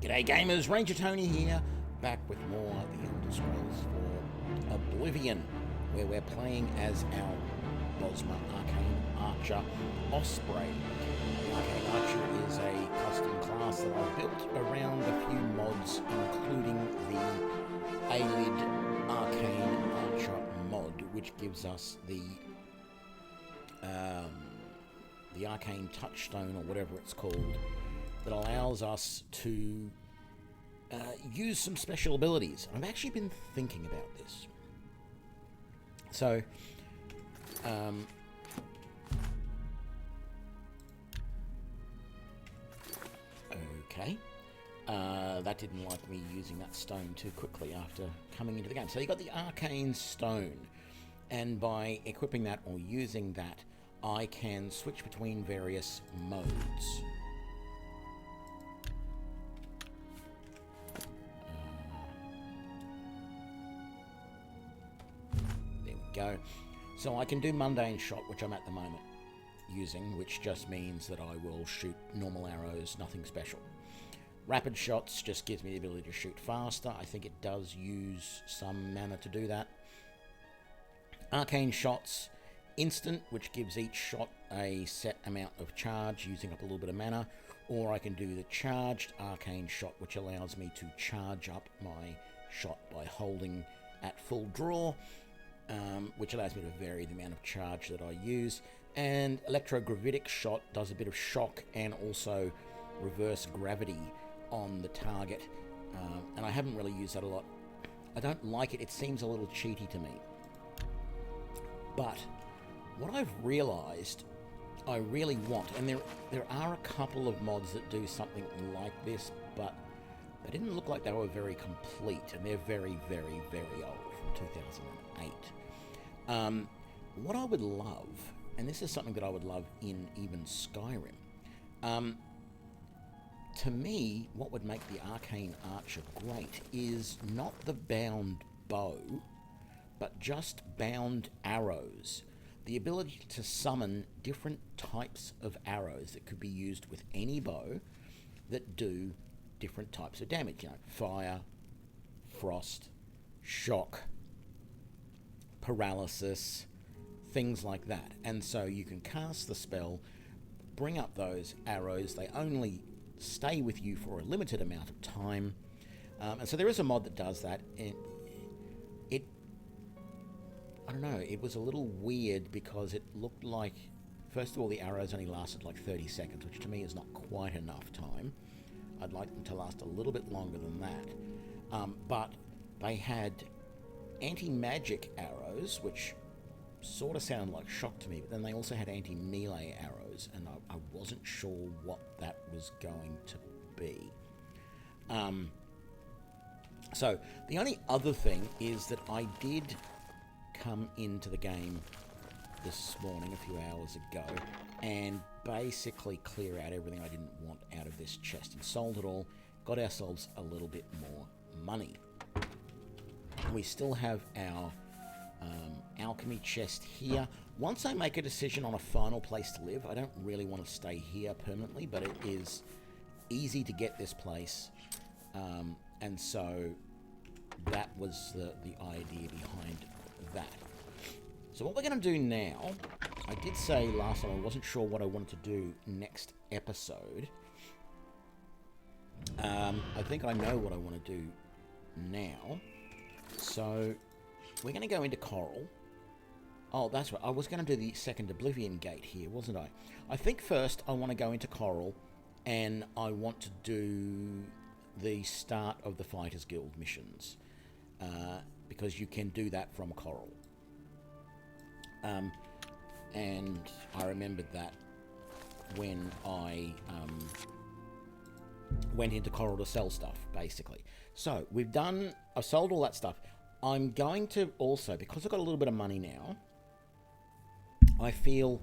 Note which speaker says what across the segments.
Speaker 1: G'day gamers, Ranger Tony here, back with more The Elder Scrolls for Oblivion, where we're playing as our Bosmer Arcane Archer Osprey. The Arcane Archer is a custom class that I built around a few mods, including the Ayleid Arcane Archer mod, which gives us the Arcane Touchstone, or whatever it's called, that allows us to use some special abilities. I've actually been thinking about this. So, okay. That didn't like me using that stone too quickly after coming into the game. So you got the Arcane Stone, and by equipping that or using that, I can switch between various modes. There we go. So I can do Mundane Shot, which I'm at the moment using, which just means that I will shoot normal arrows, nothing special. Rapid Shots just gives me the ability to shoot faster. I think it does use some mana to do that. Arcane Shots Instant, which gives each shot a set amount of charge, using up a little bit of mana. Or I can do the Charged Arcane Shot, which allows me to charge up my shot by holding at full draw, which allows me to vary the amount of charge that I use. And Electrogravitic Shot does a bit of shock and also reverse gravity on the target, and I haven't really used that a lot. I don't like it. It seems a little cheaty to me. But what I've realized I really want, and there are a couple of mods that do something like this, but they didn't look like they were very complete, and they're very, very, very old, from 2008. What I would love, and this is something that I would love in even Skyrim, to me, what would make the Arcane Archer great is not the bound bow, but just bound arrows. The ability to summon different types of arrows that could be used with any bow that do different types of damage. You know, fire, frost, shock, paralysis, things like that. And so you can cast the spell, bring up those arrows. They only stay with you for a limited amount of time. And so there is a mod that does that. I don't know, it was a little weird because it looked like, first of all, the arrows only lasted like 30 seconds, which to me is not quite enough time. I'd like them to last a little bit longer than that. But they had anti-magic arrows, which sort of sounded like shock to me, but then they also had anti-melee arrows, and I wasn't sure what that was going to be. So the only other thing is that I did come into the game this morning, a few hours ago, and basically clear out everything I didn't want out of this chest and sold it all. Got ourselves a little bit more money. We still have our alchemy chest here. Once I make a decision on a final place to live, I don't really want to stay here permanently, but it is easy to get this place, and so that was the idea behind that. So what we're going to do now, I did say last time I wasn't sure what I wanted to do next episode. I think I know what I want to do now. So we're going to go into Coral. Oh, that's right. I was going to do the second Oblivion gate here, wasn't I? I think first I want to go into Coral, and I want to do the start of the Fighters Guild missions, because you can do that from Coral. And I remembered that when I went into Coral to sell stuff, basically. So I've sold all that stuff. I'm going to also, because I've got a little bit of money now, I feel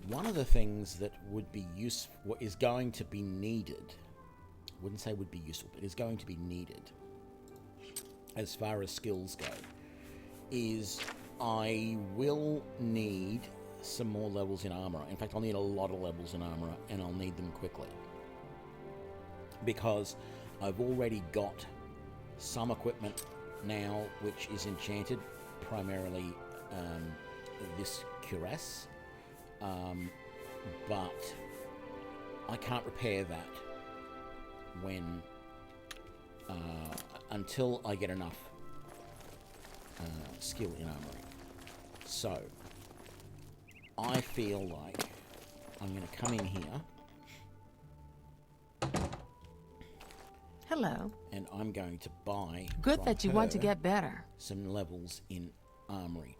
Speaker 1: one of the things that would be useful, is going to be needed, wouldn't say would be useful, but is going to be needed as far as skills go, is I will need some more levels in armor. In fact, I'll need a lot of levels in armor, and I'll need them quickly. Because I've already got some equipment now which is enchanted, primarily this cuirass, but I can't repair that when until I get enough skill in armory. So I feel like I'm going to come in here.
Speaker 2: Hello.
Speaker 1: And I'm going to buy.
Speaker 2: Good that you want to get better.
Speaker 1: Some levels in armory.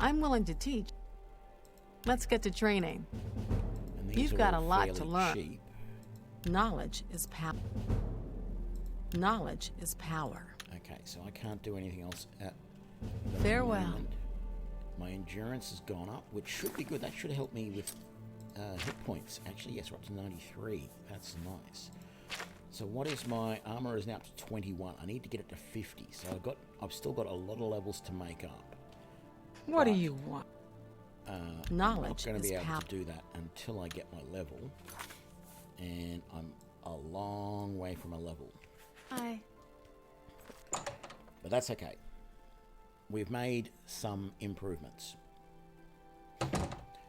Speaker 2: I'm willing to teach. Let's get to training.
Speaker 1: And these
Speaker 2: You've
Speaker 1: are
Speaker 2: got a
Speaker 1: all
Speaker 2: lot
Speaker 1: fairly
Speaker 2: to learn.
Speaker 1: cheap.
Speaker 2: Knowledge is power. Knowledge is power.
Speaker 1: Okay, so I can't do anything else at the
Speaker 2: Farewell.
Speaker 1: moment. My endurance has gone up, which should be good. That should help me with hit points. Actually, yes, we're up to 93. That's nice. So what is my armor is now up to 21. I need to get it to 50. So I've still got a lot of levels to make up.
Speaker 2: What do you want? Knowledge
Speaker 1: I'm not going to
Speaker 2: is
Speaker 1: be able
Speaker 2: power.
Speaker 1: to do that until I get my level. And I'm a long way from a level.
Speaker 2: Hi.
Speaker 1: But that's okay. We've made some improvements.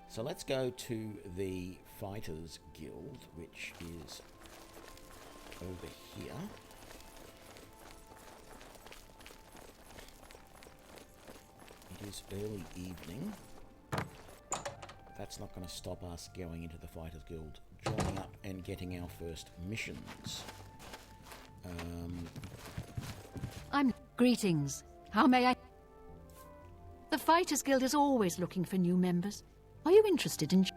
Speaker 1: So let's go to the Fighters Guild, which is over here. It is early evening. That's not going to stop us going into the Fighters Guild, joining up and getting our first missions.
Speaker 3: Greetings. How may I... The Fighters Guild is always looking for new members. Are you interested in...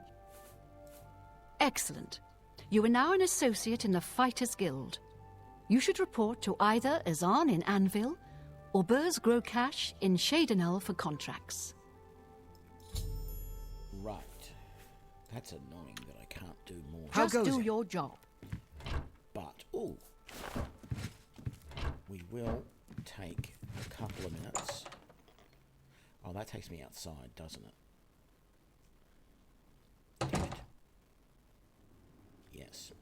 Speaker 3: Excellent. You are now an associate in the Fighters Guild. You should report to either Azan in Anvil or Burz Grocash in Shadenel for contracts.
Speaker 1: Right. That's annoying that I can't do more.
Speaker 3: Just do your job.
Speaker 1: But, ooh. We will take a couple of minutes. Oh, that takes me outside, doesn't it? Damn it. Yes.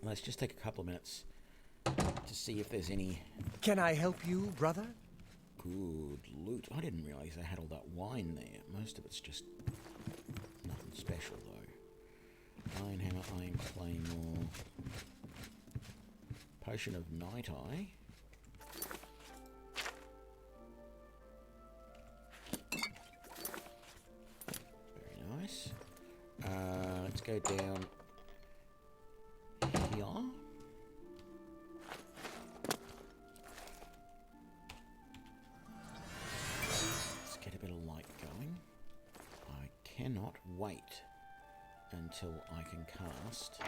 Speaker 1: Let's just take a couple of minutes to see if there's any...
Speaker 4: Can I help you, brother?
Speaker 1: Good loot. I didn't realise they had all that wine there. Most of it's just nothing special, though. Iron hammer, iron claymore... Potion of Night Eye. Very nice. Let's go down here. Let's get a bit of light going. I cannot wait until I can cast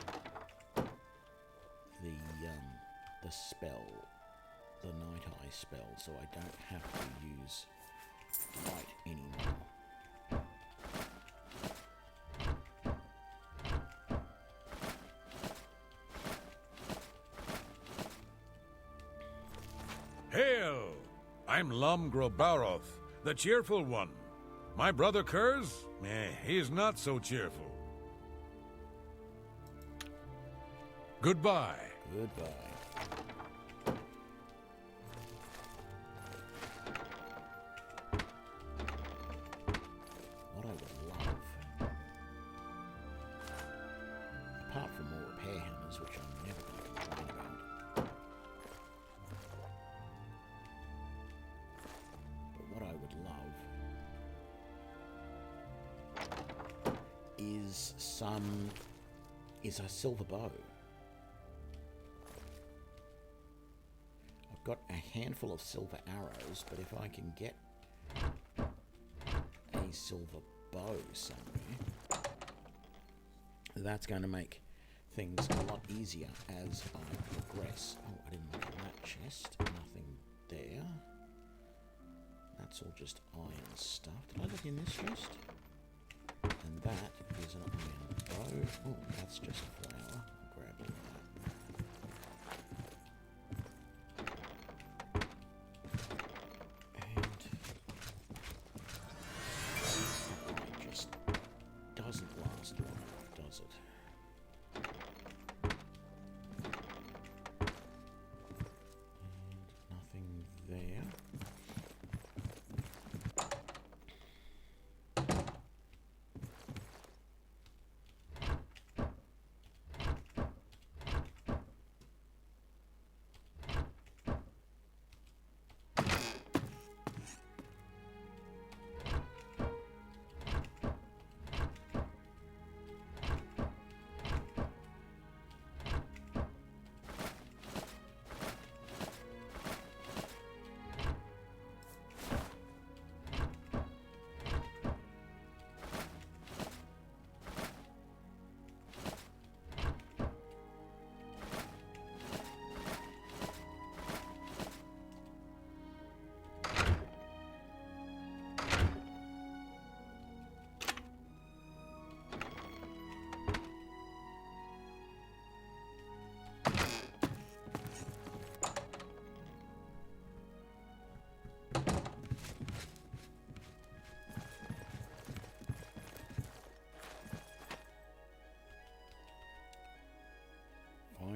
Speaker 1: the spell, the Night Eye spell, so I don't have to use light anymore.
Speaker 5: Hail! I'm Lum Grobaroth, the cheerful one. My brother Kurz? He's not so cheerful. Goodbye.
Speaker 1: Goodbye. What I would love, apart from more repair hammers, which I'm never going to complain about, but what I would love is a silver bow. I've got a handful of silver arrows, but if I can get a silver bow somewhere, that's going to make things a lot easier as I progress. Oh, I didn't look at that chest. Nothing there. That's all just iron stuff. Did I look in this chest? And that is an iron bow. Oh, that's just a flower. I'll grab all that. And that just doesn't last long enough, does it?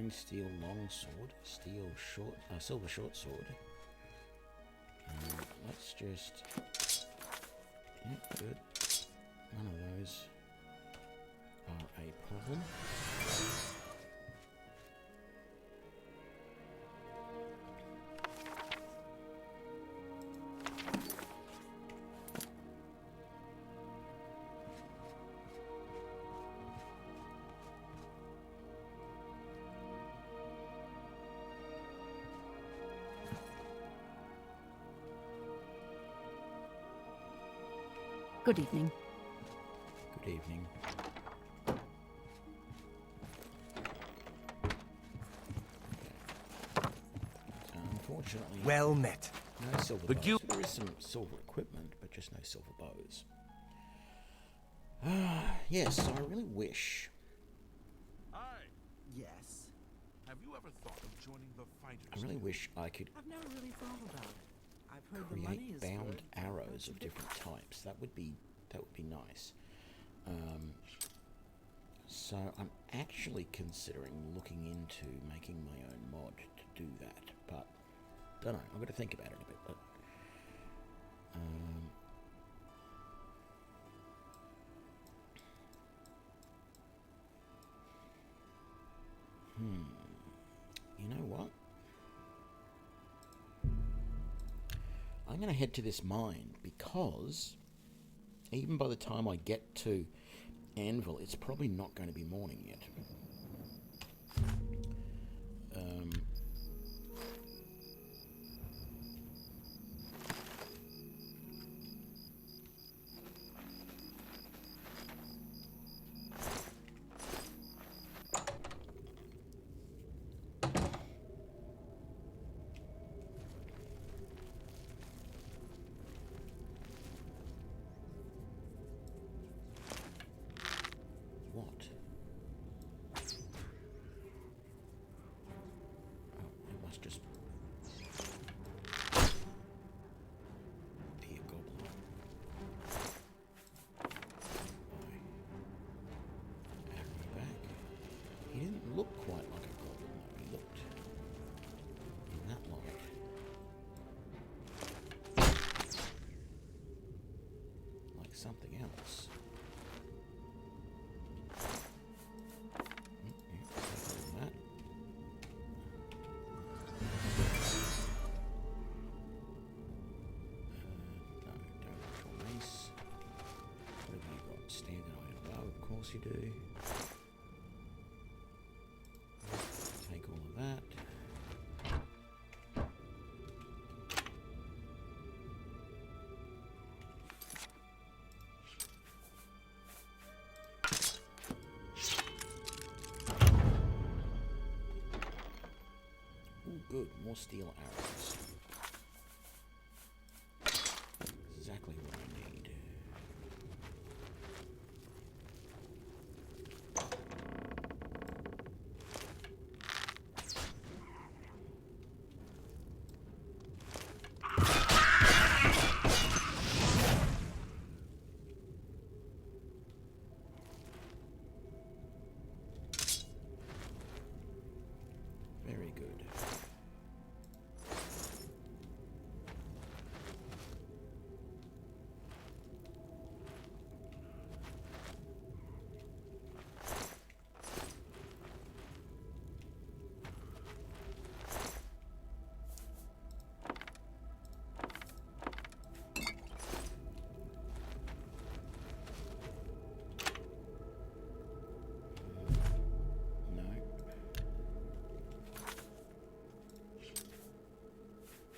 Speaker 1: Green steel long sword, silver short sword. Let's just... Yep, good. None of those are a problem.
Speaker 3: Good evening.
Speaker 1: Good evening. Unfortunately,
Speaker 4: Well met.
Speaker 1: no silver
Speaker 5: The
Speaker 1: bows.
Speaker 5: guild-
Speaker 1: There is some silver equipment, but just no silver bows. Yes, I really wish.
Speaker 5: Aye.
Speaker 6: Yes.
Speaker 5: Have you ever thought of joining the fighters?
Speaker 1: I really wish I could
Speaker 6: I've never really thought about it. I've heard the money
Speaker 1: create
Speaker 6: is
Speaker 1: bound
Speaker 6: good, but
Speaker 1: arrows
Speaker 6: that's a
Speaker 1: of
Speaker 6: bit-
Speaker 1: different types. That would be nice. So I'm actually considering looking into making my own mod to do that, but don't know. I've got to think about it a bit. But you know what? I'm going to head to this mine because even by the time I get to Anvil, it's probably not going to be morning yet. What? Oh, it must just be a goblin. Arrow back. He didn't look quite like a goblin though. He looked in that light like something else. That. No, don't want your mace. What have you got? Standard iron bow, of course you do. Take all of that. Ooh, good. More steel arrows. Exactly what I need. Very good. No.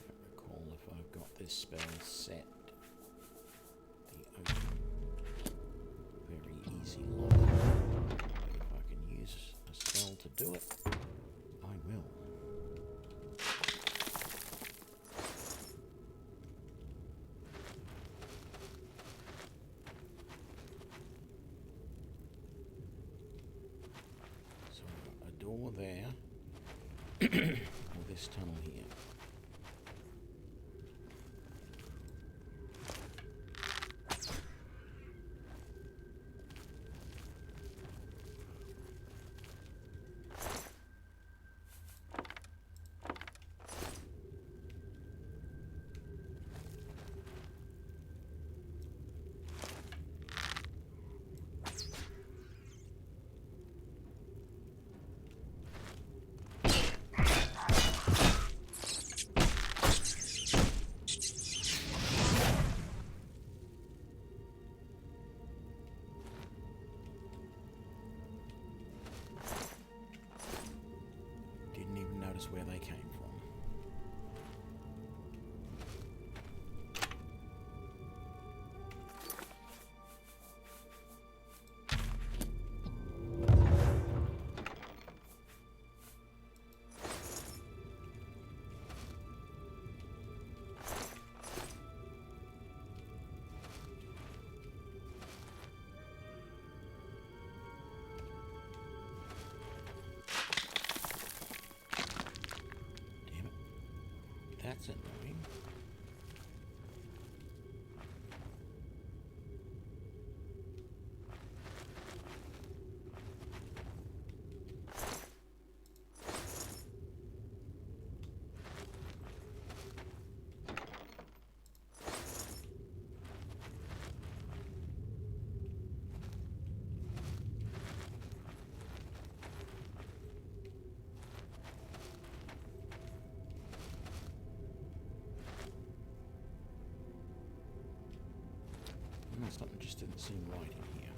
Speaker 1: Don't recall if I've got this spell set. The open. Very easy lock. But if I can use a spell to do it, I will. So I've got a door there, or this tunnel here. where they came from. That's annoying. Something just didn't seem right in here.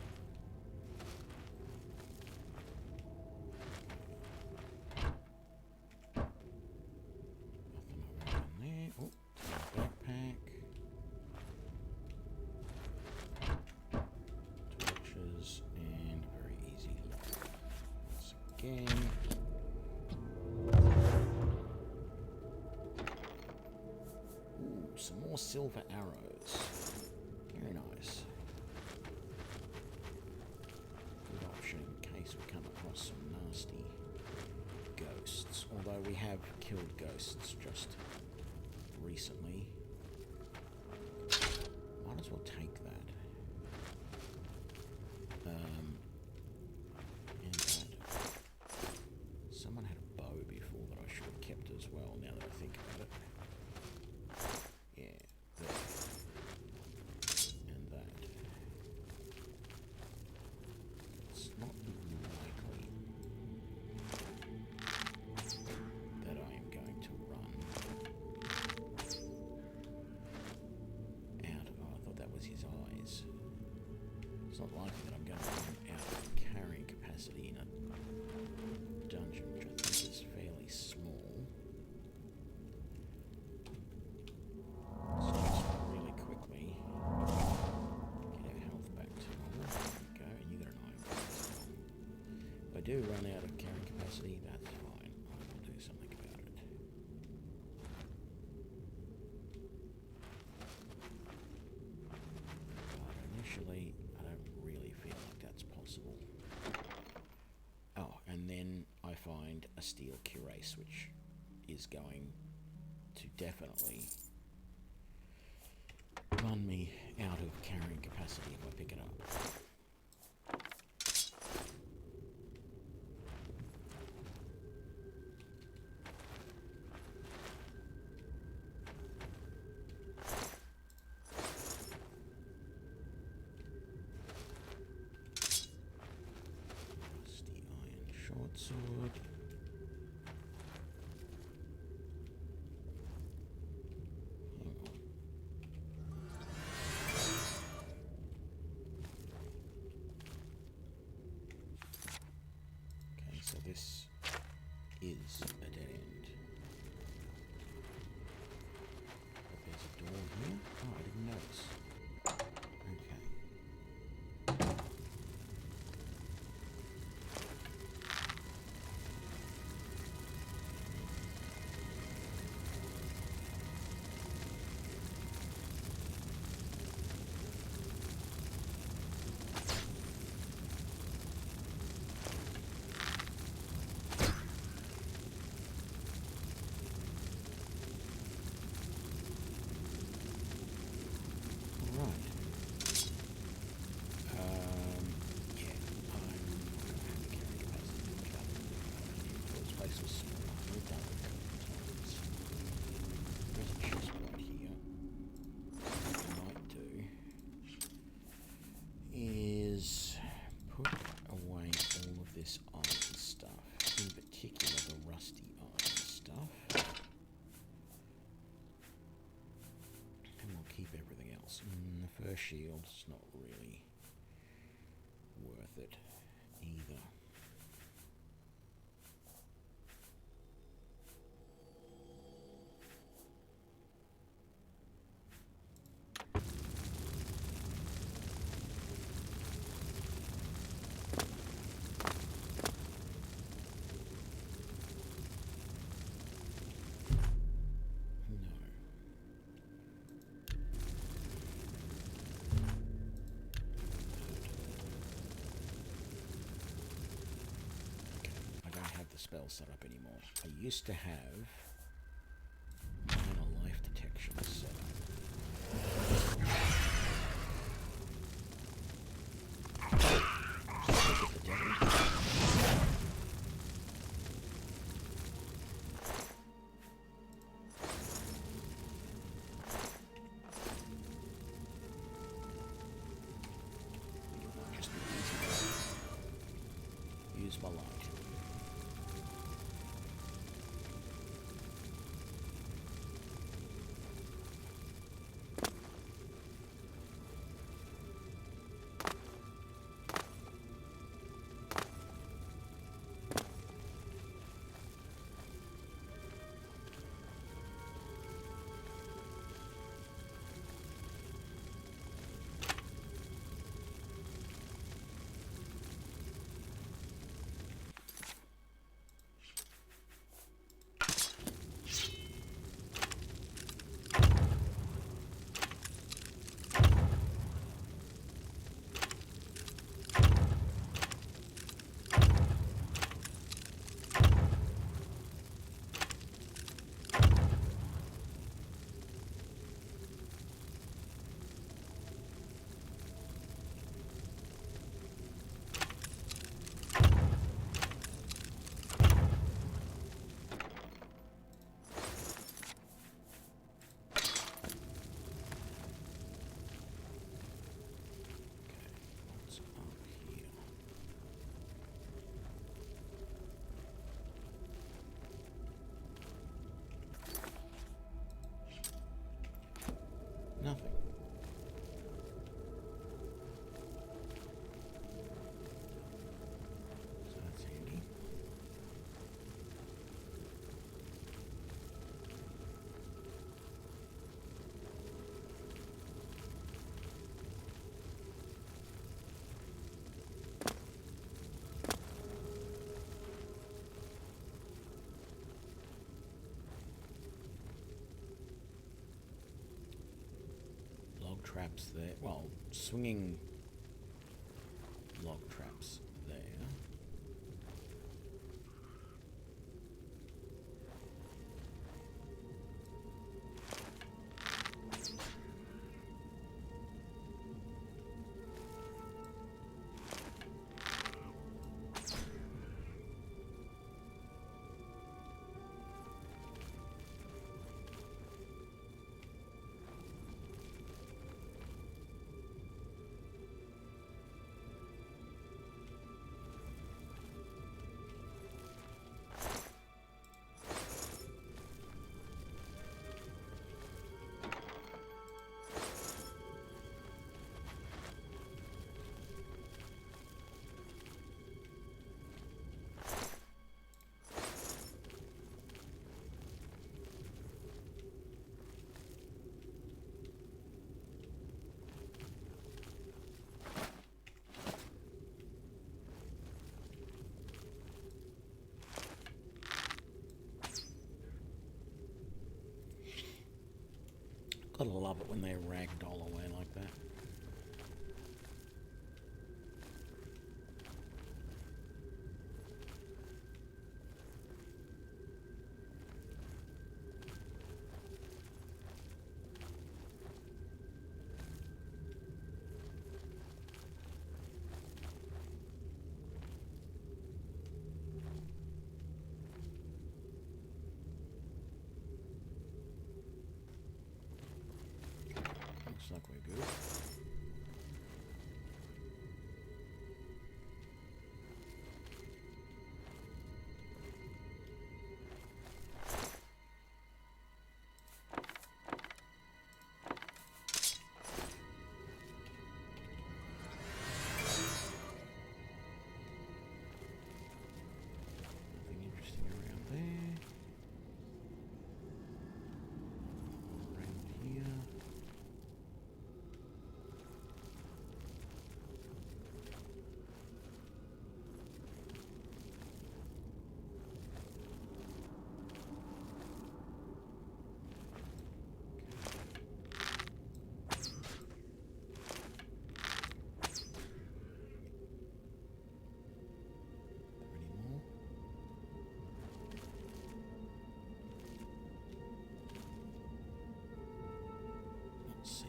Speaker 1: Nothing over in there. Oh, backpack. Torches and a very easy lock. Once again. Ooh, some more silver arrows. Very nice. Good option in case we come across some nasty ghosts. Although we have killed ghosts just recently. Might as well take that. And that. Someone had a bow before that I should have kept as well, now that I think about it. Yeah, there. And that. It's not likely that I am going to run out of... Oh, I thought that was his eyes. It's not likely that I'm going to run out of carrying capacity in a dungeon, which I think is fairly small. Let's just really quickly get our health back to normal. There we go, and you got an iron bar as well. If I do run out of carrying capacity, that's fine. I will do something about it. But initially, I don't really feel like that's possible. Oh, and then I find a steel cuirass, which is going to definitely run me out of carrying capacity if I pick it up. Rusty iron short sword. Hang on. Okay, so this is a dead end. But there's a door here. Oh, I didn't notice. Okay. Right. Yeah, I'm not going to have the carrying capacity to pick up. This place was small. We've done it a couple of times. There's a chest right here. What I might do is put away all of this iron stuff, in particular the rusty iron stuff. And we'll keep everything else. The first shield's not really worth it either. spell set up anymore. I used to have minor life detection set up. Look at the devil. Just an easy way. Use my light. Nothing. So that's handy. Traps there. Well, swinging log traps there. Gotta love it when they ragdoll away like that. Looks like we've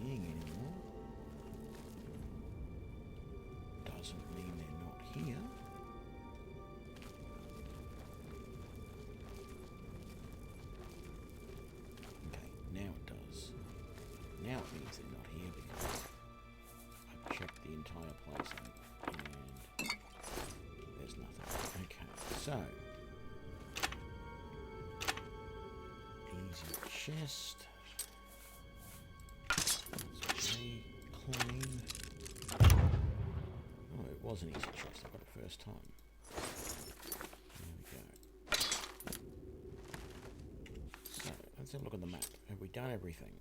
Speaker 1: seeing anymore. Doesn't mean they're not here. Okay, now it does. Now it means they're not here because I've checked the entire place and there's nothing. Okay, so easy chest. Very clean. Oh, it was an easy chest. I got it first time. There we go. So, let's have a look at the map. Have we done everything?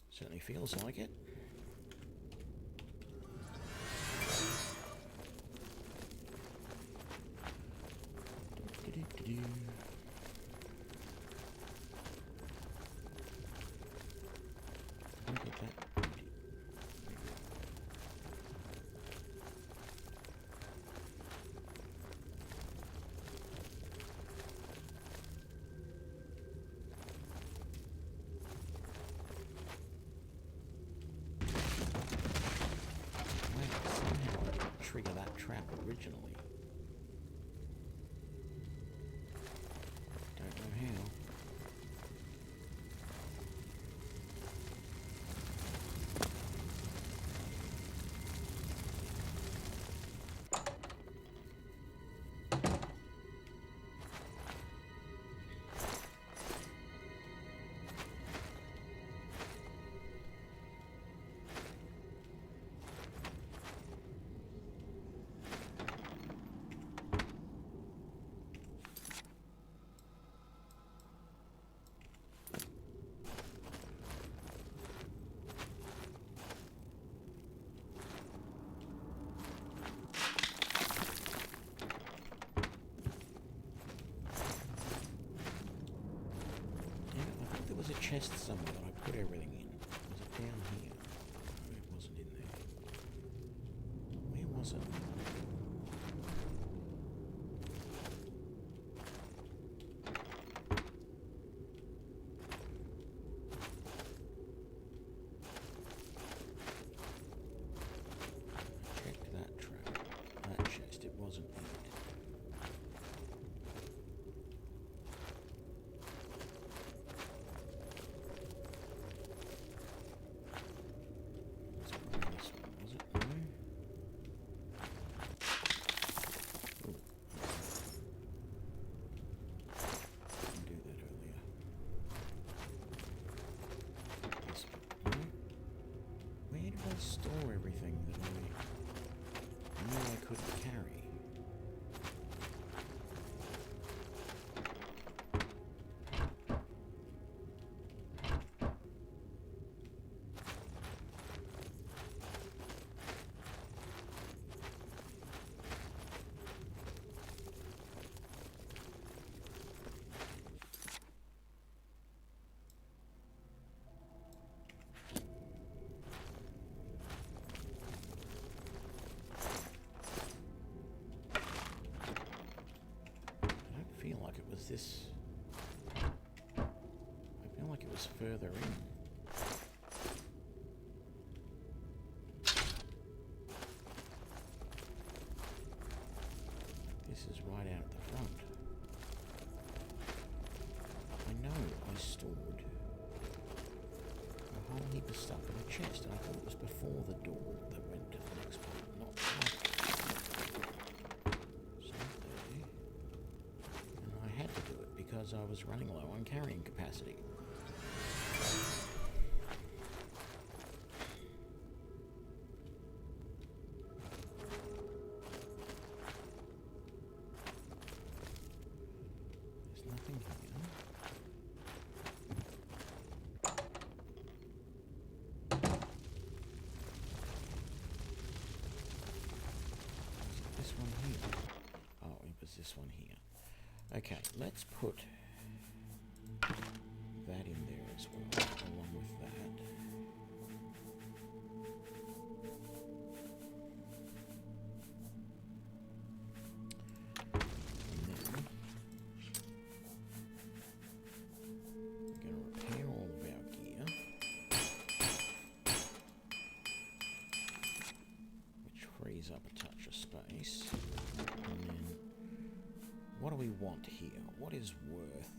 Speaker 1: Certainly feels like it. Do-do-do-do. Look at that. Somehow I didn't trigger that trap originally. Don't know how. There was a chest somewhere that I put everything in. Was it down here? No, it wasn't in there. Where was it? I checked that trap. That chest, it wasn't in it. Store everything that I knew I couldn't carry. I feel like it was this. I feel like it was further in. This is right out at the front. I know I stored a whole heap of stuff in a chest, and I thought it was before the door that went to the next part, not after. Because I was running low on carrying capacity. There's nothing here. Is it this one here? Oh, it was this one here. Okay, let's put that in there as well, along with that. And then we're going to repair all of our what do we want here? What is worth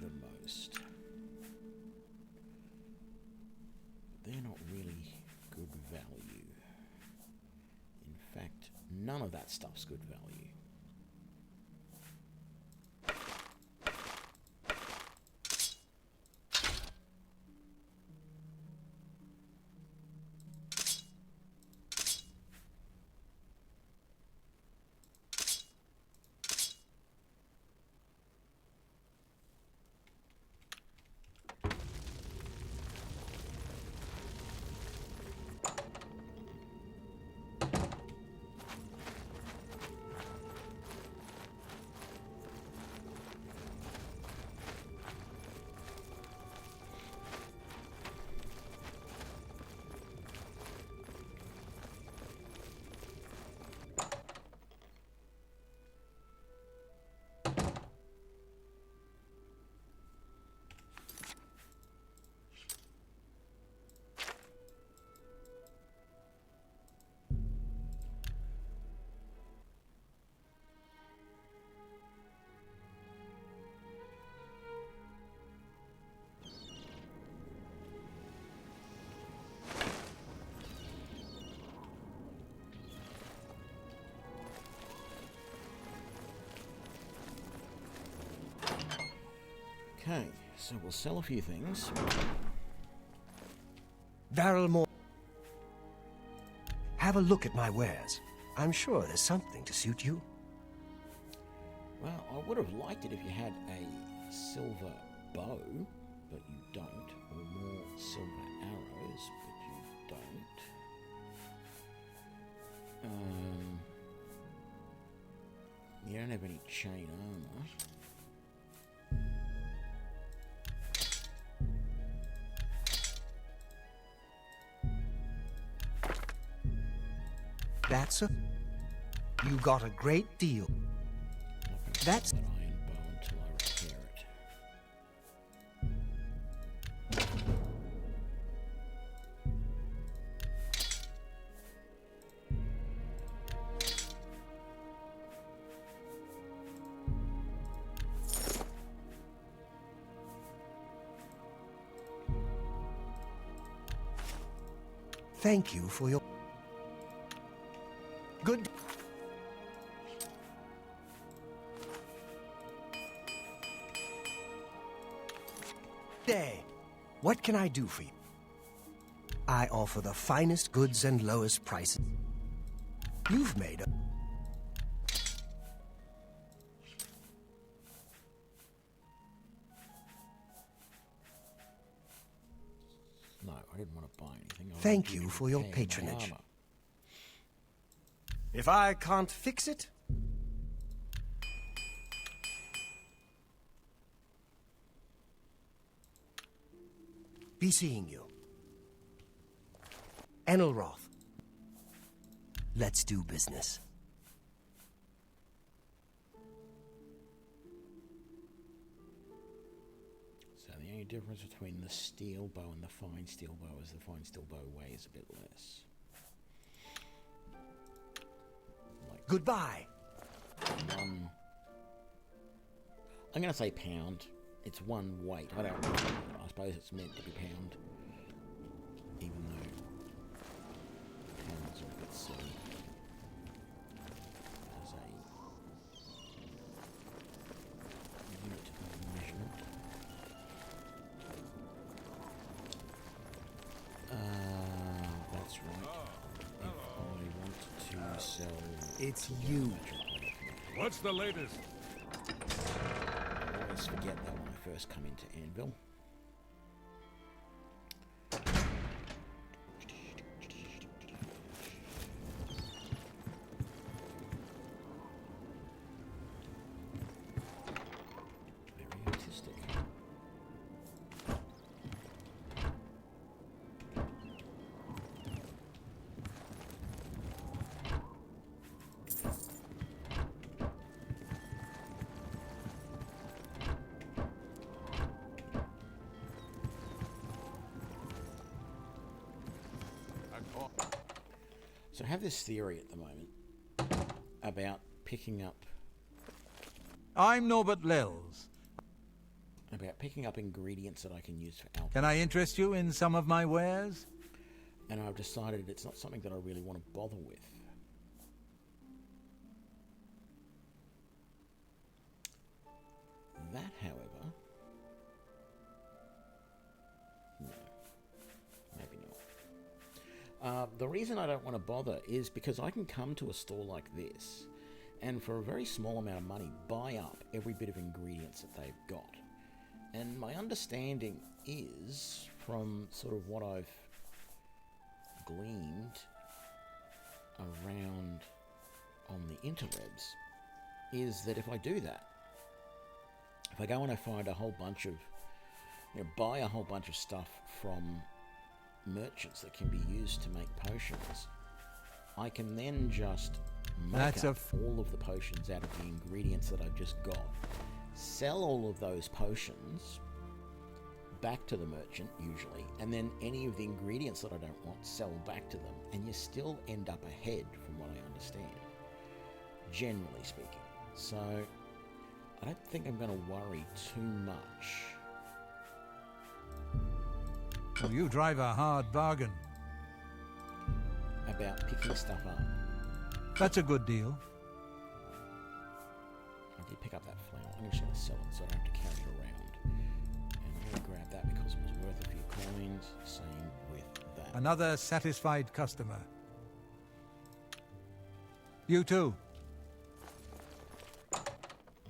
Speaker 1: the most? They're not really good value. In fact, none of that stuff's good value. Okay, so we'll sell a few things.
Speaker 4: Varelmore. Have a look at my wares. I'm sure there's something to suit you.
Speaker 1: Well, I would have liked it if you had a silver bow, but you don't. Or more silver arrows, but you don't. You don't have any chain armor.
Speaker 4: That's a... You got a great deal. That's...
Speaker 1: That iron bow until I repair it.
Speaker 4: Thank you for your... Good... day. What can I do for you? I offer the finest goods and lowest prices. You've made a...
Speaker 1: No, I didn't want to buy anything.
Speaker 4: Thank you for your patronage.
Speaker 1: Armor.
Speaker 4: If I can't fix it... Be seeing you. Enelroth. Let's do business.
Speaker 1: So the only difference between the steel bow and the fine steel bow is the fine steel bow weighs a bit less. Like
Speaker 4: Goodbye.
Speaker 1: I'm going to say pound. It's one weight. I don't know. I suppose it's meant to be pound. Even though pounds are a bit silly. As a unit of measurement. That's right. If I want to sell...
Speaker 4: It's you.
Speaker 5: What's the latest?
Speaker 1: I always forget that when I first come into Anvil. Very artistic. So I have this theory at the moment about picking up
Speaker 7: I'm Norbert Lels.
Speaker 1: About picking up ingredients that I can use for alchemy.
Speaker 7: Can I interest you in some of my wares?
Speaker 1: And I've decided it's not something that I really want to bother with. That, however... No. Maybe not. The reason I don't want to bother is because I can come to a store like this and for a very small amount of money buy up every bit of ingredients that they've got. And my understanding is, from sort of what I've gleaned around on the interwebs, is that if I do that, if I go and I find a whole bunch of, buy a whole bunch of stuff from merchants that can be used to make potions, I can then just make up all of the potions out of the ingredients that I've just got, sell all of those potions back to the merchant usually, and then any of the ingredients that I don't want, sell back to them, and you still end up ahead from what I understand, generally speaking. So I don't think I'm going to worry too much.
Speaker 7: Well, you drive a hard bargain.
Speaker 1: About picking stuff up.
Speaker 7: That's a good deal.
Speaker 1: I did pick up that flower. I'm just going to sell it so I don't have to carry it around. And I'm going to grab that because it was worth a few coins. Same with that.
Speaker 7: Another satisfied customer. You too.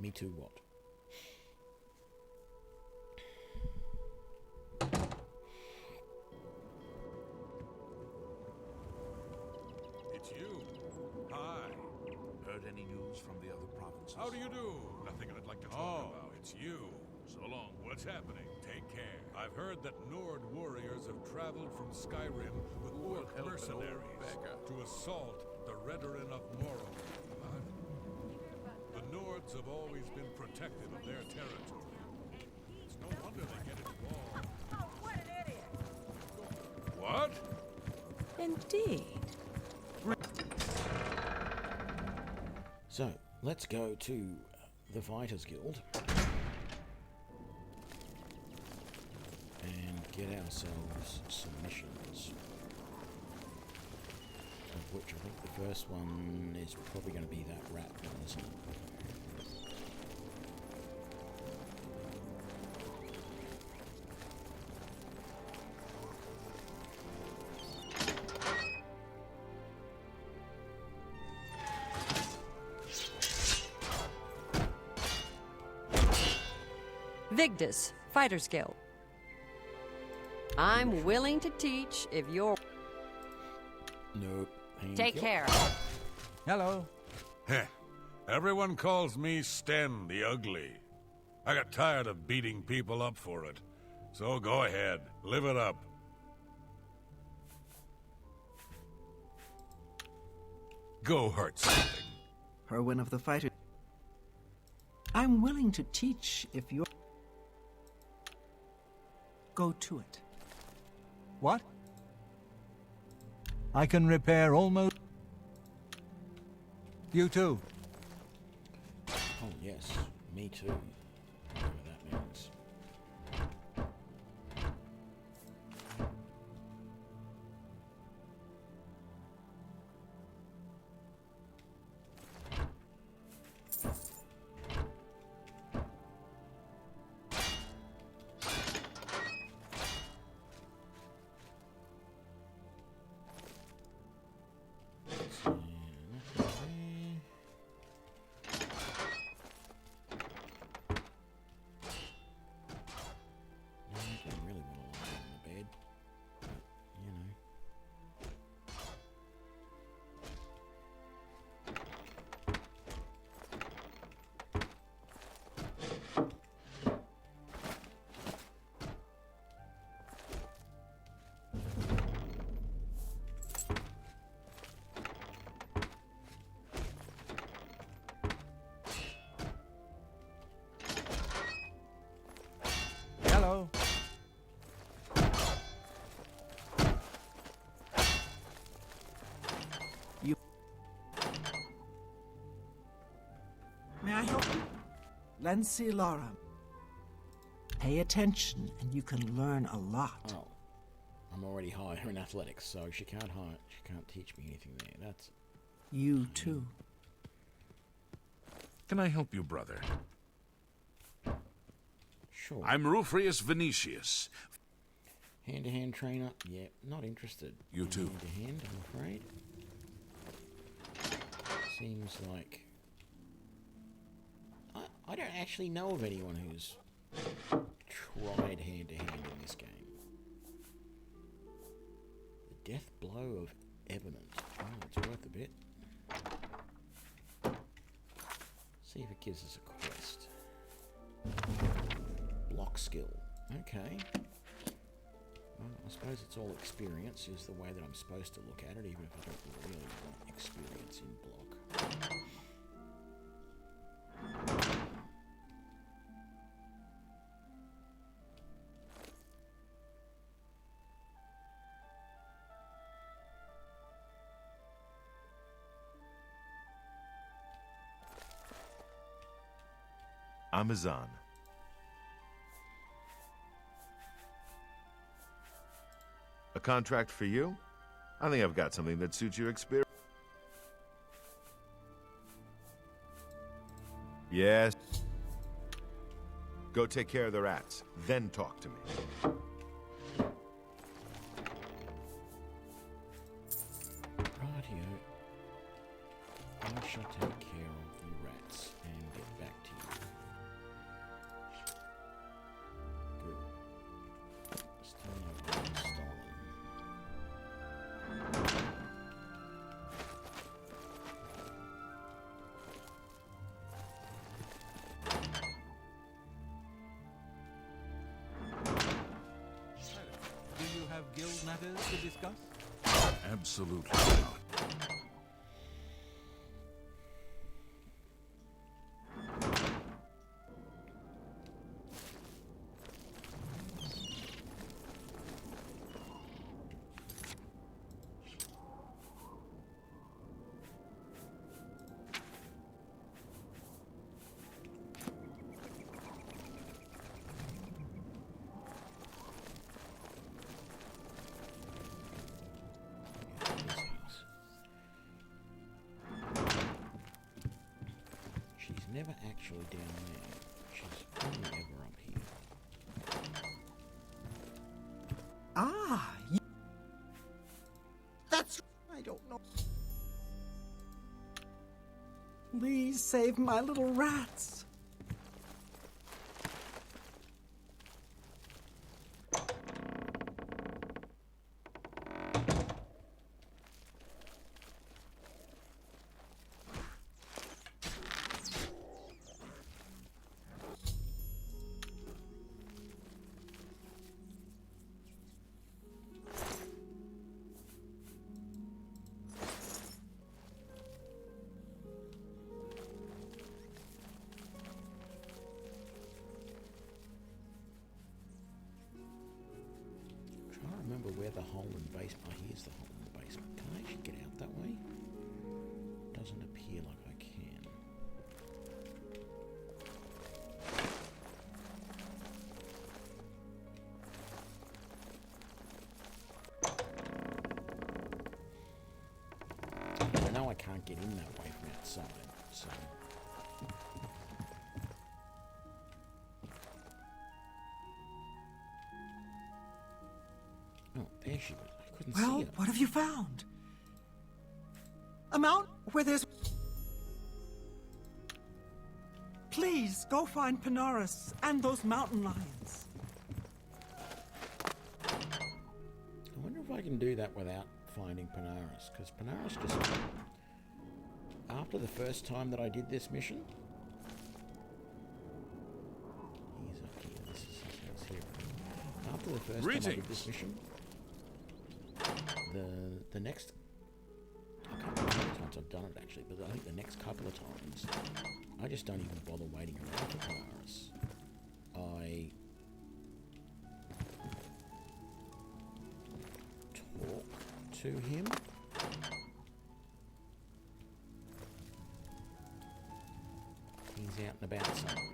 Speaker 1: Me too what?
Speaker 5: It's you. Hi.
Speaker 8: Heard any news from the other provinces?
Speaker 5: How do you do? Nothing I'd like to talk about. It's you. So long. What's happening? Take care. I've heard that Nord warriors have traveled from Skyrim with orc mercenaries to assault the Redoran of Morrow. The Nords have always been protective of their territory. It's no wonder they get involved.
Speaker 6: Oh, what an idiot!
Speaker 5: What?
Speaker 6: Indeed.
Speaker 1: So, let's go to the Fighters Guild and get ourselves some missions. Of which I think the first one is probably going to be that rat one, isn't it?
Speaker 9: Vigdis, Fighters Guild. I'm willing to teach if you're...
Speaker 1: Nope.
Speaker 9: Take care.
Speaker 7: Hello.
Speaker 5: Heh. Everyone calls me Sten the Ugly. I got tired of beating people up for it. So go ahead, live it up. Go hurt something.
Speaker 6: Herwin of the Fighter. I'm willing to teach if you're... Go to it.
Speaker 7: What? I can repair almost... You too.
Speaker 1: Oh, yes. Me too. Whatever that means.
Speaker 6: Lancilorum. Pay attention and you can learn a lot.
Speaker 1: Oh. I'm already higher in athletics, so she can't teach me anything there. That's...
Speaker 6: You too.
Speaker 8: Can I help you, brother?
Speaker 1: Sure.
Speaker 8: I'm Rufrius Venetius.
Speaker 1: Hand-to-hand trainer? Yeah, not interested.
Speaker 8: You too.
Speaker 1: Hand-to-hand, I'm afraid. Seems like... I don't actually know of anyone who's tried hand-to-hand in this game. The death blow of Eminent. Oh, it's worth a bit. See if it gives us a quest. Block skill. Okay. Well, I suppose it's all experience is the way that I'm supposed to look at it, even if I don't really want experience in block.
Speaker 10: Amazon. A contract for you? I think I've got something that suits your experience. Yes. Go take care of the rats, then talk to me.
Speaker 1: Rightio. I shall take care of the rats and get back to you. Good. Still no gold stolen.
Speaker 7: Do you have guild matters to discuss?
Speaker 8: Absolutely not.
Speaker 1: She's never actually down there. She's only ever up here.
Speaker 6: Ah, that's... I don't know. Please save my little rats.
Speaker 1: Trying to remember where the hole in the basement. Oh, here's the hole in the basement. Can I actually get out that way? Doesn't appear like I can. I know I can't get in that way from outside, so... Oh, there she was. I couldn't see
Speaker 6: Well,
Speaker 1: her.
Speaker 6: what have you found? A mountain where there's... Please, go find Panaris and those mountain lions.
Speaker 1: I wonder if I can do that without finding Panaris, because Panaris just... After the first time that I did this mission... He's up here. This is his house here. After the first time I did this mission... The next... I can't remember how many times I've done it actually, but I think the next couple of times... I just don't even bother waiting around for Polaris. I... talk to him. He's out and about somewhere.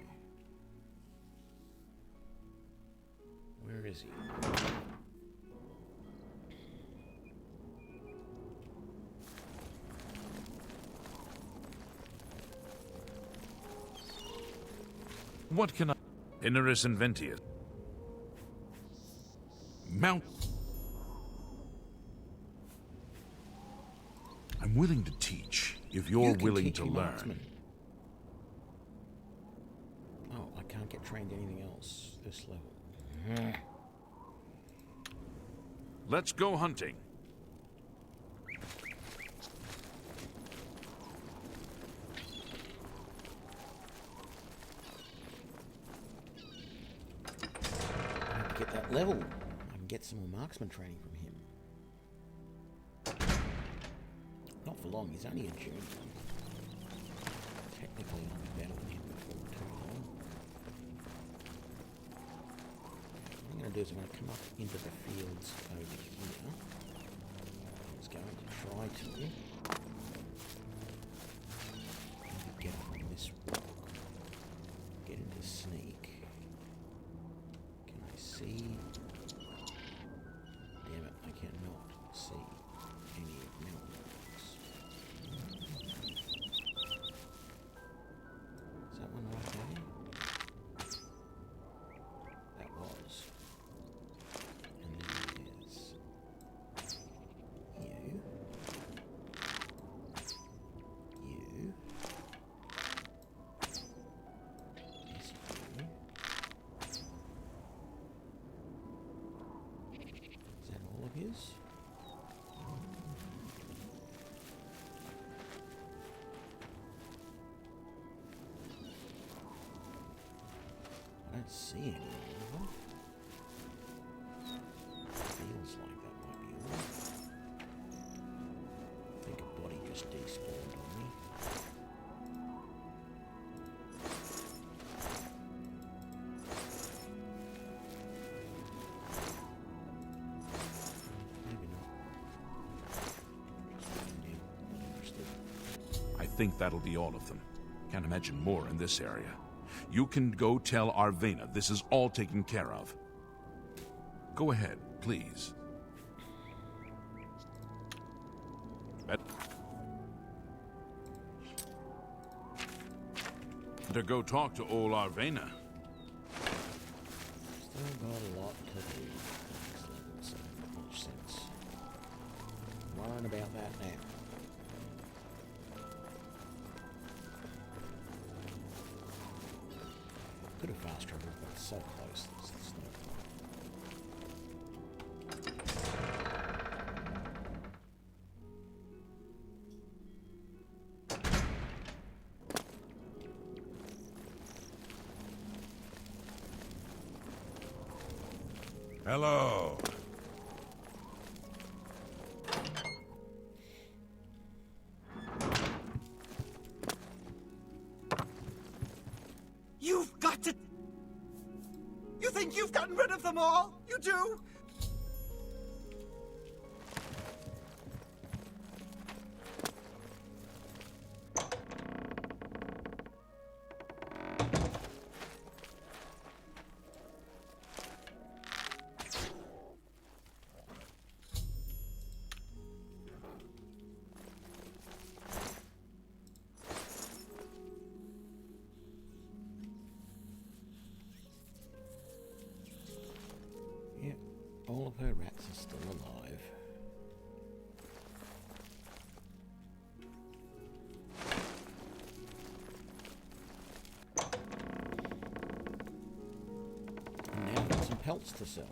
Speaker 1: is he?
Speaker 8: What can I... Inerus Inventius. Mount... I'm willing to teach, if you're
Speaker 1: You can
Speaker 8: willing
Speaker 1: teach
Speaker 8: to
Speaker 1: me
Speaker 8: learn.
Speaker 1: Marksman. Oh, I can't get trained anything else this level.
Speaker 8: Let's go hunting.
Speaker 1: I have to get that level. I can get some more marksman training from him. Not for long, he's only a junior. Technically, I'll be better than him before too long. What I'm going to do is I'm going to come up into the fields over here. I was going to try to maybe get up on this rock, get into sneak. Can I see? Damn it, I cannot see any mountains. Is that one right there? That was. And then there's you. You. There's you. Is that all of his? I don't see any of them. Feels like that might be all. I think a body just despawned on me. Maybe not. Yeah, not interested.
Speaker 8: I think that'll be all of them. Can't imagine more in this area. You can go tell Arvena this is all taken care of. Go ahead, please. Better go talk to old Arvena.
Speaker 1: Still got a lot to do next level, so not much sense worrying about that now. Could have fast traveled, but it's so close. There's no point.
Speaker 5: Hello.
Speaker 6: You've got to... You think you've gotten rid of them all? You do?
Speaker 1: Yep, all of her rats are still alive. And now I've got some pelts to sell.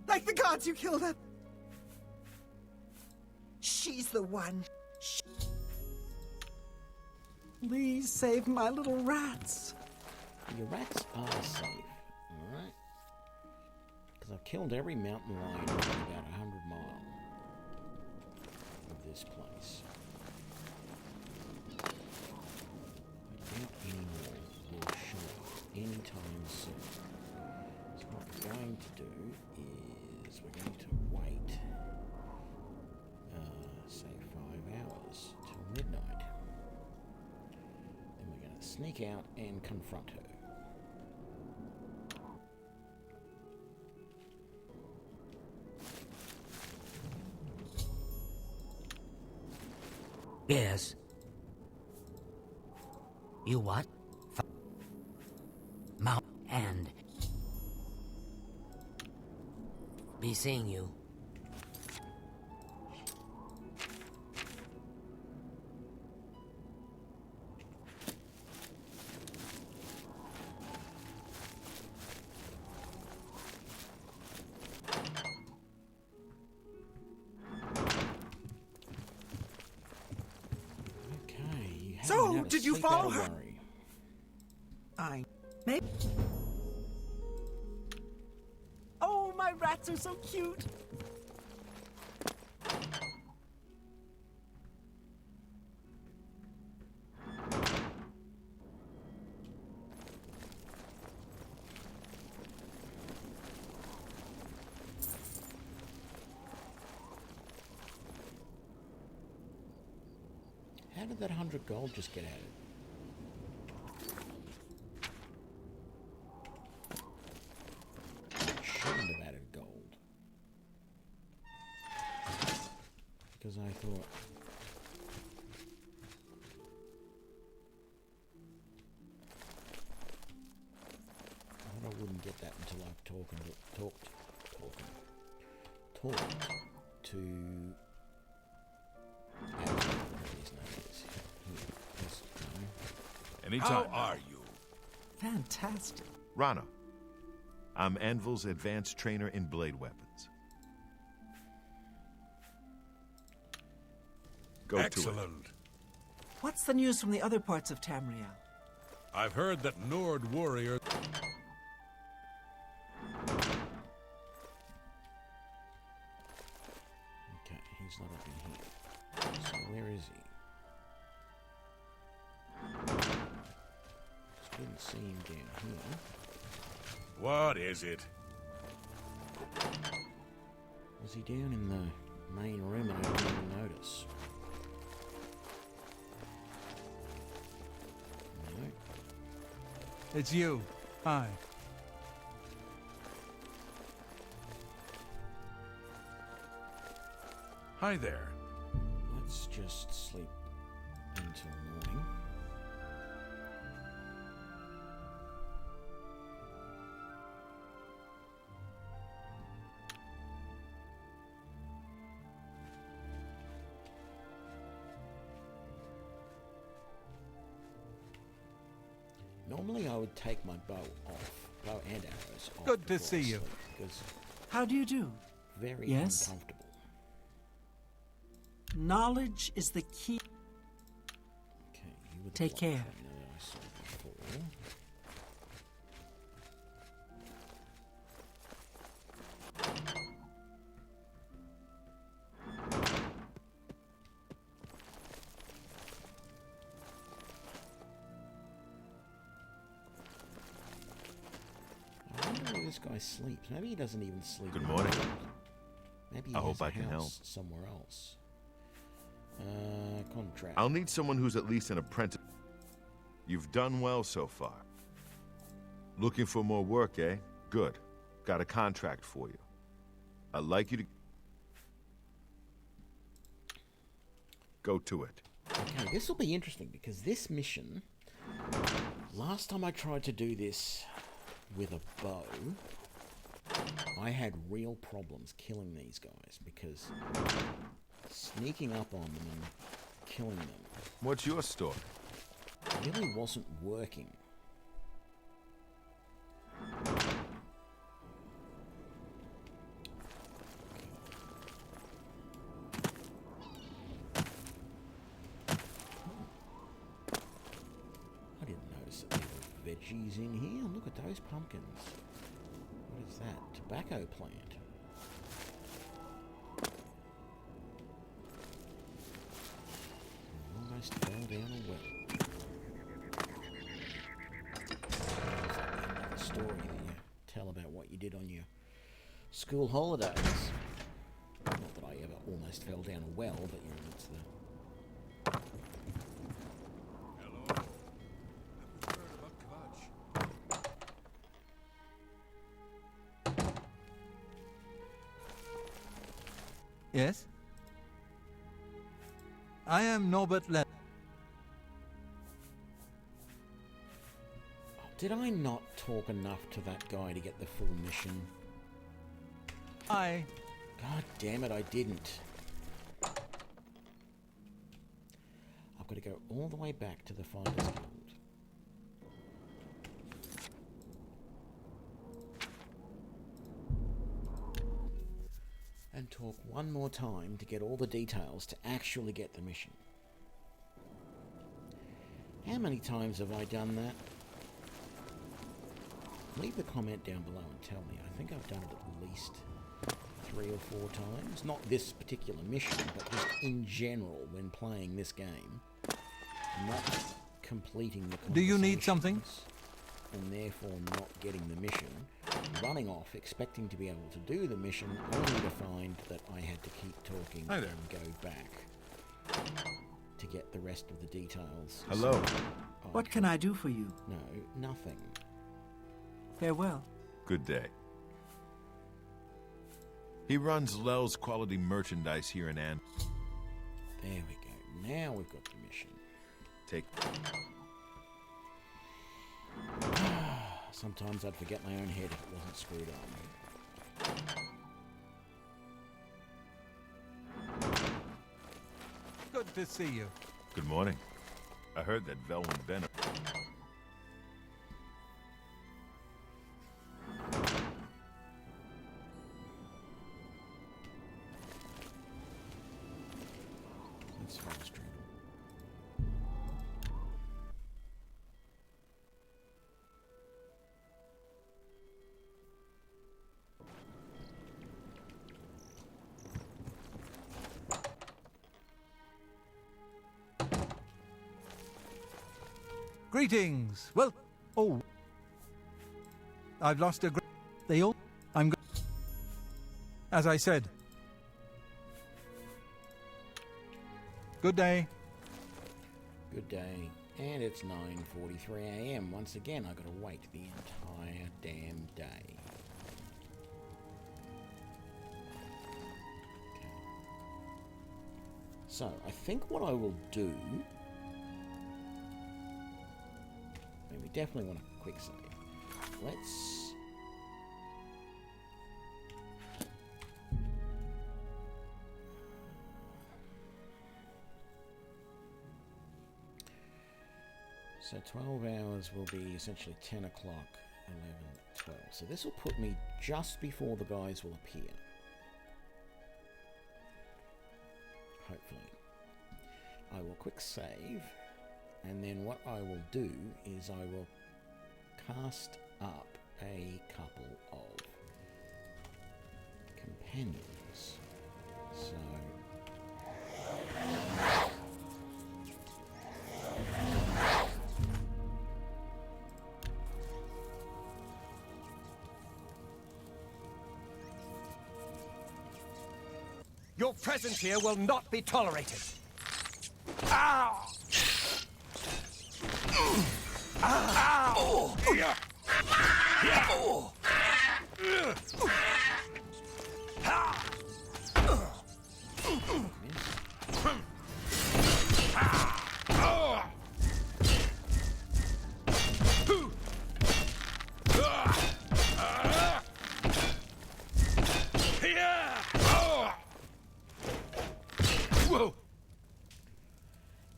Speaker 6: Like the gods, you killed them. She's the one. Please save my little rats.
Speaker 1: Your rats are safe, alright? Because I've killed every mountain lion within about 100 miles of this place. I doubt any more will show up anytime soon. So what we're going to do is we're going to wait, say 5 hours till midnight. Then we're going to sneak out and confront her.
Speaker 11: Yes. You what? Mount and be seeing you.
Speaker 6: So, did you follow her? Maybe. Oh, my rats are so cute.
Speaker 1: How did that 100 gold just get added? Shouldn't have added gold. Because I thought... I wouldn't get that until I've talked to...
Speaker 8: Anytime.
Speaker 5: How are you?
Speaker 6: Fantastic.
Speaker 10: Rana. I'm Anvil's advanced trainer in blade weapons. Go
Speaker 5: Excellent.
Speaker 10: to it.
Speaker 6: What's the news from the other parts of Tamriel?
Speaker 5: I've heard that Nord warriors...
Speaker 1: Okay, he's not up in here. So where is he? Didn't see him down here.
Speaker 5: What is it?
Speaker 1: Was he down in the main room and I didn't even notice? No.
Speaker 7: It's you. Hi.
Speaker 8: Hi there.
Speaker 1: Let's just sleep until morning. Normally I would take my bow and arrows off.
Speaker 7: Good to see you.
Speaker 1: Because
Speaker 6: How do you do?
Speaker 1: very
Speaker 6: Yes?
Speaker 1: uncomfortable.
Speaker 6: Knowledge is the key.
Speaker 1: Okay, you were the
Speaker 6: Take
Speaker 1: block
Speaker 6: care.
Speaker 1: trainer that I saw before. I wonder where this guy sleeps. Maybe he doesn't even sleep.
Speaker 10: Good
Speaker 1: in the
Speaker 10: morning.
Speaker 1: field. Maybe he
Speaker 10: I
Speaker 1: has
Speaker 10: hope
Speaker 1: a
Speaker 10: I can help.
Speaker 1: house somewhere else. Contract.
Speaker 10: I'll need someone who's at least an apprentice. You've done well so far. Looking for more work, eh? Good. Got a contract for you. I'd like you to... Go to it.
Speaker 1: Okay, this will be interesting because this mission, last time I tried to do this with a bow, I had real problems killing these guys because sneaking up on them and killing them
Speaker 10: What's your story?
Speaker 1: really wasn't working. I didn't notice that there were veggies in here. Look at those pumpkins. What is that? Tobacco plant. Almost fell down a well. Another story that you tell about what you did on your school holidays. Not that I ever almost fell down a well, but you know, it's the...
Speaker 5: Hello? I've heard about Kvatch.
Speaker 7: Yes? I am Norbert Le...
Speaker 1: Did I not talk enough to that guy to get the full mission?
Speaker 7: I...
Speaker 1: God damn it, I didn't. I've got to go all the way back to the Fighters Guild. And talk one more time to get all the details to actually get the mission. How many times have I done that? Leave the comment down below and tell me. I think I've done it at least 3 or 4 times. Not this particular mission, but just in general when playing this game. Not completing the conversations.
Speaker 7: Do you need something?
Speaker 1: And therefore not getting the mission. Running off, expecting to be able to do the mission, only to find that I had to keep talking
Speaker 5: Hi there.
Speaker 1: and go back to get the rest of the details.
Speaker 10: Hello.
Speaker 1: So
Speaker 6: What can I do for you?
Speaker 1: No, nothing.
Speaker 6: Farewell.
Speaker 10: Good day. He runs Lel's quality merchandise here in Ann.
Speaker 1: There we go. Now we've got the mission.
Speaker 10: Take...
Speaker 1: Sometimes I'd forget my own head if it wasn't screwed on.
Speaker 7: Good to see you.
Speaker 10: Good morning. I heard that Velwyn Bennett...
Speaker 1: Let's fast travel.
Speaker 7: Greetings. Well, oh, I've lost a. They all. I'm. As I said. Good day.
Speaker 1: Good day. And it's 9:43 AM. Once again, I've got to wait the entire damn day. Okay. So, I think what I will do... We definitely want a quick save. Let's... So 12 hours will be essentially 10 o'clock, 11, 12. So this will put me just before the guys will appear. Hopefully. I will quick save. And then what I will do is I will cast up a couple of companions. So...
Speaker 4: Your presence here will not be tolerated. Ow! Ow!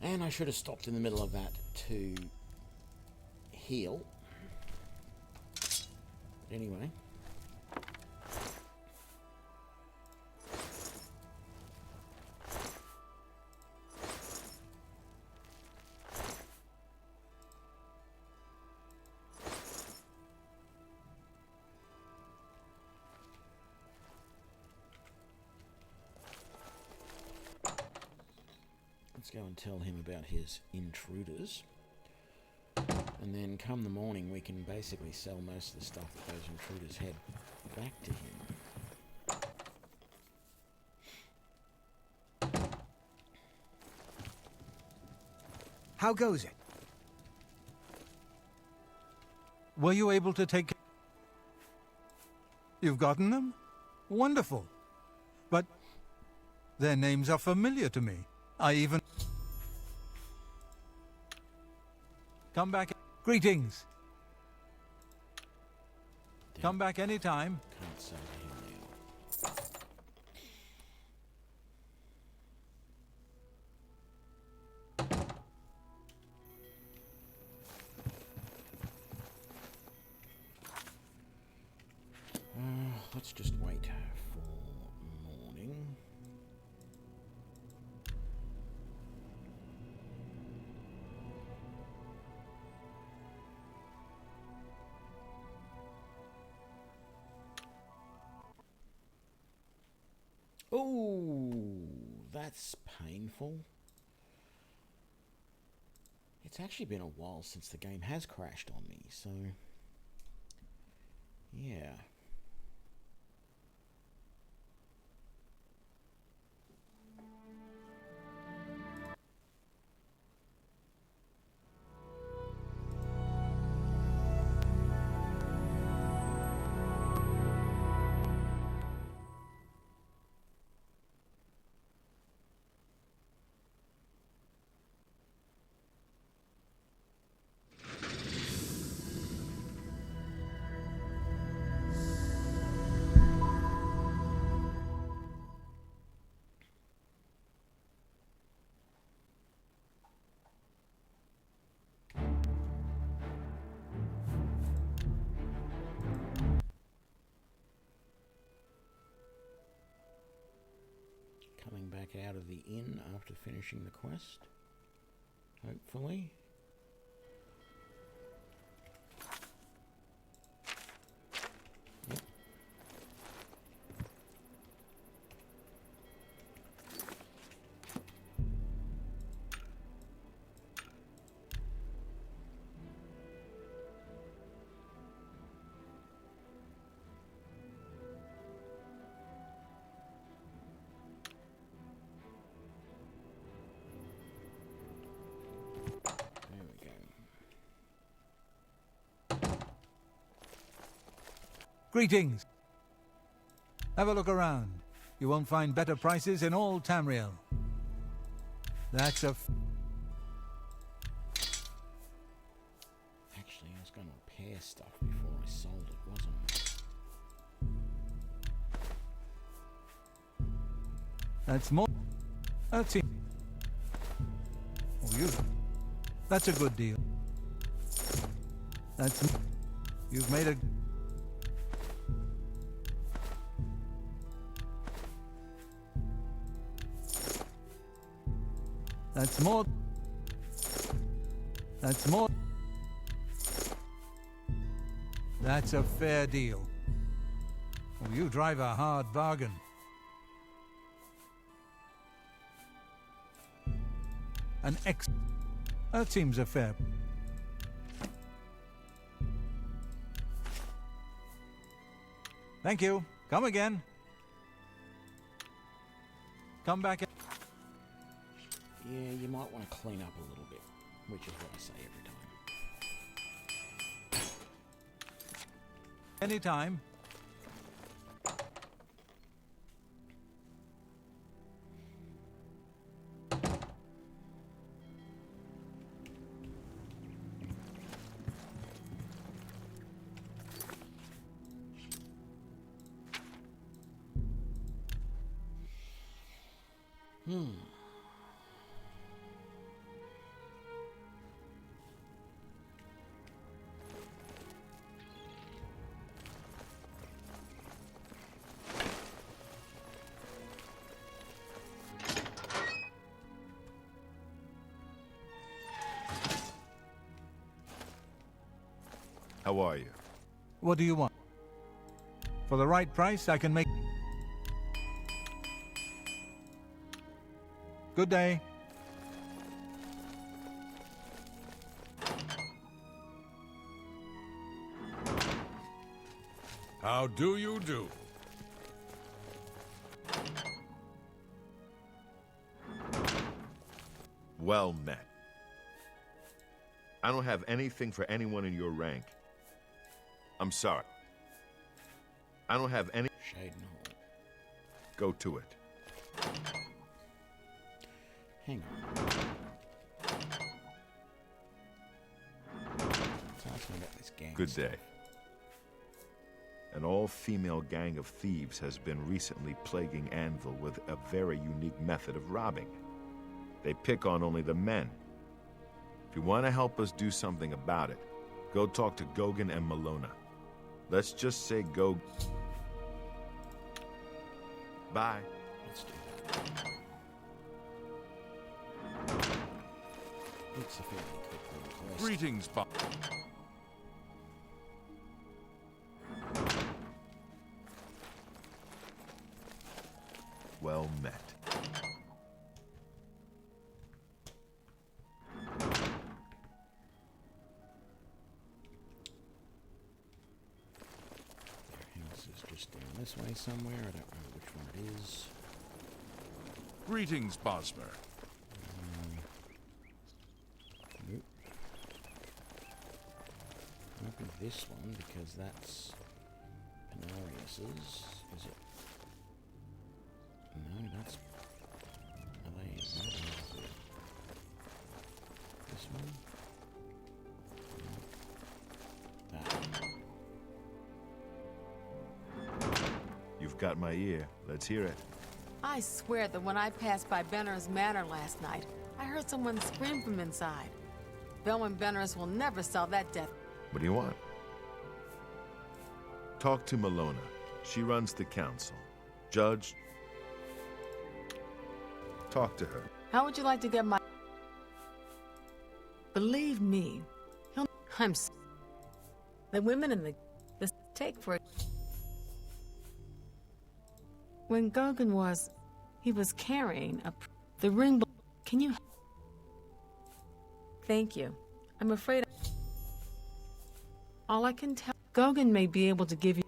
Speaker 1: And I should have stopped in the middle of that to heal. But anyway. Let's go and tell him about his intruders. And then come the morning we can basically sell most of the stuff that those intruders had back to him.
Speaker 4: How goes it?
Speaker 7: Were you able to take... You've gotten them? Wonderful. But their names are familiar to me. I even... Come back. Greetings. Come back anytime.
Speaker 1: Can't sell to him now. Let's just wait for morning. Oh, that's painful. It's actually been a while since the game has crashed on me, so yeah. Coming back out of the inn after finishing the quest, hopefully. Yep.
Speaker 7: Greetings. Have a look around. You won't find better prices in all Tamriel. That's a...
Speaker 1: Actually, I was going to repair stuff before I sold it, wasn't I?
Speaker 7: That's more... That's it. Oh, you... That's a good deal. That's... You've made a... That's more. That's more. That's a fair deal. Oh, you drive a hard bargain. An X. That seems a fair. Thank you. Come again. Come back.
Speaker 1: Yeah, you might want to clean up a little bit, which is what I say every time.
Speaker 7: Anytime.
Speaker 10: How are you?
Speaker 7: What do you want? For the right price, I can make... Good day.
Speaker 5: How do you do?
Speaker 10: Well met. I don't have anything for anyone in your rank. I'm sorry. I don't have any...
Speaker 1: Shade and Hall.
Speaker 10: Go to it.
Speaker 1: Hang on. Ask me about this gang
Speaker 10: Good
Speaker 1: stuff.
Speaker 10: day. An all-female gang of thieves has been recently plaguing Anvil with a very unique method of robbing. They pick on only the men. If you want to help us do something about it, go talk to Gogan and Malona. Let's just say go... Bye.
Speaker 1: Let's do that. It's a fairly quick request.
Speaker 8: Greetings, Bob.
Speaker 10: Well met.
Speaker 1: Their house is just down this way somewhere. I don't know which one it is.
Speaker 8: Greetings, Bosmer.
Speaker 1: Nope. Might be this one because that's Penarius's. Is it? No, that's... Are they... No, this one? No. That one.
Speaker 10: You've got my ear. Let's hear it.
Speaker 2: I swear that when I passed by Benner's Manor last night, I heard someone scream from inside. Bell and Benner's will never sell that death.
Speaker 10: What do you want? Talk to Malona. She runs the council. Judge... Talk to her.
Speaker 2: How would you like to get my... Believe me, the women in the take for it. When Gogan was... He was carrying the ring... Can you... Thank you. I'm afraid... All I can tell... Gogan may be able to give you...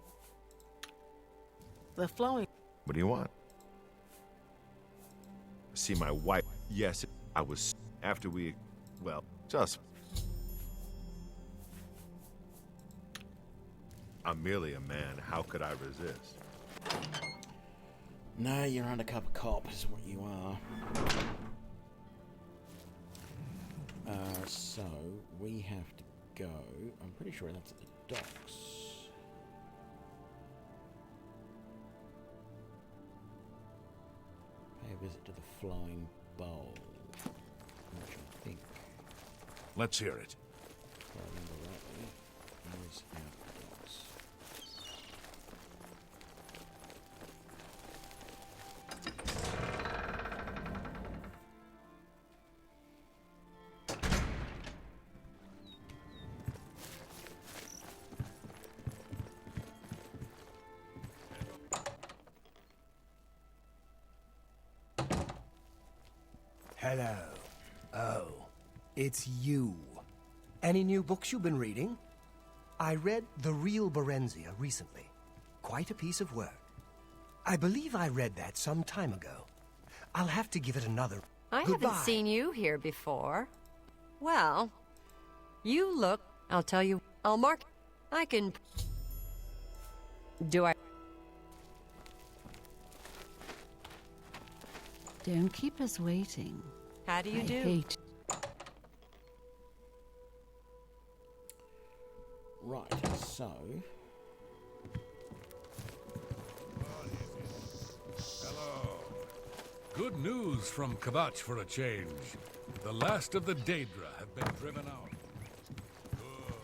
Speaker 2: The flowing...
Speaker 10: What do you want? See my wife. Yes, I was... After we... Well, just... I'm merely a man. How could I resist?
Speaker 1: No, you're undercover cop is what you are. So, we have to go... I'm pretty sure that's at the docks. Pay a visit to the Flowing Bowl, which I think,
Speaker 8: Let's hear it.
Speaker 1: if I remember rightly, is out the docks.
Speaker 4: Hello. Oh, it's you. Any new books you've been reading? I read The Real Berenzia recently. Quite a piece of work. I believe I read that some time ago. I'll have to give it another...
Speaker 9: I
Speaker 4: Goodbye.
Speaker 9: haven't seen you here before. Well, you look... I'll tell you... I'll mark... I can... Do I...
Speaker 3: Don't keep us waiting.
Speaker 9: How do you
Speaker 3: I
Speaker 9: do?
Speaker 3: hate...
Speaker 1: Right, so...
Speaker 5: Hello. Good news from Kvatch for a change. The last of the Daedra have been driven out. Good.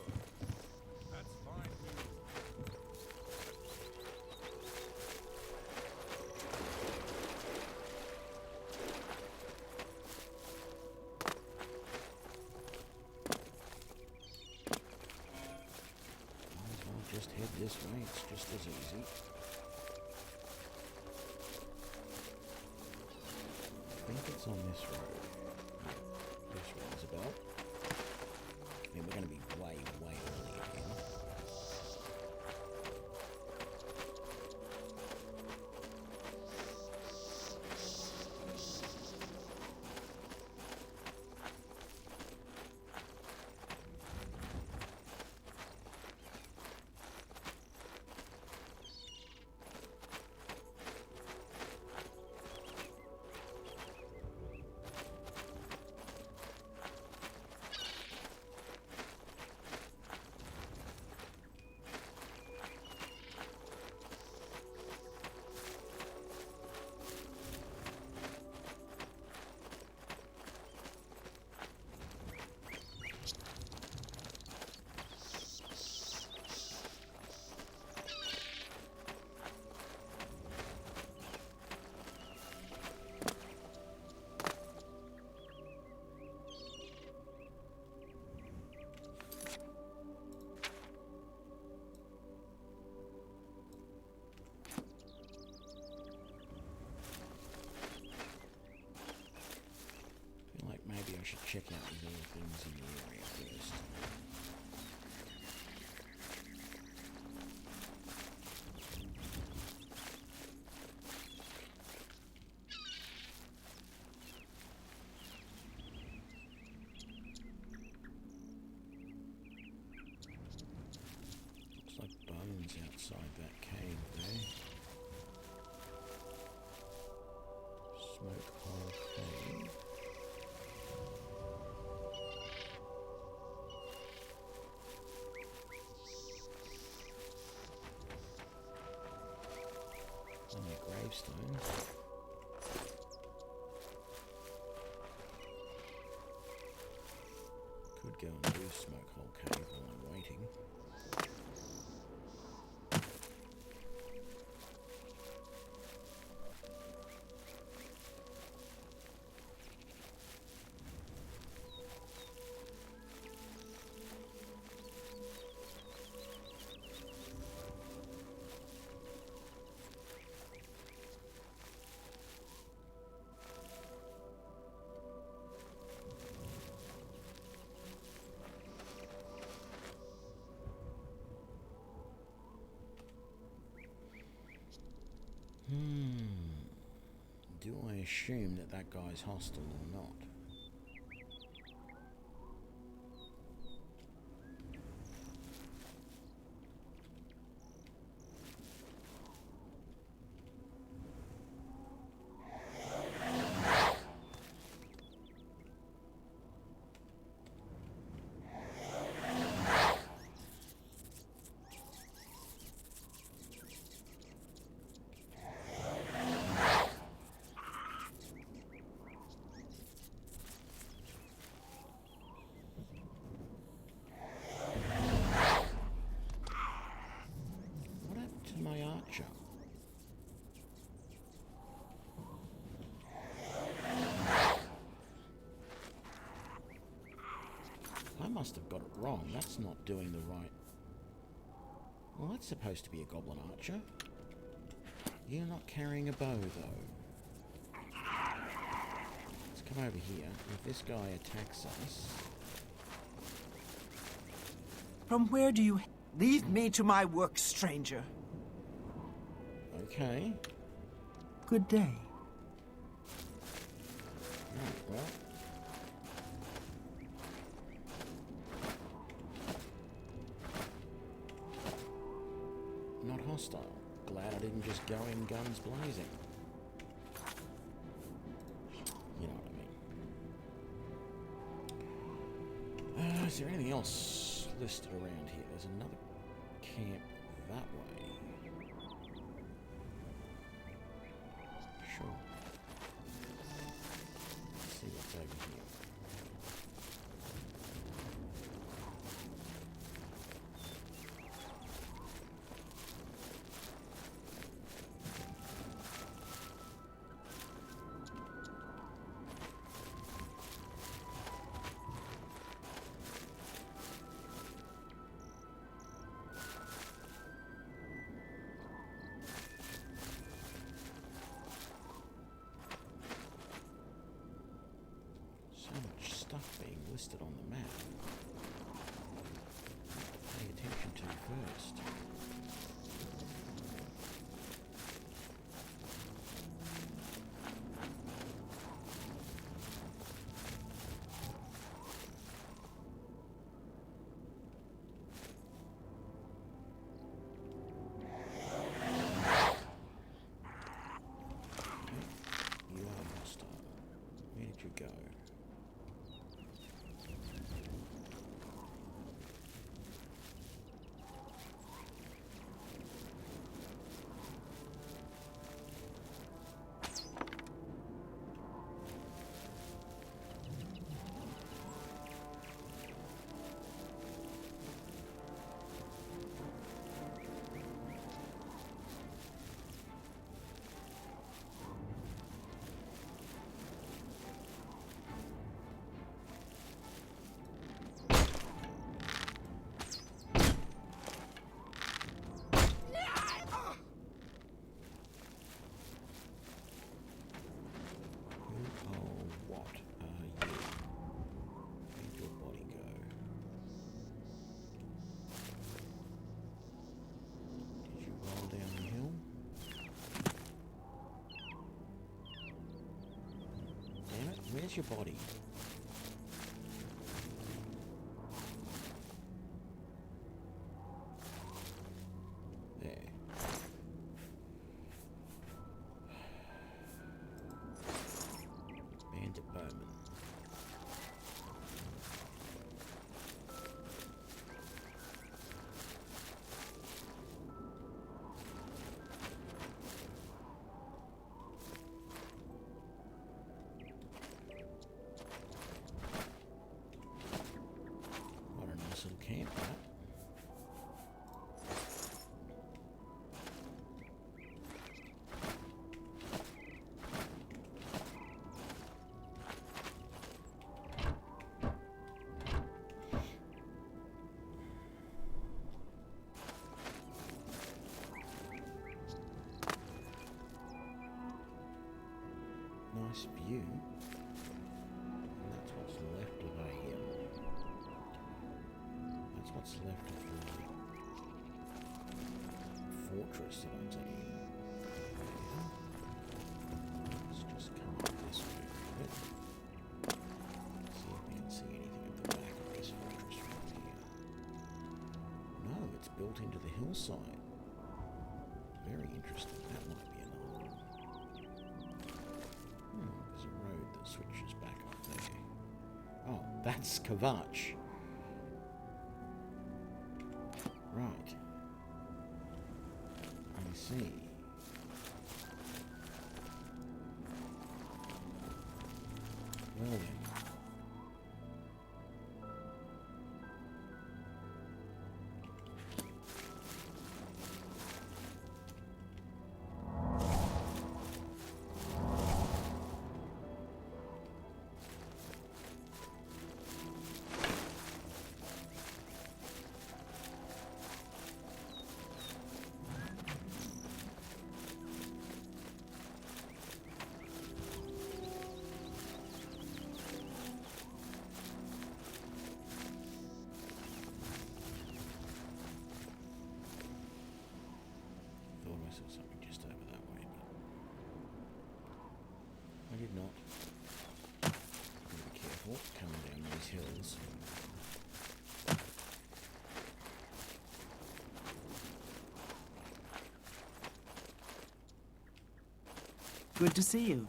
Speaker 5: That's fine news.
Speaker 1: Might as well just head this way, it's just as easy. I think it's on this road. No, this rings a bell. I mean, we're going to be way early again. check out these other things in the area first. Looks like bones outside that cave there. Smoke hole cave. Only a gravestone. Could go and do smoke hole cave while I'm waiting. Do I assume that that guy's hostile or not? My archer. I must have got it wrong. That's not doing the right... Well, that's supposed to be a goblin archer. You're not carrying a bow, though. Let's come over here. If this guy attacks us...
Speaker 6: From where do you... Leave me to my work, stranger.
Speaker 1: Okay.
Speaker 6: Good day.
Speaker 1: Right, well. Not hostile. Glad I didn't just go in guns blazing. You know what I mean. Is there anything else listed around here? There's another camp that way. Sure. Let's see what's over here. So much stuff being listed on the map. Pay attention to first. You are hostile. Where did you go? Where's your body? There. Bandit Bowman. What a nice little camp, right? Nice view. And that's what's left of a that's what's left of the fortress that I'm taking. Let's just come up this way a bit. See if we can see anything at the back of this fortress from here. No, it's built into the hillside. Very interesting. That might be another one. There's a road that switches back up there. Oh, that's Kvatch. Right. I see. Well then. Or something just over that way, but I did not. Gotta be careful coming down these hills.
Speaker 6: Good to see you.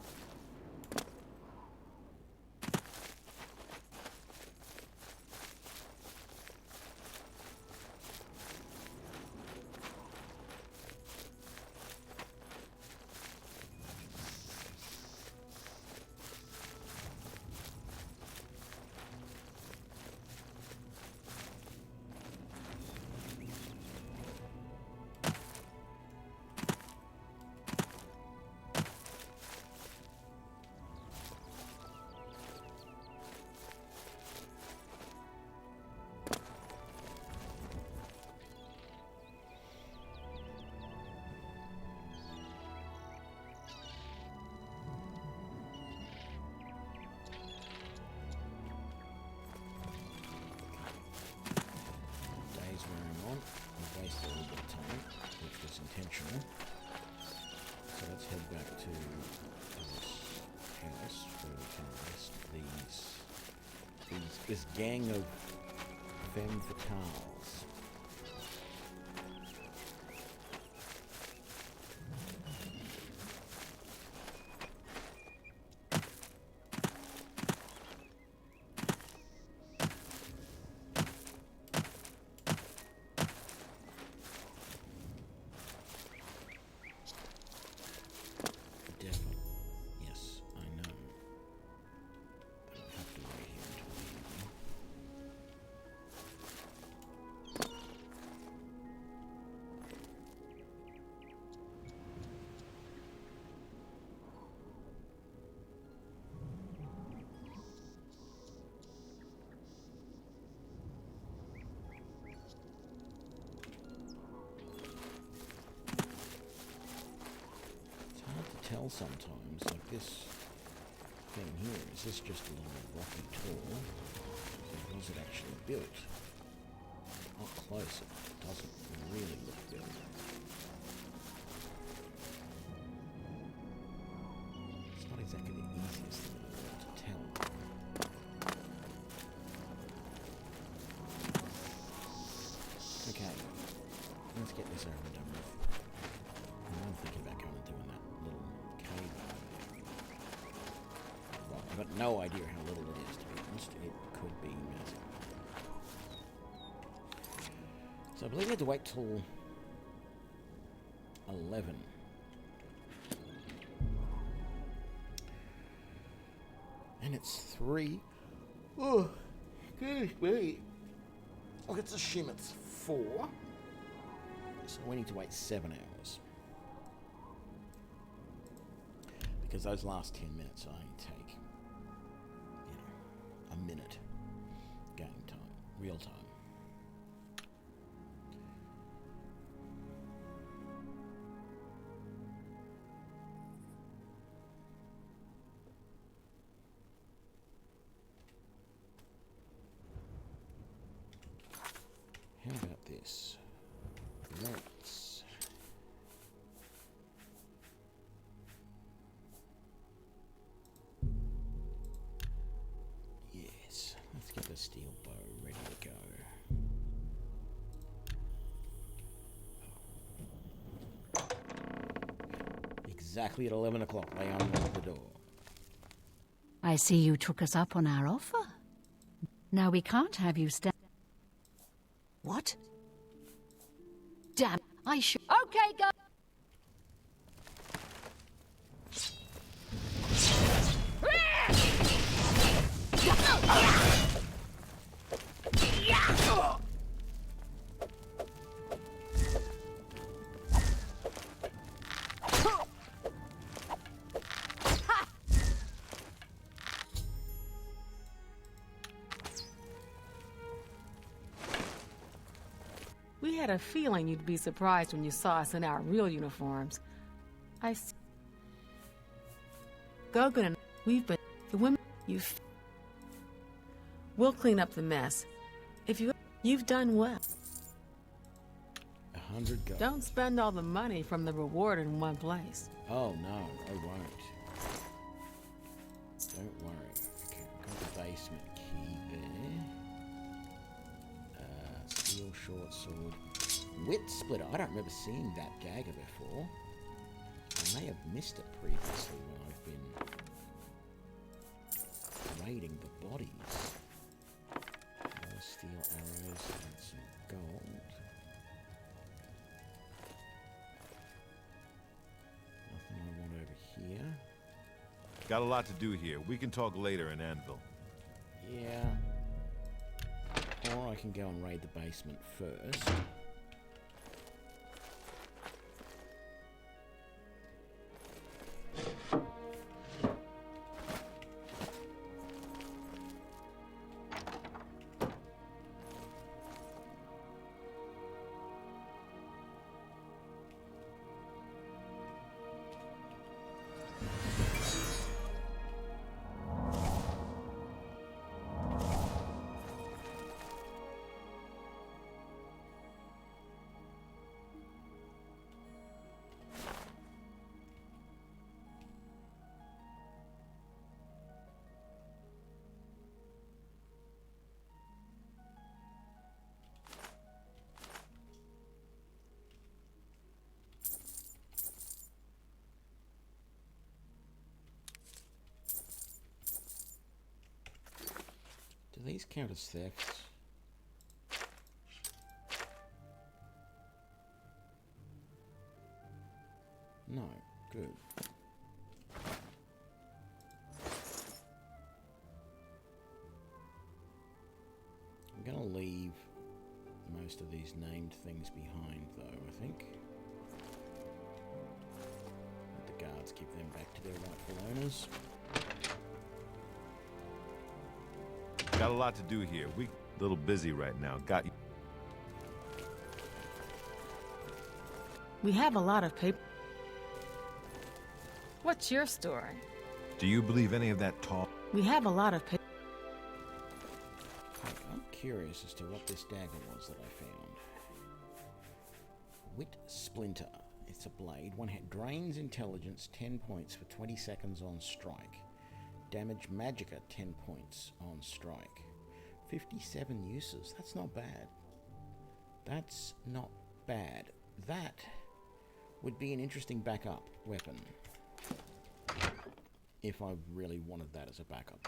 Speaker 6: I've wasted a little bit of time, which was intentional. So let's head back to this house where we can arrest this gang of femme fatales. Tell sometimes, like this thing here, is this just a little rocky tour, or was it actually built? Up close, it doesn't really look built. It's not exactly the easiest thing in the world to tell.
Speaker 1: I've got no idea how little it is, to be honest. It could be massive. So I believe we had to wait till 11. And it's 3. Oh, gosh, wait. Let's assume it's 4. So we need to wait 7 hours. Because those last 10 minutes I take, a minute game time, real time. How about this? Let's get the steel bow ready to go. Exactly at 11 o'clock, they unlock the door.
Speaker 3: I see you took us up on our offer. Now we can't have you stand. What? Damn, I should. Okay, go.
Speaker 2: We had a feeling you'd be surprised when you saw us in our real uniforms. I see. Gogan and we've been the women you've. We'll clean up the mess. If you've done well.
Speaker 1: 100 gold.
Speaker 2: Don't spend all the money from the reward in one place.
Speaker 1: Oh no, I won't. Don't worry. Okay, I've got the basement key there. Steel short sword. Wit splitter. I don't remember seeing that dagger before. I may have missed it previously when I've been raiding the bodies. More steel arrows and some gold. Nothing I want over here.
Speaker 10: Got a lot to do here. We can talk later in Anvil.
Speaker 1: Yeah. Or I can go and raid the basement first. Do these count as thefts? No, good. I'm gonna leave most of these named things behind though, I think. Let the guards give them back to their rightful owners.
Speaker 10: Got a lot to do here. We a little busy right now. Got you.
Speaker 2: We have a lot of paper. What's your story?
Speaker 10: Do you believe any of that talk?
Speaker 2: We have a lot of paper.
Speaker 1: I'm curious as to what this dagger was that I found. Wit Splinter. It's a blade. One hit drains intelligence 10 points for 20 seconds on strike. Damage Magicka 10 points on strike. 57 uses. That's not bad. That's not bad. That would be an interesting backup weapon. if I really wanted that as a backup.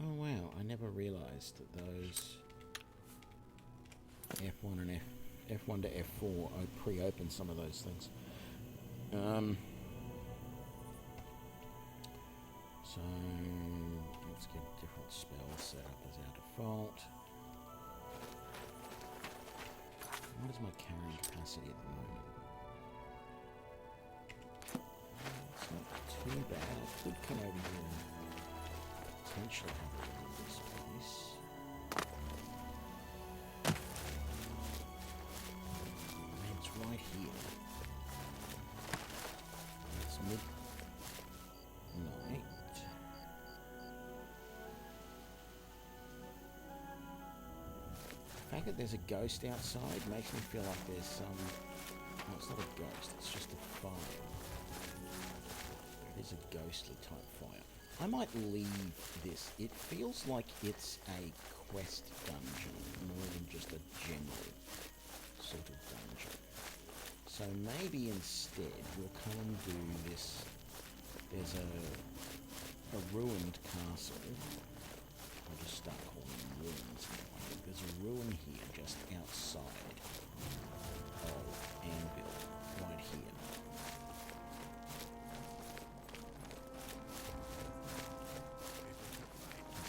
Speaker 1: Oh wow, I never realised that those F1 and F1 to F4 pre-open some of those things. So let's get different spells set up as our default. What is my carrying capacity at the moment? It's not too bad. I could come over here and potentially have a look at this place. And it's right here. It's midnight. The fact that there's a ghost outside makes me feel like there's some... No, it's not a ghost, it's just a fire. It is a ghostly type fire. I might leave this. It feels like it's a quest dungeon more than just a general sort of dungeon. So maybe instead we'll come and do this. There's a ruined castle. I'll just start calling them ruins now. I think there's a ruin here just outside of Anvil, right here.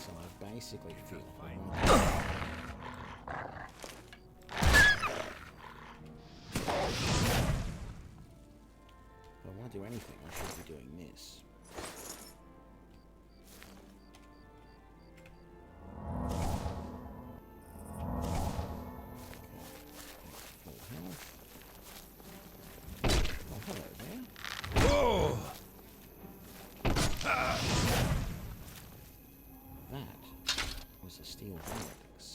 Speaker 1: So I basically feel if I want to do anything, I should be doing this. Acrobatics.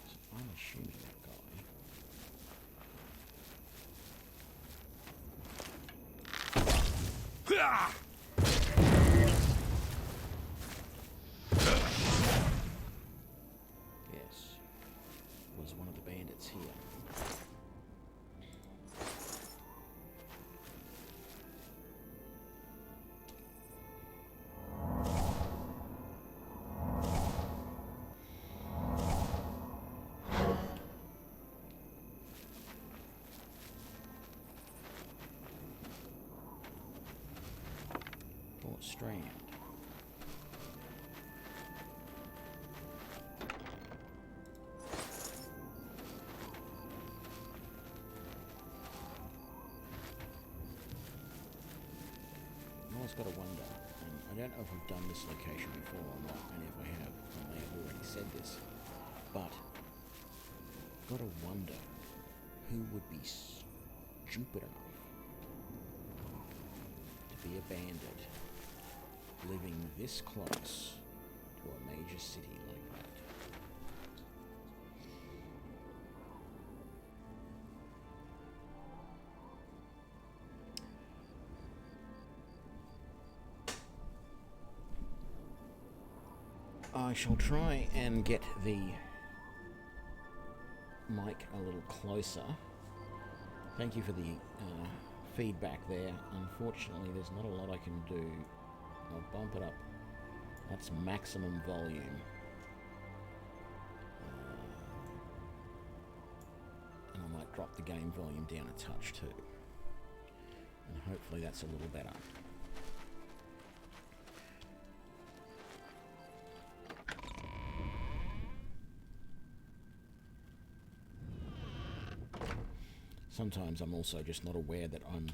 Speaker 1: So I'm assuming that guy. Yes, was one of the bandits here. Strand. I always got to wonder, and I don't know if I've done this location before or not, and if I have, I may have already said this, but I've got to wonder who would be stupid enough to be a bandit living this close to a major city like that. I shall try and get the mic a little closer. Thank you for the feedback there. Unfortunately, there's not a lot I can do. I'll bump it up. That's maximum volume. And I might drop the game volume down a touch too. And hopefully that's a little better. Sometimes I'm also just not aware that I'm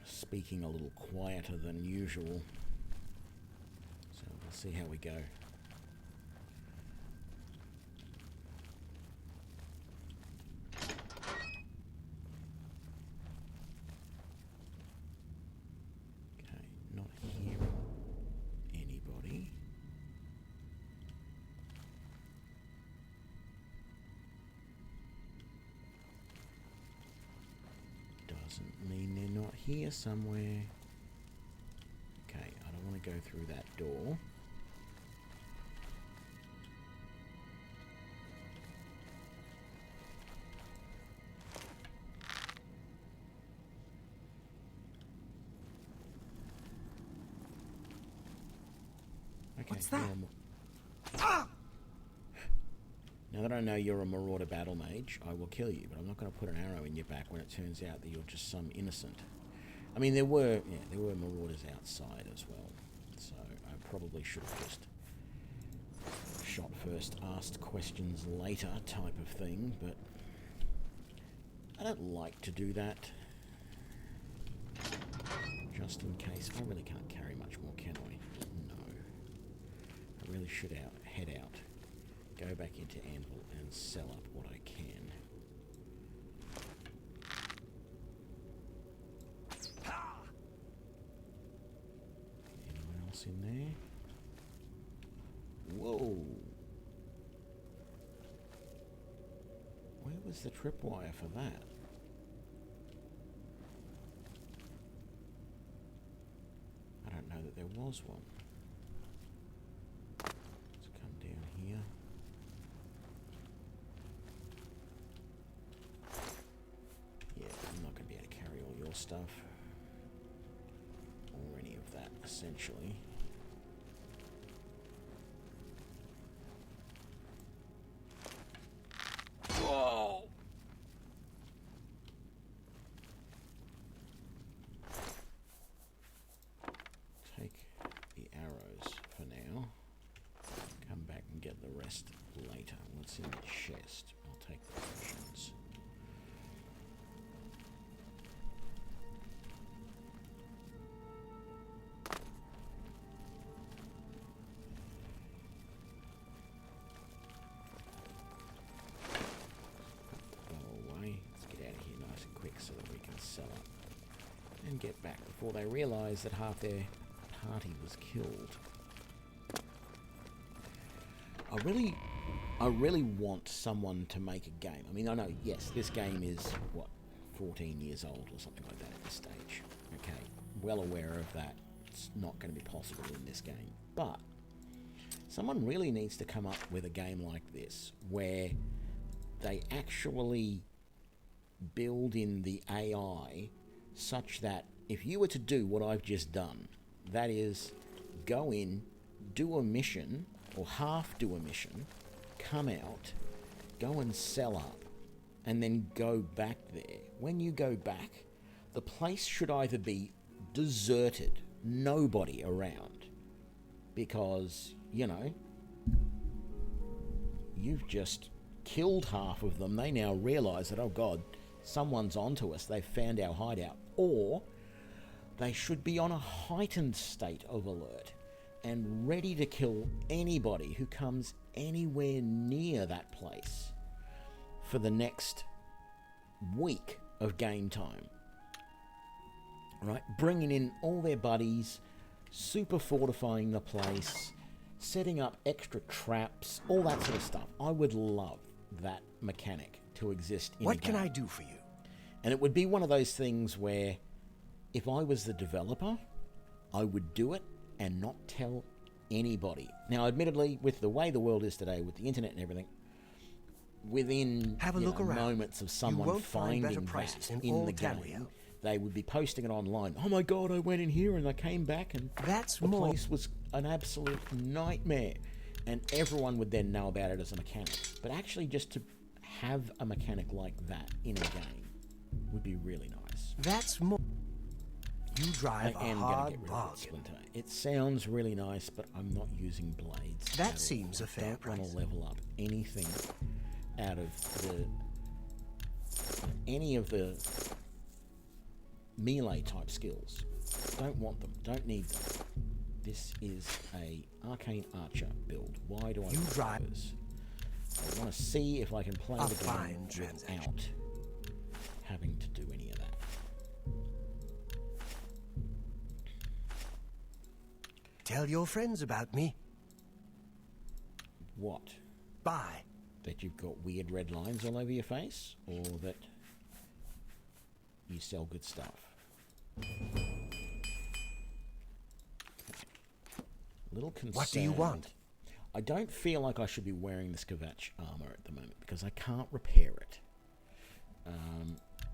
Speaker 1: speaking a little quieter than usual. So we'll see how we go. Okay, not hearing anybody. Doesn't mean they're not here somewhere. go through that door. Okay,
Speaker 4: What's that?
Speaker 1: Now that I know you're a marauder battle mage, I will kill you, but I'm not going to put an arrow in your back when it turns out that you're just some innocent. I mean, there were marauders outside as well, so I probably should have just shot first, asked questions later type of thing, but I don't like to do that. Just in case. I really can't carry much more, can I? No. I really should head out. Go back into Anvil and sell up what I can. Anyone else in there? Whoa! Where was the tripwire for that? I don't know that there was one. Let's come down here. Yeah, I'm not going to be able to carry all your stuff. Or any of that, essentially. Whoa! Take the arrows for now. Come back and get the rest later. What's in the chest? I'll take the potions. So that we can sell up and get back before they realise that half their party was killed. I really want someone to make a game. I mean, I know, yes, this game is, what, 14 years old or something like that at this stage. Okay, well aware of that. It's not going to be possible in this game. But someone really needs to come up with a game like this where they actually build in the AI such that if you were to do what I've just done, that is, go in, do a mission, or half do a mission, come out, go and sell up, and then go back there. When you go back, the place should either be deserted, nobody around, because, you know, you've just killed half of them. They now realise that, oh God, someone's onto us, they've found our hideout. Or they should be on a heightened state of alert and ready to kill anybody who comes anywhere near that place for the next week of game time. Right? Bringing in all their buddies, super fortifying the place, setting up extra traps, all that sort of stuff. I would love that mechanic to exist in a game.
Speaker 4: What can I do for you?
Speaker 1: And it would be one of those things where if I was the developer, I would do it and not tell anybody. Now, admittedly, with the way the world is today, with the internet and everything, within moments of someone finding that in the game, they would be posting it online. Oh my God, I went in here and I came back and the place was an absolute nightmare. And everyone would then know about it as a mechanic. But actually just to have a mechanic like that in a game would be really nice.
Speaker 4: That's more. You drive a hard bargain.
Speaker 1: Splinter. It sounds really nice, but I'm not using blades.
Speaker 4: That seems a fair price.
Speaker 1: I don't want to level up anything out of any of the melee type skills. Don't want them. Don't need them. This is a Arcane Archer build. Why do I use those? I want to see if I can play the game without having to do any of that.
Speaker 4: Tell your friends about me.
Speaker 1: What?
Speaker 4: Bye.
Speaker 1: That you've got weird red lines all over your face? Or that you sell good stuff? Little concerned.
Speaker 4: What do you want?
Speaker 1: I don't feel like I should be wearing the Scavatch armor at the moment because I can't repair it.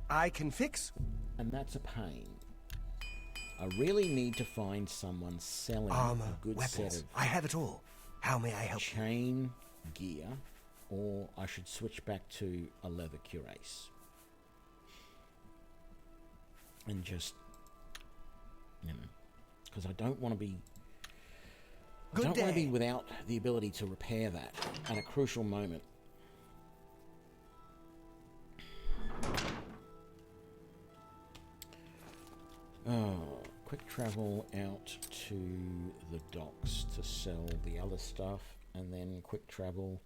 Speaker 4: I can fix.
Speaker 1: And that's a pain. I really need to find someone selling
Speaker 4: Armor,
Speaker 1: a good
Speaker 4: weapons.
Speaker 1: set of
Speaker 4: I have it all. How may I help?
Speaker 1: chain gear, or I should switch back to a leather cuirass. And just, you know, because I don't want to be... I don't want to be without the ability to repair that at a crucial moment. Oh, quick travel out to the docks to sell the other stuff, and then quick travel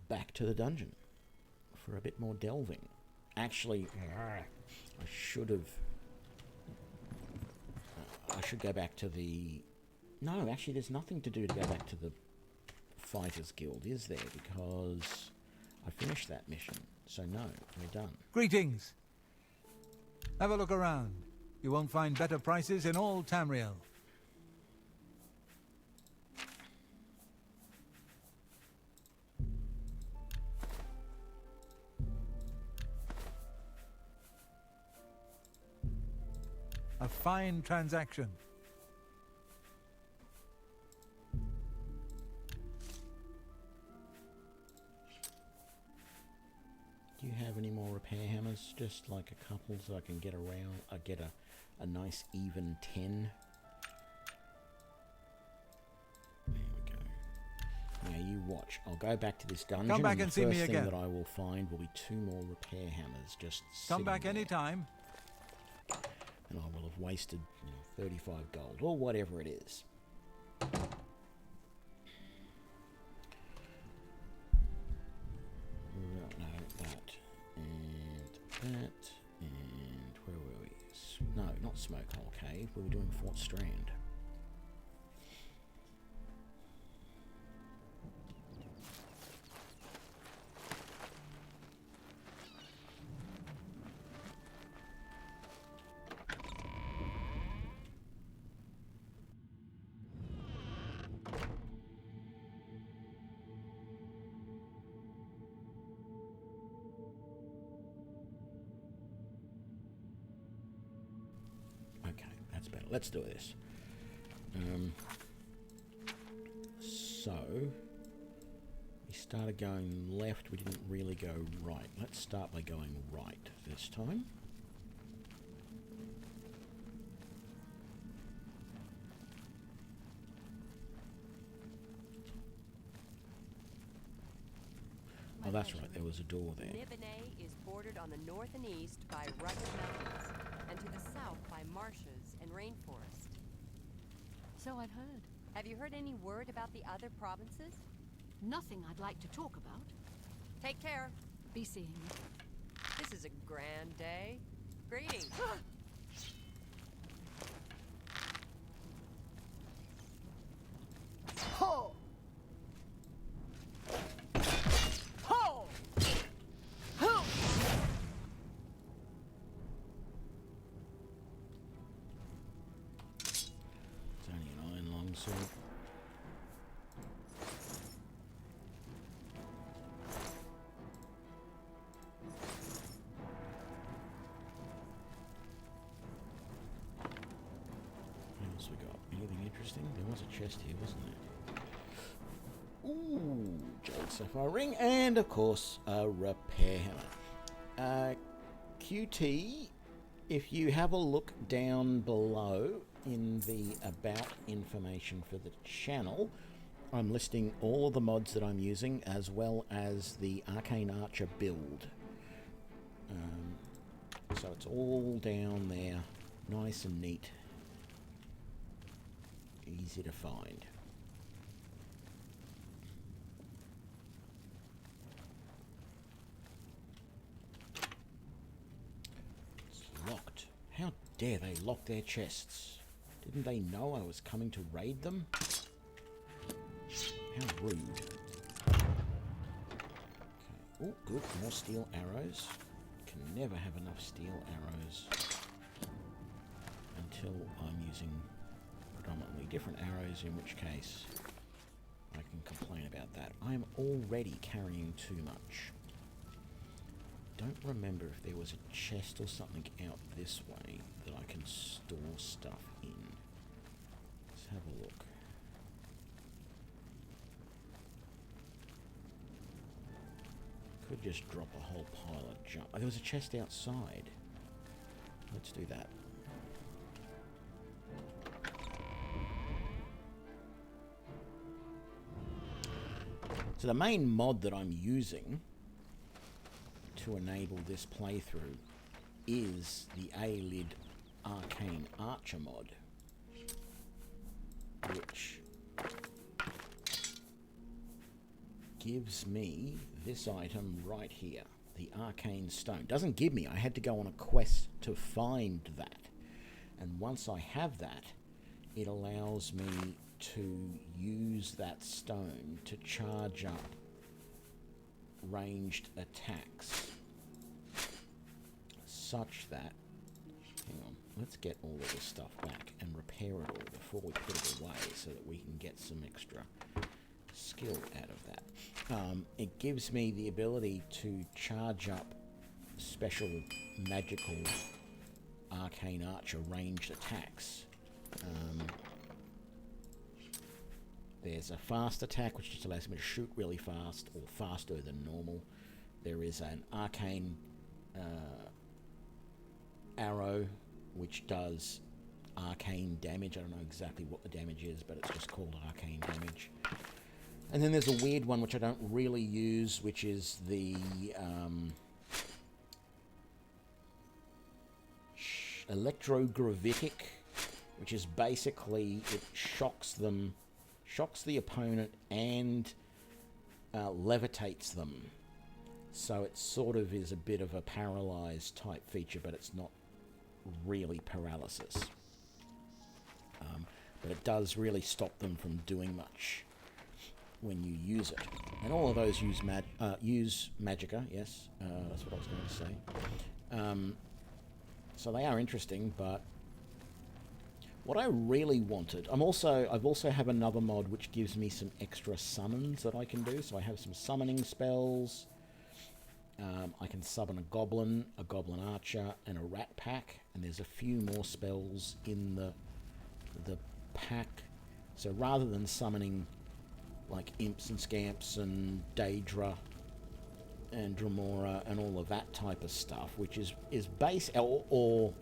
Speaker 1: back to the dungeon for a bit more delving. Actually, I should have... I should go back to the... No, actually, there's nothing to do to go back to the Fighters Guild, is there? Because I finished that mission. So no, we're done.
Speaker 7: Greetings. Have a look around. You won't find better prices in all Tamriel. A fine transaction.
Speaker 1: Do you have any more repair hammers? Just like a couple so I can get around. I get a nice even 10. There we go. Now you watch. I'll go back to this dungeon.
Speaker 7: Come back and see me
Speaker 1: the first
Speaker 7: again.
Speaker 1: thing that I will find will be 2 more repair hammers. Just
Speaker 7: Come back
Speaker 1: sitting there.
Speaker 7: anytime.
Speaker 1: And I will have wasted 35 gold or whatever it is. No, that and that and where were we? No, not Smokehole Cave. We were doing Fort Strand. That's better. Let's do this. So, we started going left. We didn't really go right. Let's start by going right this time. Oh, that's right. There was a door there.
Speaker 9: Nibene is bordered on the north and east by rugged mountains, and to the south by marshes and rainforest.
Speaker 3: So I've heard.
Speaker 9: Have you heard any word about the other provinces?
Speaker 3: Nothing I'd like to talk about.
Speaker 9: Take care.
Speaker 3: Be seeing you.
Speaker 9: This is a grand day. Greetings.
Speaker 2: Ho! Ho! Ho!
Speaker 1: It's only an iron longsword. What else we got? Anything interesting? There was a chest here, wasn't there? Ooh, jade sapphire ring, and of course a repair hammer. QT, if you have a look down below in the about information for the channel, I'm listing all of the mods that I'm using as well as the Arcane Archer build. So it's all down there, nice and neat, easy to find. It's locked. How dare they lock their chests? Didn't they know I was coming to raid them? How rude. Okay. Oh, good. More steel arrows. Can never have enough steel arrows until I'm using predominantly different arrows, in which case I can complain about that. I am already carrying too much. Don't remember if there was a chest or something out this way that I can store stuff in. Let's have a look. Could just drop a whole pile of junk. Oh, there was a chest outside. Let's do that. So the main mod that I'm using to enable this playthrough is the Ayleid Arcane Archer mod, which gives me this item right here, the Arcane Stone. Doesn't give me, I had to go on a quest to find that. And once I have that, it allows me to use that stone to charge up ranged attacks such that, hang on, let's get all of this stuff back and repair it all before we put it away so that we can get some extra skill out of that. It gives me the ability to charge up special magical Arcane Archer ranged attacks. There's a fast attack, which just allows me to shoot really fast, or faster than normal. There is an arcane arrow, which does arcane damage. I don't know exactly what the damage is, but it's just called arcane damage. And then there's a weird one, which I don't really use, which is the electrogravitic, which is basically, it shocks the opponent and levitates them. So it sort of is a bit of a paralyzed type feature, but it's not really paralysis. But it does really stop them from doing much when you use it. And all of those use magicka, yes, that's what I was going to say. So they are interesting, but what I really wanted, I've also have another mod which gives me some extra summons that I can do. So I have some summoning spells. I can summon a goblin archer, and a rat pack, and there's a few more spells in the pack. So rather than summoning like imps and scamps and Daedra and Dremora and all of that type of stuff, which is base or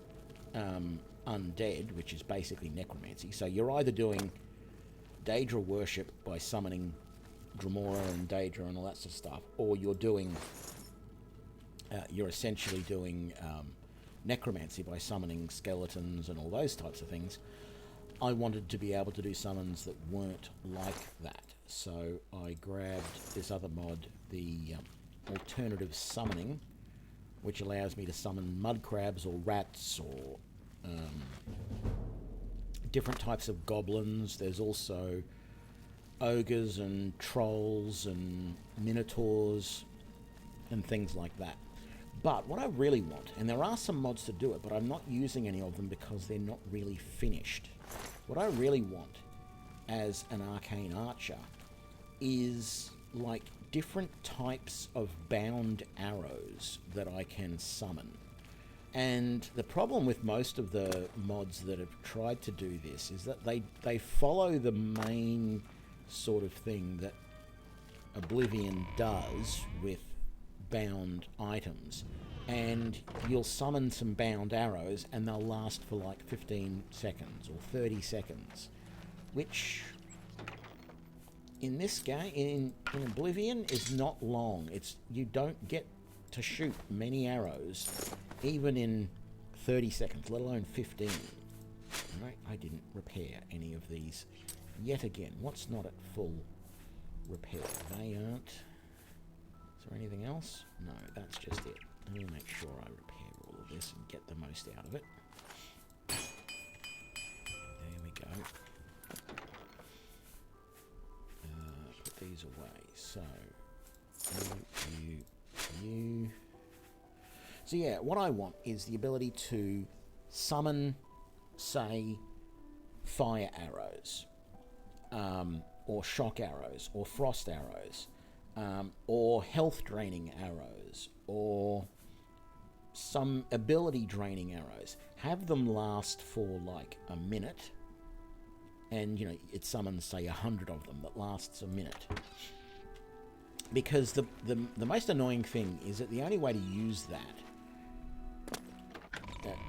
Speaker 1: undead, which is basically necromancy. So you're either doing Daedra worship by summoning Dremora and Daedra and all that sort of stuff, or you're essentially doing necromancy by summoning skeletons and all those types of things. I wanted to be able to do summons that weren't like that, so I grabbed this other mod, the alternative summoning, which allows me to summon mud crabs or rats or different types of goblins. There's also ogres and trolls and minotaurs and things like that. But what I really want, and there are some mods to do it, but I'm not using any of them because they're not really finished. What I really want as an Arcane Archer is like different types of bound arrows that I can summon. And the problem with most of the mods that have tried to do this is that they follow the main sort of thing that Oblivion does with bound items. And you'll summon some bound arrows and they'll last for like 15 seconds or 30 seconds, which in this game, in Oblivion, is not long. You don't get to shoot many arrows even in 30 seconds, let alone 15. Right, I didn't repair any of these yet again. What's not at full repair? They aren't. Is there anything else? No, that's just it. Let me make sure I repair all of this and get the most out of it. There we go. Put these away. So, you. So yeah, what I want is the ability to summon, say, fire arrows, or shock arrows, or frost arrows, or health draining arrows, or some ability draining arrows. Have them last for like a minute, and you know, it summons say 100 of them that lasts a minute. Because the most annoying thing is that the only way to use that,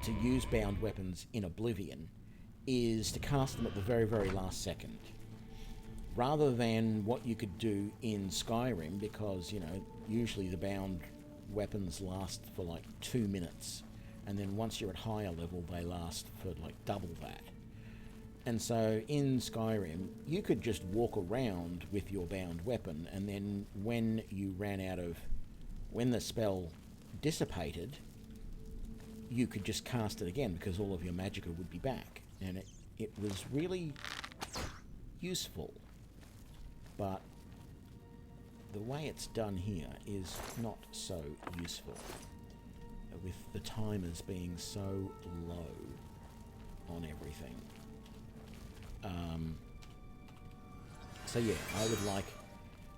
Speaker 1: to use bound weapons in Oblivion, is to cast them at the very, very last second. Rather than what you could do in Skyrim, because, you know, usually the bound weapons last for like 2 minutes, and then once you're at higher level, they last for like double that. And so in Skyrim, you could just walk around with your bound weapon, and then when you ran out of... when the spell dissipated, you could just cast it again, because all of your magicka would be back. And it was really useful. But the way it's done here is not so useful, with the timers being so low on everything. So yeah, I would like,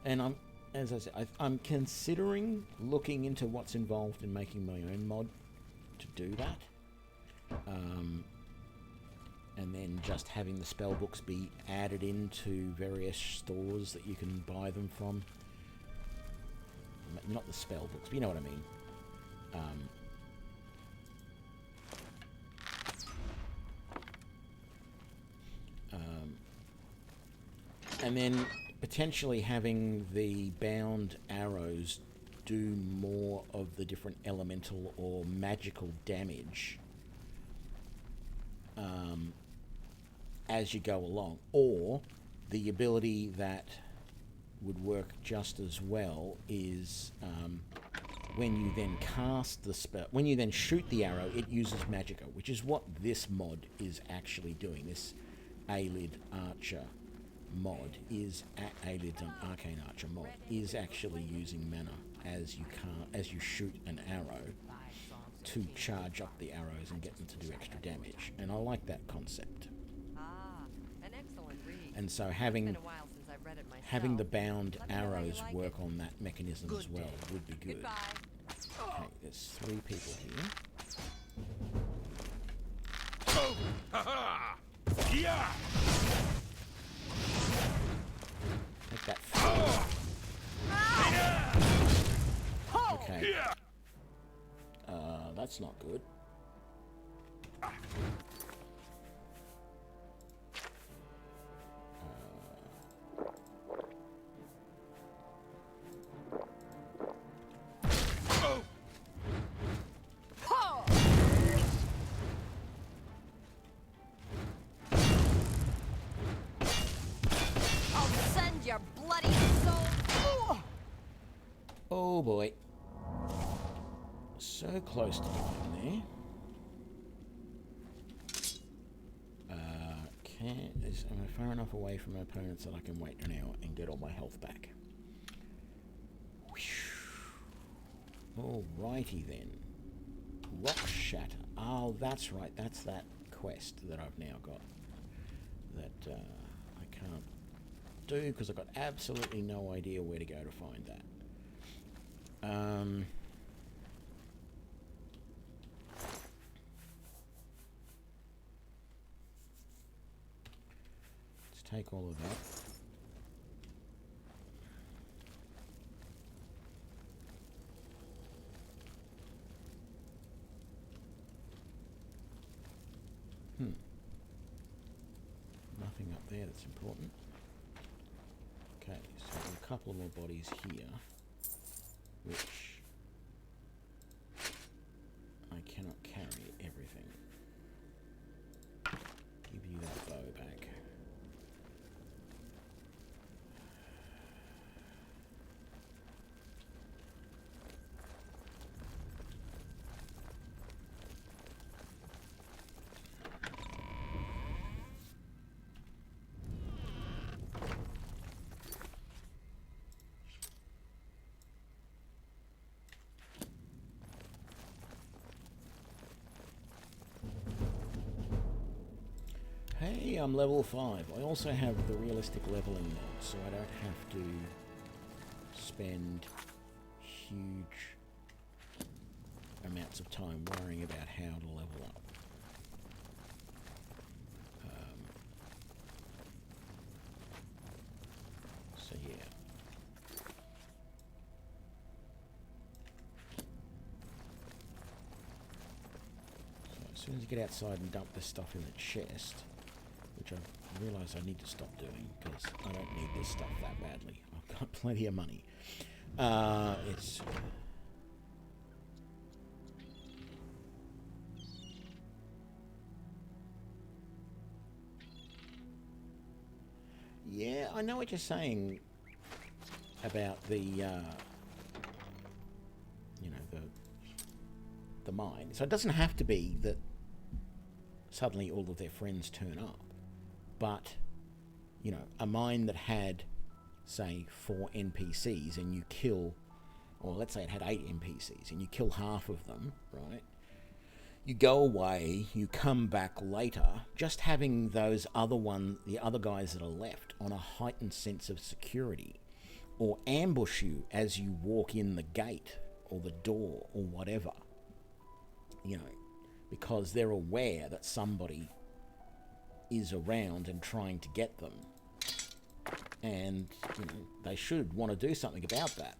Speaker 1: and as I said, I'm considering looking into what's involved in making my own mod to do that, and then just having the spell books be added into various stores that you can buy them from. Not the spell books, but you know what I mean. And then potentially having the bound arrows do more of the different elemental or magical damage as you go along. Or the ability that would work just as well is when you then cast the spell, when you then shoot the arrow, it uses magicka, which is what this mod is actually doing. This Ayleid Archer mod is Ayleid Arcane Archer mod is actually using mana as you shoot an arrow to charge up the arrows and get them to do extra damage, and I like that concept.
Speaker 9: An excellent read.
Speaker 1: And so having
Speaker 9: It's been a while since I've read it myself.
Speaker 1: having the bound
Speaker 9: Let me know how you
Speaker 1: arrows
Speaker 9: like
Speaker 1: work
Speaker 9: it.
Speaker 1: on that mechanism as well would be good.
Speaker 9: Goodbye.
Speaker 1: Okay, there's 3 people here.
Speaker 5: Yeah!
Speaker 1: Take that. Okay. That's not good.
Speaker 9: I'll send your bloody soul.
Speaker 1: Oh boy. So close to dying there. Am I far enough away from my opponents that I can wait an hour and get all my health back? Alrighty then. Rock Shatter. Oh, that's right. That's that quest that I've now got. That I can't do because I've got absolutely no idea where to go to find that. Let's take all of that. Nothing up there that's important. Okay, so there are a couple of more bodies here, which I cannot carry everything. Give you that bow back. Hey, I'm level 5. I also have the realistic leveling mod, so I don't have to spend huge amounts of time worrying about how to level up. So yeah. So as soon as you get outside and dump this stuff in the chest, which I realise I need to stop doing because I don't need this stuff that badly. I've got plenty of money. It's... Yeah, I know what you're saying about the, you know, the mine. So it doesn't have to be that suddenly all of their friends turn up. But, you know, a mine that had, say, 4 NPCs and you kill, or let's say it had 8 NPCs and you kill half of them, right? You go away, you come back later, just having those the other guys that are left on a heightened sense of security, or ambush you as you walk in the gate or the door or whatever, you know, because they're aware that somebody is around and trying to get them, and you know they should want to do something about that.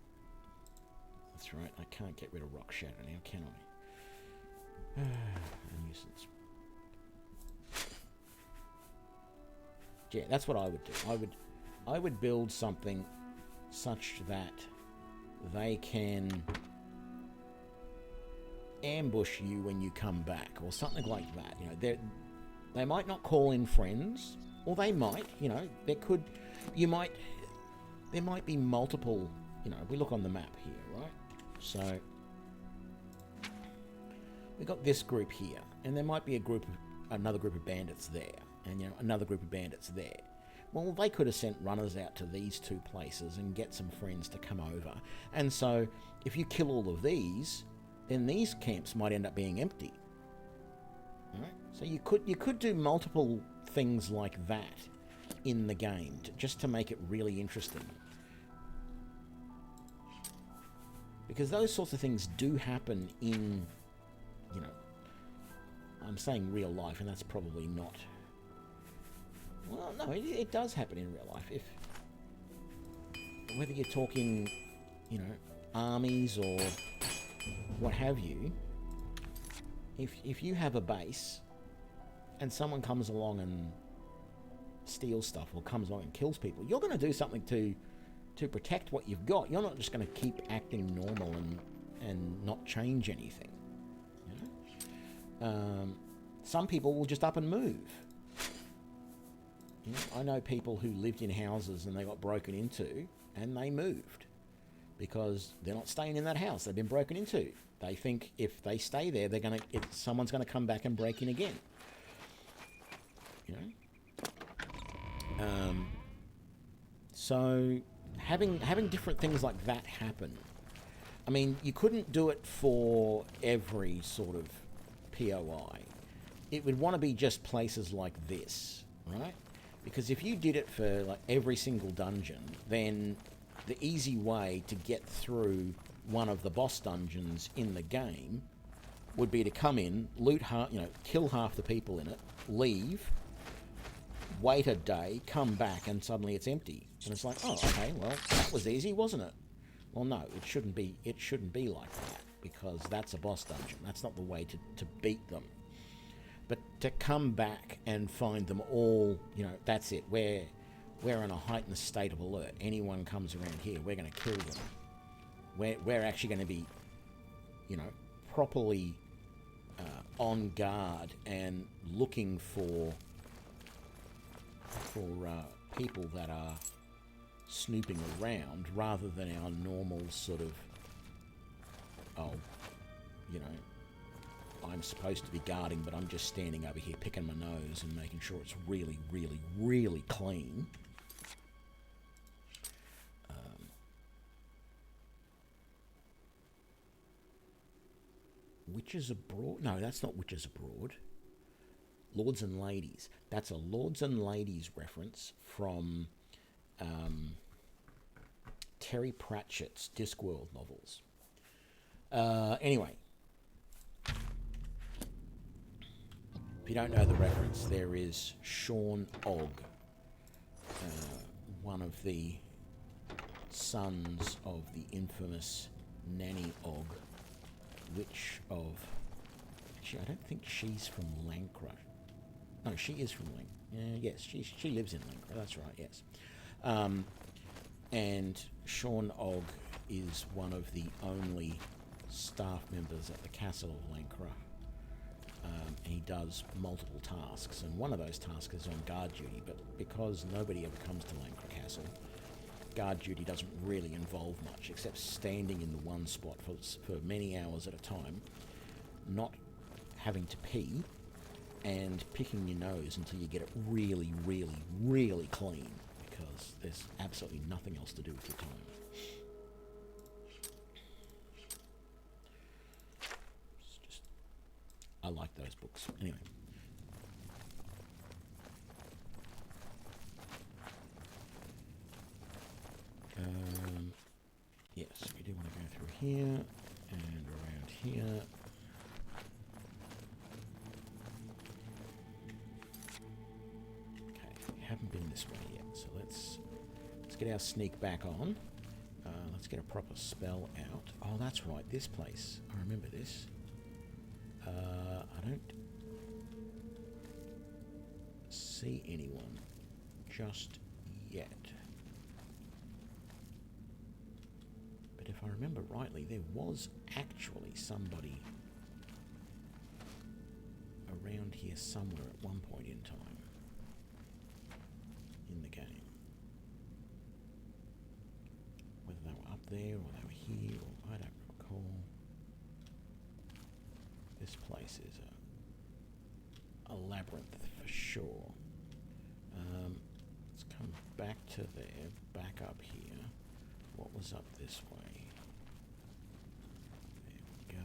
Speaker 1: That's right, I can't get rid of Rock Shadow now, can I? A nuisance. Yeah, that's what I would do. I would build something such that they can ambush you when you come back, or something like that. You know, they might not call in friends, or they might. You know, there might be multiple. You know, we look on the map here, right? So we got this group here, and there might be another group of bandits there, and you know, another group of bandits there. Well, they could have sent runners out to these 2 places and get some friends to come over. And so, if you kill all of these, then these camps might end up being empty. Right? So you could do multiple things like that in the game, just to make it really interesting. Because those sorts of things do happen in, you know, I'm saying real life, and that's probably not... Well, no, it does happen in real life. If whether you're talking, you know, armies or what have you, if you have a base and someone comes along and steals stuff or comes along and kills people, you're going to do something to protect what you've got. You're not just going to keep acting normal and not change anything. You know? Some people will just up and move. You know, I know people who lived in houses and they got broken into and they moved because they're not staying in that house. They've been broken into. They think if they stay there, someone's going to come back and break in again. You know. So having different things like that happen. I mean, you couldn't do it for every sort of POI. It would want to be just places like this, right? Because if you did it for like every single dungeon, then the easy way to get through one of the boss dungeons in the game would be to come in, loot kill half the people in it, leave, wait a day, come back, and suddenly it's empty. And it's like, oh, okay, well, that was easy, wasn't it? Well, no, it shouldn't be like that, because that's a boss dungeon. That's not the way to beat them. But to come back and find them all, you know, that's it. We're in a heightened state of alert. Anyone comes around here, we're going to kill them. We're actually going to be, you know, properly on guard and looking for people that are snooping around, rather than our normal sort of, oh, you know, I'm supposed to be guarding, but I'm just standing over here picking my nose and making sure it's really, really, really clean. Witches Abroad? No, that's not Witches Abroad. Lords and Ladies. That's a Lords and Ladies reference from Terry Pratchett's Discworld novels. Anyway, if you don't know the reference, there is Sean Ogg, one of the sons of the infamous Nanny Ogg, Witch of... Actually, I don't think she's from Lancre. No, she is from Lancre. Yes, she lives in Lancre, that's right, yes. And Sean Ogg is one of the only staff members at the Castle of Lancre. And he does multiple tasks, and one of those tasks is on guard duty, but because nobody ever comes to Lancre Castle, guard duty doesn't really involve much, except standing in the one spot for many hours at a time, not having to pee, and picking your nose until you get it really, really, really clean, because there's absolutely nothing else to do with your time. I like those books. Anyway. Yes, we do want to go through here and around here. Okay, we haven't been this way yet, so let's get our sneak back on. Let's get a proper spell out. Oh, that's right, this place. I remember this. I don't see anyone just yet. But if I remember rightly, there was actually somebody around here somewhere at one point in time in the game. Whether they were up there or they were here, or I don't recall. This place is a labyrinth for sure. Let's come back to there, back up here. What was up this way? There we go.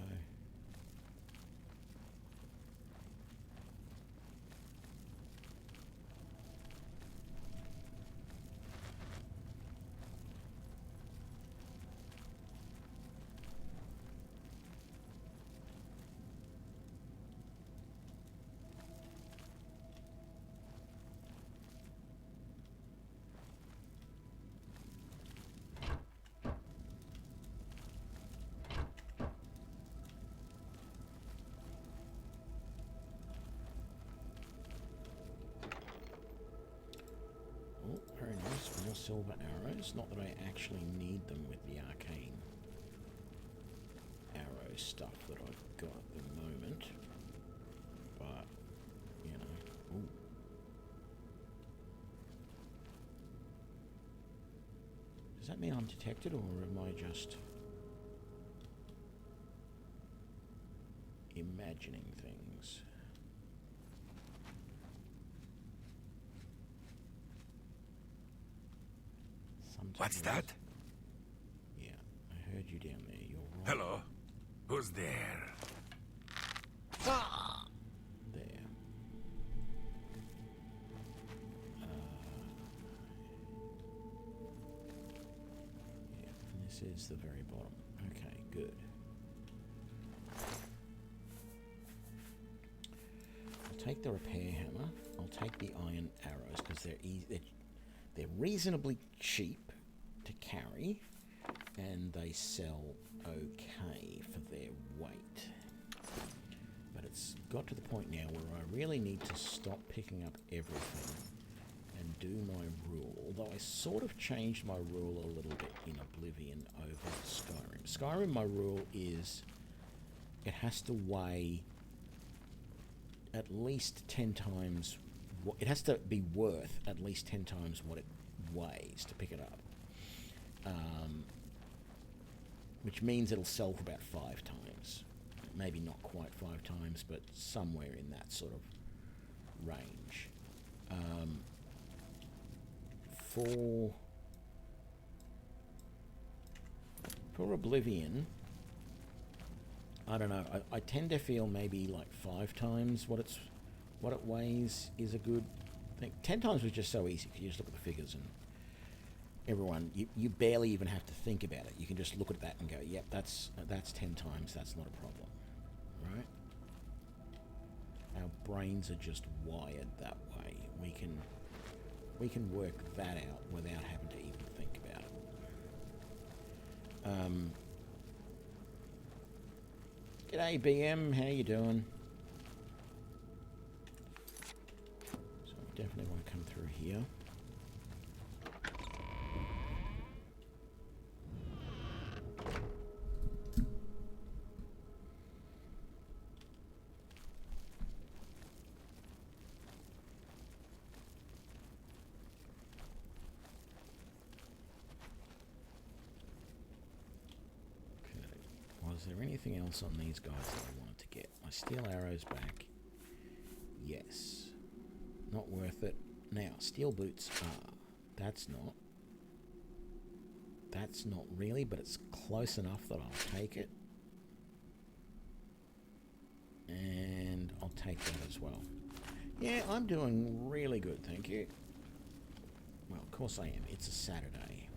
Speaker 1: Very nice, more silver arrows. Not that I actually need them with the arcane arrow stuff that I've got at the moment. But, you know. Ooh. Does that mean I'm detected, or am I just imagining things?
Speaker 12: What's that?
Speaker 1: Yeah, I heard you down there. You're right.
Speaker 12: Hello? Who's there?
Speaker 1: Ah! There. Yeah, and this is the very bottom. Okay, good. I'll take the repair hammer. I'll take the iron arrows because they're reasonably cheap to carry, and they sell okay for their weight. But it's got to the point now where I really need to stop picking up everything and do my rule, although I sort of changed my rule a little bit in Oblivion over Skyrim. Skyrim, my rule is it has to weigh at least 10 times what it has to be worth at least 10 times what it weighs to pick it up. Which means it'll sell for about 5 times. Maybe not quite 5 times, but somewhere in that sort of range. For Oblivion, I don't know, I tend to feel maybe like 5 times what what it weighs is a good thing. 10 times was just so easy. You just look at the figures and everyone, you barely even have to think about it. You can just look at that and go, yep, that's 10 times. That's not a problem, right? Our brains are just wired that way. We can work that out without having to even think about it. G'day, BM. How you doing? So I definitely want to come through here. Is there anything else on these guys that I wanted to get? My steel arrows back. Yes. Not worth it. Now, steel boots are. That's not really, but it's close enough that I'll take it. And I'll take that as well. Yeah, I'm doing really good, thank you. Well, of course I am. It's a Saturday.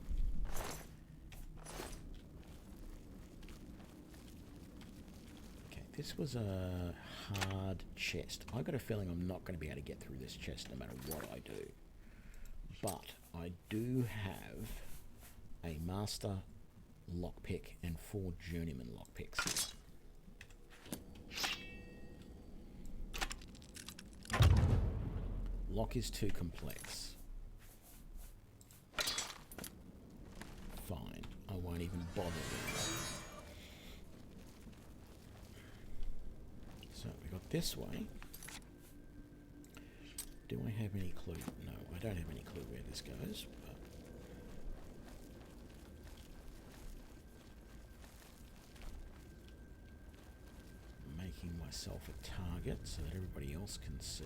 Speaker 1: This was a hard chest. I got a feeling I'm not going to be able to get through this chest no matter what I do. But I do have a master lockpick and 4 journeyman lockpicks. Lock is too complex. Fine. I won't even bother with that. So we got this way. Do I have any clue? No, I don't have any clue where this goes. But making myself a target so that everybody else can see.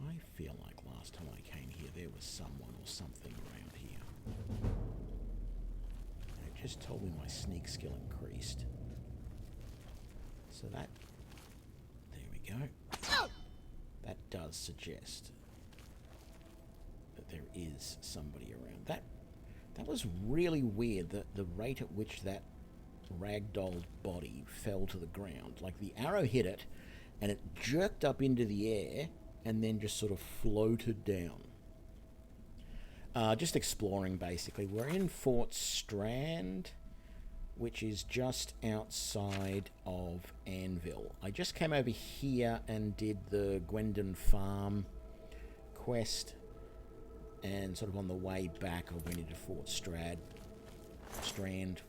Speaker 1: I feel like last time I came here there was someone or something around here. And it just told me my sneak skill increased. So that... there we go. That does suggest that there is somebody around. That was really weird, the rate at which that ragdoll body fell to the ground. Like the arrow hit it and it jerked up into the air and then just sort of floated down. Just exploring, basically. We're in Fort Strand, which is just outside of Anvil. I just came over here and did the Gwendon Farm quest, and sort of on the way back I went into Fort Strand,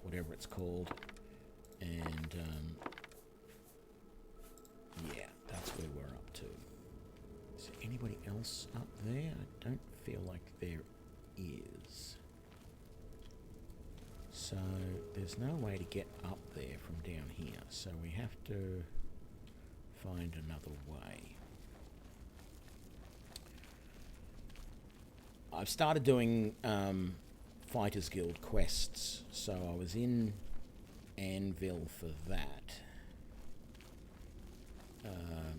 Speaker 1: whatever it's called, and yeah, that's where we're up to. Is there anybody else up there? I don't feel like there is. So there's no way to get up there from down here, so we have to find another way. I've started doing Fighters Guild quests, so I was in Anvil for that.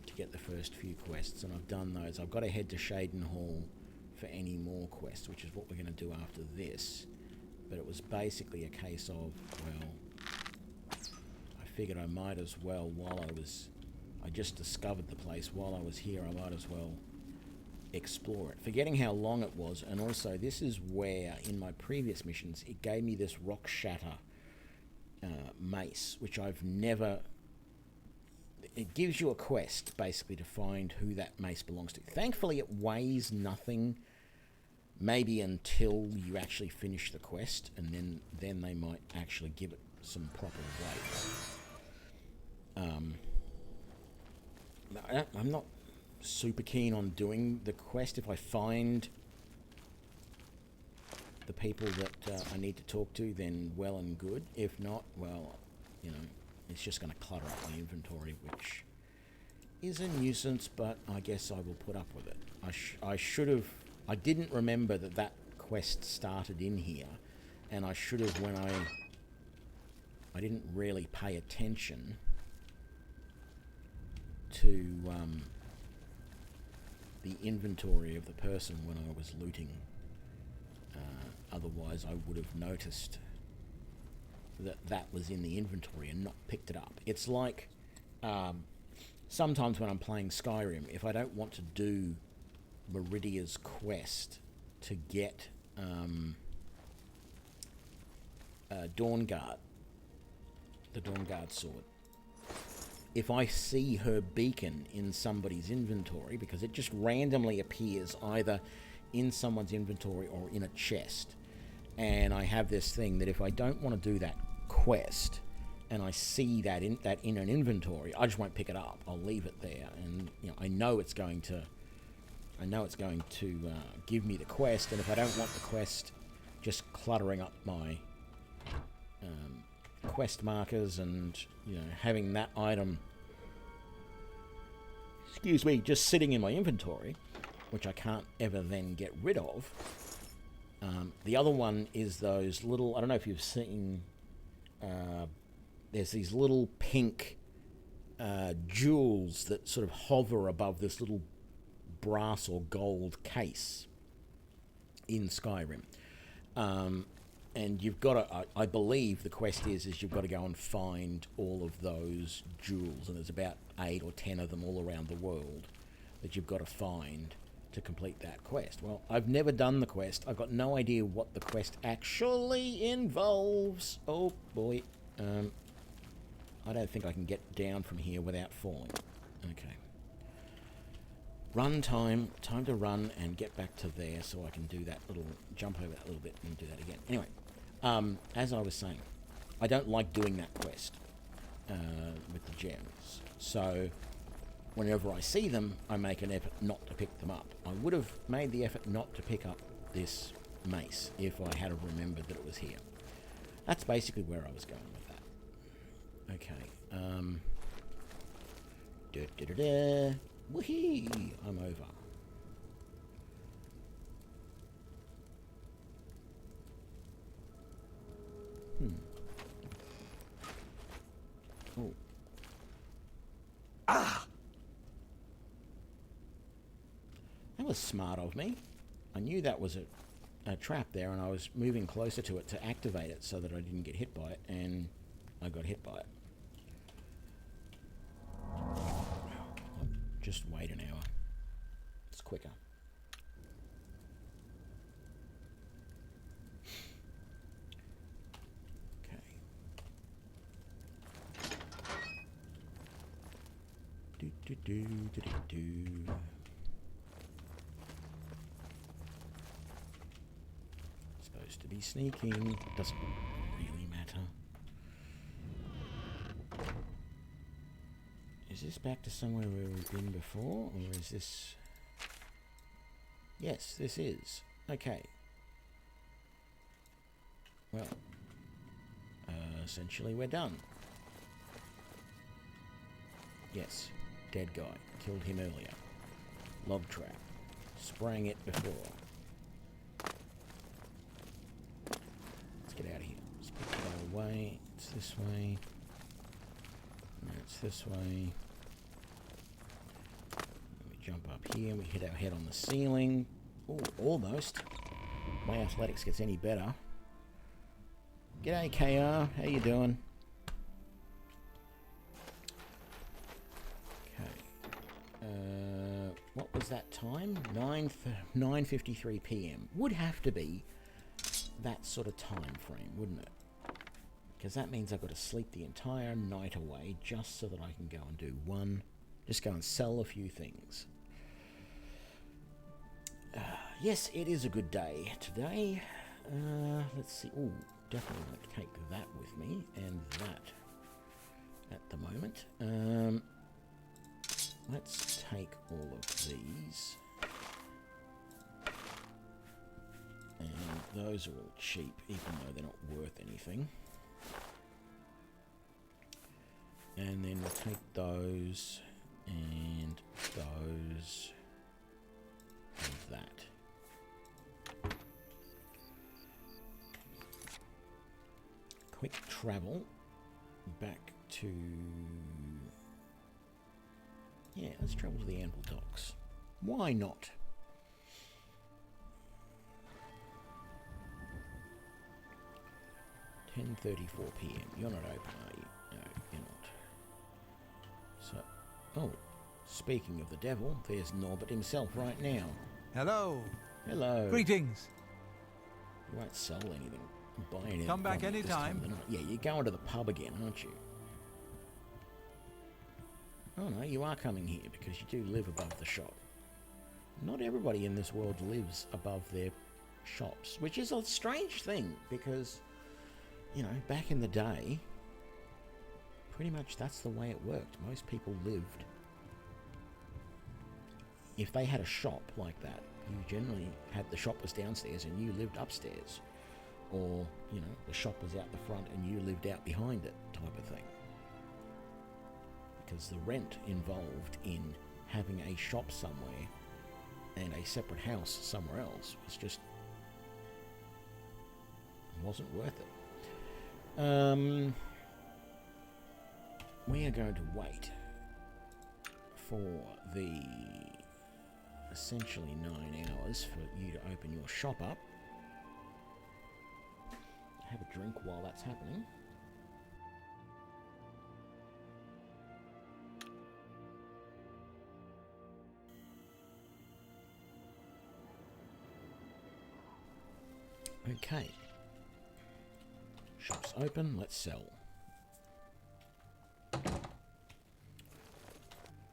Speaker 1: To get the first few quests, and I've done those. I've got to head to Shaden Hall for any more quests, which is what we're going to do after this. But it was basically a case of, well, I figured I might as well, I just discovered the place, while I was here, I might as well explore it. Forgetting how long it was, and also this is where, in my previous missions, it gave me this rock shatter mace, which I've never... It gives you a quest, basically, to find who that mace belongs to. Thankfully, it weighs nothing, maybe until you actually finish the quest, and then they might actually give it some proper weight. I'm not super keen on doing the quest. If I find the people that I need to talk to, then well and good. If not, well, you know, it's just going to clutter up my inventory, which is a nuisance, but I guess I will put up with it. I should have... I didn't remember that quest started in here, and I should have when I didn't really pay attention to the inventory of the person when I was looting. Otherwise, I would have noticed that was in the inventory and not picked it up. It's like sometimes when I'm playing Skyrim, if I don't want to do Meridia's quest to get Dawnguard, the Dawnguard sword, if I see her beacon in somebody's inventory, because it just randomly appears either in someone's inventory or in a chest, and I have this thing that if I don't want to do that quest and I see that in an inventory, I just won't pick it up. I'll leave it there, and I know it's going to give me the quest, and if I don't want the quest just cluttering up my quest markers and having that item just sitting in my inventory, which I can't ever then get rid of. The other one is those little, I don't know if you've seen, there's these little pink jewels that sort of hover above this little brass or gold case in Skyrim. And you've got to, I believe the quest is you've got to go and find all of those jewels, and there's about 8 or 10 of them all around the world that you've got to find to complete that quest. Well, I've never done the quest. I've got no idea what the quest actually involves. Oh boy. I don't think I can get down from here without falling. Okay. Run time. Time to run and get back to there so I can do that little, jump over that little bit and do that again. Anyway, as I was saying, I don't like doing that quest with the gems. So whenever I see them, I make an effort not to pick them up. I would have made the effort not to pick up this mace if I had remembered that it was here. That's basically where I was going with that. Okay. Whee! I'm over. Oh.
Speaker 4: Ah!
Speaker 1: That was smart of me. I knew that was a trap there, and I was moving closer to it to activate it so that I didn't get hit by it, and I got hit by it. Just wait an hour. It's quicker. Okay. Supposed to be sneaking. Doesn't really matter. Is this back to somewhere where we've been before, or is this... Yes, this is. Okay. Well, essentially we're done. Yes, dead guy. Killed him earlier. Log trap. Spraying it before. Let's get out of here. Let's put that away. It's this way. No, it's this way. We jump up here and we hit our head on the ceiling. Oh, almost. My athletics gets any better. G'day, KR. How you doing? Okay. What was that time? 9:53 p.m. Would have to be that sort of time frame, wouldn't it? Because that means I've got to sleep the entire night away just so that I can go and do just go and sell a few things. Yes, it is a good day today. Let's see. Oh, definitely want to take that with me, and that at the moment. Let's take all of these. And those are all cheap, even though they're not worth anything. And then we'll take those, and those, and that. quick travel back to... Yeah, let's travel to the Anvil Docks. Why not? .34 p.m. You're not open, are you? No, you're not. So, oh, speaking of the devil, there's Norbert himself right now.
Speaker 7: Hello.
Speaker 1: Hello.
Speaker 7: Greetings.
Speaker 1: You won't sell anything, buy anything.
Speaker 7: Come back
Speaker 1: from me this time
Speaker 7: anytime.
Speaker 1: of the night. Yeah, you're going to the pub again, aren't you? Oh no, you are coming here because you do live above the shop. Not everybody in this world lives above their shops, which is a strange thing because, you know, back in the day, pretty much that's the way it worked. Most people lived... If they had a shop like that, you generally had the shop was downstairs and you lived upstairs. Or, you know, the shop was out the front and you lived out behind it, type of thing. Because the rent involved in having a shop somewhere and a separate house somewhere else was just... wasn't worth it. We are going to wait for the essentially 9 hours for you to open your shop up. Have a drink while that's happening. Okay. Shop's open, let's sell.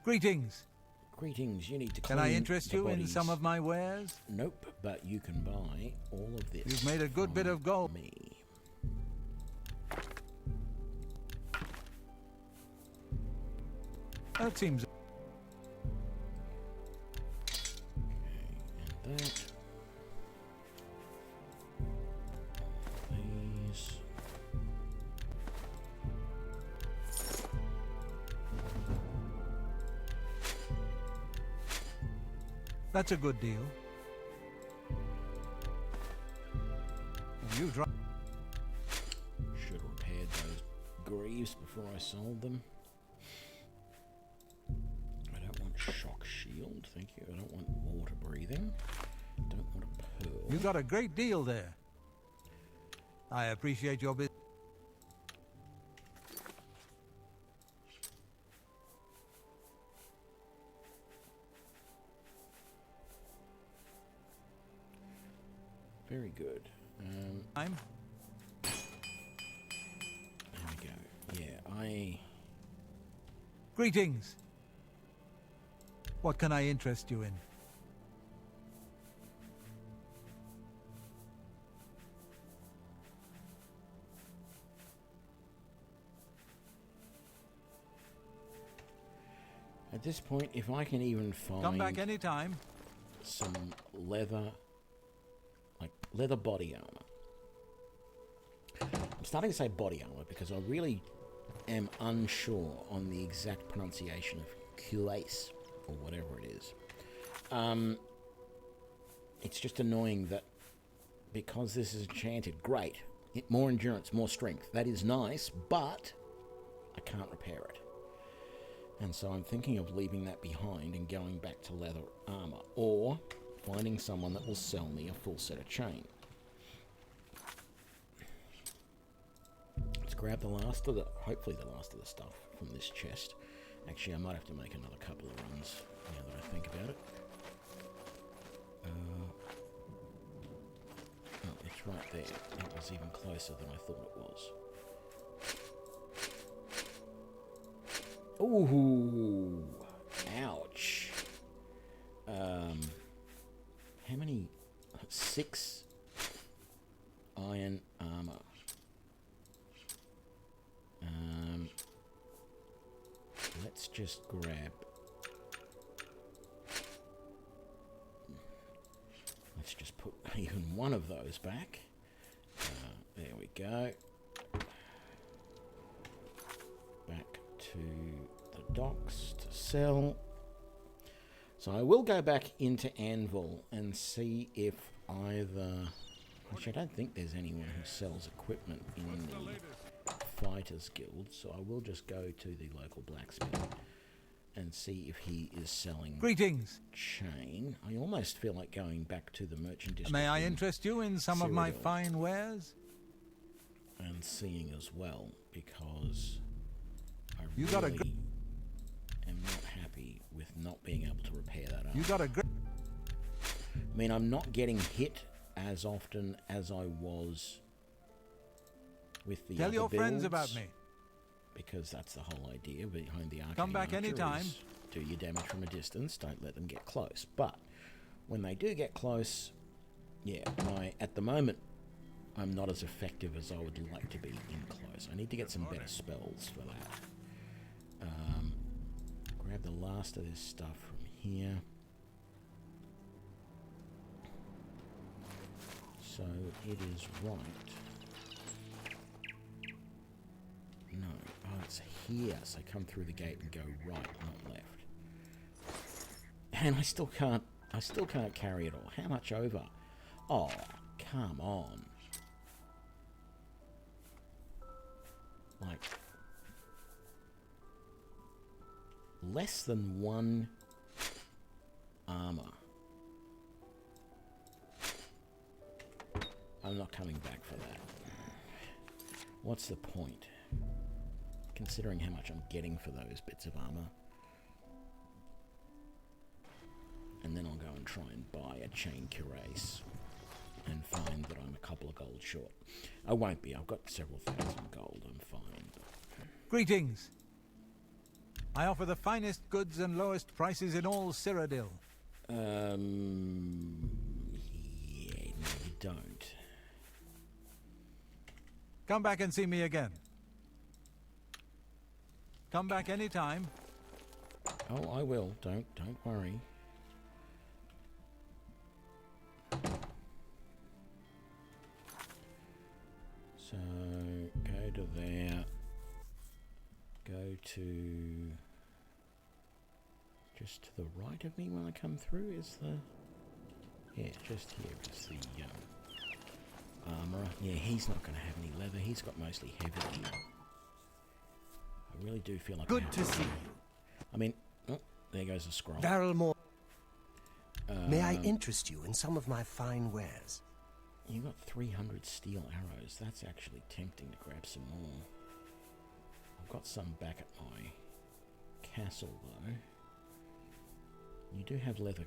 Speaker 7: Greetings.
Speaker 1: Greetings, you need to
Speaker 7: Can I interest you in some of my wares?
Speaker 1: Nope, but you can buy all of this.
Speaker 7: You've made a good bit of gold.
Speaker 1: Me.
Speaker 7: That seems...
Speaker 1: Okay, and that. These.
Speaker 7: That's a good deal. You drive.
Speaker 1: Should have repaired those greaves before I sold them. I don't want shock shield, thank you. I don't want water breathing. Don't want a pearl.
Speaker 7: You got a great deal there. I appreciate your business.
Speaker 1: Very good.
Speaker 7: I'm.
Speaker 1: There we go. Yeah,
Speaker 7: Greetings. What can I interest you in?
Speaker 1: At this point, if I can even find...
Speaker 7: Come back anytime.
Speaker 1: Some leather... like leather body armor. I'm starting to say body armor because I really am unsure on the exact pronunciation of cuirass or whatever it is. It's just annoying that because this is enchanted, great. More endurance, more strength. That is nice, but I can't repair it. And so I'm thinking of leaving that behind and going back to leather armor, or finding someone that will sell me a full set of chain. Let's grab the last of the, hopefully the last of the stuff from this chest. Actually, I might have to make another couple of runs now that I think about it. Oh, it's right there. It was even closer than I thought it was. Ooh, ouch. How many? 6 iron armor. Let's just grab. Let's just put even one of those back. There we go. Back to the docks to sell. So I will go back into Anvil and see if either Which I don't think there's anyone who sells equipment in the Fighters Guild, so I will just go to the local blacksmith and see if he is selling
Speaker 7: Greetings.
Speaker 1: chain. I almost feel like going back to the merchant district.
Speaker 7: May I interest you in some of my fine wares?
Speaker 1: And seeing as well, because I
Speaker 7: You
Speaker 1: really
Speaker 7: got a
Speaker 1: am not happy with not being able to repair that armor.
Speaker 7: You got a great...
Speaker 1: I mean, I'm not getting hit as often as I was with the
Speaker 7: Tell
Speaker 1: other
Speaker 7: your friends
Speaker 1: builds,
Speaker 7: about me.
Speaker 1: because that's the whole idea behind the Arcane
Speaker 7: Come back
Speaker 1: Archer
Speaker 7: anytime.
Speaker 1: is do your damage from a distance, don't let them get close. But when they do get close, yeah, at the moment, I'm not as effective as I would like to be in close. I need to get some better spells for that. Grab the last of this stuff from here. So it is right. No, oh, it's here. So come through the gate and go right, not left. And I still can't carry it all. How much over? Oh, come on. Like, less than 1 armor. I'm not coming back for that. What's the point? Considering how much I'm getting for those bits of armor. And then I'll go and try and buy a chain cuirass and find that I'm a couple of gold short. I won't be. I've got several thousand gold. I'm fine.
Speaker 7: Greetings. I offer the finest goods and lowest prices in all Cyrodiil.
Speaker 1: Yeah, no, you don't.
Speaker 7: Come back and see me again. Come back anytime.
Speaker 1: Oh, I will. Don't worry. So, go to there. Go to... just to the right of me when I come through is the... yeah, just here is the armourer. Yeah, he's not going to have any leather. He's got mostly heavy gear. I really do feel like...
Speaker 4: Good to see you.
Speaker 1: I mean... oh, there goes the scroll.
Speaker 4: Barrelmore. May I interest you in some of my fine wares?
Speaker 1: You got 300 steel arrows. That's actually tempting to grab some more. I've got some back at my castle, though. You do have leather.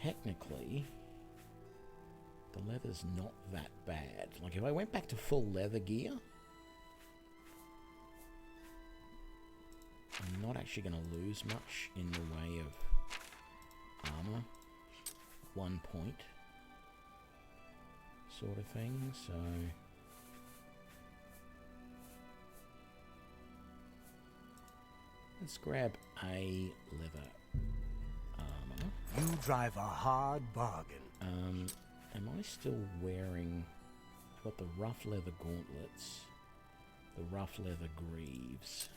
Speaker 1: Technically, the leather's not that bad. Like, if I went back to full leather gear, I'm not actually going to lose much in the way of armor. 1 point sort of thing, so... let's grab a leather armor.
Speaker 4: You drive a hard bargain.
Speaker 1: Am I still wearing... I've got the rough leather gauntlets, the rough leather greaves,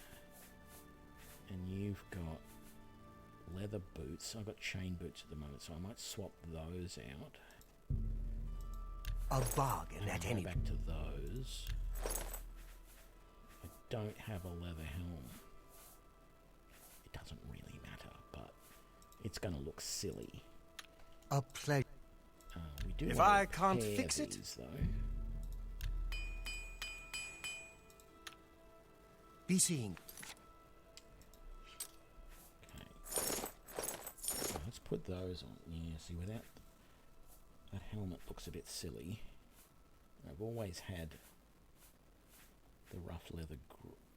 Speaker 1: and you've got leather boots. I've got chain boots at the moment, so I might swap those out.
Speaker 4: A bargain at any...
Speaker 1: back to those. I don't have a leather helm. It doesn't really matter, but it's going to look silly.
Speaker 4: A pleasure.
Speaker 1: We do
Speaker 4: if
Speaker 1: want to
Speaker 4: I can't
Speaker 1: repair
Speaker 4: fix it,
Speaker 1: these, though.
Speaker 4: Be seeing.
Speaker 1: So let's put those on. Yeah, see, without that helmet looks a bit silly. I've always had the rough leather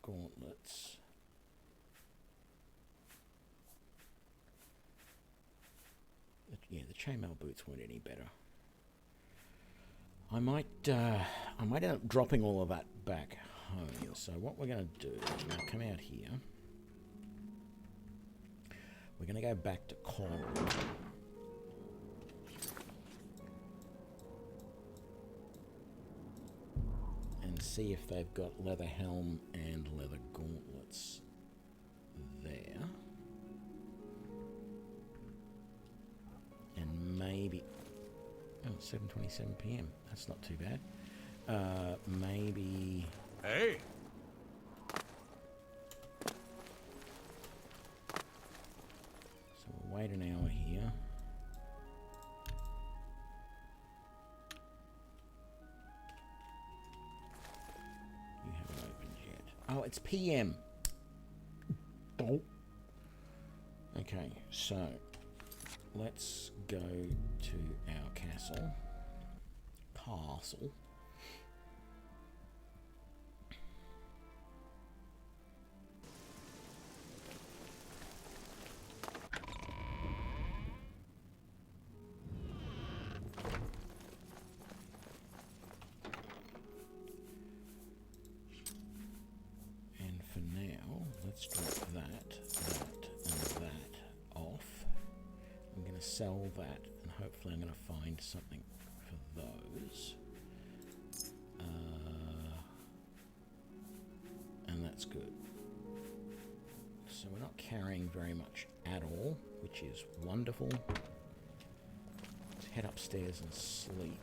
Speaker 1: gauntlets. Yeah, the chainmail boots weren't any better. I might end up dropping all of that back home. So what we're going to do is we're going to come out here. We're going to go back to Coral. And see if they've got leather helm and leather gauntlets there. And 7:27 p.m. That's not too bad. Maybe...
Speaker 5: Hey!
Speaker 1: So we'll wait an hour here. You haven't opened yet. Oh, it's PM. Oh. Okay, so let's go to our castle. And for now, let's drop that, and that off. I'm going to sell that, and hopefully I'm going to find something for those. And that's good. So we're not carrying very much at all, which is wonderful. Let's head upstairs and sleep.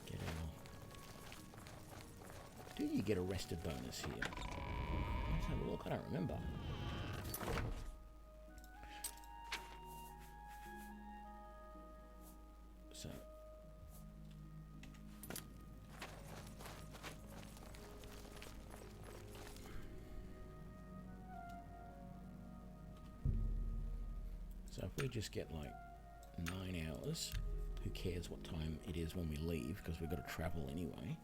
Speaker 1: Get our... Do you get a rested bonus here? Let's have a look. I don't remember. So... So if we just get like 9 hours, who cares what time it is when we leave, because we've got to travel anyway.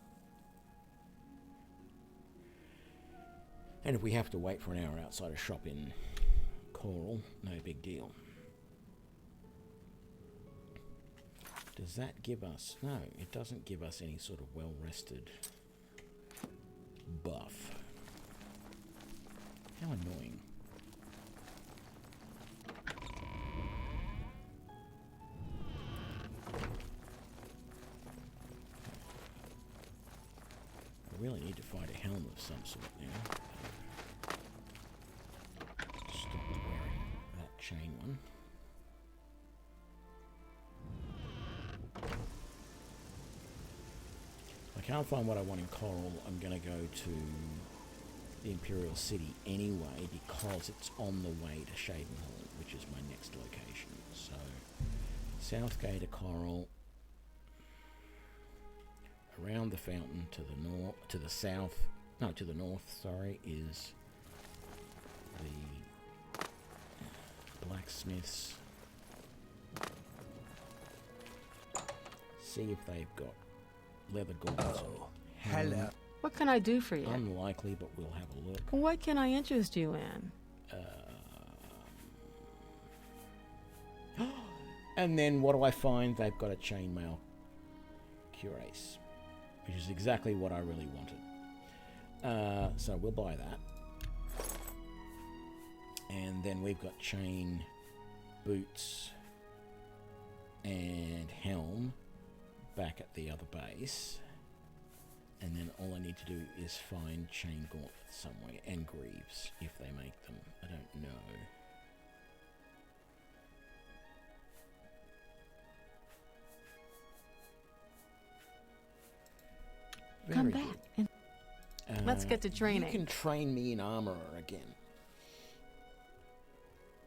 Speaker 1: And if we have to wait for an hour outside a shop in Coral, no big deal. Does that give us... No, it doesn't give us any sort of well-rested buff. How annoying. I really need to find a helm of some sort now. Stop wearing that chain one. If I can't find what I want in Coral, I'm going to go to the Imperial City anyway, because it's on the way to Shadenhall, which is my next location. So, Southgate to Coral, around the fountain to the north, to the south, no, to the north, sorry, is the blacksmiths. See if they've got leather gauntlets.
Speaker 4: Oh, hello.
Speaker 2: What can I do for you?
Speaker 1: Unlikely, but we'll have a look.
Speaker 2: What can I interest you in?
Speaker 1: And then what do I find? They've got a chainmail cuirass, which is exactly what I really wanted. So we'll buy that. And then we've got chain boots and helm back at the other base. And then all I need to do is find chain gauntlets somewhere, and greaves, if they make them. I don't know.
Speaker 2: Come back. And let's get to training.
Speaker 1: You can train me in armorer again.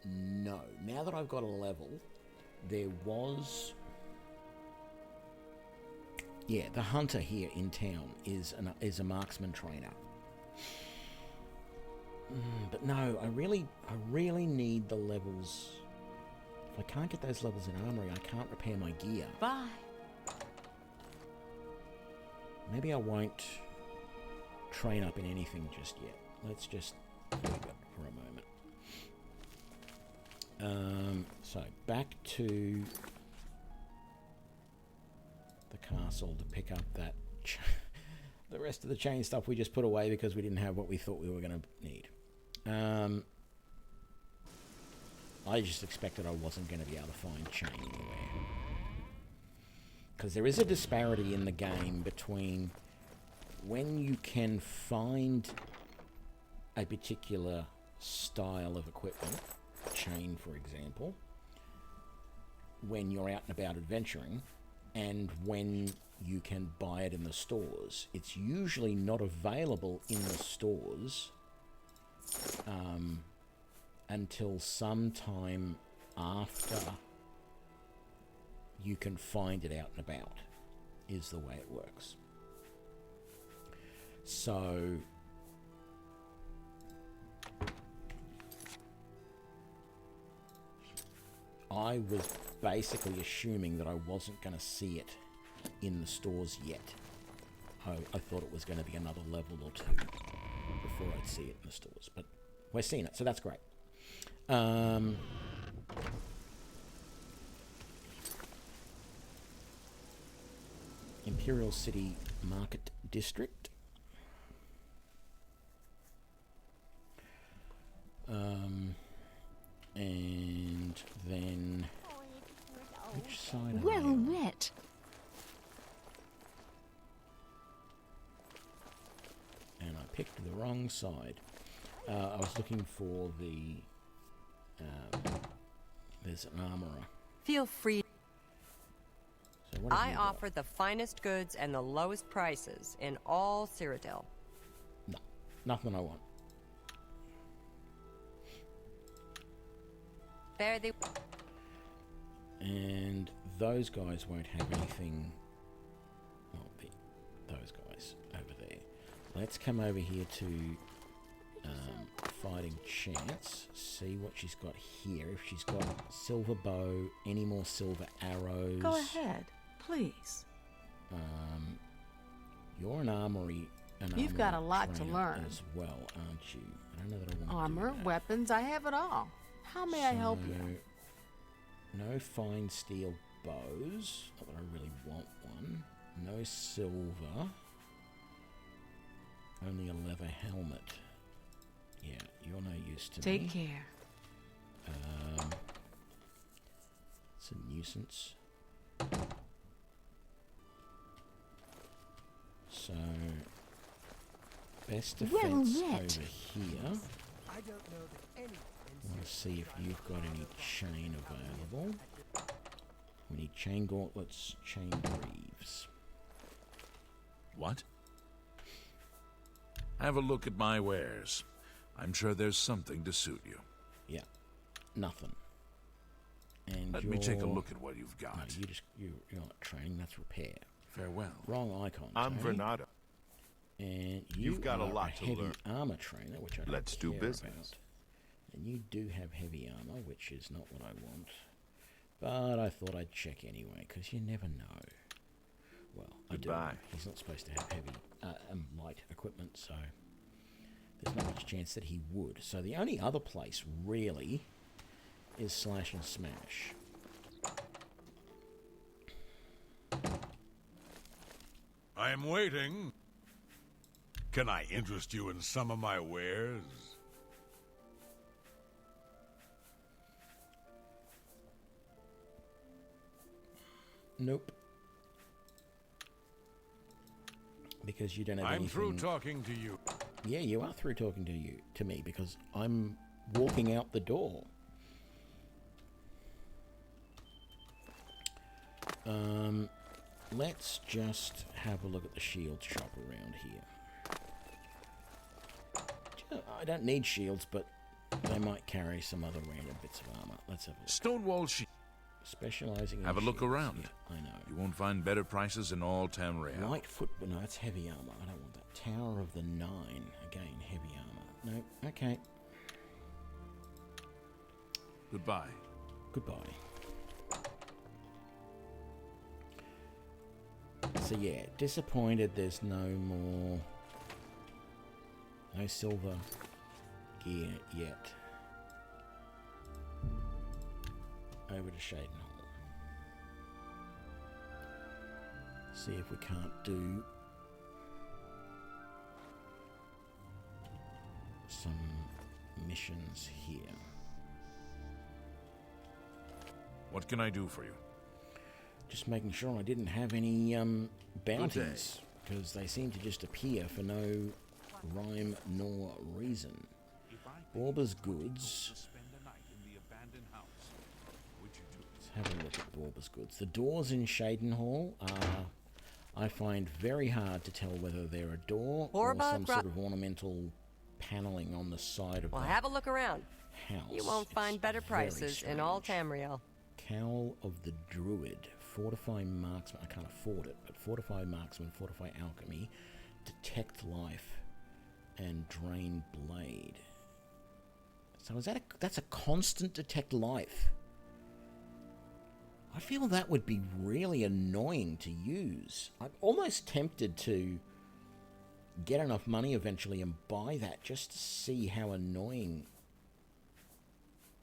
Speaker 1: No. Now that I've got a level, there was... Yeah, the hunter here in town is a marksman trainer. But no, I really need the levels. If I can't get those levels in armory, I can't repair my gear.
Speaker 2: Bye.
Speaker 1: Maybe I won't train up in anything just yet. Let's just leave it for a moment. So back to the castle to pick up that the rest of the chain stuff we just put away because we didn't have what we thought we were going to need. I just expected I wasn't going to be able to find chain anywhere. Because there is a disparity in the game between when you can find a particular style of equipment, chain for example, when you're out and about adventuring and when you can buy it in the stores. It's usually not available in the stores until sometime after you can find it out and about, is the way it works. So I was basically assuming that I wasn't going to see it in the stores yet. I thought it was going to be another level or two before I'd see it in the stores, but we're seeing it, so that's great. Imperial City Market District. And then which side?
Speaker 3: Well met.
Speaker 1: And I picked the wrong side. I was looking for the. There's an armorer.
Speaker 9: Feel free.
Speaker 1: So what have
Speaker 9: I
Speaker 1: you got?
Speaker 9: offer the finest goods and the lowest prices in all Cyrodiil.
Speaker 1: No, nothing I want.
Speaker 9: There they.
Speaker 1: And those guys won't have anything. Well, those guys over there. Let's come over here to Fighting Chance. See what she's got here. If she's got silver bow, any more silver arrows.
Speaker 2: Go ahead, please.
Speaker 1: You're an armory.
Speaker 2: You've got a lot to
Speaker 1: trainer
Speaker 2: learn.
Speaker 1: as well, aren't you? I don't know that I want
Speaker 2: Armor,
Speaker 1: to do that.
Speaker 2: weapons, I have it all. How may I help you?
Speaker 1: No fine steel bows. Not that I really want one. No silver. Only a leather helmet. Yeah, you're no use to me.
Speaker 2: Take care.
Speaker 1: It's a nuisance. So, best defense
Speaker 3: Well met.
Speaker 1: over here.
Speaker 4: I don't know that any.
Speaker 1: I want to see if you've got any chain available. We need chain gauntlets, chain greaves.
Speaker 8: What? Have a look at my wares. I'm sure there's something to suit you.
Speaker 1: Yeah, nothing. And
Speaker 8: Let me take a look at what you've got.
Speaker 1: No, you're not training. That's repair.
Speaker 8: Farewell.
Speaker 1: Wrong icon.
Speaker 10: I'm
Speaker 1: Tony.
Speaker 10: Vernado.
Speaker 1: And
Speaker 10: You've got a
Speaker 1: are
Speaker 10: lot to
Speaker 1: heavy
Speaker 10: learn.
Speaker 1: armor trainer, which I don't
Speaker 10: Let's do
Speaker 1: care
Speaker 10: business.
Speaker 1: about. And you do have heavy armor, which is not what I want. But I thought I'd check anyway, because you never know. Well, I do.
Speaker 10: Goodbye.
Speaker 1: He's not supposed to have heavy, light equipment, so there's not much chance that he would. So the only other place, really, is Slash and Smash.
Speaker 5: I am waiting. Can I interest you in some of my wares?
Speaker 1: Nope. Because you don't have
Speaker 5: I'm
Speaker 1: anything.
Speaker 5: through talking to you.
Speaker 1: Yeah, you are through talking to me because I'm walking out the door. Let's just have a look at the shield shop around here. I don't need shields, but they might carry some other random bits of armor. Let's have a look.
Speaker 8: Stonewall Shield.
Speaker 1: Specializing in
Speaker 8: Have a look
Speaker 1: shields.
Speaker 8: around.
Speaker 1: Yeah, I know.
Speaker 8: You won't find better prices in all Tamriel.
Speaker 1: Light foot, but no, it's heavy armor. I don't want that. Tower of the Nine. Again, heavy armor. No, okay.
Speaker 8: Goodbye.
Speaker 1: Goodbye. So yeah, disappointed there's no more... No silver gear yet. Over to Shaden Hall. See if we can't do some missions here.
Speaker 8: What can I do for you?
Speaker 1: Just making sure I didn't have any bounties, because they seem to just appear for no rhyme nor reason. Borber's goods. Let's have a look at Borber's goods. The doors in Shaden Hall are, I find, very hard to tell whether they're a door or some sort of ornamental paneling on the side of
Speaker 9: Well,
Speaker 1: the
Speaker 9: have a look around.
Speaker 1: house.
Speaker 9: You won't find better prices in all Tamriel.
Speaker 1: Cowl of the Druid. Fortify Marksman. I can't afford it, but Fortify Marksman, Fortify Alchemy, Detect Life, and Drain Blade. So is that that's a constant Detect Life? I feel that would be really annoying to use. I'm almost tempted to get enough money eventually and buy that just to see how annoying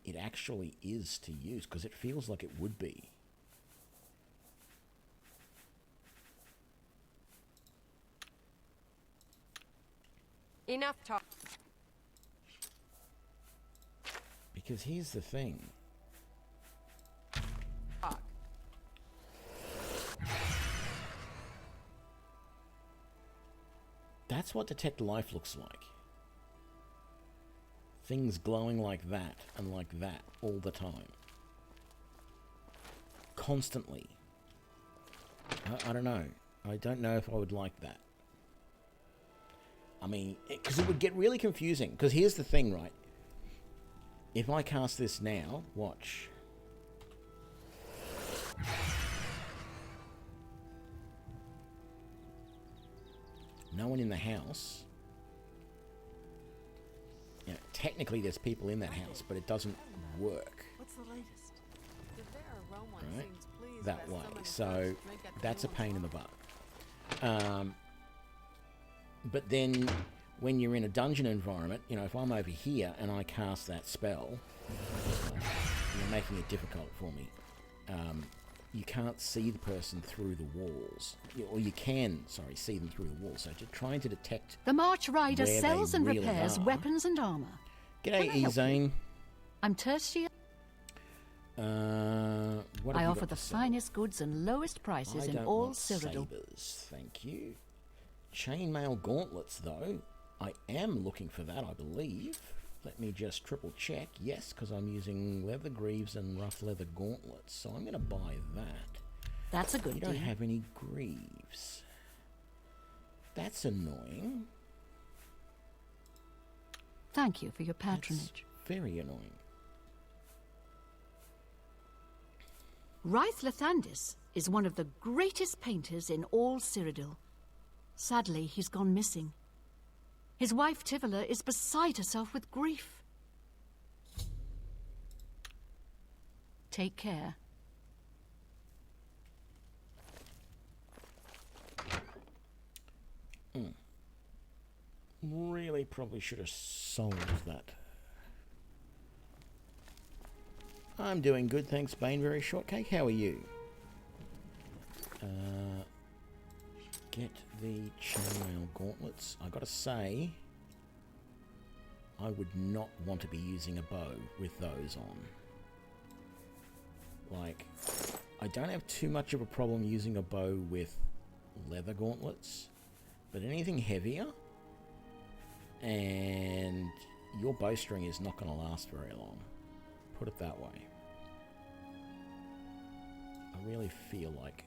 Speaker 1: it actually is to use, because it feels like it would be.
Speaker 9: Enough talk.
Speaker 1: Because here's the thing.
Speaker 9: Talk.
Speaker 1: That's what Detect Life looks like. Things glowing like that and like that all the time. Constantly. I don't know. I don't know if I would like that. I mean, because it would get really confusing. Because here's the thing, right? If I cast this now, watch. No one in the house. You know, technically there's people in that house, but it doesn't work.
Speaker 2: What's the latest?
Speaker 1: Right? That way. So that's a pain in the butt. But then when you're in a dungeon environment, you know, if I'm over here and I cast that spell, you're making it difficult for me. You can't see the person through the walls. Or you can, sorry, see them through the walls. So you're trying to detect
Speaker 3: The March Rider
Speaker 1: where
Speaker 3: sells
Speaker 1: they
Speaker 3: and
Speaker 1: really
Speaker 3: repairs
Speaker 1: are.
Speaker 3: weapons and armor.
Speaker 1: G'day, Ezane.
Speaker 3: I'm Tertia.
Speaker 1: What
Speaker 3: I
Speaker 1: have you
Speaker 3: offer
Speaker 1: got
Speaker 3: the
Speaker 1: to sell?
Speaker 3: finest goods and lowest prices
Speaker 1: I
Speaker 3: in
Speaker 1: don't
Speaker 3: all
Speaker 1: want
Speaker 3: Cyrodiil.
Speaker 1: sabers, thank you. Chainmail gauntlets, though. I am looking for that, I believe. Let me just triple check. Yes, because I'm using leather greaves and rough leather gauntlets, so I'm going to buy that.
Speaker 3: That's a good
Speaker 1: You
Speaker 3: deal.
Speaker 1: don't have any greaves. That's annoying.
Speaker 3: Thank you for your patronage.
Speaker 1: Very annoying.
Speaker 3: Ryth Lathandis is one of the greatest painters in all Cyrodiil. Sadly, he's gone missing. His wife Tivila is beside herself with grief. Take care.
Speaker 1: Really probably should have sold that. I'm doing good, thanks, Baneberry Shortcake. How are you? Get the chainmail gauntlets. I gotta say, I would not want to be using a bow with those on. Like, I don't have too much of a problem using a bow with leather gauntlets, but anything heavier, and your bowstring is not going to last very long. Put it that way. I really feel like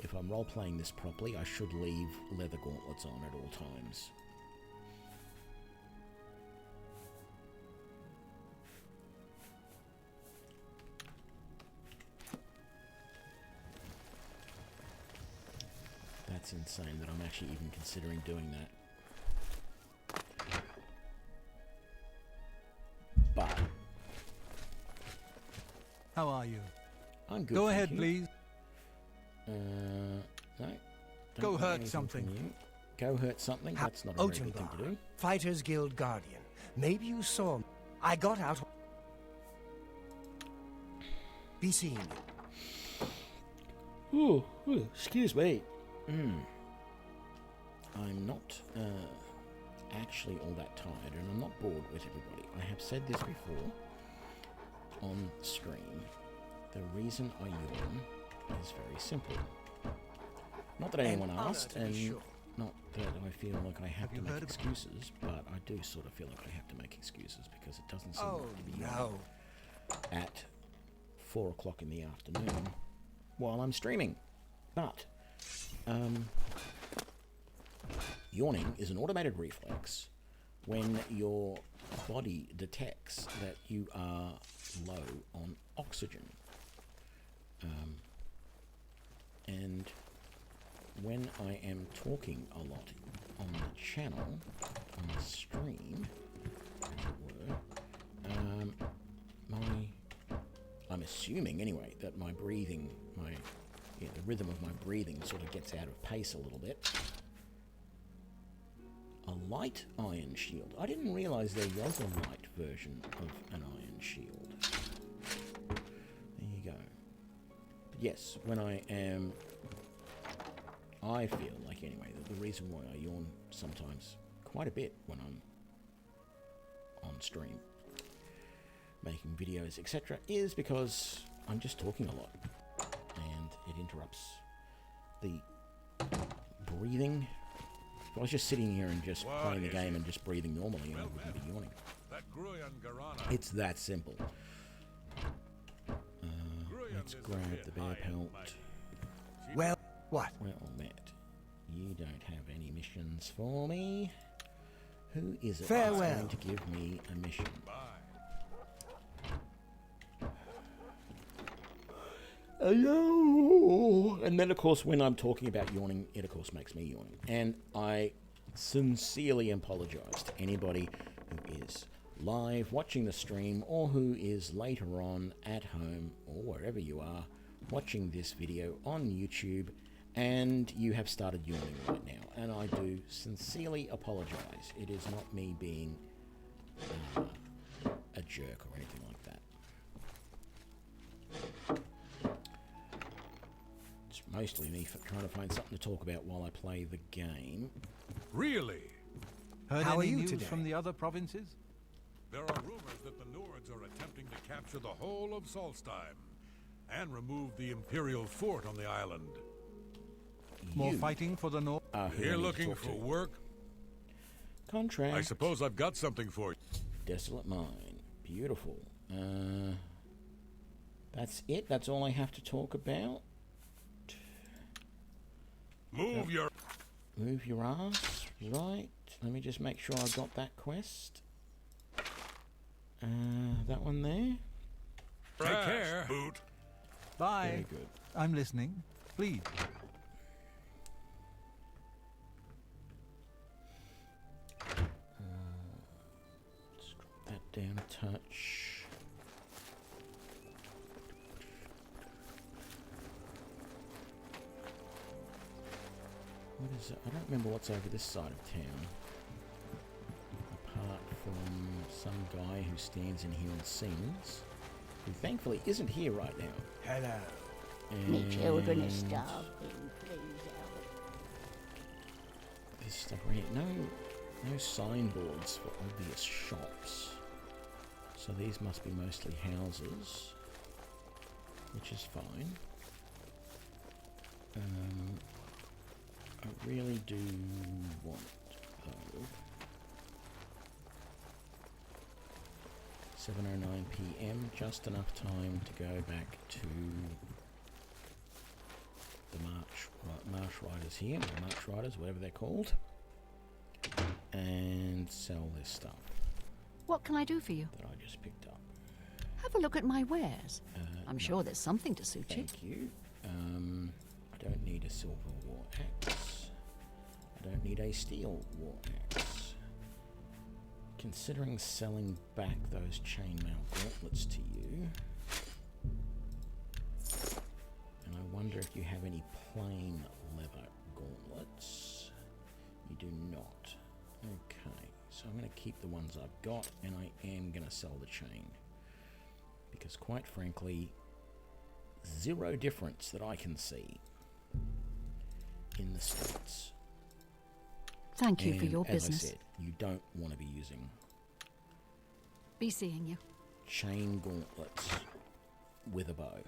Speaker 1: if I'm role-playing this properly, I should leave leather gauntlets on at all times. That's insane that I'm actually even considering doing that. But
Speaker 7: How are you?
Speaker 1: I'm good.
Speaker 7: Go
Speaker 1: thank
Speaker 7: ahead,
Speaker 1: you.
Speaker 7: please.
Speaker 1: No.
Speaker 7: Go
Speaker 1: want
Speaker 7: hurt
Speaker 1: anything
Speaker 7: something.
Speaker 1: from you. Go hurt something? That's not a very good thing to do.
Speaker 4: Fighters Guild Guardian. Maybe you saw me. I got out. Be seeing you.
Speaker 1: Oh, excuse me. I'm not actually all that tired, and I'm not bored with everybody. I have said this before on stream. The reason I yawn is very simple. Not that anyone asked, and not that I feel like I have to make excuses, but I do sort of feel like I have to make excuses because it doesn't seem like to be
Speaker 4: no.
Speaker 1: at 4 o'clock in the afternoon while I'm streaming. But yawning is an automated reflex when your body detects that you are low on oxygen. And when I am talking a lot on the channel, on the stream, as it were, I'm assuming anyway that my breathing, the rhythm of my breathing sort of gets out of pace a little bit. A light iron shield. I didn't realize there was a light version of an iron shield. There you go. But yes, when I feel like anyway that the reason why I yawn sometimes quite a bit when I'm on stream making videos etc. is because I'm just talking a lot and it interrupts the breathing. If I was just sitting here and just playing the game and just breathing normally, I wouldn't be yawning. It's that simple. Let's grab the bear pelt.
Speaker 4: Well, what?
Speaker 1: Well, Matt, you don't have any missions for me. Who is it that's going to give me a mission? Hello. And then, of course, when I'm talking about yawning, it, of course, makes me yawn. And I sincerely apologize to anybody who is live watching the stream or who is later on at home or wherever you are watching this video on YouTube and you have started yawning right now. And I do sincerely apologize. It is not me being a jerk or anything like that. It's mostly me trying to find something to talk about while I play the game.
Speaker 5: Really?
Speaker 7: Heard
Speaker 4: How
Speaker 7: any
Speaker 4: are you
Speaker 7: news
Speaker 4: today?
Speaker 7: from the other provinces?
Speaker 5: There are rumors that the Nords are attempting to capture the whole of Solstheim and remove the Imperial fort on the island.
Speaker 7: More fighting for the North?
Speaker 5: You're looking for work?
Speaker 1: Contract.
Speaker 5: I suppose I've got something for you.
Speaker 1: Desolate Mine. Beautiful. That's it? That's all I have to talk about?
Speaker 5: Move your
Speaker 1: ass. Right. Let me just make sure I got that quest. That one there.
Speaker 5: Take care, boot.
Speaker 7: Bye.
Speaker 1: Very good.
Speaker 7: I'm listening. Please.
Speaker 1: Let's drop that down a touch. What is it? I don't remember what's over this side of town. Apart from some guy who stands in here and sings, who thankfully isn't here right now.
Speaker 4: Hello.
Speaker 13: Me children are starving, please help.
Speaker 1: This stuff right here. No signboards for obvious shops. So these must be mostly houses, which is fine. I really do want, though, 7:09 PM, just enough time to go back to the March Riders here, or March Riders, whatever they're called, and sell this stuff
Speaker 3: What can I do for you?
Speaker 1: that I just picked up.
Speaker 3: Have a look at my wares. I'm sure there's something to suit you.
Speaker 1: Thank you. I don't need a silver war axe. I don't need a steel war axe. Considering selling back those chainmail gauntlets to you, and I wonder if you have any plain leather gauntlets. You do not. Okay, so I'm going to keep the ones I've got, and I am going to sell the chain. Because quite frankly, zero difference that I can see in the stats.
Speaker 3: Thank you for your
Speaker 1: as
Speaker 3: business.
Speaker 1: I said, you don't want to be using
Speaker 3: Be seeing you.
Speaker 1: chain gauntlets with a bow.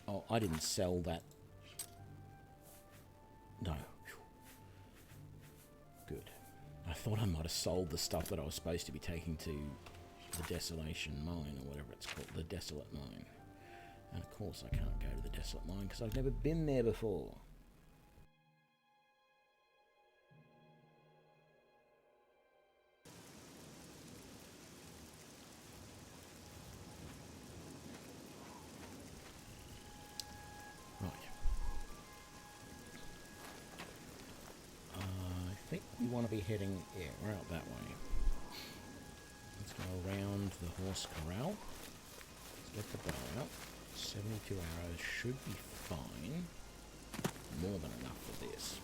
Speaker 1: Oh, I didn't sell that. No. I thought I might have sold the stuff that I was supposed to be taking to the Desolation Mine, or whatever it's called, the Desolate Mine. And of course I can't go to the Desolate Mine because I've never been there before. I think we want to be heading, yeah, we're out that way. Let's go around the horse corral. Let's get the bow out. 72 arrows should be fine. More than enough for this.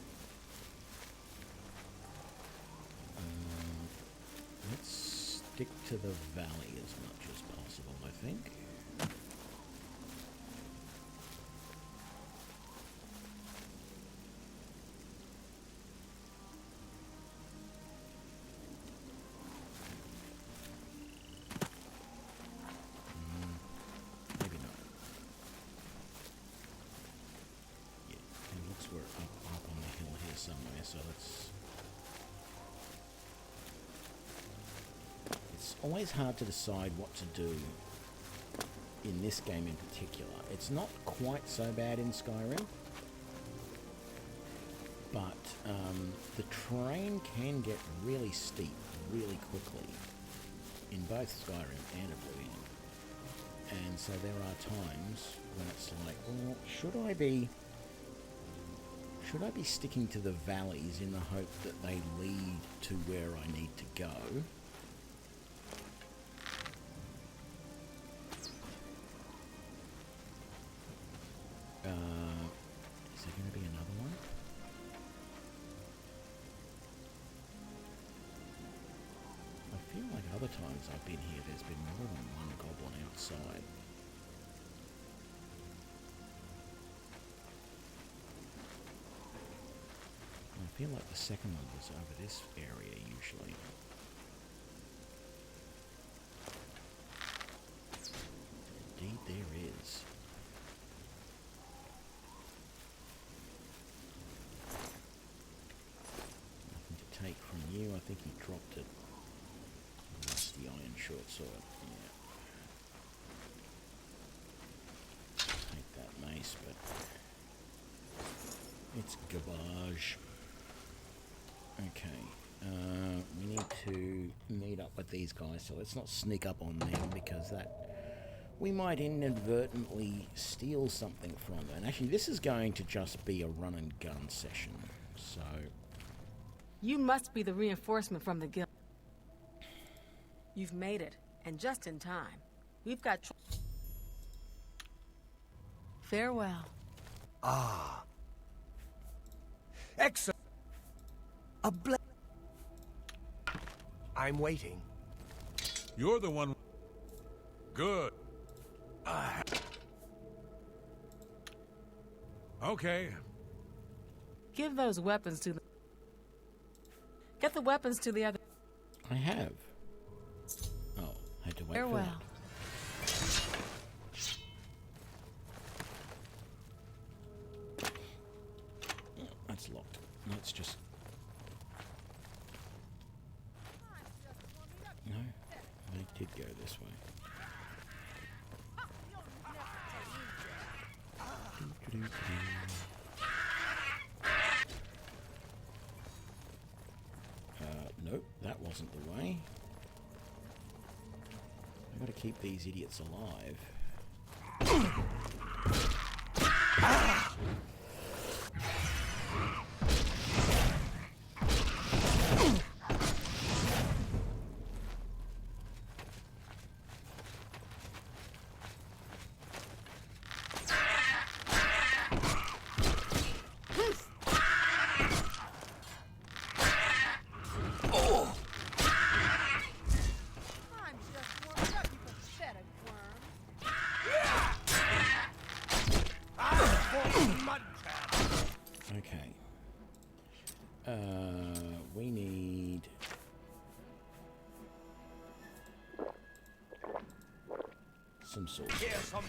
Speaker 1: Let's stick to the valley as much as possible, I think. So it's always hard to decide what to do in this game in particular. It's not quite so bad in Skyrim, but the terrain can get really steep really quickly in both Skyrim and Oblivion. And so there are times when it's like, oh, should I be sticking to the valleys in the hope that they lead to where I need to go? Is there going to be another one? I feel like other times I've been here, there's been more than one goblin outside. I feel like the second one was over this area usually. Indeed there is. Nothing to take from you. I think he dropped it. Rusty iron short sword. Yeah. Take that mace, but it's garbage. Okay, we need to meet up with these guys, so let's not sneak up on them because we might inadvertently steal something from them. And actually, this is going to just be a run and gun session, so...
Speaker 2: You must be the reinforcement from the guild. You've made it, and just in time. We've got... Farewell.
Speaker 4: Ah. Excellent. I'm waiting.
Speaker 5: You're the one. Good. Okay.
Speaker 2: Give those weapons to the... Get the weapons to the other...
Speaker 1: I have. Oh, I had to wait
Speaker 2: Farewell.
Speaker 1: For that. Yeah, that's locked. Let's just... No, they did go this way. Nope, that wasn't the way. I've got to keep these idiots alive. We need... some sort of...
Speaker 4: Here's some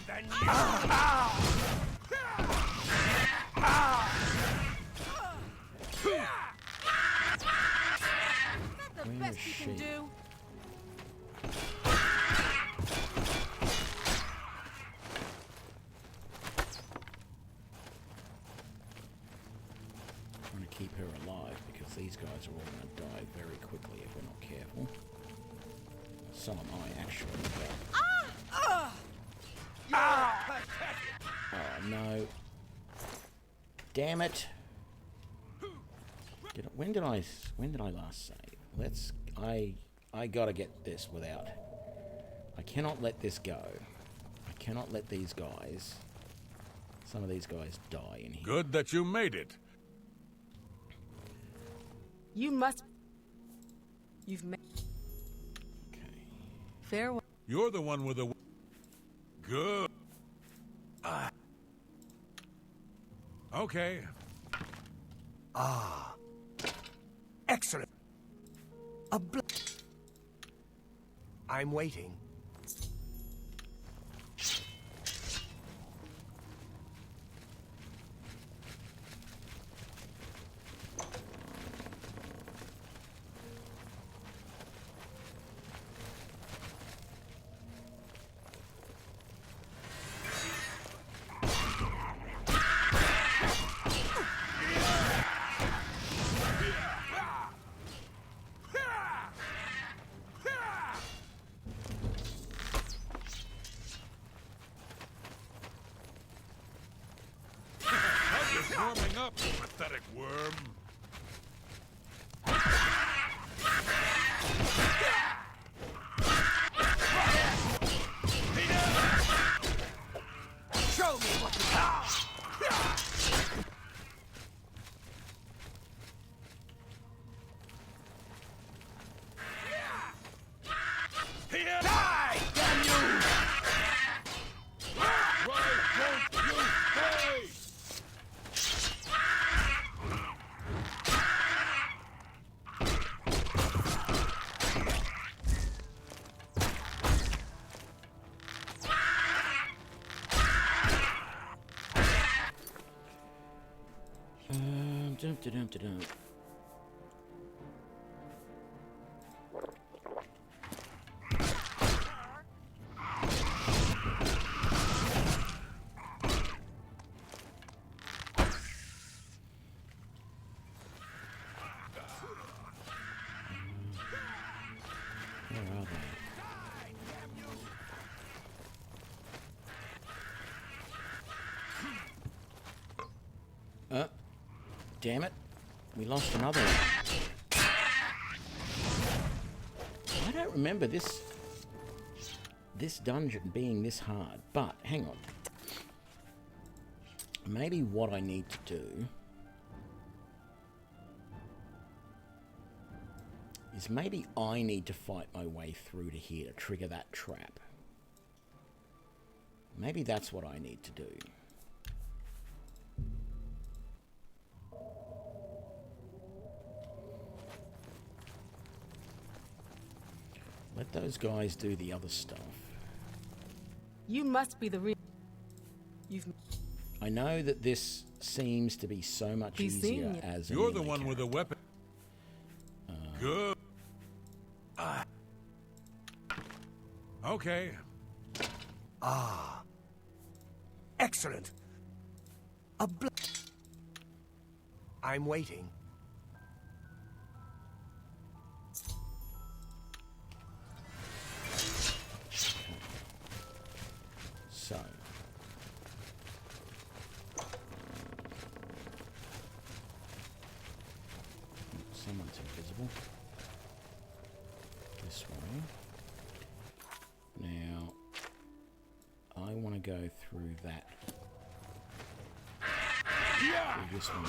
Speaker 2: the
Speaker 1: Where
Speaker 2: best
Speaker 1: is
Speaker 2: you can
Speaker 1: she?
Speaker 2: do?
Speaker 1: Trying to keep her alive because these guys are all going to die very quickly if we're not careful. So am I, actually. Oh no! Damn it! When did I last save? I gotta get this without. I cannot let this go. I cannot let these guys. Some of these guys die in here.
Speaker 5: Good that you made it.
Speaker 2: You must. You've made.
Speaker 1: Okay.
Speaker 2: Farewell.
Speaker 5: You're the one with the... Good. Okay.
Speaker 4: Ah. Excellent. I'm waiting.
Speaker 5: Warming up, you pathetic worm.
Speaker 4: Show me what you have. Die, damn you!
Speaker 5: Why won't you stay?
Speaker 1: Dum-da-dum-da-dum. Where are they? Damn it. We lost another one. I don't remember this dungeon being this hard, but hang on. Maybe what I need to do is maybe I need to fight my way through to here to trigger that trap. Maybe that's what I need to do. Let those guys do the other stuff.
Speaker 2: You must be the real.
Speaker 1: I know that this seems to be so much easier as
Speaker 5: You're the one with a weapon. Good. Okay.
Speaker 4: Ah. Excellent. I'm waiting.
Speaker 1: So. Someone's invisible. This way. Now, I want to go through that. Through this one.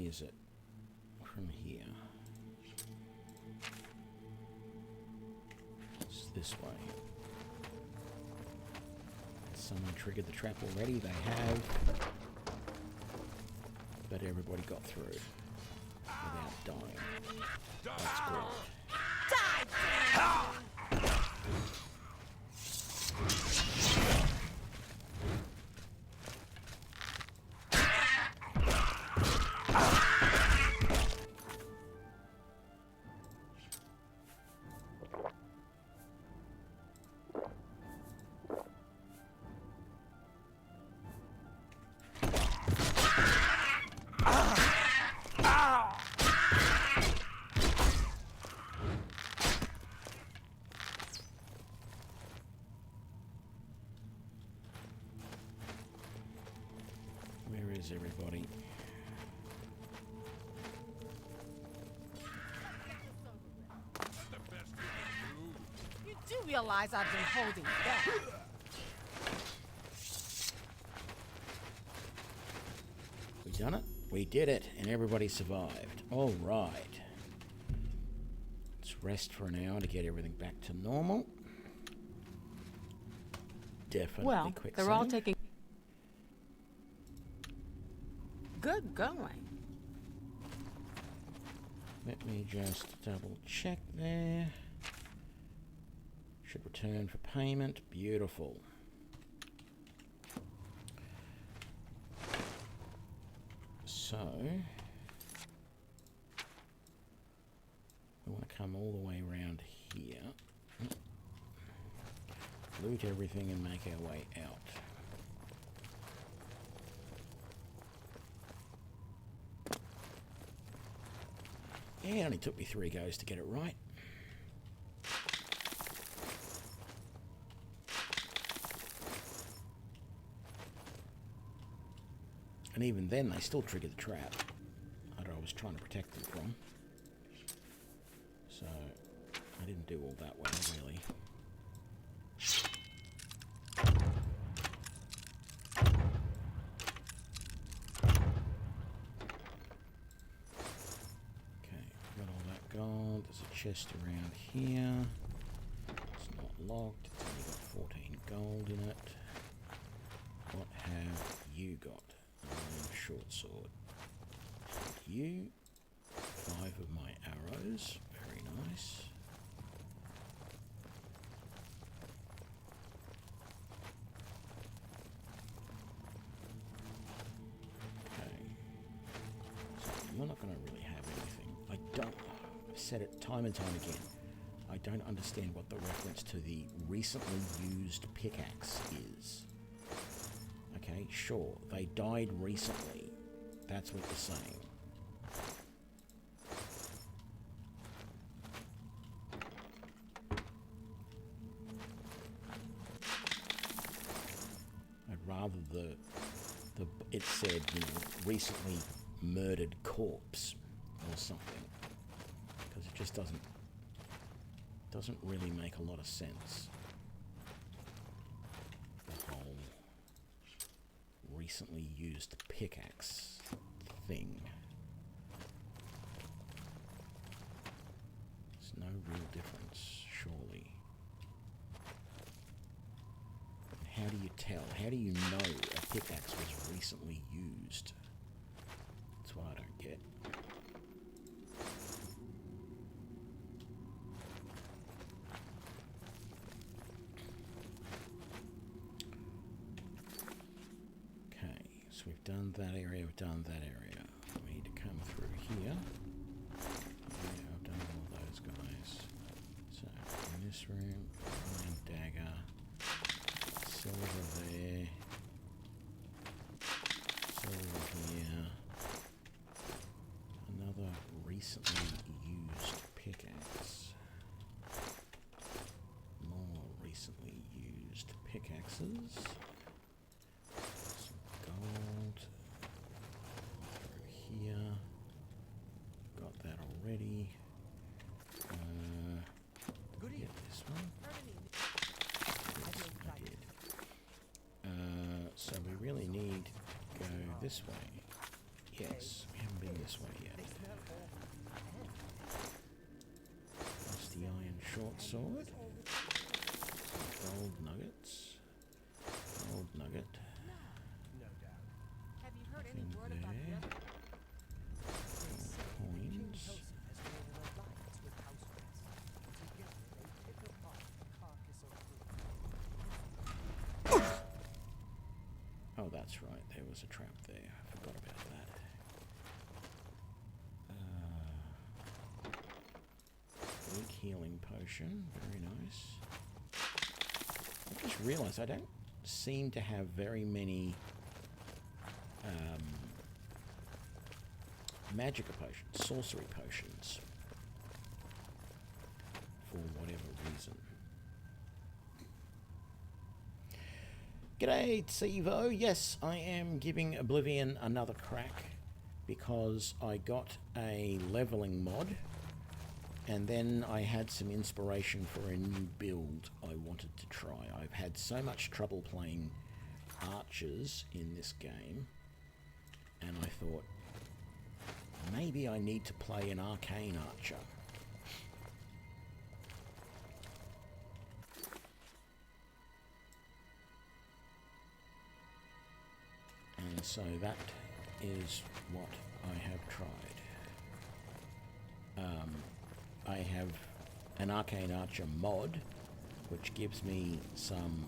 Speaker 1: is it? From here. It's this way. Has someone triggered the trap already? They have. But everybody got through without dying. That's good. Everybody.
Speaker 2: You do realize I've been holding back.
Speaker 1: We done it? We did it, and everybody survived. All right. Let's rest for an hour to get everything back to normal. Definitely
Speaker 2: Well,
Speaker 1: quick
Speaker 2: they're
Speaker 1: save.
Speaker 2: all taking good going.
Speaker 1: Let me just double check there. Should return for payment. Beautiful. So, we want to come all the way around here. Loot everything and make our way out. Yeah, it only took me 3 goes to get it right. And even then, they still triggered the trap that I was trying to protect them from. So, I didn't do all that well, really. Gold. There's a chest around here. It's not locked. It's only got 14 gold in it. What have you got? Iron short sword. And you. 5 of my arrows. Very nice. Okay. So we're not going to really have anything. I don't. Said it time and time again. I don't understand what the reference to the recently used pickaxe is. Okay, sure, they died recently. That's what you're saying. I'd rather it said, you know, recently murdered corpse or something. Because it just doesn't really make a lot of sense. The whole recently used pickaxe thing. There's no real difference, surely. And how do you tell? How do you know a pickaxe was recently used? That's what I don't get. We've done that area, we've done that area. We need to come through here. Yeah, I've done all of those guys. So, in this room, iron dagger, silver there, silver here, another recently used pickaxe, more recently used pickaxes. Already. Get this one. Yes, I did. So we really need to go this way. Yes, we haven't been this way yet. That's the iron short sword. Gold nuggets. Gold nugget.
Speaker 2: Have you heard any word about the other?
Speaker 1: Coins. Oh, that's right. There was a trap there. I forgot about that. Weak healing potion. Very nice. I just realised I don't seem to have very many magica potions, sorcery potions, for whatever reason. G'day, Tsevo. Yes, I am giving Oblivion another crack because I got a leveling mod and then I had some inspiration for a new build I wanted to try. I've had so much trouble playing archers in this game and I thought maybe I need to play an Arcane Archer. And so that is what I have tried. I have an Arcane Archer mod, which gives me some...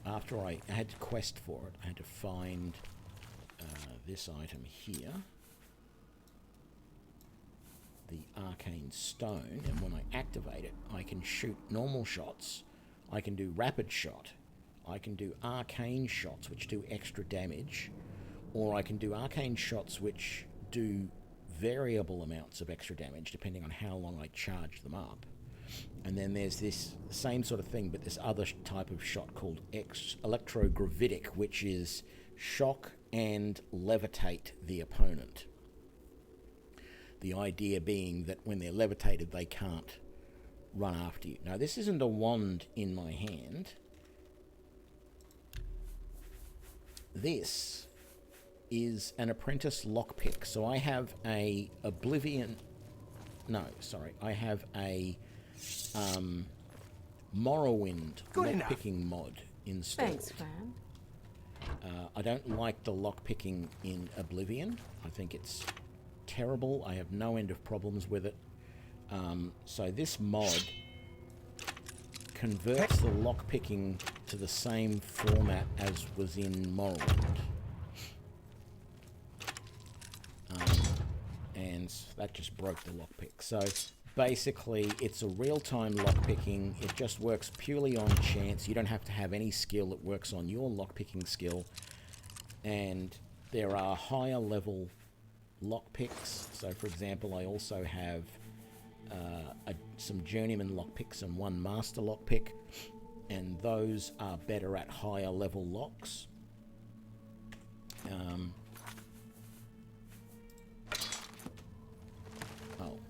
Speaker 1: After I had to quest for it, I had to find this item here, the Arcane Stone, and when I activate it, I can shoot normal shots, I can do rapid shot, I can do arcane shots which do extra damage, or I can do arcane shots which do variable amounts of extra damage depending on how long I charge them up. And then there's this same sort of thing, but this other type of shot called electrogravitic, which is shock and levitate the opponent. The idea being that when they're levitated, they can't run after you. Now, this isn't a wand in my hand. This is an apprentice lockpick. So I have a Oblivion... No, sorry. I have a Morrowind lockpicking mod installed.
Speaker 2: Thanks, Fran.
Speaker 1: I don't like the lockpicking in Oblivion. I think it's terrible. I have no end of problems with it. So this mod converts the lockpicking to the same format as was in Morrowind. And that just broke the lockpick. So basically, it's a real-time lockpicking. It just works purely on chance. You don't have to have any skill. It works on your lockpicking skill. And there are higher level lockpicks. So, for example, I also have some journeyman lockpicks and one master lockpick. And those are better at higher level locks.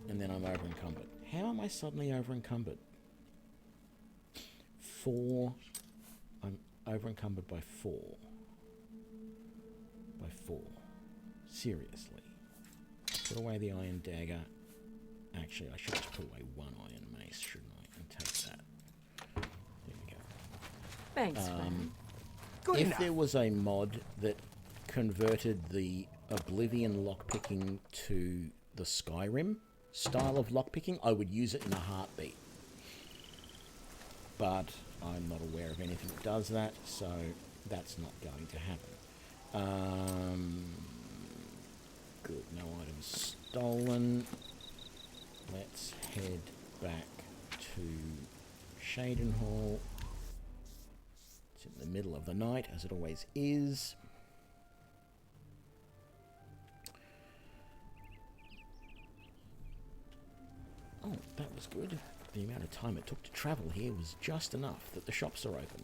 Speaker 1: And then I'm over encumbered. How am I suddenly over encumbered? 4. I'm over encumbered by 4. By 4. Seriously. Put away the iron dagger. Actually, I should just put away one iron mace, shouldn't I? And take that. There we go.
Speaker 2: Thanks, Fran.
Speaker 1: If there was a mod that converted the Oblivion lockpicking to the Skyrim style of lockpicking, I would use it in a heartbeat. But I'm not aware of anything that does that, so that's not going to happen. Good, no items stolen. Let's head back to Shaden Hall. It's in the middle of the night, as it always is. Oh, that was good. The amount of time it took to travel here was just enough that the shops are open.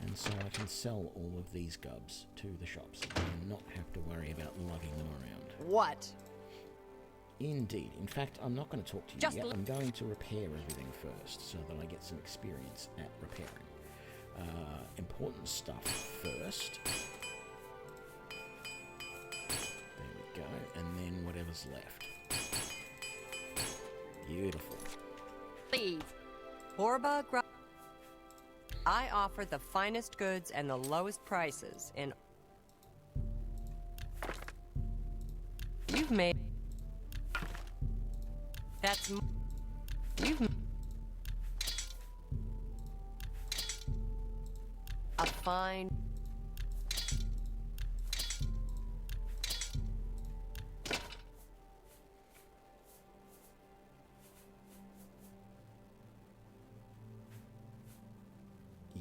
Speaker 1: And so I can sell all of these gubs to the shops and not have to worry about lugging them around.
Speaker 9: What?
Speaker 1: Indeed. In fact, I'm not going to talk to you yet. I'm going to repair everything first so that I get some experience at repairing. Important stuff first. There we go, and then whatever's left. Beautiful.
Speaker 9: Leave. Horba I offer the finest goods and the lowest prices in... You've made... That's... You've... A fine...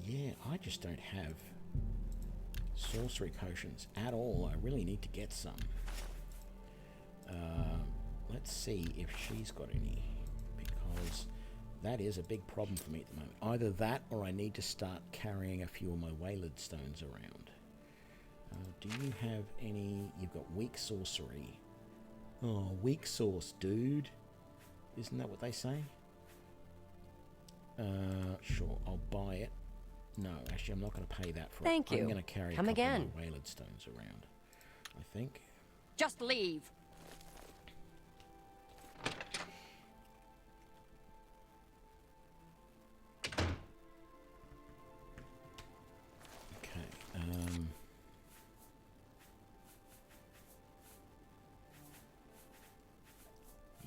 Speaker 1: Yeah, I just don't have sorcery potions at all. I really need to get some. Let's see if she's got any, because that is a big problem for me at the moment. Either that, or I need to start carrying a few of my Ayleid stones around. Do you have any? You've got weak sorcery. Oh, weak sauce, dude. Isn't that what they say? Sure, I'll buy it. No, actually, I'm not going to pay that for
Speaker 9: Thank
Speaker 1: it.
Speaker 9: you.
Speaker 1: I'm going to carry
Speaker 9: Come
Speaker 1: a couple
Speaker 9: again.
Speaker 1: of my Ayleid stones around, I think.
Speaker 9: Just leave.
Speaker 1: Okay.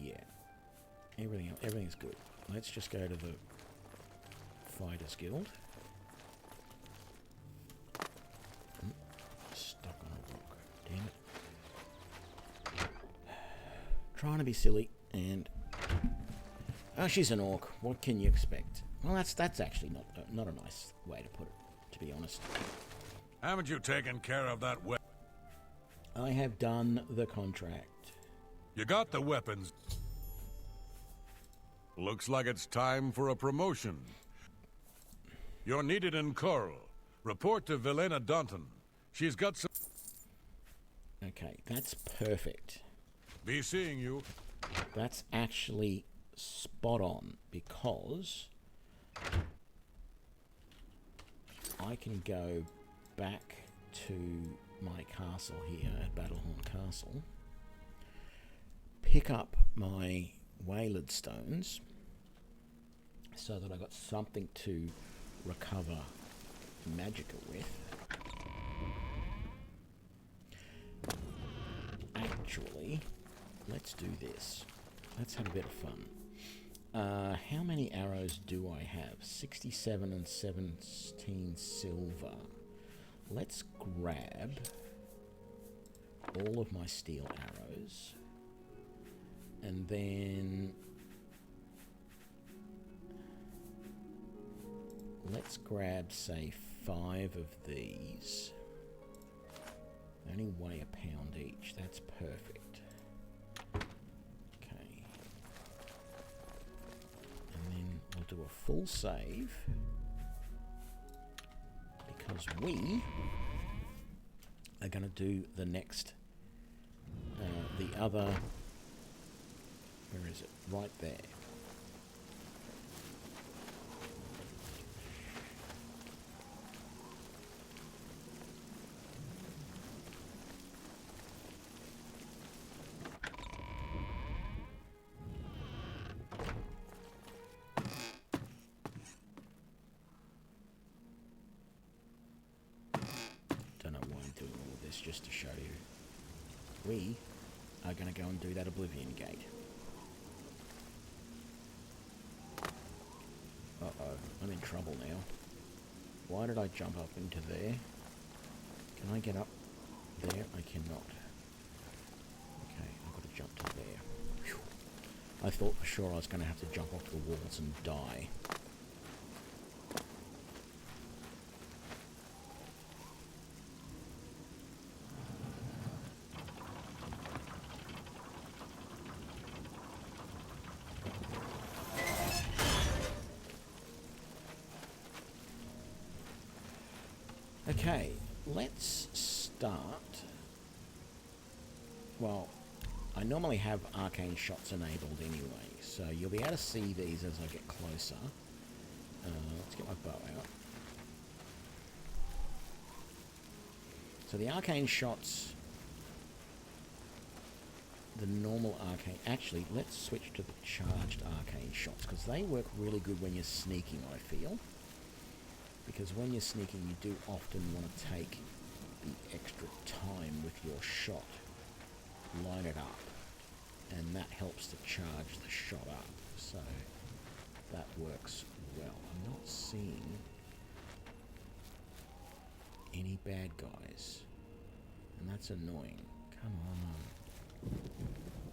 Speaker 1: Yeah. Everything's good. Let's just go to the Fighters Guild. Stuck on a rock. Damn it. Trying to be silly, and... Oh, she's an orc. What can you expect? Well, that's actually not a nice way to put it, to be honest.
Speaker 5: Haven't you taken care of that weapon?
Speaker 1: I have done the contract.
Speaker 5: You got the weapons. Looks like it's time for a promotion. You're needed in Coral. Report to Velena Daunton. She's got some...
Speaker 1: Okay, that's perfect.
Speaker 5: Be seeing you.
Speaker 1: That's actually spot on, because I can go back to my castle here at Battlehorn Castle, pick up my Ayleid stones so that I got something to recover magicka with. Actually, let's do this. Let's have a bit of fun. How many arrows do I have? 67 and 17 silver. Let's grab all of my steel arrows, and then let's grab, say, 5 of these. They only weigh a pound each. That's perfect. Okay. And then we'll do a full save, because we are going to do the next, the other, where is it? Right there. Just to show you, we are going to go and do that Oblivion gate. Uh-oh, I'm in trouble now. Why did I jump up into there? Can I get up there? I cannot. Okay, I've got to jump to there. Whew. I thought for sure I was going to have to jump off the walls and die. Okay, let's start. Well, I normally have arcane shots enabled anyway, so you'll be able to see these as I get closer. Let's get my bow out. So the arcane shots the normal arcane... Actually, let's switch to the charged arcane shots, because they work really good when you're sneaking, I feel. Because when you're sneaking, you do often want to take the extra time with your shot. Line it up. And that helps to charge the shot up. So that works well. I'm not seeing any bad guys. And that's annoying. Come on.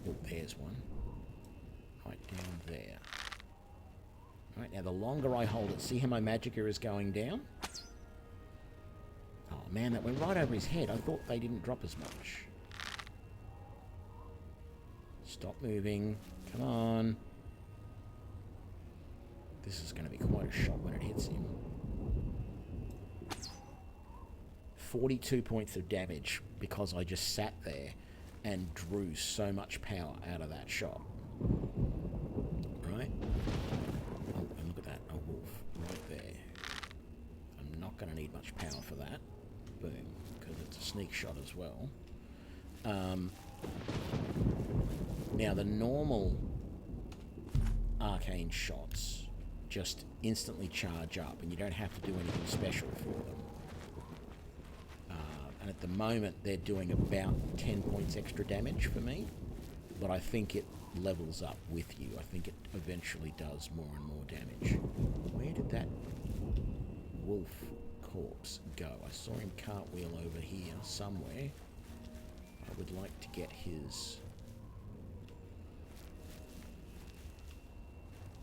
Speaker 1: Oh, there's one. Right down there. Right, now the longer I hold it, see how my magicka is going down? Oh man, that went right over his head. I thought they didn't drop as much. Stop moving. Come on. This is going to be quite a shot when it hits him. 42 points of damage because I just sat there and drew so much power out of that shot. Right? Oh, and look at that. A wolf right there. I'm not going to need much power for that. Boom. Because it's a sneak shot as well. Now, the normal arcane shots just instantly charge up, and you don't have to do anything special for them. And at the moment, they're doing about 10 points extra damage for me, but I think it levels up with you. I think it eventually does more and more damage. Where did that wolf corpse go? I saw him cartwheel over here somewhere. I would like to get his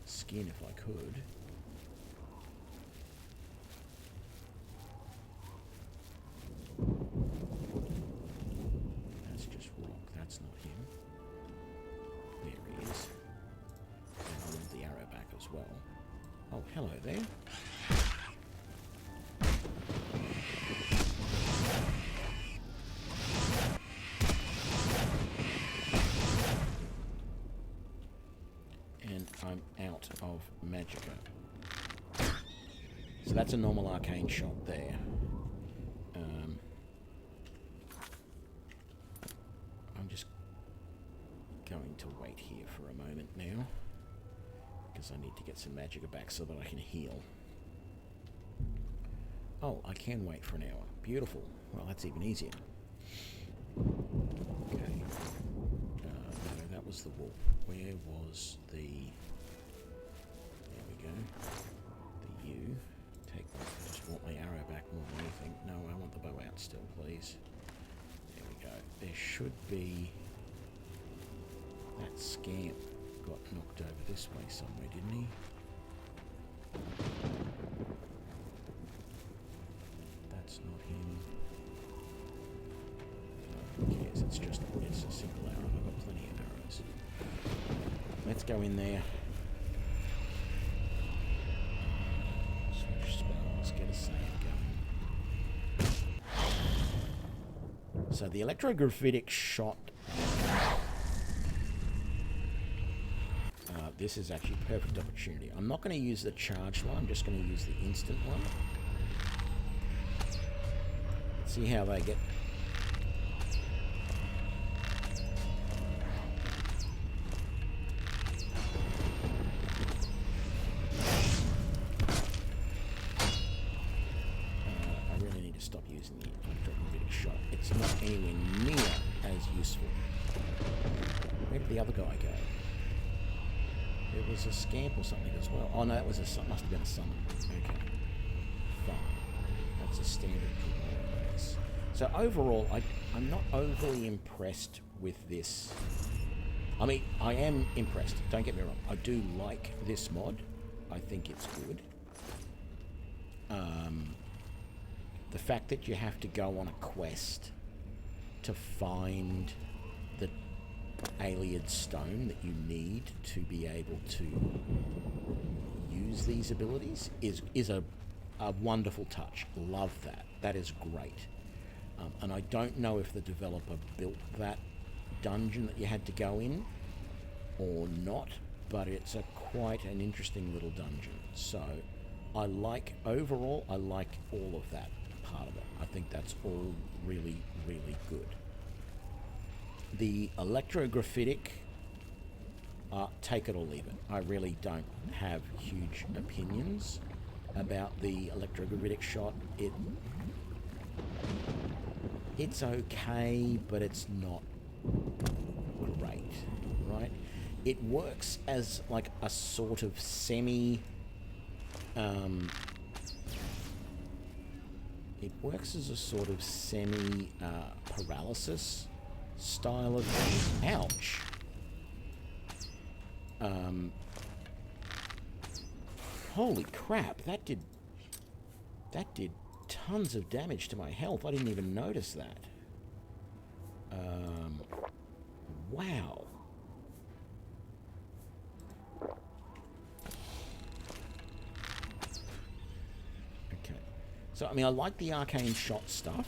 Speaker 1: skin if I could. That's just rock, that's not him. There he is. And I want the arrow back as well. Oh, hello there. And I'm out of magicka. So that's a normal arcane shot there. I'm just going to wait here for a moment now, because I need to get some magicka back so that I can heal. Oh, I can wait for an hour. Beautiful. Well, that's even easier. Okay. No, that was the wolf. Where was the... There we go. The U. Take that. I just want my arrow back more than anything. No, I want the bow out still, please. There we go. There should be... That scamp got knocked over this way somewhere, didn't he? That's not him. No, who cares? It's a single arrow. I've got plenty of arrows. Let's go in there. Switch spells, get a save going. So the electrographitic shot. This is actually a perfect opportunity. I'm not going to use the charged one, I'm just going to use the instant one. See how they get. I really need to stop using the electromagnetic shot. It's not anywhere near as useful. Where did the other guy go? There was a scamp or something as well. Oh no, that was must have been a summon. Okay. Fine. That's a standard draw base. So overall, I'm not overly impressed with this. I mean, I am impressed. Don't get me wrong. I do like this mod. I think it's good. The fact that you have to go on a quest to find the Ayleid stone that you need to be able to use these abilities is a wonderful touch. Love that. That is great. And I don't know if the developer built that dungeon that you had to go in or not, but it's quite an interesting little dungeon. So overall, I like all of that part of it. I think that's all really, really good. The electrographitic, take it or leave it. I really don't have huge opinions about the electrographitic shot. It's okay, but it's not great, right? It works as like a sort of semi... it works as a sort of semi-paralysis style of thing. Ouch! Holy crap, that did tons of damage to my health. I didn't even notice that. Wow. Okay. So, I mean, I like the arcane shot stuff.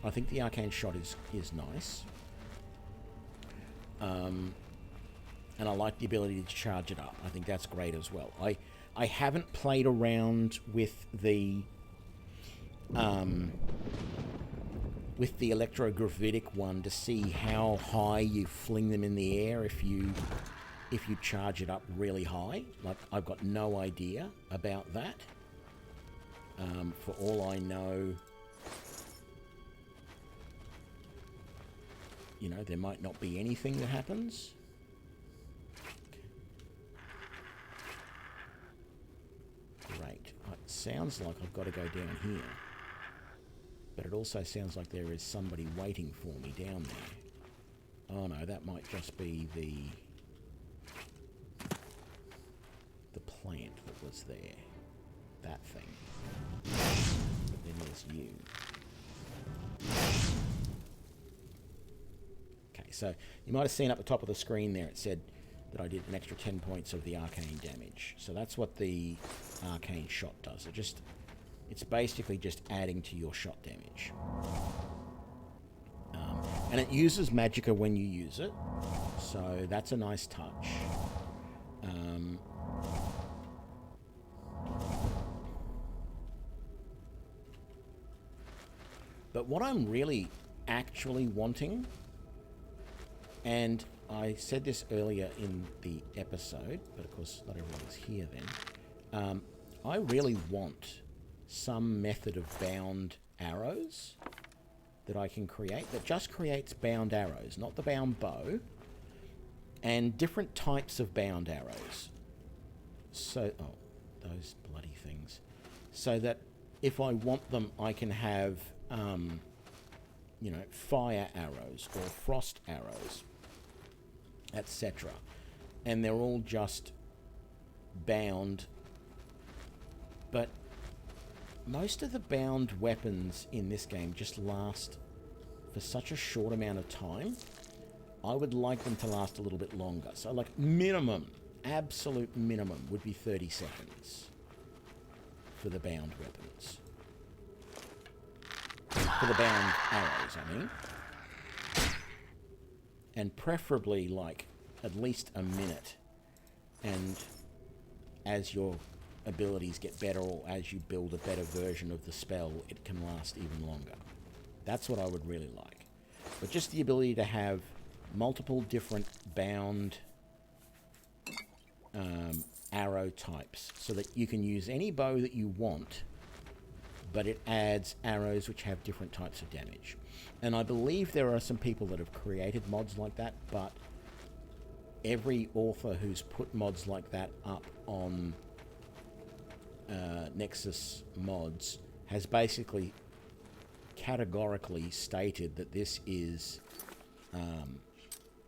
Speaker 1: I think the arcane shot is nice. And I like the ability to charge it up. I think that's great as well. I haven't played around with the electrogravitic one to see how high you fling them in the air if you charge it up really high. Like, I've got no idea about that. For all I know, you know, there might not be anything that happens. Great. It sounds like I've got to go down here. But it also sounds like there is somebody waiting for me down there. Oh no, that might just be the plant that was there. That thing. But then there's you. Okay, so you might have seen up the top of the screen there, it said that I did an extra 10 points of the arcane damage. So that's what the arcane shot does. It's basically just adding to your shot damage. And it uses magicka when you use it, so that's a nice touch. But what I'm really actually wanting, and I said this earlier in the episode, but of course not everyone was here then, I really want some method of bound arrows that I can create that just creates bound arrows, not the bound bow, and different types of bound arrows. So, oh, those bloody things. So that if I want them, I can have, you know, fire arrows or frost arrows, etc. And they're all just bound. But most of the bound weapons in this game just last for such a short amount of time. I would like them to last a little bit longer. So like minimum, absolute minimum would be 30 seconds for the bound weapons. For the bound arrows, I mean. And preferably like at least a minute. And as your abilities get better, or as you build a better version of the spell, it can last even longer. That's what I would really like. But just the ability to have multiple different bound arrow types, so that you can use any bow that you want, but it adds arrows which have different types of damage. And I believe there are some people that have created mods like that, but every author who's put mods like that up on Nexus mods has basically categorically stated that this is,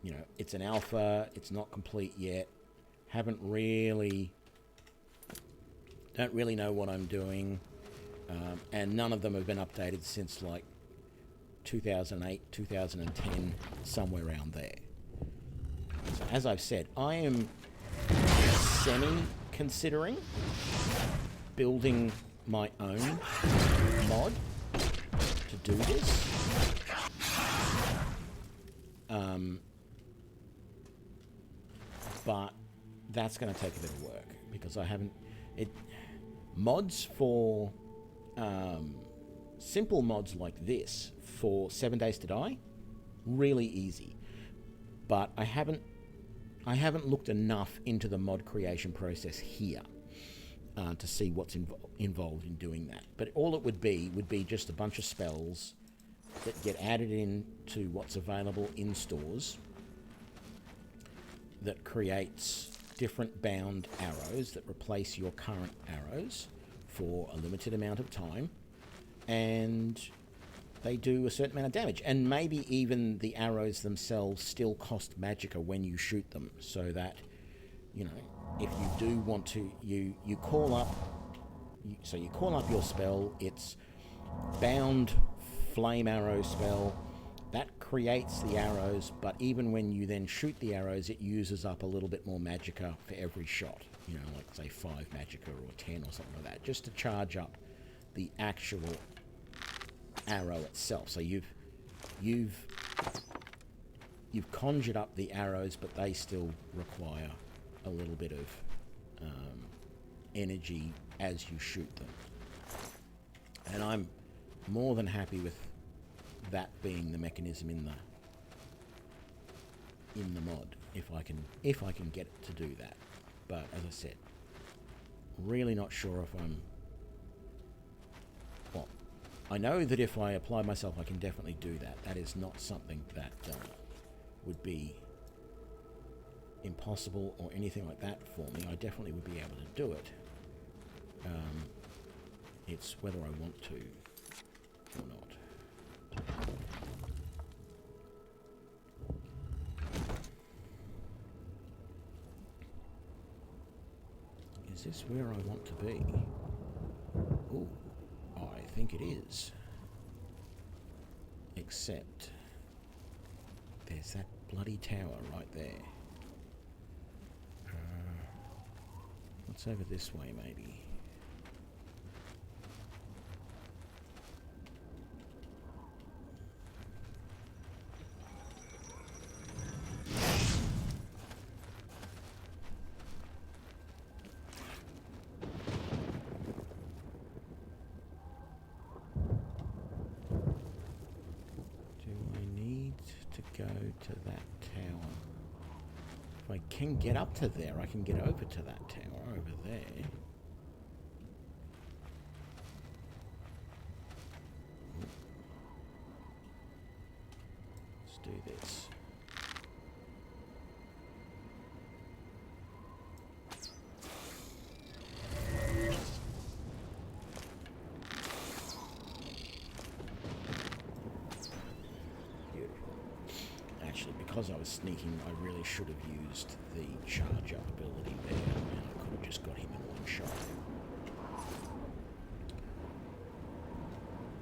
Speaker 1: you know, it's an alpha, it's not complete yet, don't really know what I'm doing, and none of them have been updated since like 2008, 2010, somewhere around there. So as I've said, I am semi-considering building my own mod to do this. But that's going to take a bit of work, because I haven't... mods for simple mods like this for 7 Days to Die, really easy. But I haven't looked enough into the mod creation process here to see what's involved in doing that. But all it would be just a bunch of spells that get added into what's available in stores that creates different bound arrows that replace your current arrows for a limited amount of time, and they do a certain amount of damage, and maybe even the arrows themselves still cost magicka when you shoot them, so that, you know, if you do want to, you call up your spell, it's bound flame arrow spell, that creates the arrows, but even when you then shoot the arrows, it uses up a little bit more magicka for every shot, you know, like say 5 magicka or 10 or something like that, just to charge up the actual arrow itself. So you've conjured up the arrows, but they still require a little bit of energy as you shoot them. And I'm more than happy with that being the mechanism in the mod, if I can get it to do that. But as I said, really not sure if I'm... Well, I know that if I apply myself, I can definitely do that. That is not something that would be impossible or anything like that for me. I definitely would be able to do it. It's whether I want to or not. Is this where I want to be? Ooh, I think it is. Except there's that bloody tower right there. What's over this way, maybe? To that tower. If I can get up to there, I can get over to that tower over there. Let's do this. Because I was sneaking, I really should have used the charge up ability there, and I could have just got him in one shot.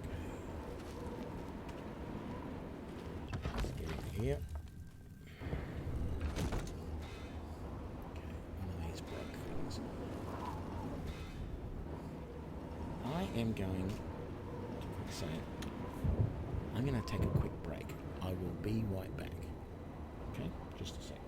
Speaker 1: Okay. Let's get in here. Okay, one of these broke things. I am going to quick say it. I'm going to take a quick break. I will be right back. Okay, just a sec.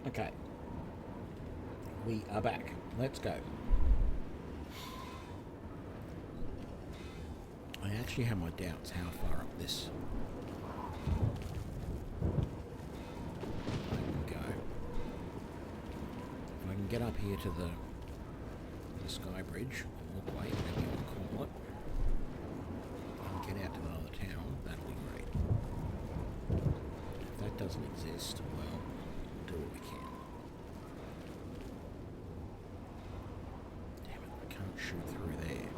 Speaker 1: Okay. We are back. Let's go. I actually have my doubts how far up this I can go. If I can get up here to the sky bridge, walkway, whatever you want to call it, and get out to the other town, that'll be great. If that doesn't exist, well, we'll do what we can. Damn it, I can't shoot through there.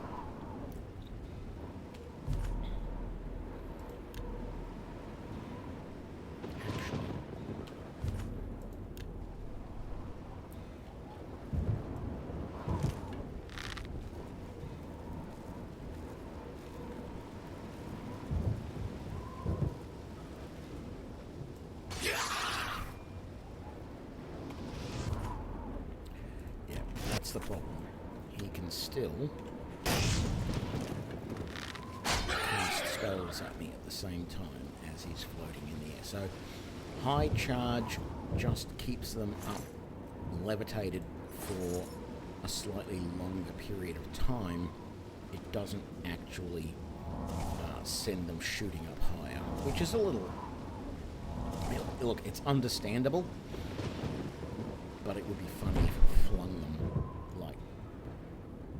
Speaker 1: That's the problem. He can still cast spells at me at the same time as he's floating in the air. So high charge just keeps them up levitated for a slightly longer period of time. It doesn't actually send them shooting up higher, which is a little... Look, it's understandable, but it would be funny if it flung them like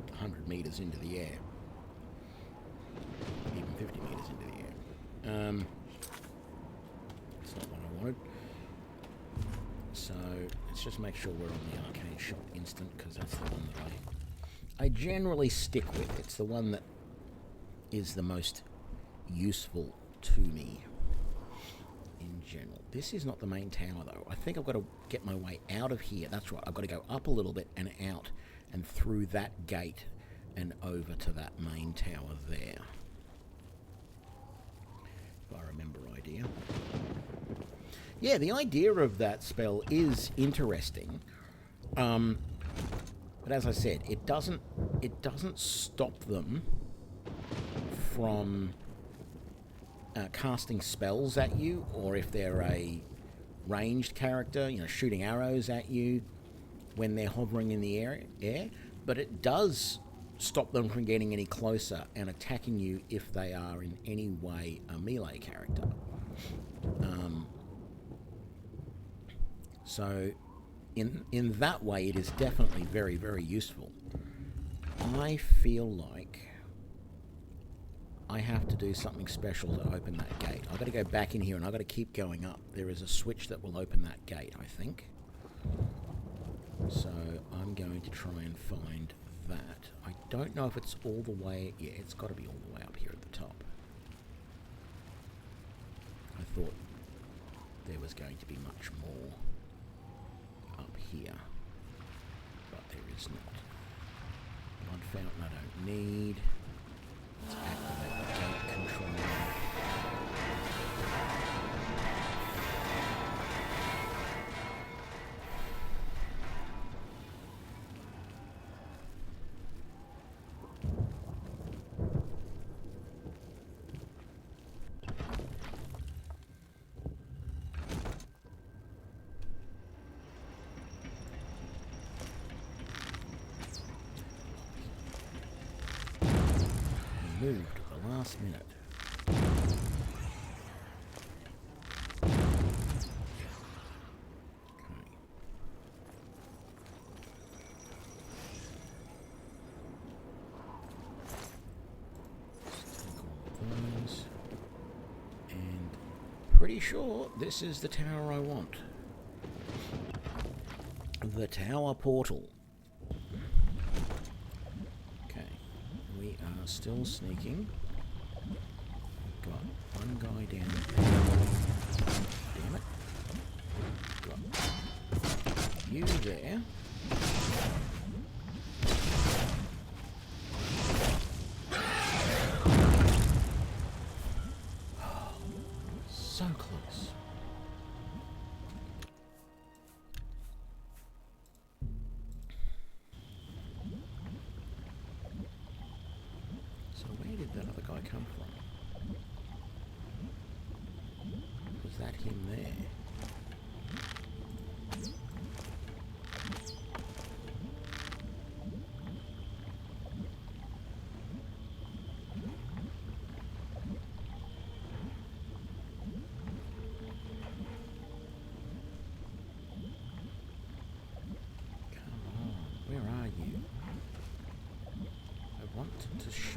Speaker 1: 100 meters into the air. Even 50 meters into the air. It's not what I wanted. So let's just make sure we're on the Arcane Shot instant, because that's the one that I generally stick with. It's the one that is the most useful to me in general. This is not the main tower though. I think I've got to get my way out of here. That's right. I've got to go up a little bit and out and through that gate and over to that main tower there. If I remember idea. Yeah, the idea of that spell is interesting. But as I said, it doesn't stop them from casting spells at you, or if they're a ranged character, shooting arrows at you when they're hovering in the air. But it does stop them from getting any closer and attacking you if they are in any way a melee character. So in that way, it is definitely very, very useful. I feel like I have to do something special to open that gate. I've got to go back in here and I've got to keep going up. There is a switch that will open that gate, I think. So I'm going to try and find that. I don't know if it's all the way... Yeah, it's got to be all the way up here at the top. I thought there was going to be much more up here, but there is not. Blood fountain I don't need. Let's activate the gate control. Moved at the last minute. And pretty sure this is the tower I want. The tower portal. Still sneaking. Got one guy down there. Damn it. Got you there. So close. That other guy come from? Was that him there?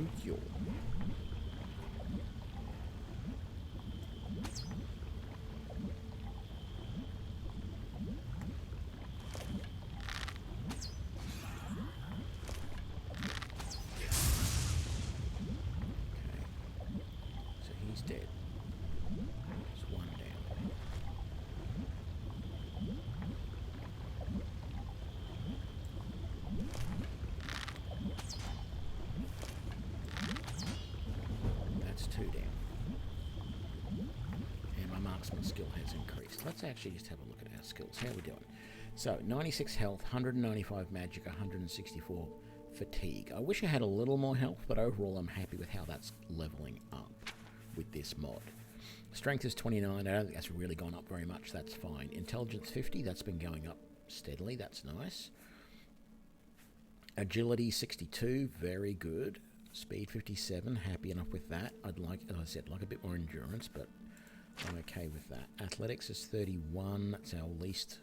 Speaker 1: shoot you. Skill has increased. Let's actually just have a look at our skills. How are we doing? So, 96 health, 195 magic, 164 fatigue. I wish I had a little more health, but overall I'm happy with how that's leveling up with this mod. Strength is 29. I don't think that's really gone up very much. That's fine. Intelligence 50. That's been going up steadily. That's nice. Agility 62. Very good. Speed 57. Happy enough with that. I'd like, as I said, like a bit more endurance, but I'm okay with that. Athletics is 31. That's our least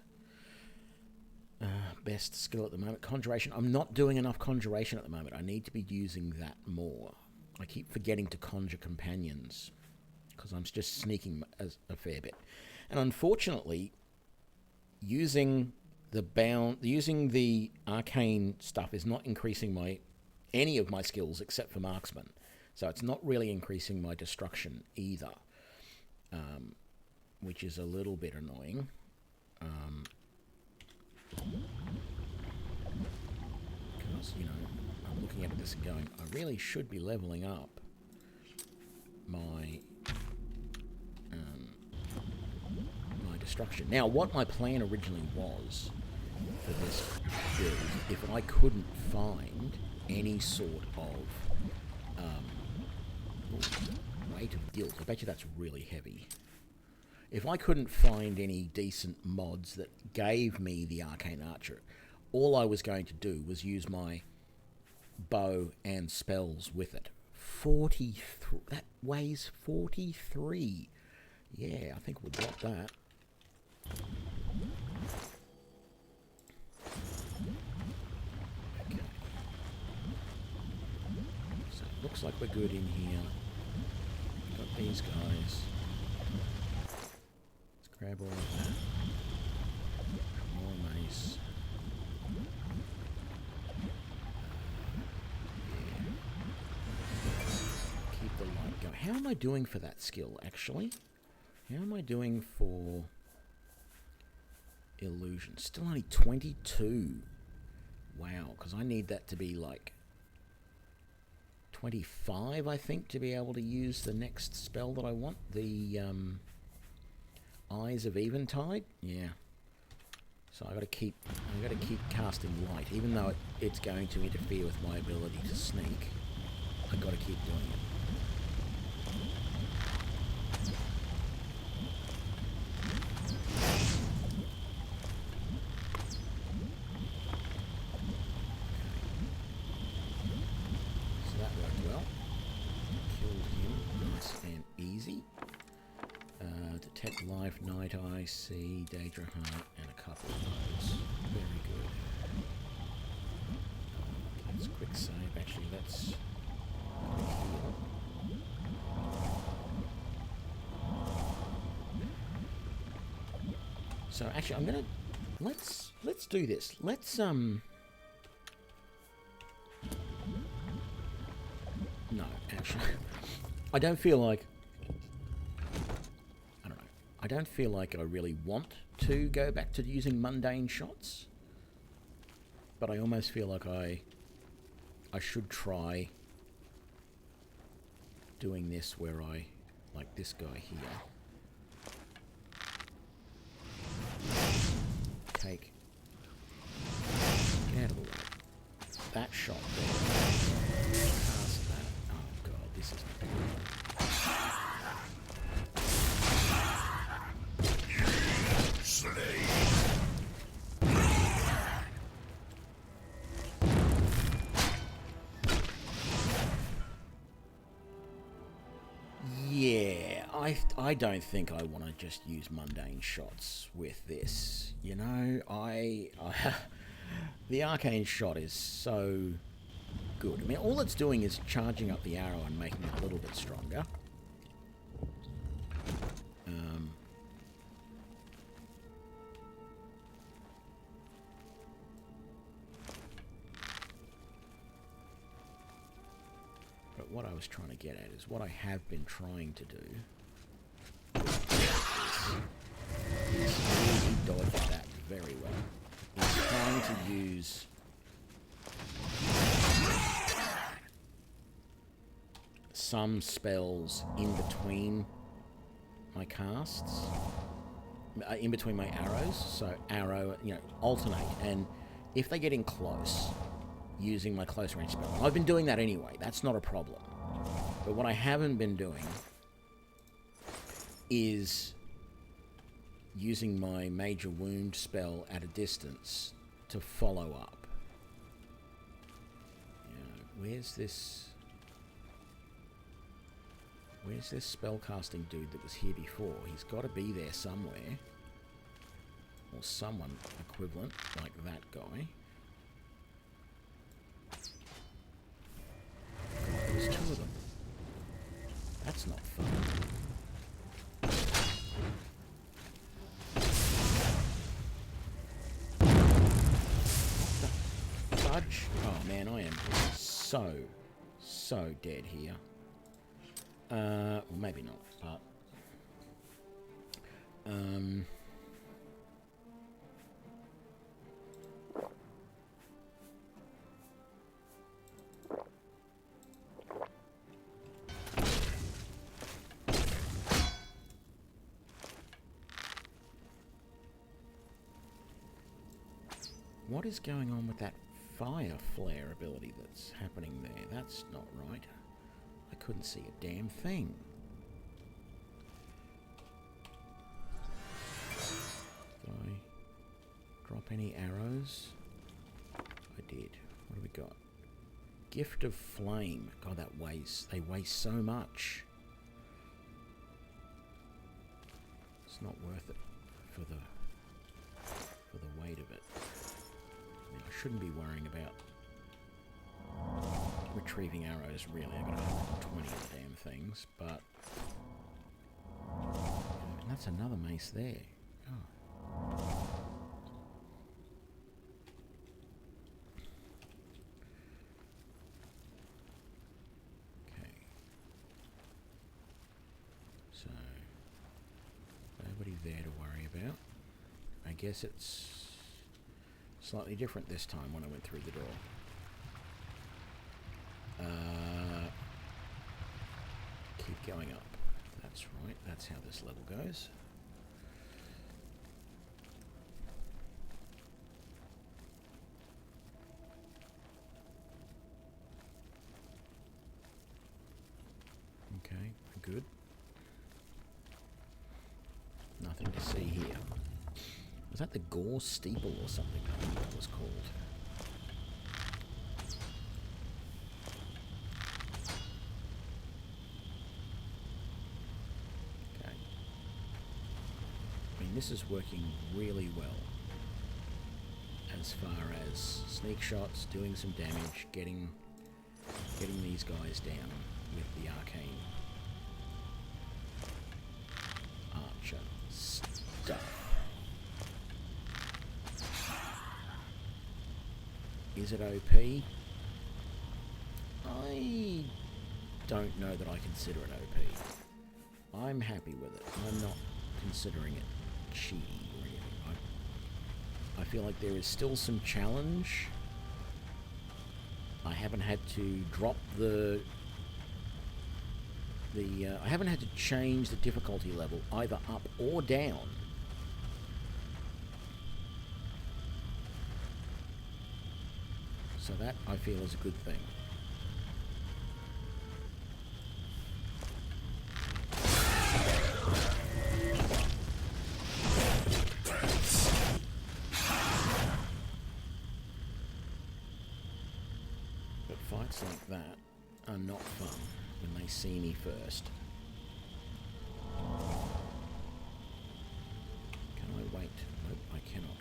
Speaker 1: best skill at the moment. Conjuration. I'm not doing enough Conjuration at the moment. I need to be using that more. I keep forgetting to conjure companions because I'm just sneaking a fair bit. And unfortunately, using the arcane stuff is not increasing any of my skills except for Marksman. So it's not really increasing my destruction either. Which is a little bit annoying. Because, you know, I'm looking at this and going, I really should be leveling up my my destruction. Now, what my plan originally was for this build, if I couldn't find any sort of weight of guilt, I bet you that's really heavy. If I couldn't find any decent mods that gave me the Arcane Archer, all I was going to do was use my bow and spells with it. 43. That weighs 43. Yeah, I think we'll drop that. Okay. So it looks like we're good in here. Got these guys. Let's grab all of that. More mace. Keep the light going. How am I doing for that skill, actually? How am I doing for illusion? Still only 22. Wow, because I need that to be like 25, I think, to be able to use the next spell that I want. The Eyes of Eventide. Yeah. So I got to keep casting light, even though it's going to interfere with my ability to sneak. I got to keep doing it. So that worked well. Killed him, nice and easy. Detect Life, Night Eye, See, Daedra Heart, and a couple of those. Very good. Let's quick save. Actually, let's heal. So actually, I'm gonna let's do this. Let's No, actually, I don't feel like I really want to go back to using mundane shots, but I almost feel like I should try doing this where I, like this guy here, take, get out of the way, that shot there, cast that, oh god, this is not good. Yeah, I don't think I want to just use mundane shots with this. You know, the arcane shot is so good. I mean, all it's doing is charging up the arrow and making it a little bit stronger. But what I was trying to get at is what I have been trying to do is dodge that very well. Is trying to use some spells in between my casts, in between my arrows. So arrow, alternate, and if they get in close, using my close range spell. And I've been doing that anyway. That's not a problem. But what I haven't been doing is using my major wound spell at a distance to follow up. Where's this spellcasting dude that was here before? He's got to be there somewhere. Or someone equivalent, like that guy. God, there's two of them. That's not fun. Fudge? Oh man, I am so dead here. Well, maybe not, but what is going on with that fire flare ability that's happening there? That's not right. I couldn't see a damn thing. Did I drop any arrows? I did. What do we got? Gift of Flame. God, they weigh so much. It's not worth it for the weight of it. I mean, I shouldn't be worrying about retrieving arrows, really. I've got 120 of the damn things, but and that's another mace there. Oh. Okay. So nobody there to worry about. I guess it's slightly different this time when I went through the door. Keep going up. That's right. That's how this level goes. Okay, good. Nothing to see here. Was that the Gore Steeple or something? I think that was called. This is working really well as far as sneak shots, doing some damage, getting these guys down with the Arcane Archer stuff. Is it OP? I don't know that I consider it OP. I'm happy with it. I'm not considering it cheaty or anything. I feel like there is still some challenge. I haven't had to drop I haven't had to change the difficulty level either up or down. So that I feel is a good thing. Like that are not fun when they see me first. Can I wait? Nope, I cannot.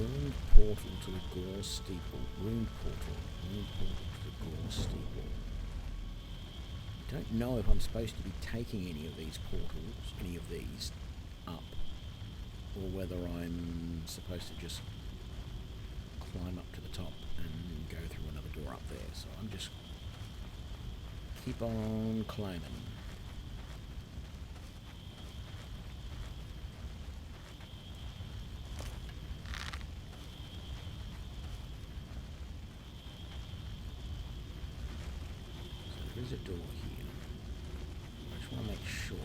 Speaker 1: Ruined portal to the Gore Steeple. Ruined portal to the Gore Steeple. I don't know if I'm supposed to be taking any of these portals, any of these, up, or whether I'm supposed to just climb up to the top and go through another door up there. So I'm just keep on climbing. So there's a door here. I just want to make sure.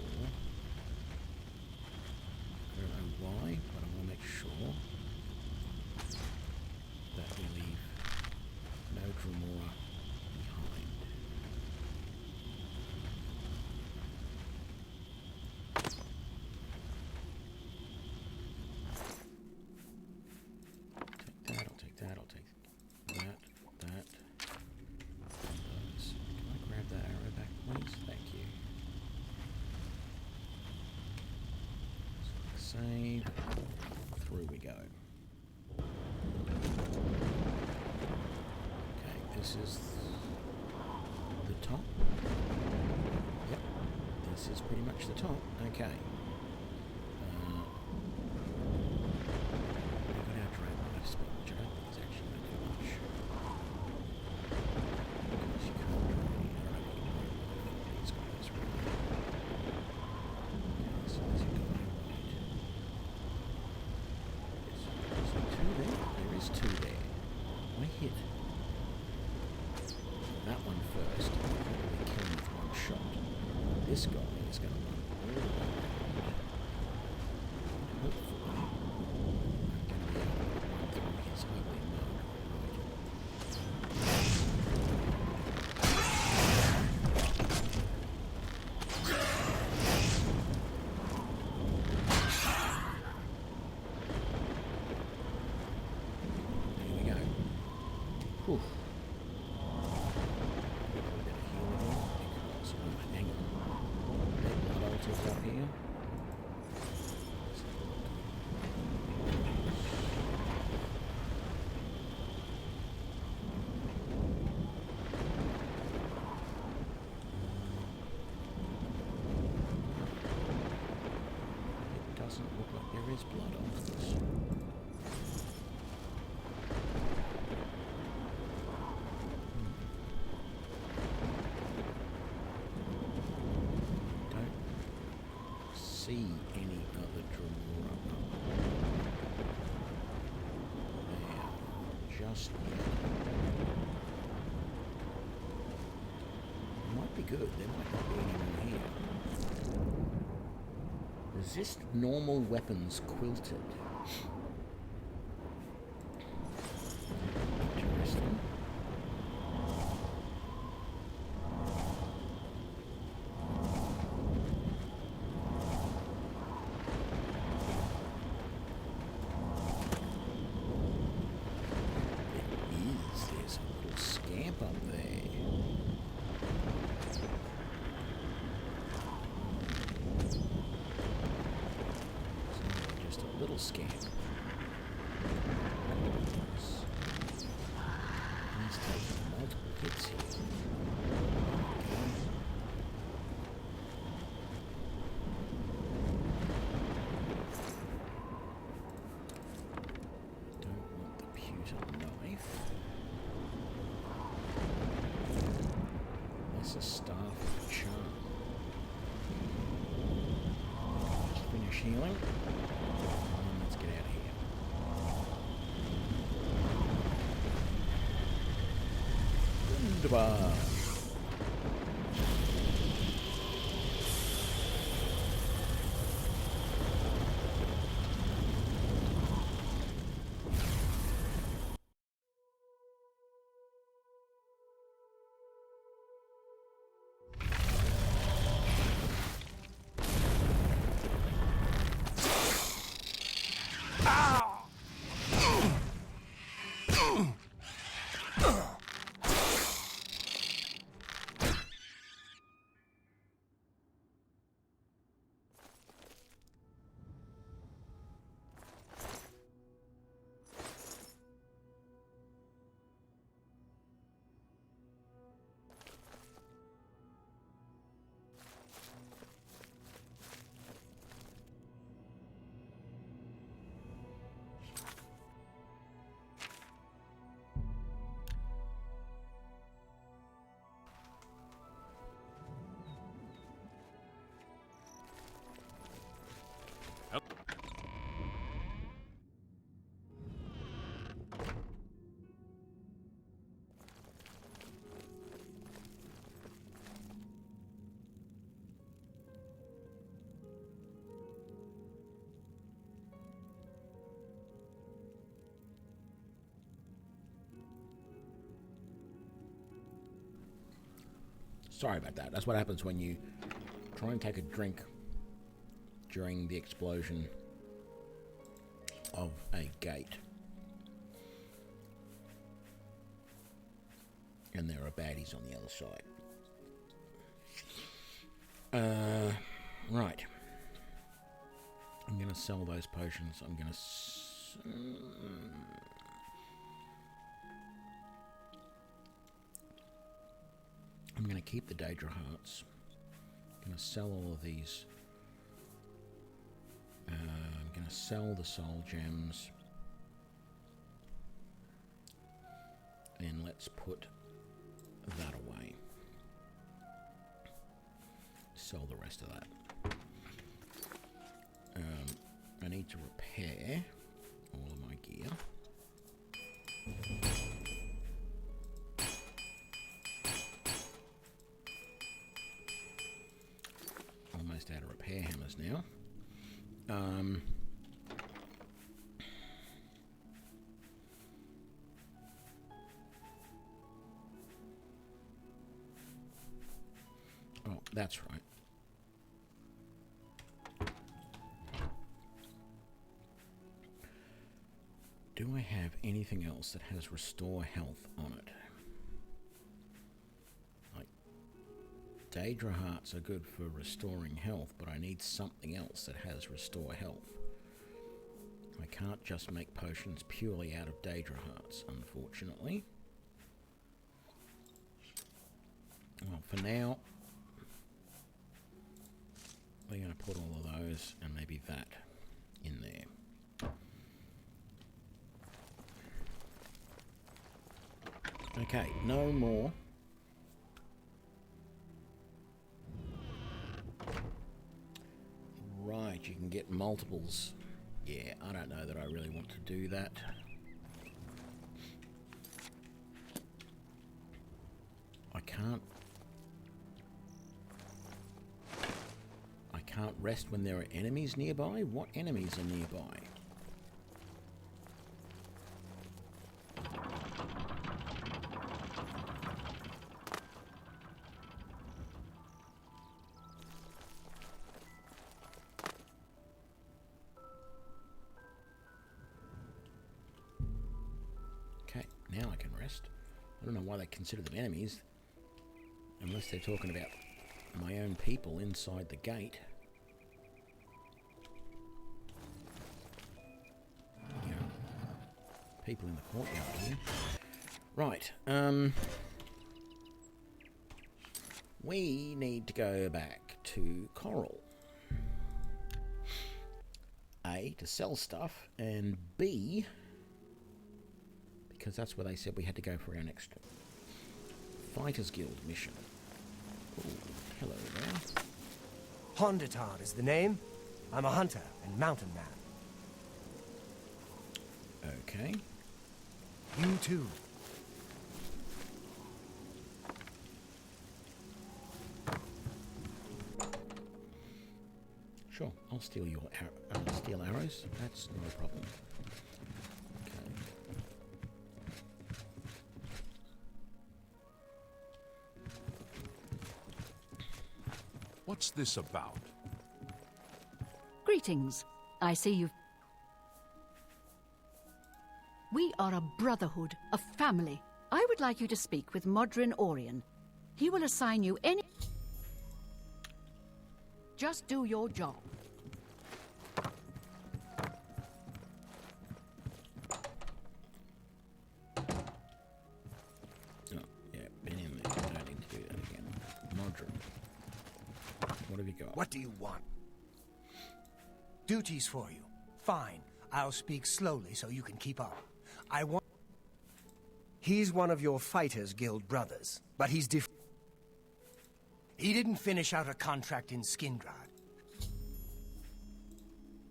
Speaker 1: I don't know why, but I want to make sure that we leave no Dremora behind. Take that, I'll take that, I'll take that, that. Those. Can I grab that arrow back, please? Thank you. Save. Through we go. Okay, this is the top. Yep, this is pretty much the top. Okay. We've got our Dragon Knife spell, which I don't think is actually going to do much. Because you can't do any, I don't know what you can do with these guys, really. Okay, so there's a guy right. Is there two there? There is two there. I hit that one first, and probably kill him with one shot. This guy is going to run all the way around. Hopefully, I'm going to be able to run through his ugly mode. There we go. Whew. Up here. It doesn't look like there is blood on this. See any other Dremora there just yet. Might be good, there might not be any more here. Resist normal weapons quilted. Interesting. Up there. Just a little scamp. He's taking multiple hits here. Don't want the pewter knife. That's a staff of charm. Just finish healing. And let's get out of here. Goodbye. Sorry about that. That's what happens when you try and take a drink during the explosion of a gate. And there are baddies on the other side. Right. I'm going to sell those potions. I'm going to... I'm going to keep the Daedra Hearts. I'm going to sell all of these. I'm going to sell the Soul Gems. And let's put that away. Sell the rest of that. I need to repair all of my gear. Almost out of repair hammers now. Oh, that's right. Do I have anything else that has restore health on it? Like, Daedra Hearts are good for restoring health, but I need something else that has restore health. I can't just make potions purely out of Daedra Hearts, unfortunately. Well, for now, we're going to put all of those and maybe that in there. Okay, no more. Right, you can get multiples. Yeah, I don't know that I really want to do that. I can't rest when there are enemies nearby? What enemies are nearby? Okay, now I can rest. I don't know why they consider them enemies, unless they're talking about my own people inside the gate. You know, people in the courtyard here. Right, we need to go back to Coral. A, to sell stuff, and B, because that's where they said we had to go for our next Fighters Guild mission. Ooh, hello there.
Speaker 4: Honditar is the name. I'm a hunter and mountain man.
Speaker 1: Okay.
Speaker 4: You too.
Speaker 1: Sure, I'll steal your steal arrows. That's not a problem. Okay.
Speaker 8: What's this about?
Speaker 3: Greetings. I see you've... We are a brotherhood, a family. I would like you to speak with Modron Orion. He will assign you any... Just do your job.
Speaker 1: Oh, yeah, been in there. I don't need to do that again. Modron. What have you got?
Speaker 4: What do you want? Duties for you. Fine. I'll speak slowly so you can keep up. I want... He's one of your Fighters Guild brothers, but he's He didn't finish out a contract in Skindrad.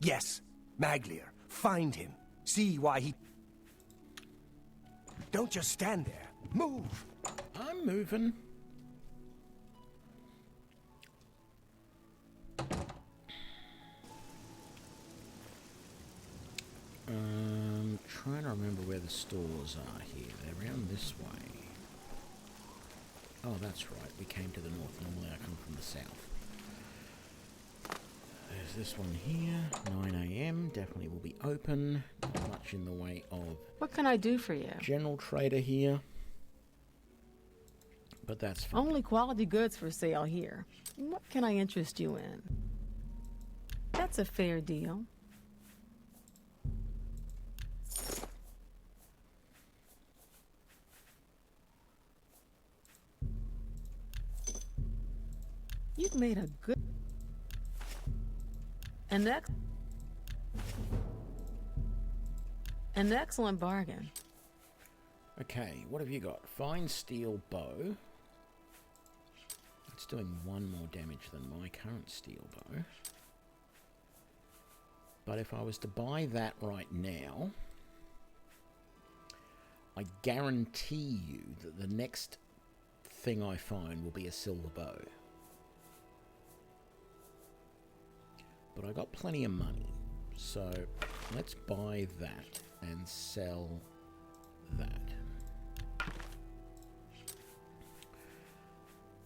Speaker 4: Yes, Maglier. Find him. See why he... Don't just stand there. Move!
Speaker 1: I'm moving. Trying to remember where the stores are here. They're around this way. Oh, that's right. We came to the north. Normally I come from the south. There's this one here. 9 AM. Definitely will be open. Not much in the way of...
Speaker 2: What can I do for you?
Speaker 1: General trader here. But that's fine.
Speaker 2: Only quality goods for sale here. What can I interest you in? That's a fair deal. You've made a good... An excellent bargain.
Speaker 1: Okay, what have you got? Fine steel bow. It's doing 1 more damage than my current steel bow. But if I was to buy that right now, I guarantee you that the next thing I find will be a silver bow. But I got plenty of money, so let's buy that and sell that.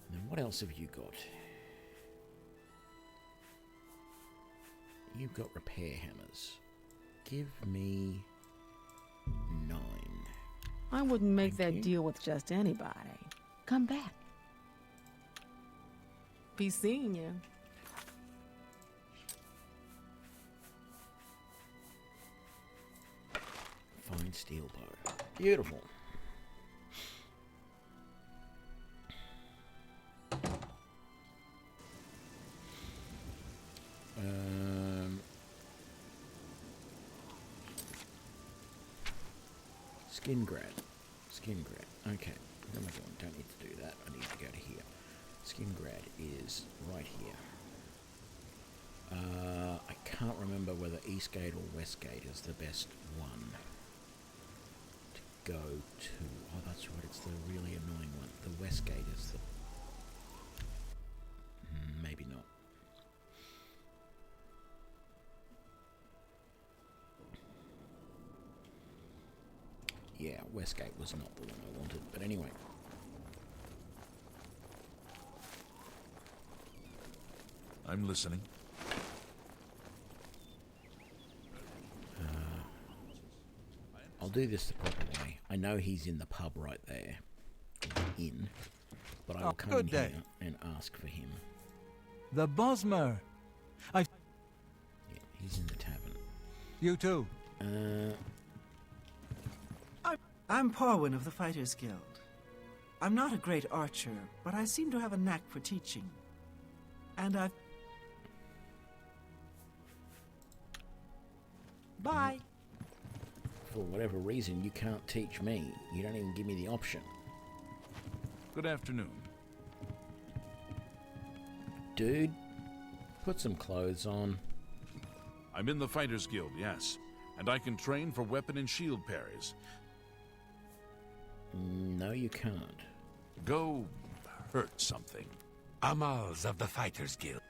Speaker 1: And then what else have you got? You've got repair hammers. Give me 9.
Speaker 2: I wouldn't make that deal with just anybody. Come back. Be seeing you.
Speaker 1: Fine steel bow. Beautiful. Skin grad. Skin grad. Okay. What am I doing? Don't need to do that. I need to go to here. Skin grad is right here. I can't remember whether Eastgate or Westgate is the best one to go to. Oh, that's right. It's the really annoying one. The Westgate is the... maybe not. Yeah, Westgate was not the one I wanted, but anyway.
Speaker 8: I'm listening.
Speaker 1: I'll do this the proper way. I know he's in the pub right there. In. But I will come in here and ask for him.
Speaker 7: The Bosmer.
Speaker 1: Yeah, he's in the tavern.
Speaker 7: You too.
Speaker 14: I'm Parwin of the Fighters Guild. I'm not a great archer, but I seem to have a knack for teaching. And I've... Bye.
Speaker 1: For whatever reason, you can't teach me. You don't even give me the option.
Speaker 8: Good afternoon.
Speaker 1: Dude, put some clothes on.
Speaker 8: I'm in the Fighters Guild, yes. And I can train for weapon and shield parries.
Speaker 1: No, you can't.
Speaker 8: Go hurt something.
Speaker 12: Amals of the Fighters Guild.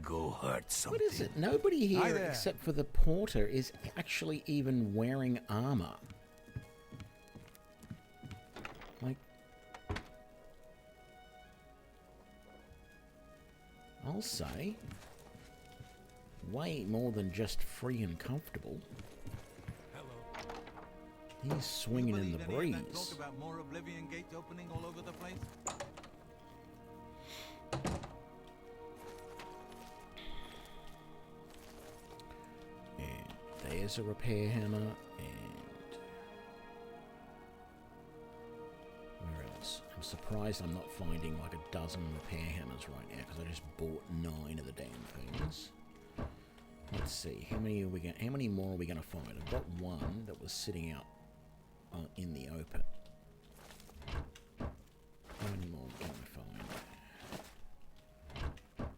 Speaker 12: Go hurt something.
Speaker 1: What is it? Nobody here except for the porter is actually even wearing armor. Like... I'll say... way more than just free and comfortable. He's swinging in the breeze.
Speaker 7: Talk about more Oblivion gates opening all over the place?
Speaker 1: And there's a repair hammer, and where else? I'm surprised I'm not finding like a dozen repair hammers right now because I just bought 9 of the damn things. Let's see, how many more are we gonna find? I've got one that was sitting out in the open. How many more can I find?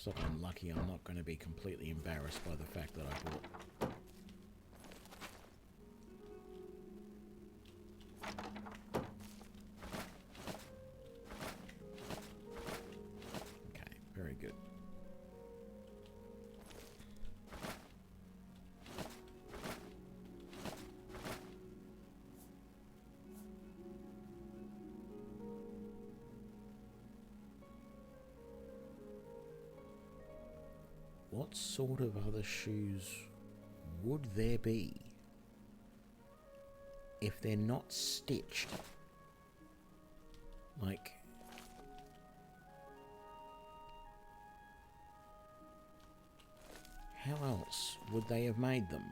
Speaker 1: Looks like I'm lucky I'm not going to be completely embarrassed by the fact that I bought. Okay, very good. What sort of other shoes would there be if they're not stitched? Like, how else would they have made them?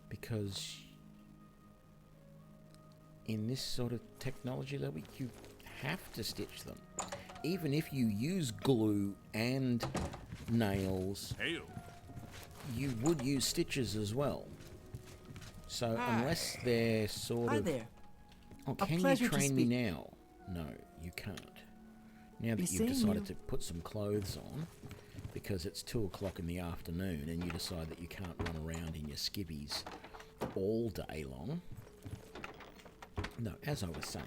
Speaker 1: Because in this sort of technology level, you have to stitch them. Even if you use glue and nails, you would use stitches as well. So unless they're sort
Speaker 14: Hi
Speaker 1: of...
Speaker 14: there.
Speaker 1: Oh,
Speaker 14: A
Speaker 1: can you
Speaker 14: pleasure to
Speaker 1: train me
Speaker 14: speak.
Speaker 1: now? No, you can't. Now that
Speaker 14: Be
Speaker 1: you've
Speaker 14: seeing
Speaker 1: decided
Speaker 14: you.
Speaker 1: to put some clothes on, because it's 2 o'clock in the afternoon and you decide that you can't run around in your skivvies all day long. No, as I was saying,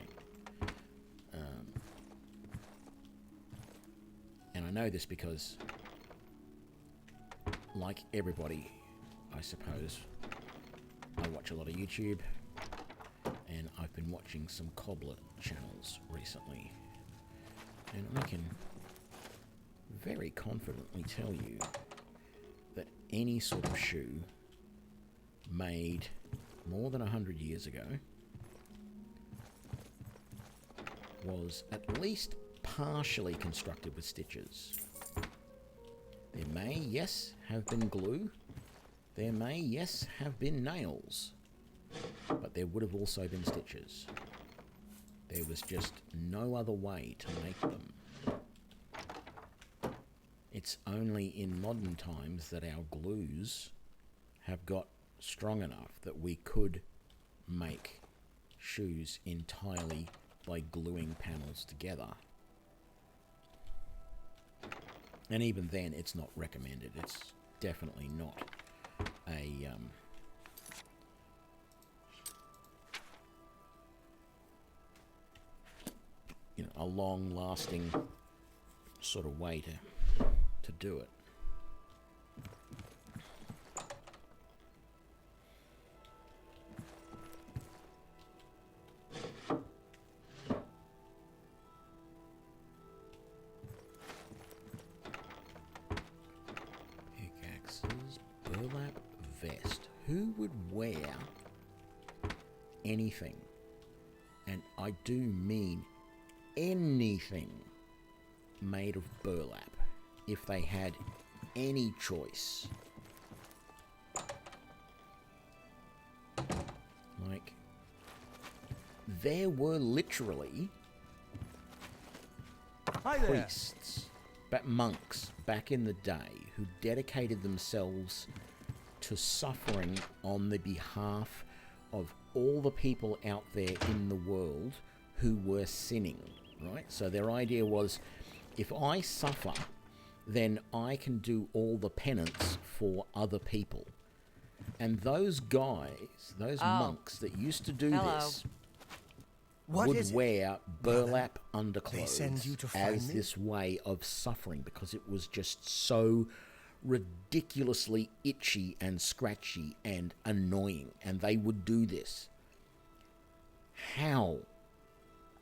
Speaker 1: and I know this because, like everybody, I suppose, I watch a lot of YouTube, and I've been watching some cobbler channels recently, and I can very confidently tell you that any sort of shoe made more than 100 years ago was at least partially constructed with stitches. There may, yes, have been glue. There may, yes, have been nails. But there would have also been stitches. There was just no other way to make them. It's only in modern times that our glues have got strong enough that we could make shoes entirely by gluing panels together. And even then, it's not recommended. It's definitely not a a long-lasting sort of way to do it. Pickaxes, burlap vest. Who would wear anything, and I do mean anything, made of burlap if they had any choice? Like, there were literally priests, monks back in the day who dedicated themselves to suffering on the behalf of all the people out there in the world who were sinning, right? So their idea was, if I suffer, then I can do all the penance for other people. And those guys, those monks that used to do this, would wear burlap underclothes
Speaker 4: send you to find
Speaker 1: as
Speaker 4: me?
Speaker 1: this way of suffering, because it was just so ridiculously itchy and scratchy and annoying. And they would do this. How?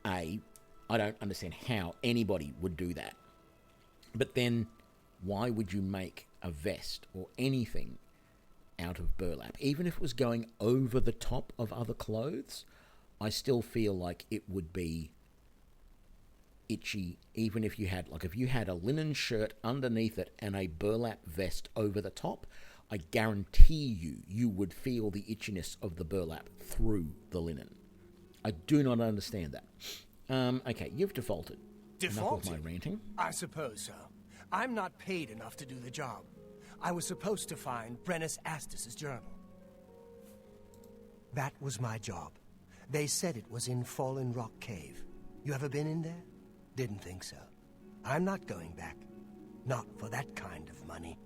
Speaker 1: I don't understand how anybody would do that. But then, why would you make a vest or anything out of burlap? Even if it was going over the top of other clothes, I still feel like it would be itchy, even if you had, if you had a linen shirt underneath it and a burlap vest over the top, I guarantee you would feel the itchiness of the burlap through the linen. I do not understand that. Okay, you've defaulted.
Speaker 4: Defaulted?
Speaker 1: Enough of my ranting.
Speaker 4: I suppose so. I'm not paid enough to do the job. I was supposed to find Brennus Astus's journal. That was my job. They said it was in Fallen Rock Cave. You ever been in there? Didn't think so. I'm not going back. Not for that kind of money.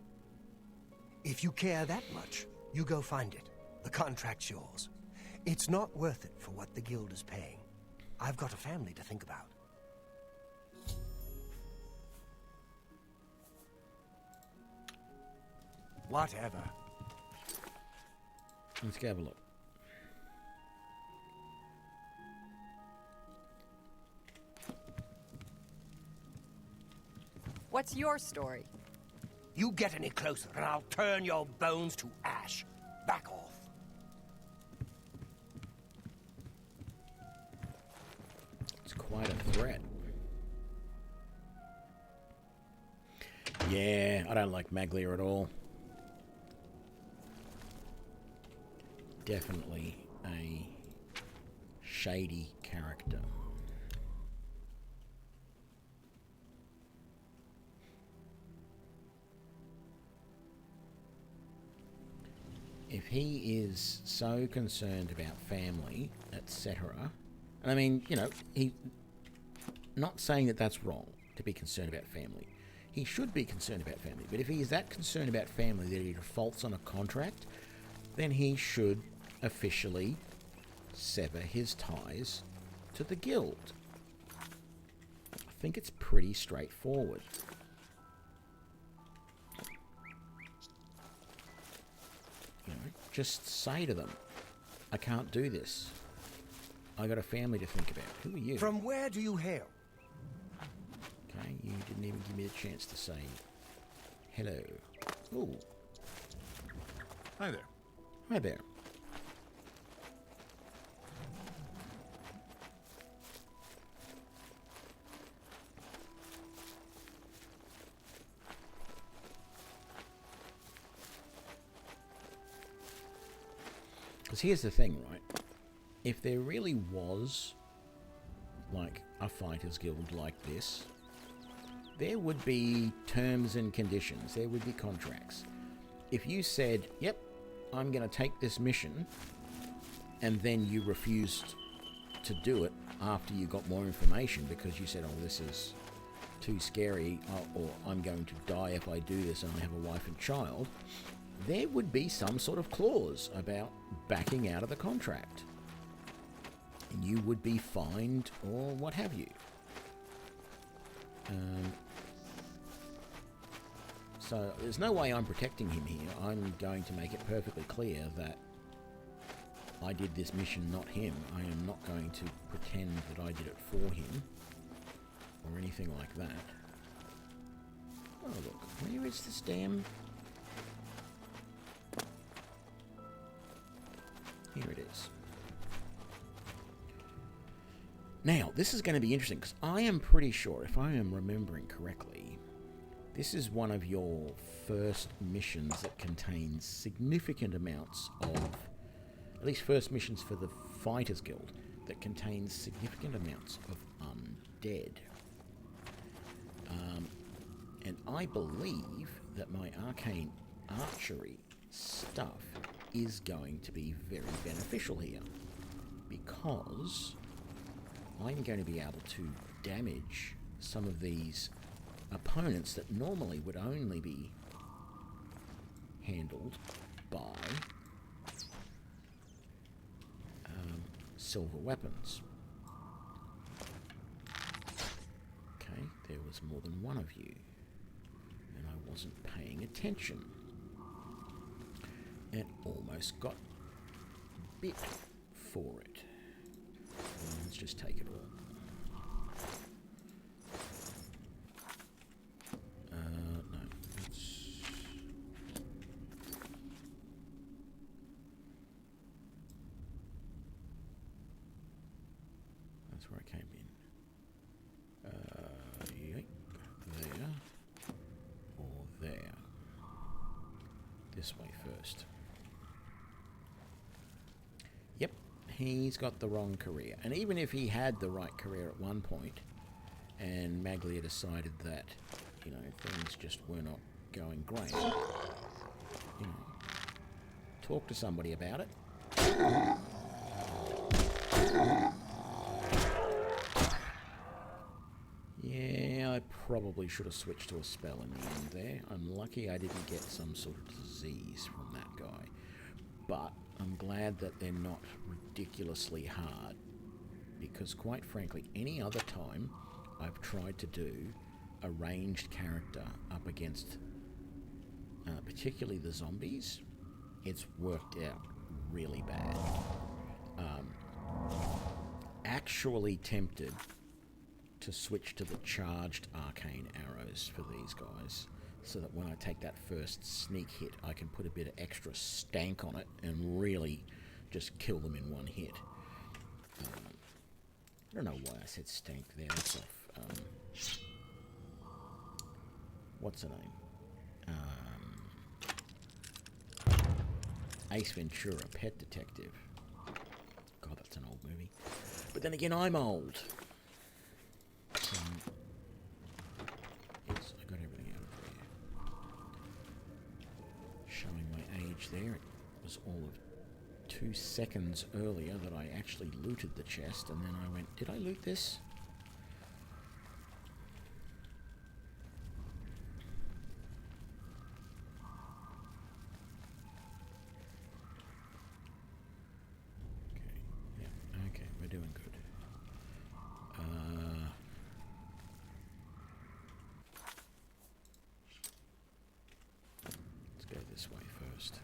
Speaker 4: If you care that much, you go find it. The contract's yours. It's not worth it for what the guild is paying. I've got a family to think about. Whatever.
Speaker 1: Let's go have a look.
Speaker 9: What's your story?
Speaker 4: You get any closer and I'll turn your bones to ash. Back off.
Speaker 1: It's quite a threat. Yeah, I don't like Maglia at all. Definitely a shady character. If he is so concerned about family, etc., and I mean, you know, he not saying that that's wrong to be concerned about family. He should be concerned about family, but if he is that concerned about family that he defaults on a contract, then he should officially sever his ties to the guild. I think it's pretty straightforward. You know, just say to them, I can't do this. I got a family to think about. Who are you?
Speaker 4: From where do you hail?
Speaker 1: Okay, you didn't even give me a chance to say hello. Ooh.
Speaker 8: Hi there.
Speaker 1: Hi there. Because here's the thing, right? If there really was, like, a fighters guild like this, there would be terms and conditions. There would be contracts. If you said, yep, I'm going to take this mission, and then you refused to do it after you got more information because you said, oh, this is too scary, or I'm going to die if I do this and I have a wife and child, there would be some sort of clause about backing out of the contract. And you would be fined or what have you. So there's no way I'm protecting him here. I'm going to make it perfectly clear that I did this mission, not him. I am not going to pretend that I did it for him or anything like that. Oh look, where is this damn... Here it is. Now, this is going to be interesting, because I am pretty sure, if I am remembering correctly, this is one of your first missions that contains significant amounts of, at least first missions for the Fighters Guild, that contains significant amounts of undead. And I believe that my Arcane Archery stuff is going to be very beneficial here, because I'm going to be able to damage some of these opponents that normally would only be handled by silver weapons. Okay, there was more than one of you, and I wasn't paying attention. And almost got bit for it. Let's just take it all. No, that's where I came in. Yep, there, or there. This way first. Yep, he's got the wrong career. And even if he had the right career at one point, and Maglia decided that, you know, things just were not going great, you know, talk to somebody about it. Yeah, I probably should have switched to a spell in the end there. I'm lucky I didn't get some sort of disease from that guy. But I'm glad that they're not ridiculously hard, because quite frankly, any other time I've tried to do a ranged character up against particularly the zombies, it's worked out really bad. Actually tempted to switch to the charged arcane arrows for these guys, so that when I take that first sneak hit, I can put a bit of extra stank on it and really just kill them in one hit. I don't know why I said stank there. That's off. What's her name? Ace Ventura, Pet Detective. God, that's an old movie. But then again, I'm old. Yes, I got everything out of there. Showing my age there. It was all of 2 seconds earlier that I actually looted the chest, and then I went, did I loot this? Okay, we're doing good. Let's go this way first.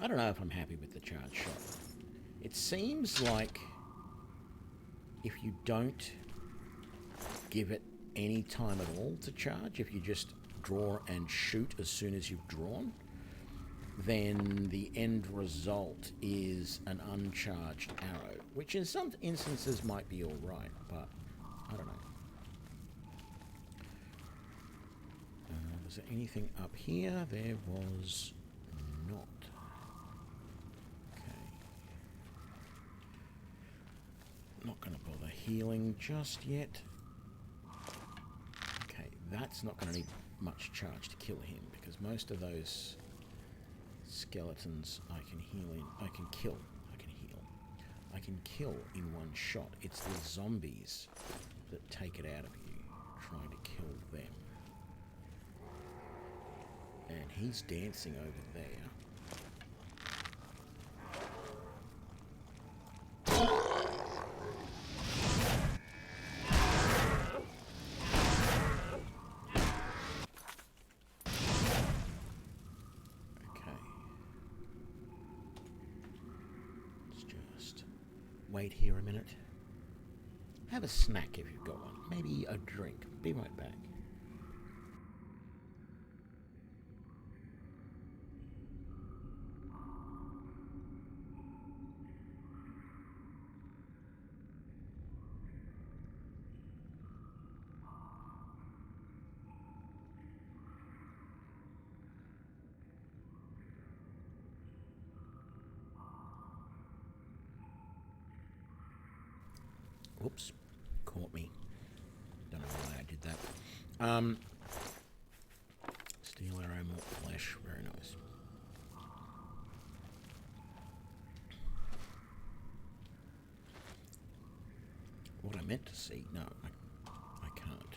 Speaker 1: I don't know if I'm happy with the charge shot. It seems like if you don't give it any time at all to charge, if you just draw and shoot as soon as you've drawn, then the end result is an uncharged arrow, which in some instances might be alright, but I don't know. Was there anything up here? There was not. Not going to bother healing just yet. Okay, that's not going to need much charge to kill him, because most of those skeletons I can heal in. I can kill. I can kill in one shot. It's the zombies that take it out of you, trying to kill them. And he's dancing over there. Wait here a minute. Have a snack if you've got one. Maybe a drink. Be right back. Oops, caught me. Don't know why I did that. Steel arrow, more flesh, very nice. What I meant to see, no, I can't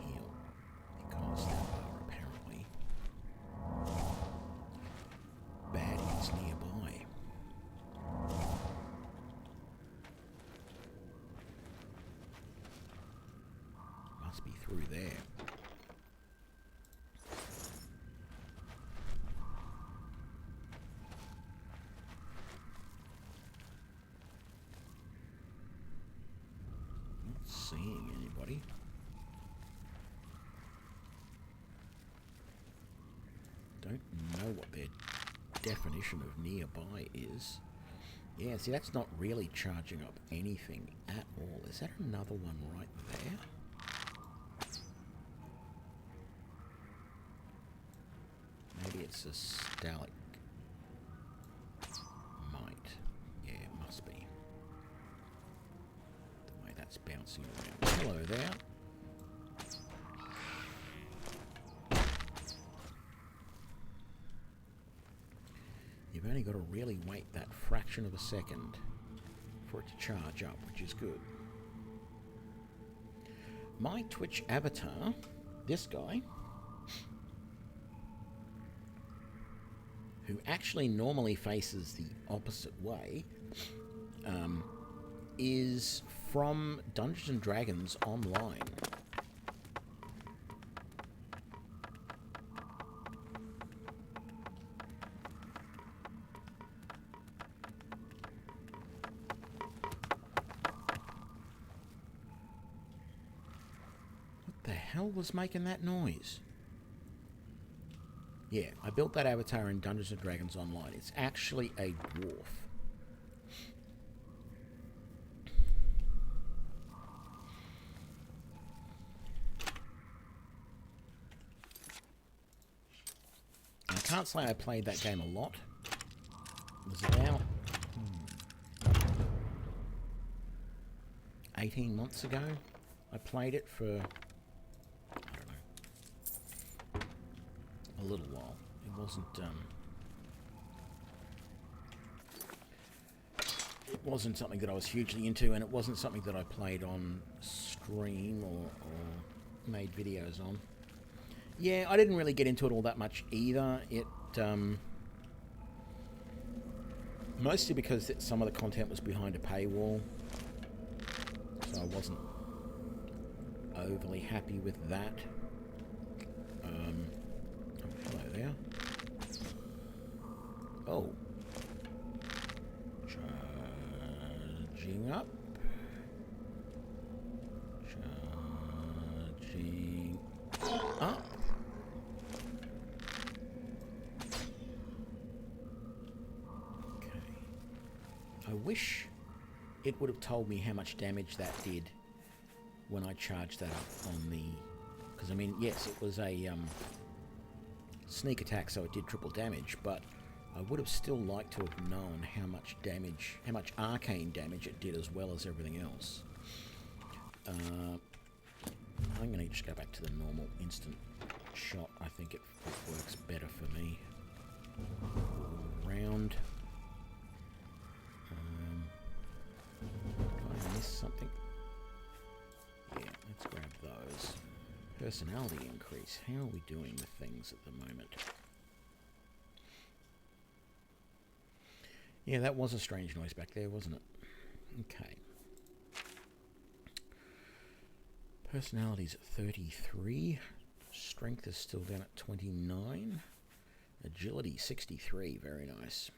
Speaker 1: heal, because there are apparently baddies nearby. Be through there. Not seeing anybody. Don't know what their definition of nearby is. Yeah, see, that's not really charging up anything at all. Is that another one right there? it's a stalagmite. Yeah, it must be. The way that's bouncing around. Hello there. You've only got to really wait that fraction of a second for it to charge up, which is good. My Twitch avatar, this guy, who actually normally faces the opposite way, is from Dungeons and Dragons Online. Hell was making that noise? Yeah, I built that avatar in Dungeons and Dragons Online. It's actually a dwarf. I can't say I played that game a lot. It was about 18 months ago. I played it for, I don't know, a little while. It wasn't something that I was hugely into, and it wasn't something that I played on stream or made videos on. Yeah, I didn't really get into it all that much either. It mostly because some of the content was behind a paywall, so I wasn't overly happy with that. Oh, hello there. Oh. Charging up. Charging up. Okay. I wish it would have told me how much damage that did when I charged that up on the... Because, I mean, yes, it was a sneak attack, so it did triple damage, but I would have still liked to have known how much damage, how much arcane damage it did as well as everything else. I'm going to just go back to the normal instant shot. I think it works better for me. All round. Did I miss something? Yeah, let's grab those. Personality increase. How are we doing with things at the moment? Yeah, that was a strange noise back there, wasn't it? Okay. Personality's at 33. Strength is still down at 29. Agility, 63. Very nice.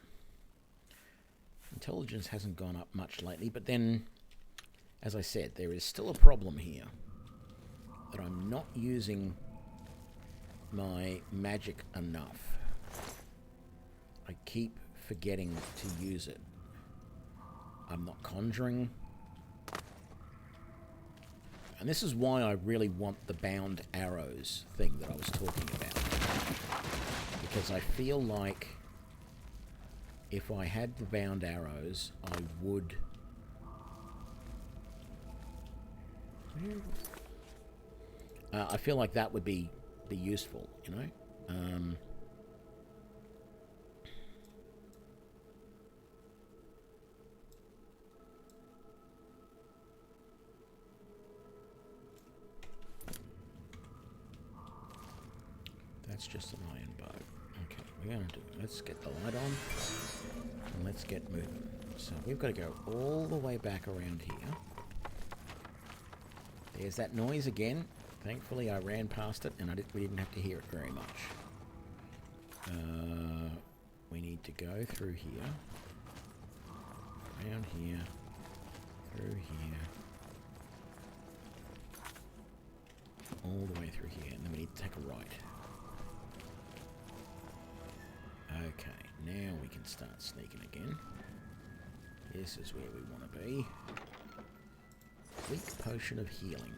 Speaker 1: Intelligence hasn't gone up much lately, but then, as I said, there is still a problem here. That I'm not using my magic enough. I keep forgetting to use it. I'm not conjuring. And this is why I really want the bound arrows thing that I was talking about. Because I feel like if I had the bound arrows, I would... I feel like that would be useful, you know? That's just an iron bow. Okay, we're going to do... Let's get the light on. And let's get moving. So we've got to go all the way back around here. There's that noise again. Thankfully, I ran past it, and we didn't have to hear it very much. We need to go through here. Around here. Through here. All the way through here, and then we need to take a right. Okay, now we can start sneaking again. This is where we want to be. Weak potion of healing.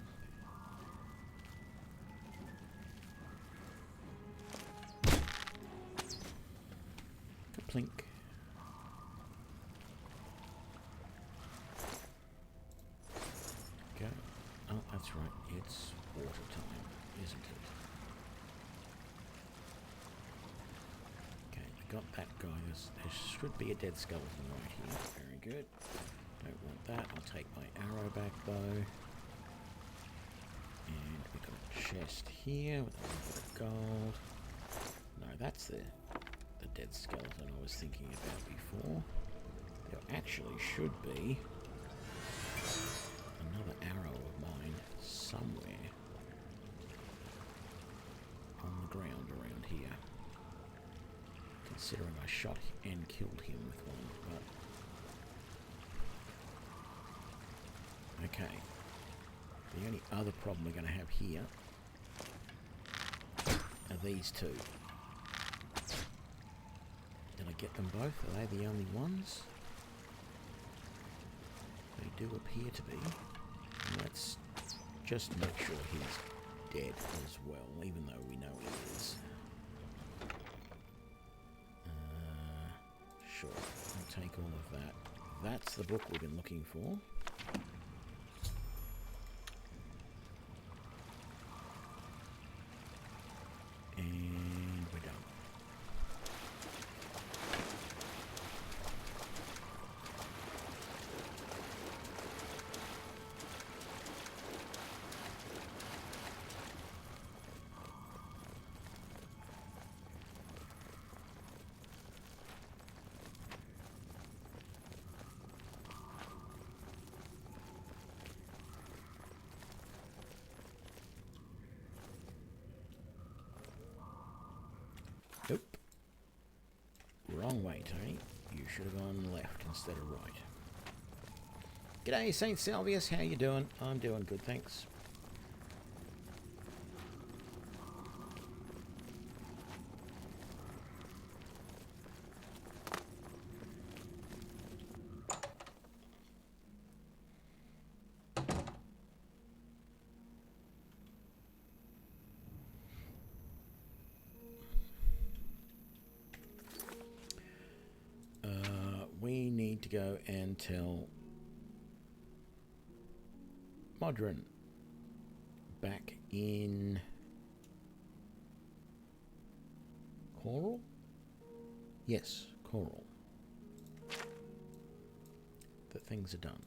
Speaker 1: Plink. Go. Oh, that's right. It's water time, isn't it? Okay, you got that guy. There should be a dead skeleton right here. Very good. Don't want that. I'll take my arrow back though. And we've got a chest here with a little bit of gold. No, that's the dead skeleton I was thinking about before. There actually should be another arrow of mine somewhere on the ground around here. Considering I shot and killed him with one, but... Okay. The only other problem we're going to have here are these two. Did I get them both? Are they the only ones? They do appear to be. And let's just make sure he's dead as well, even though we know he is. Sure, I'll take all of that. That's the book we've been looking for. And we're done. Nope. Wrong way, Tony. You should have gone left instead of right. G'day, St. Salvius. How you doing? I'm doing good, thanks. We need to go and tell Modron back in Coral? Yes, Coral. That things are done.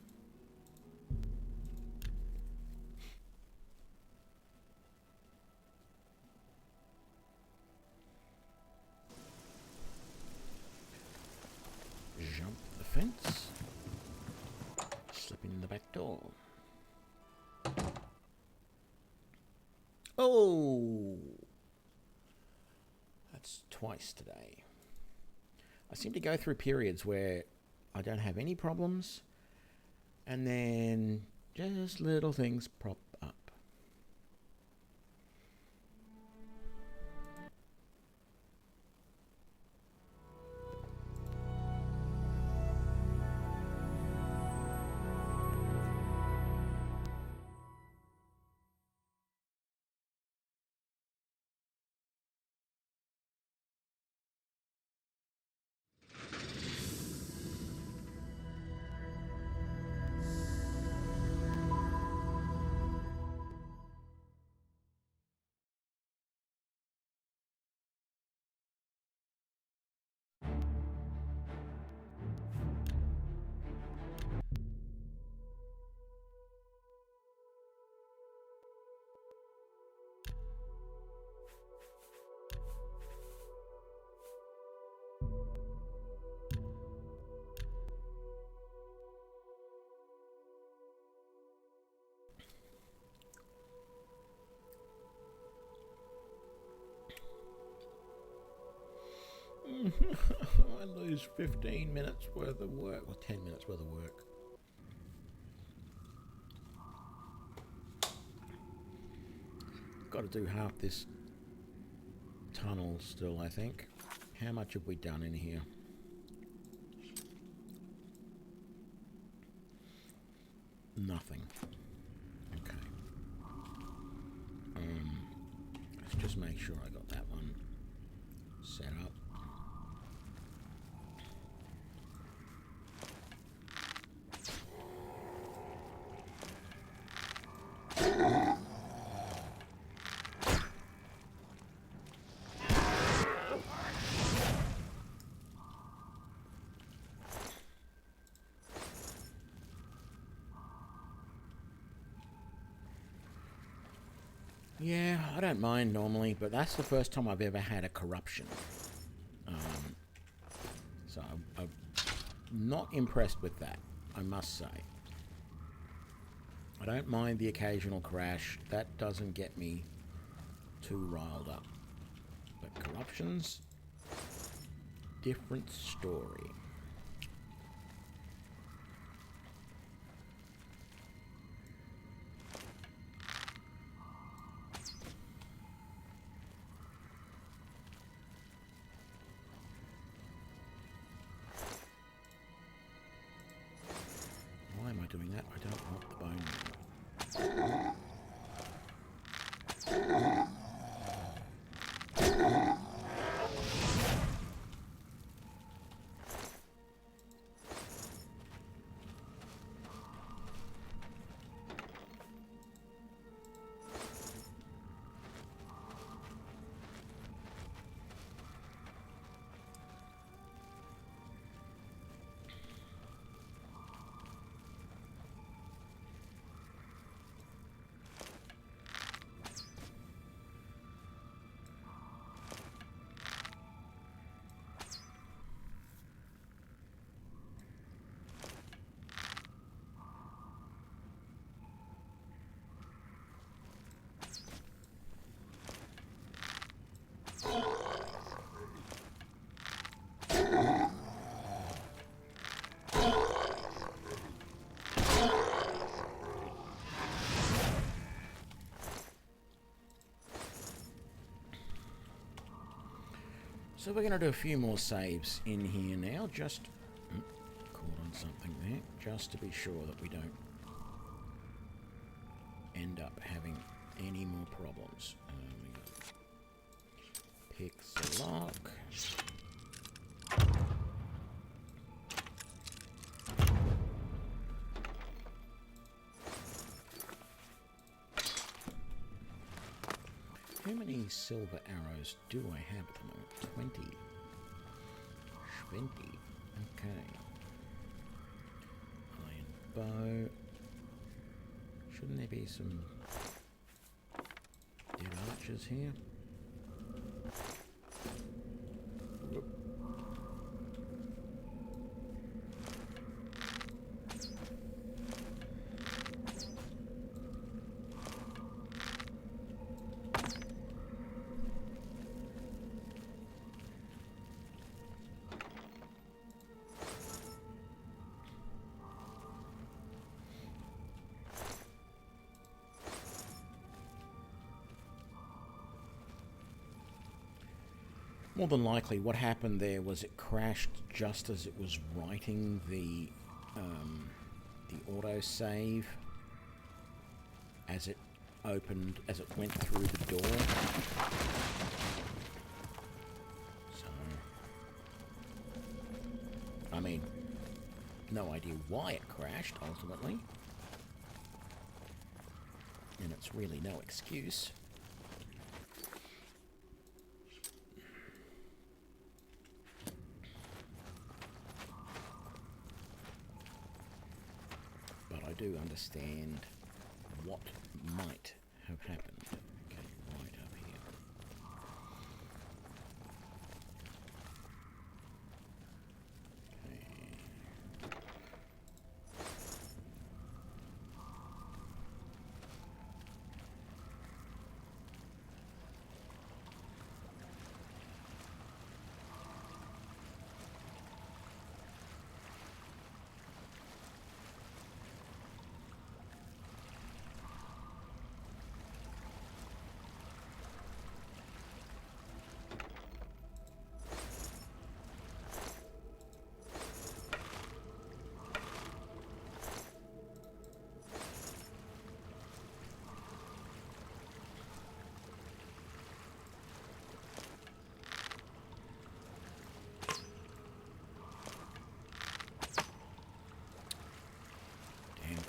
Speaker 1: Jump the fence, slip in the back door. Oh! That's twice today. I seem to go through periods where I don't have any problems, and then just little things prop up. I lose 15 minutes worth of work, or 10 minutes worth of work. Got to do half this tunnel still, I think. How much have we done in here? Nothing. Okay. Let's just make sure I got that one set up. Yeah, I don't mind normally, but that's the first time I've ever had a corruption. So I'm not impressed with that, I must say. I don't mind the occasional crash. That doesn't get me too riled up. But corruptions, different story. Why am I doing that? I don't want the bone. So we're going to do a few more saves in here now, just caught on something there, just to be sure that we don't end up having any more problems. Pick the lock. How many silver arrows do I have at the moment? 20. 20. Okay. Iron bow. Shouldn't there be some dead archers here? Whoop. More than likely, what happened there was it crashed just as it was writing the autosave as it opened, as it went through the door. So, I mean, no idea why it crashed ultimately, and it's really no excuse. I do understand what might have happened. Okay, right up here.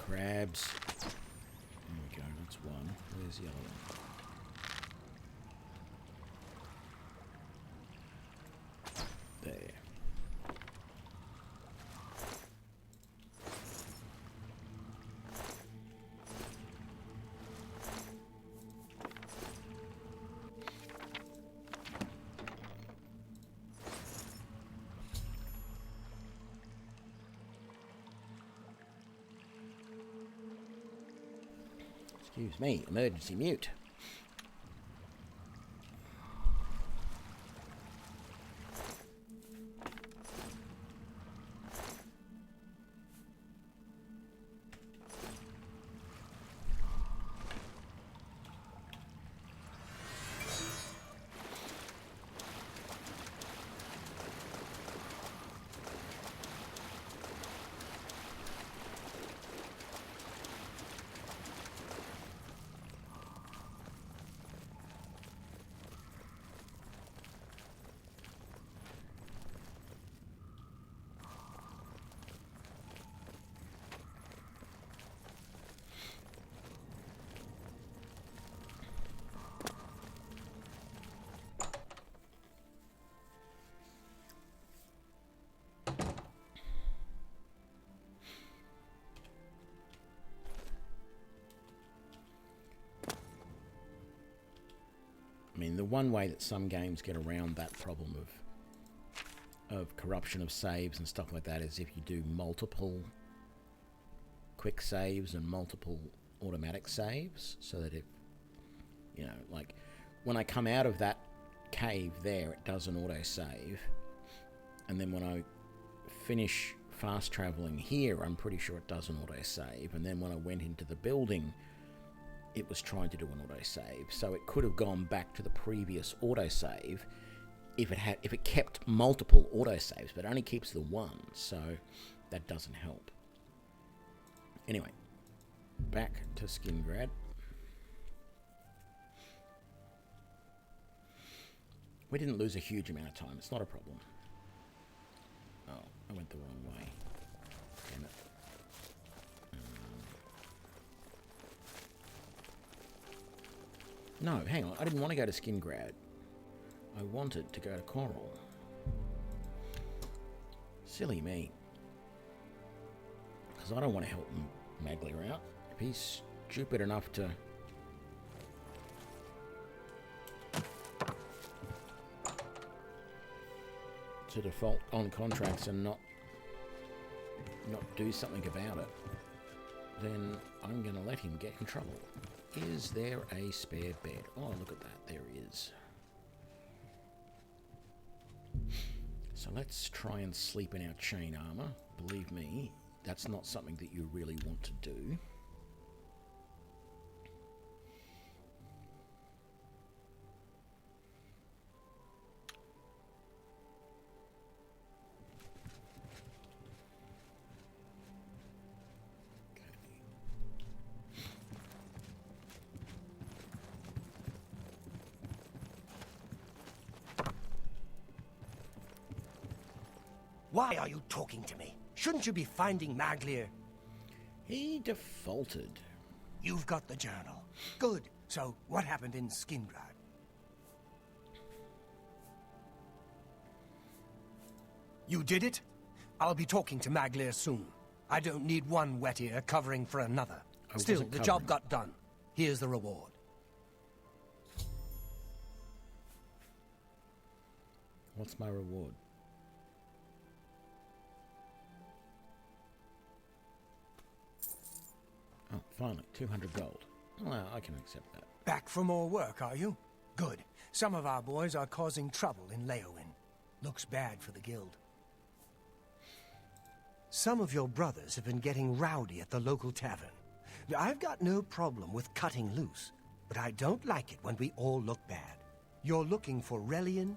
Speaker 1: Crabs. There we go, that's one. Where's the other one? There. Excuse me, emergency mute. I mean, the one way that some games get around that problem of corruption of saves and stuff like that is if you do multiple quick saves and multiple automatic saves, so that if, you know, like when I come out of that cave there, it does an auto save, and then when I finish fast traveling here, I'm pretty sure it does an auto save, and then when I went into the building, it was trying to do an autosave, so it could have gone back to the previous autosave if it kept multiple autosaves, but it only keeps the one, so that doesn't help. Anyway, back to Skingrad. We didn't lose a huge amount of time, it's not a problem. Oh, I went the wrong way. Damn it. No, hang on. I didn't want to go to Skingrad. I wanted to go to Coral. Silly me. Because I don't want to help Maglia out. If he's stupid enough to... default on contracts and not do something about it, then I'm going to let him get in trouble. Is there a spare bed? Oh, look at that. There is. So let's try and sleep in our chain armor. Believe me, that's not something that you really want to do.
Speaker 4: Why are you talking to me? Shouldn't you be finding Maglia?
Speaker 1: He defaulted.
Speaker 4: You've got the journal. Good. So, what happened in Skingrad? You did it? I'll be talking to Maglia soon. I don't need one wet ear covering for another. Still, the job got done. Here's the reward.
Speaker 1: What's my reward? Oh, finally, 200 gold. Well, I can accept that.
Speaker 4: Back for more work, are you? Good. Some of our boys are causing trouble in Leowin. Looks bad for the guild. Some of your brothers have been getting rowdy at the local tavern. I've got no problem with cutting loose, but I don't like it when we all look bad. You're looking for Relian?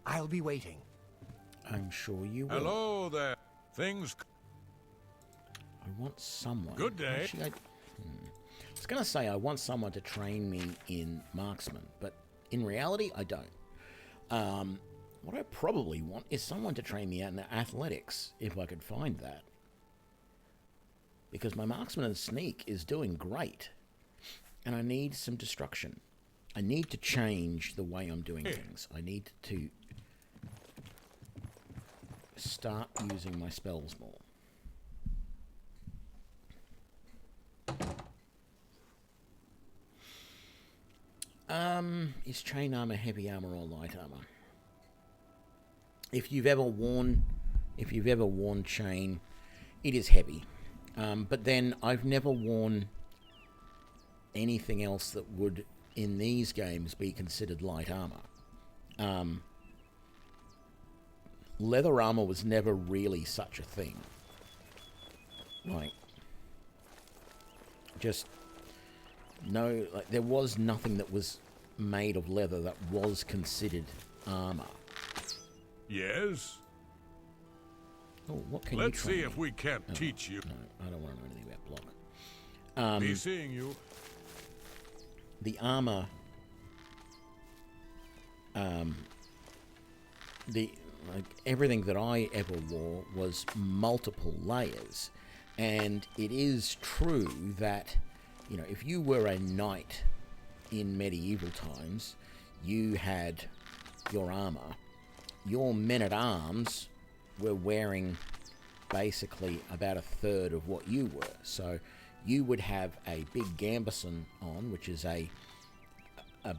Speaker 4: I'll be waiting.
Speaker 1: I'm sure you will.
Speaker 5: Hello there. Things...
Speaker 1: I want someone...
Speaker 5: Good day.
Speaker 1: Actually, I was going to say I want someone to train me in Marksman, but in reality, I don't. What I probably want is someone to train me in athletics, if I could find that. Because my Marksman and Sneak is doing great, and I need some destruction. I need to change the way I'm doing things. I need to start using my spells more. Is chain armor heavy armor or light armor? If you've ever worn chain, it is heavy. But then I've never worn anything else that would, in these games, be considered light armor. Leather armor was never really such a thing. Like, just no, like there was nothing that was made of leather that was considered armor.
Speaker 5: Yes?
Speaker 1: Oh, what can
Speaker 5: Let's
Speaker 1: you train
Speaker 5: see if
Speaker 1: me?
Speaker 5: we can't teach you.
Speaker 1: No, I don't want to know anything about block.
Speaker 5: Be seeing you.
Speaker 1: The armor, everything that I ever wore was multiple layers, and it is true that, you know, if you were a knight in medieval times, you had your armor. Your men-at-arms were wearing basically about a third of what you were. So you would have a big gambeson on, which is a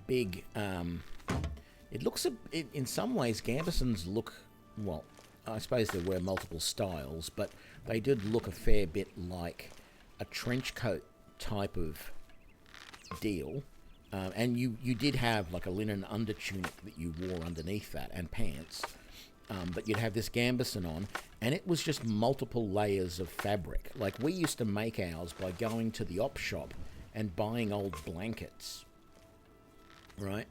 Speaker 1: big... it looks... in some ways, gambesons look... Well, I suppose there were multiple styles, but they did look a fair bit like a trench coat type of deal. And you did have like a linen undertunic that you wore underneath that, and pants. But you'd have this gambeson on, and it was just multiple layers of fabric. Like, we used to make ours by going to the op shop and buying old blankets, right?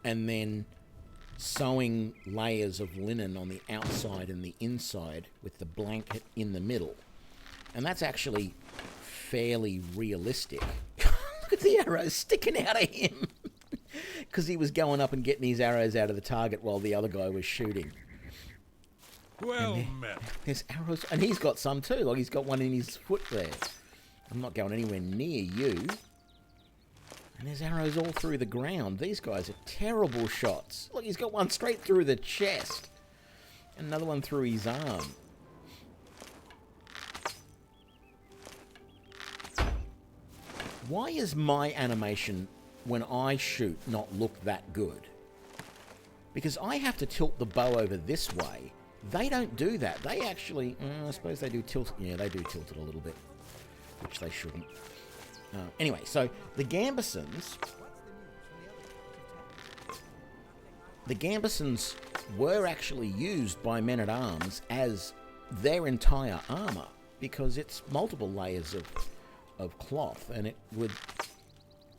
Speaker 1: And then sewing layers of linen on the outside and the inside with the blanket in the middle. And that's actually fairly realistic. Look at the arrows sticking out of him. Because he was going up and getting his arrows out of the target while the other guy was shooting.
Speaker 5: Well met.
Speaker 1: There's arrows, and he's got some too. Like, he's got one in his foot there. I'm not going anywhere near you. And there's arrows all through the ground. These guys are terrible shots. Look, he's got one straight through the chest. Another one through his arm. Why is my animation when I shoot not look that good? Because I have to tilt the bow over this way. They don't do that. They actually... I suppose they do tilt... Yeah, they do tilt it a little bit. Which they shouldn't. Anyway, so the gambesons... The gambesons were actually used by men-at-arms as their entire armour. Because it's multiple layers of cloth, and it would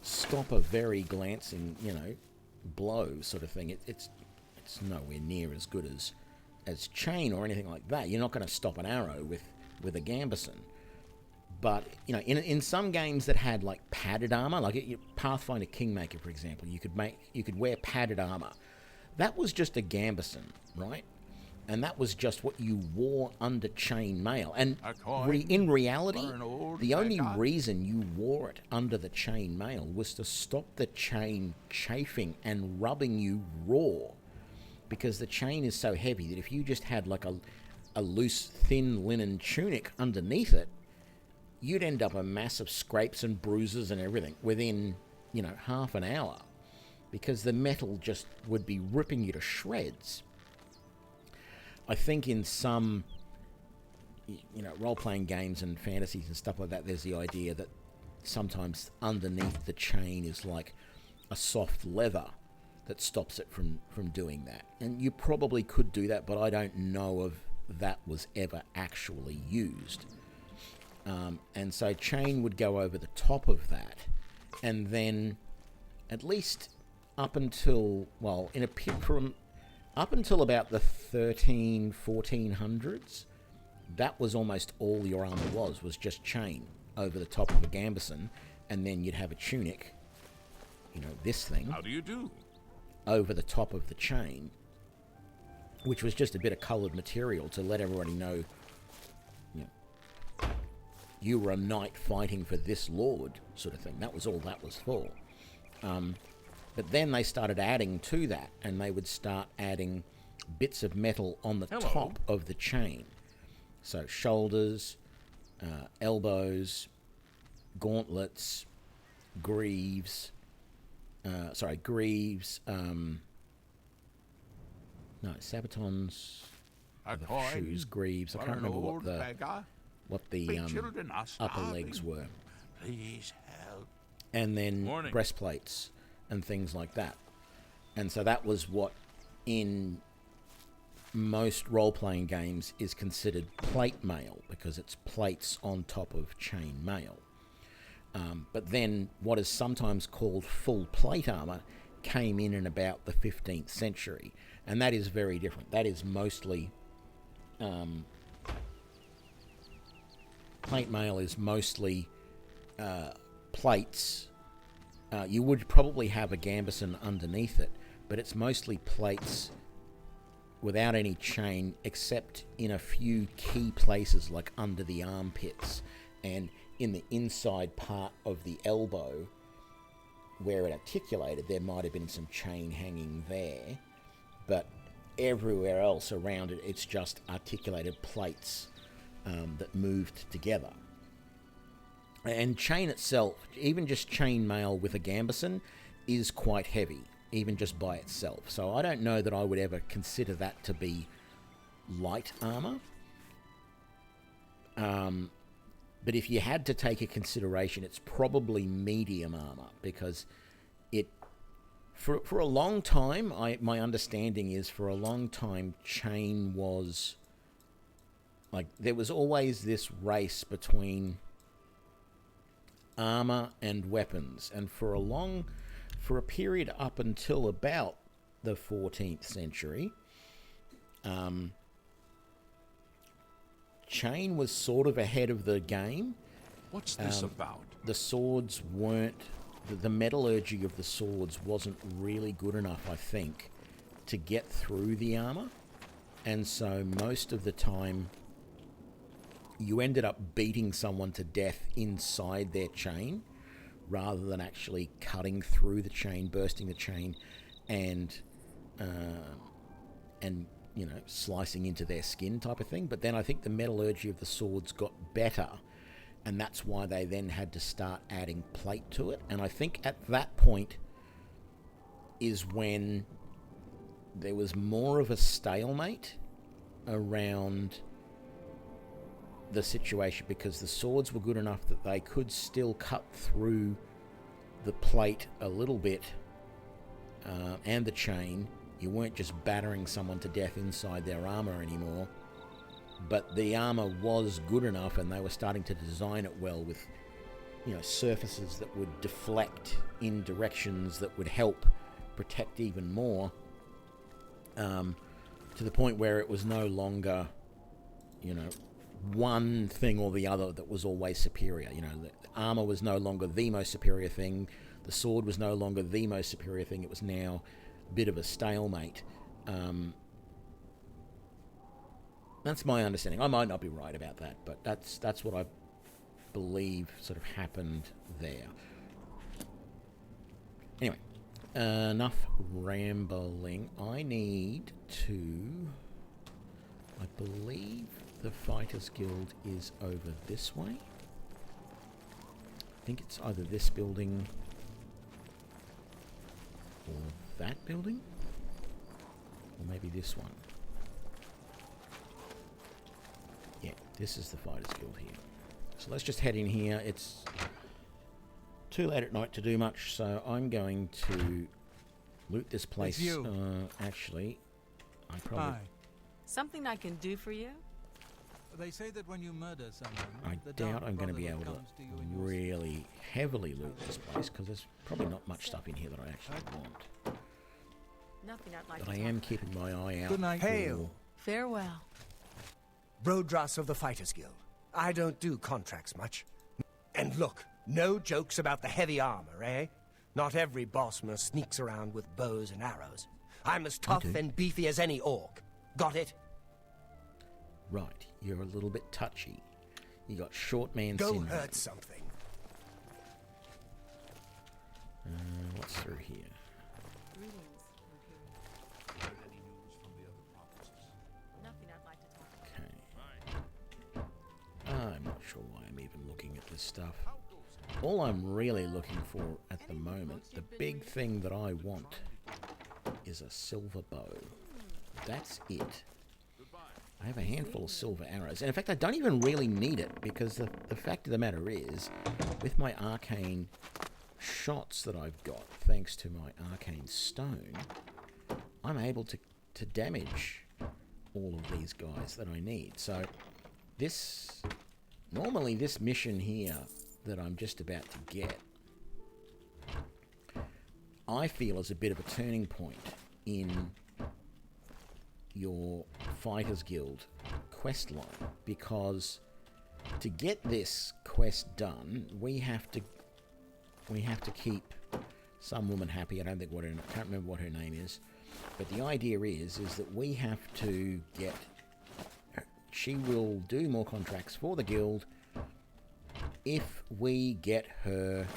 Speaker 1: stop a very glancing, you know, blow sort of thing. It's nowhere near as good as chain or anything like that. You're not going to stop an arrow with a gambeson. But, you know, in some games that had like padded armor, like Pathfinder Kingmaker, for example, you could wear padded armor. That was just a gambeson, right? And that was just what you wore under chainmail. And in reality, the only reason you wore it under the chainmail was to stop the chain chafing and rubbing you raw. Because the chain is so heavy that if you just had like a loose, thin linen tunic underneath it, you'd end up a mass of scrapes and bruises and everything within, you know, half an hour. Because the metal just would be ripping you to shreds. I think in some, you know, role-playing games and fantasies and stuff like that, there's the idea that sometimes underneath the chain is like a soft leather that stops it from doing that. And you probably could do that, but I don't know if that was ever actually used. And so chain would go over the top of that, and then at least up until, well, up until about the 1400s, that was almost all your armor was just chain over the top of a gambeson, and then you'd have a tunic, you know, this thing.
Speaker 8: How do you do?
Speaker 1: Over the top of the chain, which was just a bit of coloured material to let everybody know, you know, you were a knight fighting for this lord, sort of thing. That was all that was for. But then they started adding to that, and they would start adding bits of metal on the top of the chain. So shoulders, elbows, gauntlets, greaves, sabatons, shoes, greaves. I can't remember what what the
Speaker 8: My children are
Speaker 1: upper
Speaker 8: starving.
Speaker 1: legs were.
Speaker 8: Please help.
Speaker 1: And then
Speaker 8: Morning.
Speaker 1: breastplates and things like that. And so that was what in most role-playing games is considered plate mail, because it's plates on top of chain mail. But then what is sometimes called full plate armor came in about the 15th century, and that is very different. That is mostly plate mail is mostly plates. You would probably have a gambeson underneath it, but it's mostly plates without any chain, except in a few key places like under the armpits and in the inside part of the elbow where it articulated. There might have been some chain hanging there, but everywhere else around it, it's just articulated plates that moved together. And chain itself, even just chain mail with a gambeson, is quite heavy, even just by itself. So I don't know that I would ever consider that to be light armor. But if you had to take a consideration, it's probably medium armor, because it, for a long time, my understanding is for a long time, chain was, like, there was always this race between armor and weapons, and for a period up until about the 14th century, chain was sort of ahead of the game.
Speaker 8: What's this about?
Speaker 1: The swords weren't, the metallurgy of the swords wasn't really good enough, I think, to get through the armor, and so most of the time you ended up beating someone to death inside their chain rather than actually cutting through the chain, bursting the chain, and you know, slicing into their skin type of thing. But then I think the metallurgy of the swords got better, and that's why they then had to start adding plate to it. And I think at that point is when there was more of a stalemate around the situation, because the swords were good enough that they could still cut through the plate a little bit and the chain. You weren't just battering someone to death inside their armor anymore, but the armor was good enough, and they were starting to design it well with, you know, surfaces that would deflect in directions that would help protect even more, to the point where it was no longer, you know, one thing or the other that was always superior. You know, the armor was no longer the most superior thing. The sword was no longer the most superior thing. It was now a bit of a stalemate. That's my understanding. I might not be right about that, but that's what I believe sort of happened there. Anyway, enough rambling. I need to, I believe the Fighters Guild is over this way. I think it's either this building or that building, or maybe this one. Yeah, this is the Fighters Guild here. So let's just head in here. It's too late at night to do much, so I'm going to loot this place. Actually, I probably...
Speaker 7: Hi.
Speaker 2: Something I can do for you?
Speaker 7: They say that when you murder someone,
Speaker 1: I doubt I'm going to be able to really heavily loot this place, because there's probably not much stuff in here that I actually want.
Speaker 2: Nothing I'd like
Speaker 1: But
Speaker 2: to
Speaker 1: I am keeping my eye out.
Speaker 7: Good night.
Speaker 4: Hail.
Speaker 2: Farewell.
Speaker 4: Brodras of the Fighters Guild. I don't do contracts much. And look, no jokes about the heavy armor, eh? Not every Bosmer sneaks around with bows and arrows. I'm as tough and beefy as any orc. Got it?
Speaker 1: Right, you're a little bit touchy. You got short man
Speaker 4: Go
Speaker 1: syndrome.
Speaker 4: hurt something.
Speaker 1: What's through here?
Speaker 2: Nothing I'd like to talk
Speaker 1: Okay. I'm not sure why I'm even looking at this stuff. All I'm really looking for at the moment, the big thing that I want, is a silver bow. That's it. I have a handful of silver arrows. And in fact, I don't even really need it, because the fact of the matter is, with my arcane shots that I've got, thanks to my arcane stone, I'm able to damage all of these guys that I need. So normally this mission here that I'm just about to get, I feel is a bit of a turning point in your Fighters Guild quest line, because to get this quest done, we have to keep some woman happy. I can't remember what her name is, but the idea is that we have to get. She will do more contracts for the guild if we get her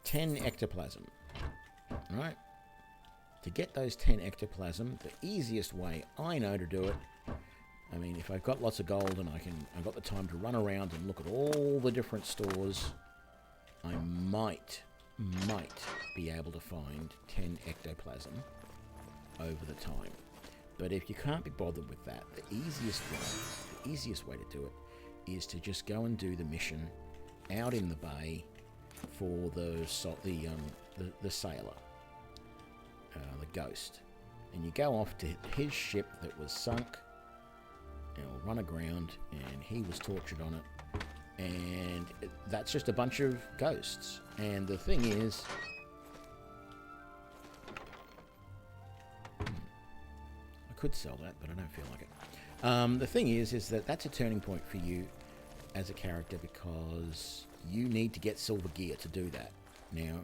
Speaker 1: 10 ectoplasm, right? To get those 10 ectoplasm, the easiest way I know to do it, I mean, if I've got lots of gold and I've got the time to run around and look at all the different stores, I might be able to find 10 ectoplasm over the time. But if you can't be bothered with that, the easiest way to do it is to just go and do the mission out in the bay for the sailor. The ghost, and you go off to his ship that was sunk, and it'll run aground, and he was tortured on it, and that's just a bunch of ghosts. And the thing is, I could sell that, but I don't feel like it. The thing is that that's a turning point for you as a character, because you need to get silver gear to do that. Now,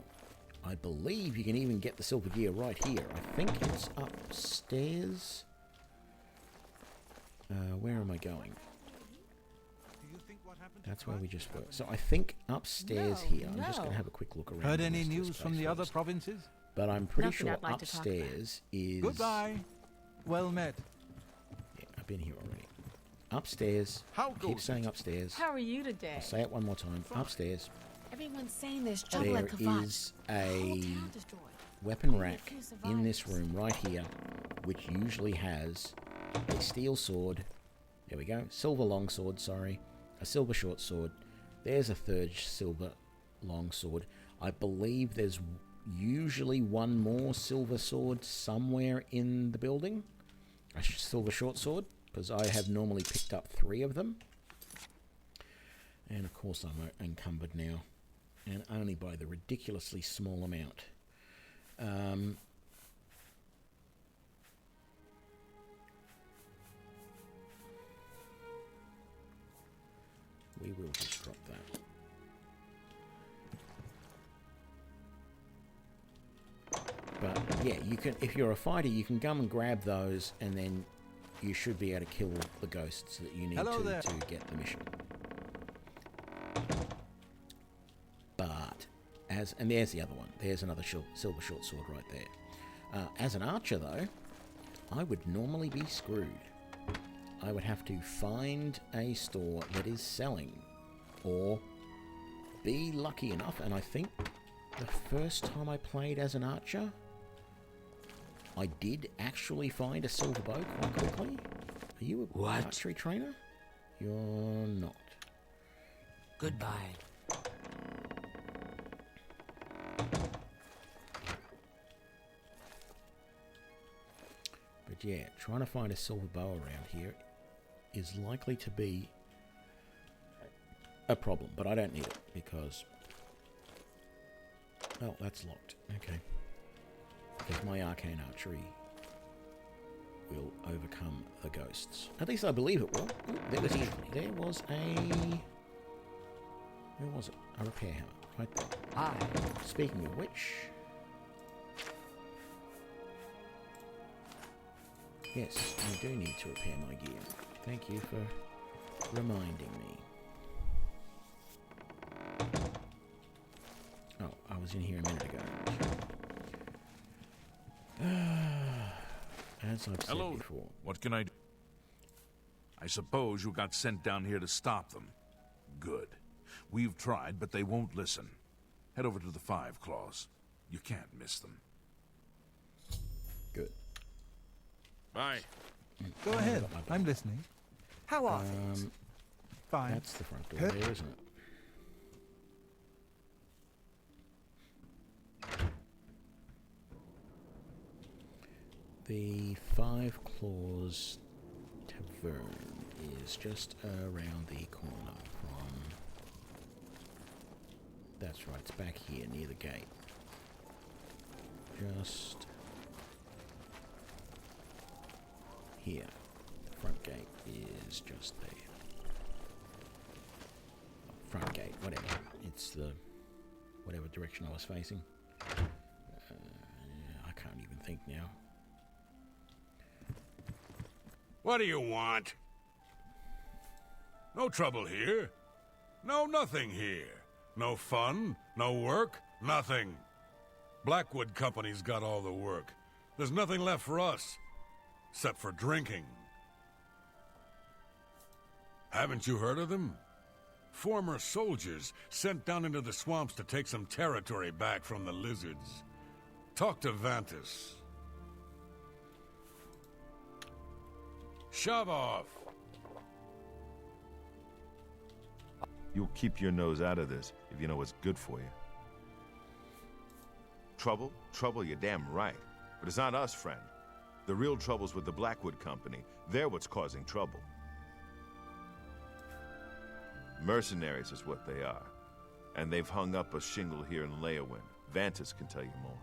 Speaker 1: I believe you can even get the silver gear right here. I think it's upstairs. Where am I going? That's where we just were. So I think upstairs here. I'm just going to have a quick look around.
Speaker 7: Heard any news from the other provinces?
Speaker 1: But I'm pretty sure upstairs is...
Speaker 7: Goodbye. Well met.
Speaker 1: Yeah, I've been here already. Upstairs. Keep saying upstairs.
Speaker 2: How are you today?
Speaker 1: I'll say it one more time. Upstairs.
Speaker 2: Everyone's saying there's
Speaker 1: There
Speaker 2: trouble at Kavat.
Speaker 1: is a weapon rack in this room right here, which usually has a steel sword. There we go. Silver long sword, sorry. A silver short sword. There's a third silver long sword. I believe there's usually one more silver sword somewhere in the building. A silver short sword, because I have normally picked up 3 of them. And of course I'm encumbered now, and only by the ridiculously small amount. We will just drop that. But yeah, you can, if you're a fighter, you can come and grab those, and then you should be able to kill the ghosts that you need to get the mission. But and there's the other one. There's another silver short sword right there. As an archer, though, I would normally be screwed. I would have to find a store that is selling, or be lucky enough. And I think the first time I played as an archer, I did actually find a silver bow quite quickly. Are you a archery trainer? You're not.
Speaker 11: Goodbye.
Speaker 1: But yeah, trying to find a silver bow around here is likely to be a problem, but I don't need it because... Oh, that's locked. Okay. Because my Arcane Archery will overcome the ghosts. At least I believe it will. Ooh, there was a... Where was it? A repair hammer. Right there. Speaking of which... Yes, I do need to repair my gear. Thank you for reminding me. Oh, I was in here a minute ago. As I've said before.
Speaker 8: What can I do? I suppose you got sent down here to stop them. Good. We've tried, but they won't listen. Head over to the 5 Claws. You can't miss them.
Speaker 1: Good.
Speaker 8: Bye.
Speaker 7: Go ahead. I'm listening.
Speaker 14: How are things?
Speaker 7: Fine.
Speaker 1: That's the front door there, isn't it? The Five Claws Tavern is just around the corner from... That's right, it's back here near the gate. Just here. The front gate is just there. Front gate, whatever. It's the... whatever direction I was facing. I can't even think now.
Speaker 5: What do you want? No trouble here. No nothing here. No fun, no work, nothing. Blackwood Company's got all the work. There's nothing left for us, except for drinking. Haven't you heard of them? Former soldiers sent down into the swamps to take some territory back from the lizards. Talk to Vantis. Shove off!
Speaker 10: You'll keep your nose out of this if you know what's good for you. Trouble? Trouble, you're damn right. But it's not us, friend. The real trouble's with the Blackwood Company. They're what's causing trouble. Mercenaries is what they are. And they've hung up a shingle here in Leyawind. Vantis can tell you more.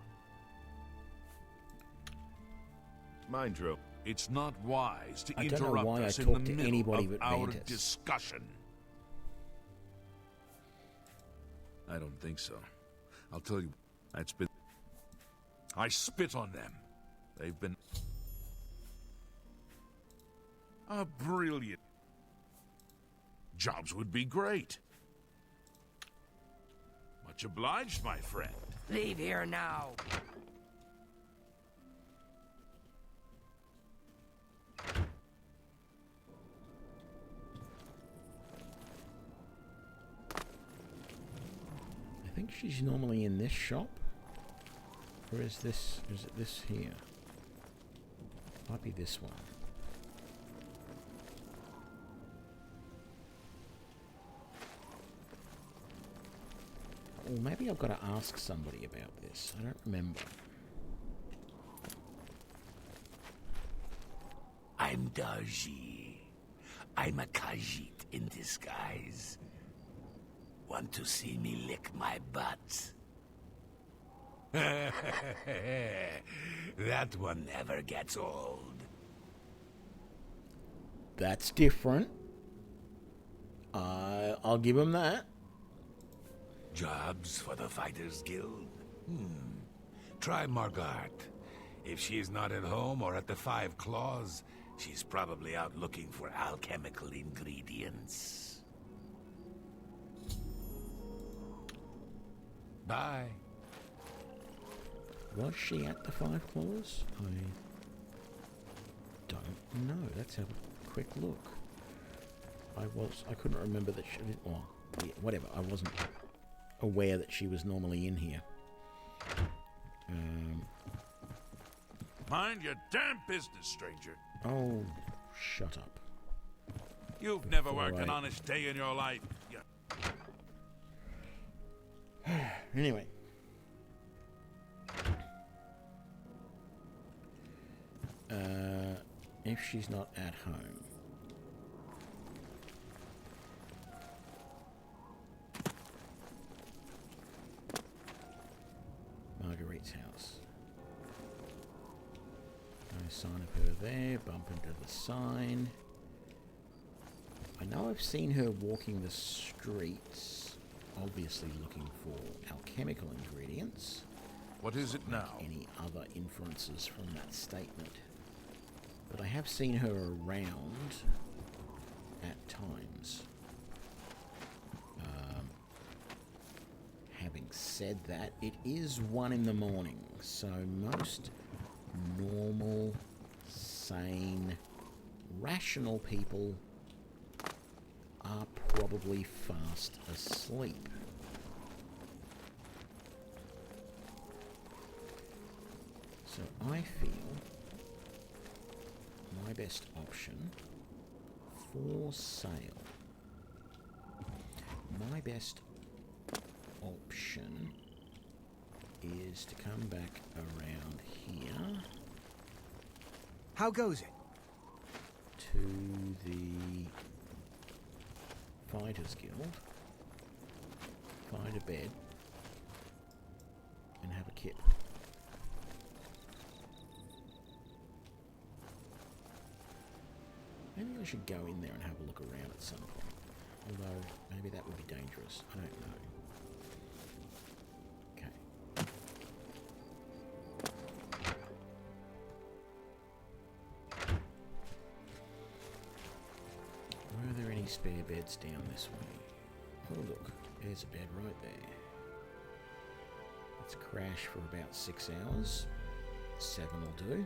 Speaker 10: Mind drill.
Speaker 8: It's not wise to
Speaker 1: I don't know
Speaker 8: interrupt
Speaker 1: why I
Speaker 8: us in
Speaker 1: talk
Speaker 8: the
Speaker 1: to
Speaker 8: middle
Speaker 1: anybody
Speaker 8: of
Speaker 1: but
Speaker 8: our
Speaker 1: Vantis.
Speaker 8: discussion. I don't think so. I'll tell you, I spit on them. They've been brilliant. Jobs would be great. Much obliged, my friend.
Speaker 11: Leave here now.
Speaker 1: I think she's normally in this shop. Or is it this here? Might be this one. Or maybe I've got to ask somebody about this. I don't remember.
Speaker 12: I'm Darji. I'm a Khajiit in disguise. Want to see me lick my butt? That one never gets old.
Speaker 1: That's different. I'll give him that.
Speaker 12: Jobs for the Fighters Guild? Try Margart. If she's not at home or at the Five Claws, she's probably out looking for alchemical ingredients. Bye.
Speaker 1: Was she at the Five Claws? I don't know. Let's have a quick look. I couldn't remember that she... Oh, yeah, whatever. I wasn't aware that she was normally in here.
Speaker 8: Mind your damn business, stranger.
Speaker 1: Oh, shut up.
Speaker 8: You've never worked an honest day in your life.
Speaker 1: Anyway. If she's not at home. Marguerite's house. No sign of her there. Bump into the sign. I know I've seen her walking the streets, obviously looking for alchemical ingredients.
Speaker 8: What is it now?
Speaker 1: Any other inferences from that statement? But I have seen her around at times. Having said that, it is 1 in the morning, so most normal, sane, rational people are probably fast asleep. So I feel my best option for sale. My best option is to come back around here.
Speaker 4: How goes it?
Speaker 1: To the Fighters Guild, find a bed, and have a kip. Maybe I should go in there and have a look around at some point. Although, maybe that would be dangerous. I don't know. Okay. Were there any spare beds down this way? Oh look, there's a bed right there. Let's crash for about 6 hours. 7 will do.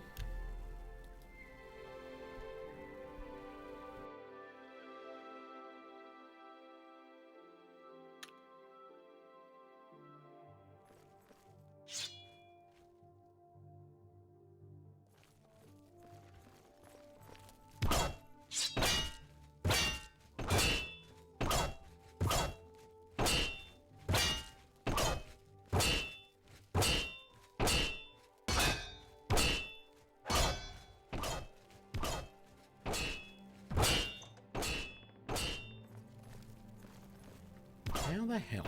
Speaker 1: How the hell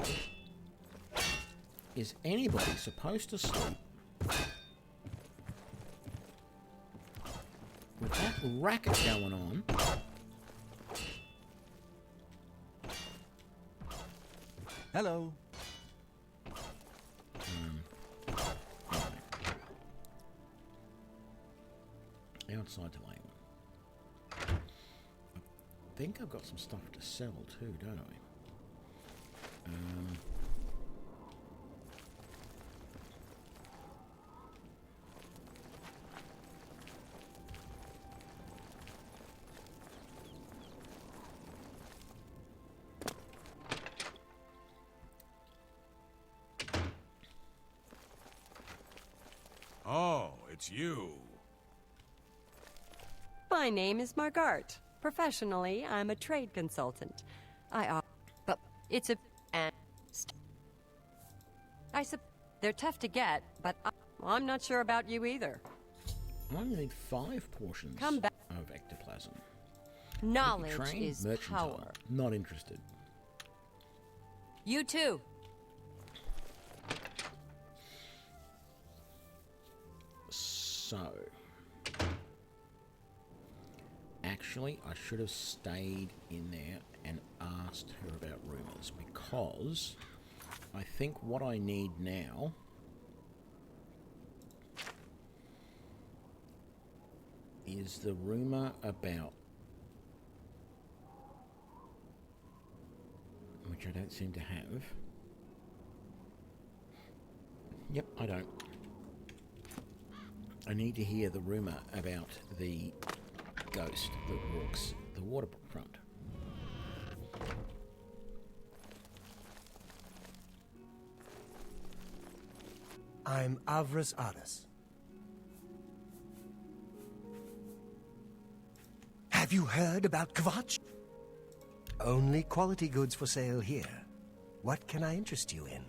Speaker 1: is anybody supposed to sleep with that racket going on?
Speaker 7: Hello.
Speaker 1: Outside to Layman. I think I've got some stuff to sell too, don't I?
Speaker 5: Oh, it's you.
Speaker 9: My name is Margart. Professionally, I'm a trade consultant. But it's a... they're tough to get, but I'm not sure about you either.
Speaker 1: I need 5 portions
Speaker 9: Come back.
Speaker 1: of ectoplasm.
Speaker 9: Knowledge
Speaker 1: Train,
Speaker 9: is
Speaker 1: mercantile.
Speaker 9: power.
Speaker 1: Not interested.
Speaker 9: You too.
Speaker 1: So, actually, I should have stayed in there and asked her about rumours, because I think what I need now is the rumour about, which I don't seem to have. Yep, I don't. I need to hear the rumour about the ghost that walks the waterfront.
Speaker 4: I'm Avras Adas. Have you heard about Kvatch? Only quality goods for sale here. What can I interest you in?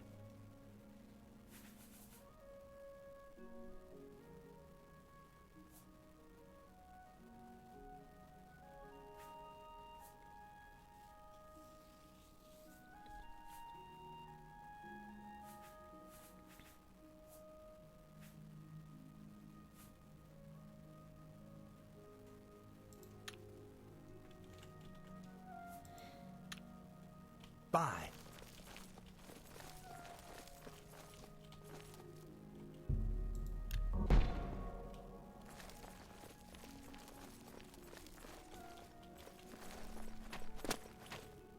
Speaker 4: Bye.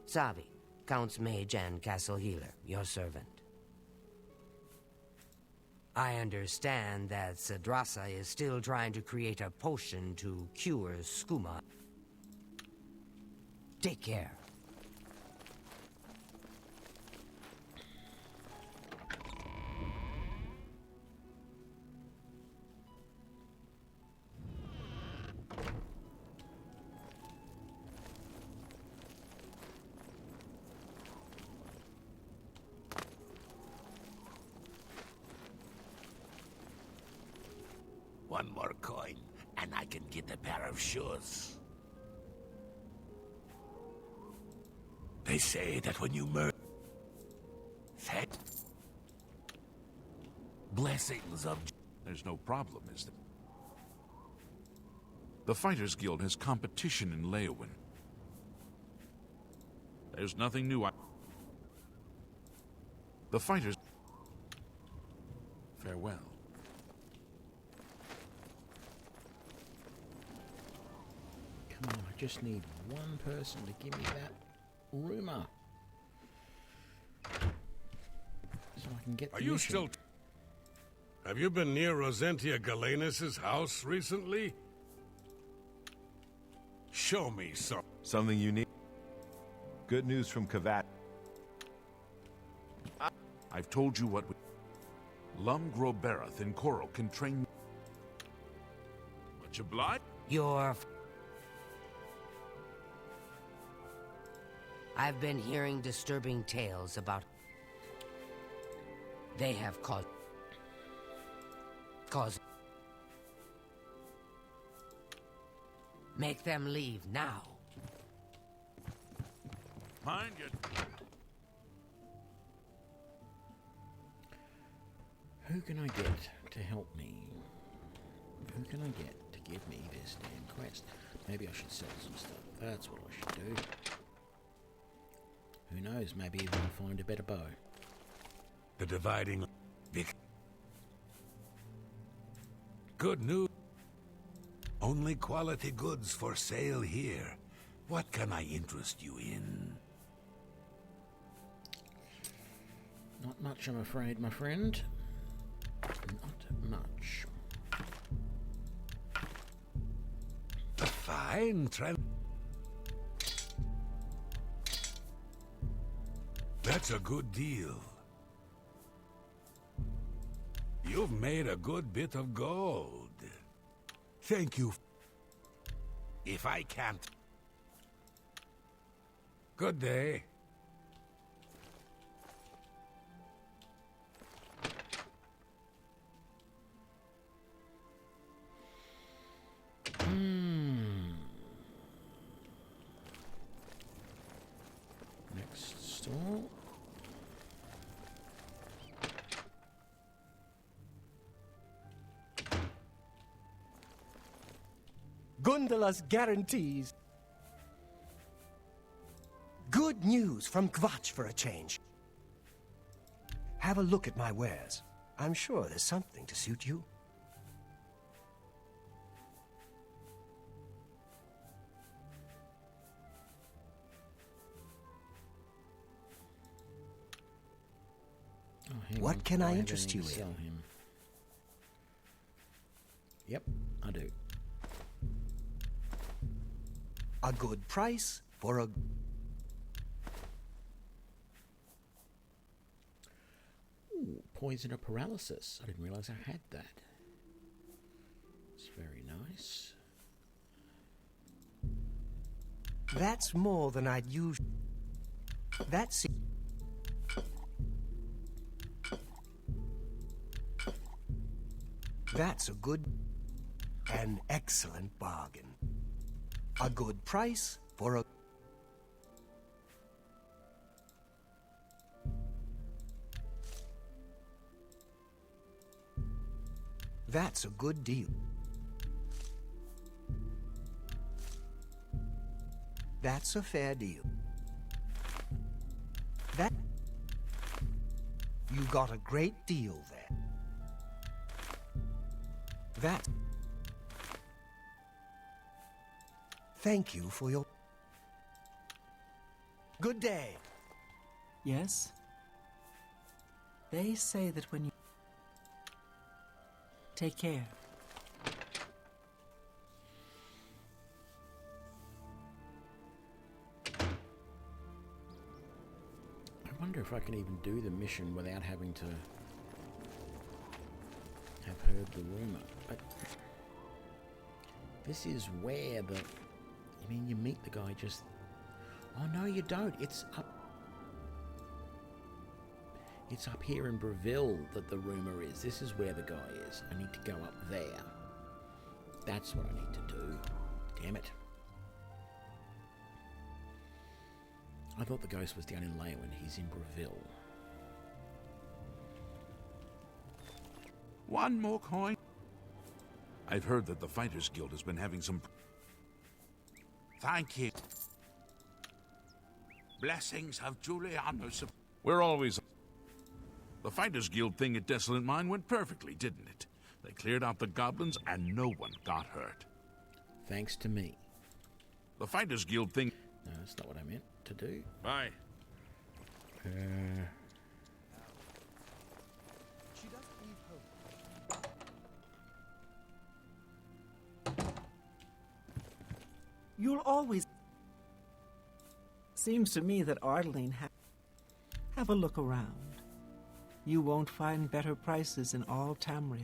Speaker 11: Savi, Count's mage and castle healer, your servant. I understand that Sadrasa is still trying to create a potion to cure skooma. Take care.
Speaker 12: One more coin, and I can get a pair of shoes. They say that when you murder... Blessings of...
Speaker 8: There's no problem, is there? The Fighters Guild has competition in Leowin. There's nothing new. The Fighters... Farewell.
Speaker 1: Come on, I just need one person to give me that rumor. So I can get the
Speaker 5: Are you
Speaker 1: mission.
Speaker 5: still... Have you been near Rosentia Galenus' house recently? Show me some.
Speaker 10: Something you need? Good news from Kavat.
Speaker 8: I've told you what we... Lum Groberath and Coral can train... Much obliged?
Speaker 11: I've been hearing disturbing tales about... They have caused... Make them leave now.
Speaker 8: Mind you...
Speaker 1: Who can I get to help me? Who can I get to give me this damn quest? Maybe I should sell some stuff. That's what I should do. Who knows, maybe even find a better bow.
Speaker 12: The dividing... Good news. Only quality goods for sale here. What can I interest you in?
Speaker 1: Not much, I'm afraid, my friend. Not much.
Speaker 12: A fine That's a good deal. You've made a good bit of gold. Thank you. If I can't... Good day.
Speaker 1: Next stall.
Speaker 4: Gundala's guarantees. Good news from Kvatch for a change. Have a look at my wares. I'm sure there's something to suit you. What can I interest you in?
Speaker 1: Sell him. Yep, I do.
Speaker 4: A good price for a...
Speaker 1: Ooh, poison or paralysis. I didn't realize I had that. It's very nice.
Speaker 4: That's more than I'd use. That's... That's a good... An excellent bargain. A good price for a... That's a good deal. That's a fair deal. That... You got a great deal there. That... Thank you for your... Good day.
Speaker 14: Yes? They say that when you... Take care.
Speaker 1: I wonder if I can even do the mission without having to have heard the rumor. But this is where the... I mean, you meet the guy just... Oh, no, you don't. It's up... It's up here in Breville that the rumor is. This is where the guy is. I need to go up there. That's what I need to do. Damn it. I thought the ghost was down in Leyland. He's in Breville.
Speaker 8: One more coin. I've heard that the Fighters Guild has been having some...
Speaker 12: Thank you. Blessings of Julianus.
Speaker 8: We're always... The Fighters Guild thing at Desolate Mine went perfectly, didn't it? They cleared out the goblins and no one got hurt.
Speaker 1: Thanks to me.
Speaker 8: The Fighters Guild thing...
Speaker 1: No, that's not what I meant to do.
Speaker 8: Bye.
Speaker 4: She doesn't leave home.
Speaker 14: You'll always... Seems to me that Arlene have a look around. You won't find better prices in all Tamriel.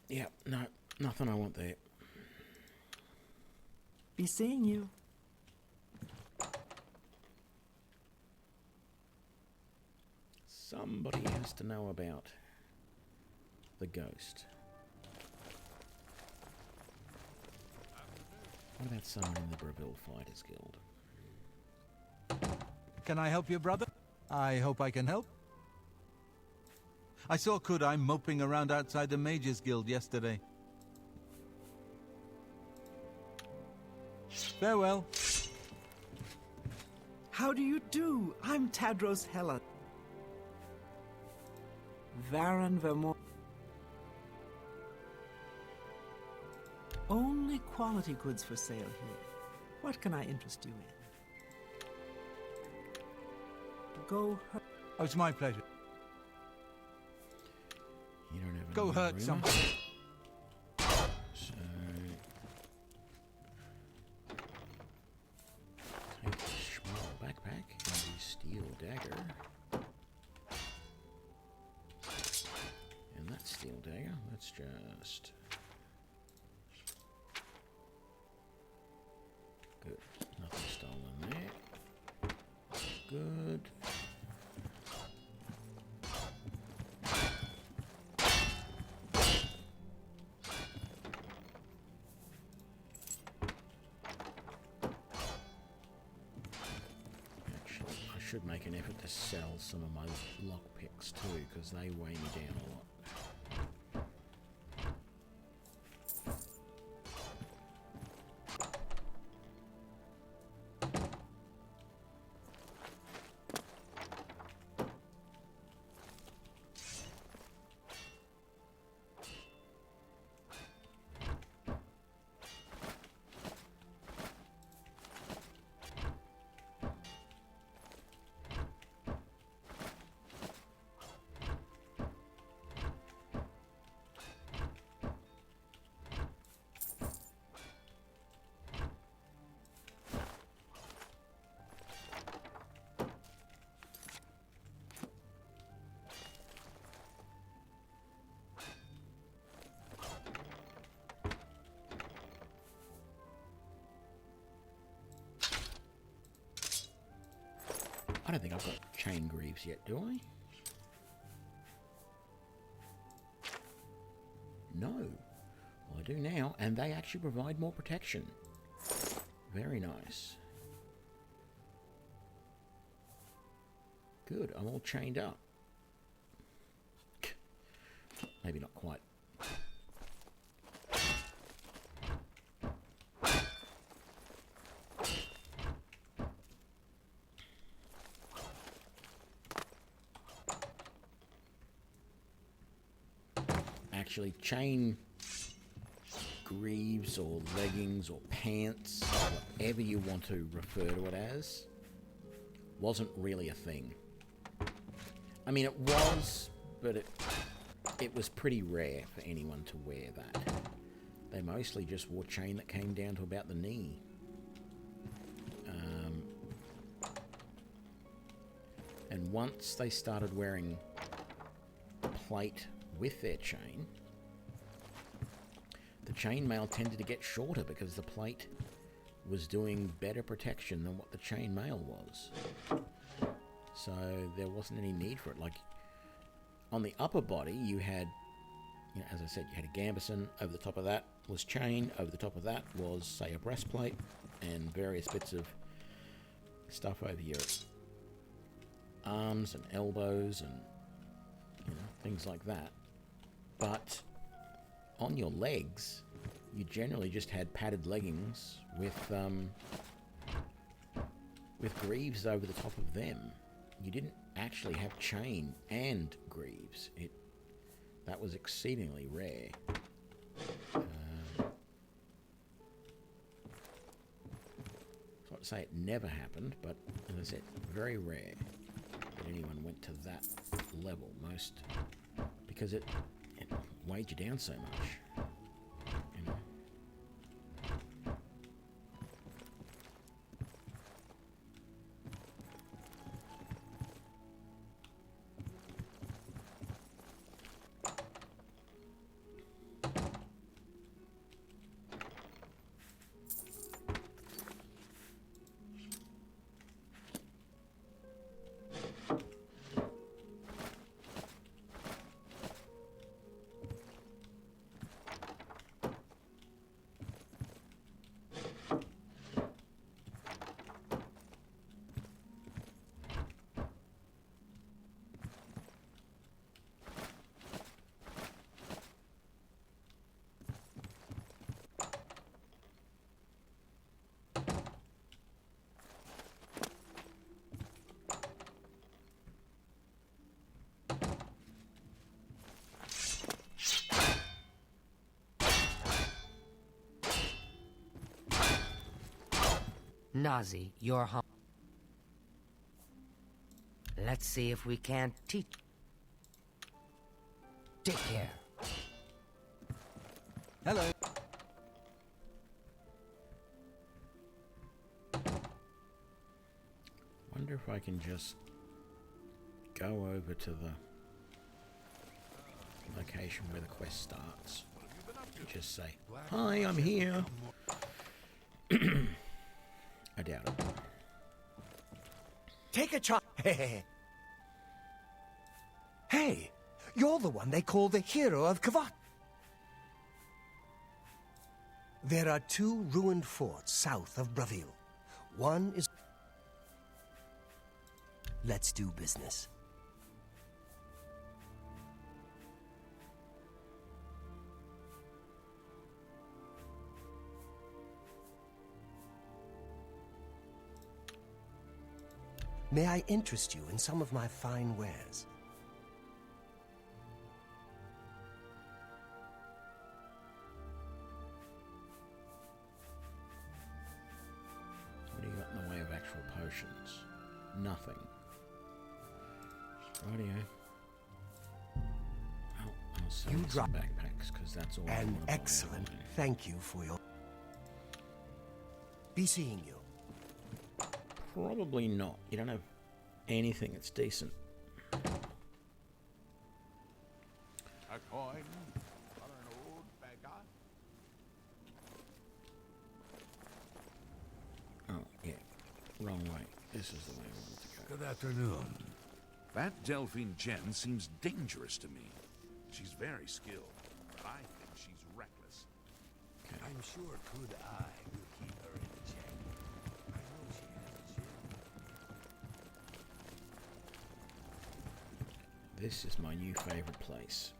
Speaker 1: Yeah, no, nothing I want there.
Speaker 14: Be seeing you.
Speaker 1: Somebody has to know about the ghost. What about someone in the Breville Fighters Guild?
Speaker 7: Can I help you, brother? I hope I can help. I saw Kudai moping around outside the Mages Guild yesterday. Farewell.
Speaker 14: How do you do? I'm Tadros Hella. Varan Vermont. Only quality goods for sale here. What can I interest you in? Go hurt.
Speaker 7: Oh, it's my pleasure.
Speaker 1: You don't have
Speaker 7: Go hurt somebody.
Speaker 1: So... Take the small backpack and the steel dagger. And that steel dagger, let's just... Good. Nothing stolen there. Good. Actually, I should make an effort to sell some of my lockpicks too, because they weigh me down a lot. I don't think I've got chain greaves yet, do I? No. Well, I do now, and they actually provide more protection. Very nice. Good, I'm all chained up. Maybe not quite. Actually, chain greaves or leggings or pants, whatever you want to refer to it as, wasn't really a thing. I mean, it was, but it was pretty rare for anyone to wear that. They mostly just wore chain that came down to about the knee. And once they started wearing plate with their chain, the chainmail tended to get shorter because the plate was doing better protection than what the chainmail was. So there wasn't any need for it. Like, on the upper body, you had, as I said, you had a gambeson. Over the top of that was chain. Over the top of that was, say, a breastplate and various bits of stuff over your arms and elbows and things like that. But on your legs, you generally just had padded leggings with greaves over the top of them. You didn't actually have chain and greaves. That was exceedingly rare. It's not to say it never happened, but as I said, very rare that anyone went to that level. Most because it weighed you down so much.
Speaker 11: Nazi, you're home. Let's see if we can't teach. Take care.
Speaker 7: Hello.
Speaker 1: Wonder if I can just go over to the location where the quest starts. Just say, "Hi, I'm here." I doubt it.
Speaker 4: Take a chance. Hey, you're the one they call the hero of Kavat. There are 2 ruined forts south of Braville. One is... Let's do business. May I interest you in some of my fine wares?
Speaker 1: What do you got in the way of actual potions? Nothing. Rightio. I'll sell you some backpacks, because that's all.
Speaker 4: An excellent thank you for your... Be seeing you.
Speaker 1: Probably not. You don't have anything that's decent.
Speaker 5: A coin for an old beggar.
Speaker 1: Oh, yeah. Wrong way. This is the way I wanted to go.
Speaker 12: Good afternoon.
Speaker 8: That Delphine Jen seems dangerous to me. She's very skilled, but I think she's reckless.
Speaker 1: Okay.
Speaker 12: I'm sure Good Eye will keep her in check. I know she has a shield.
Speaker 1: This is my new favorite place.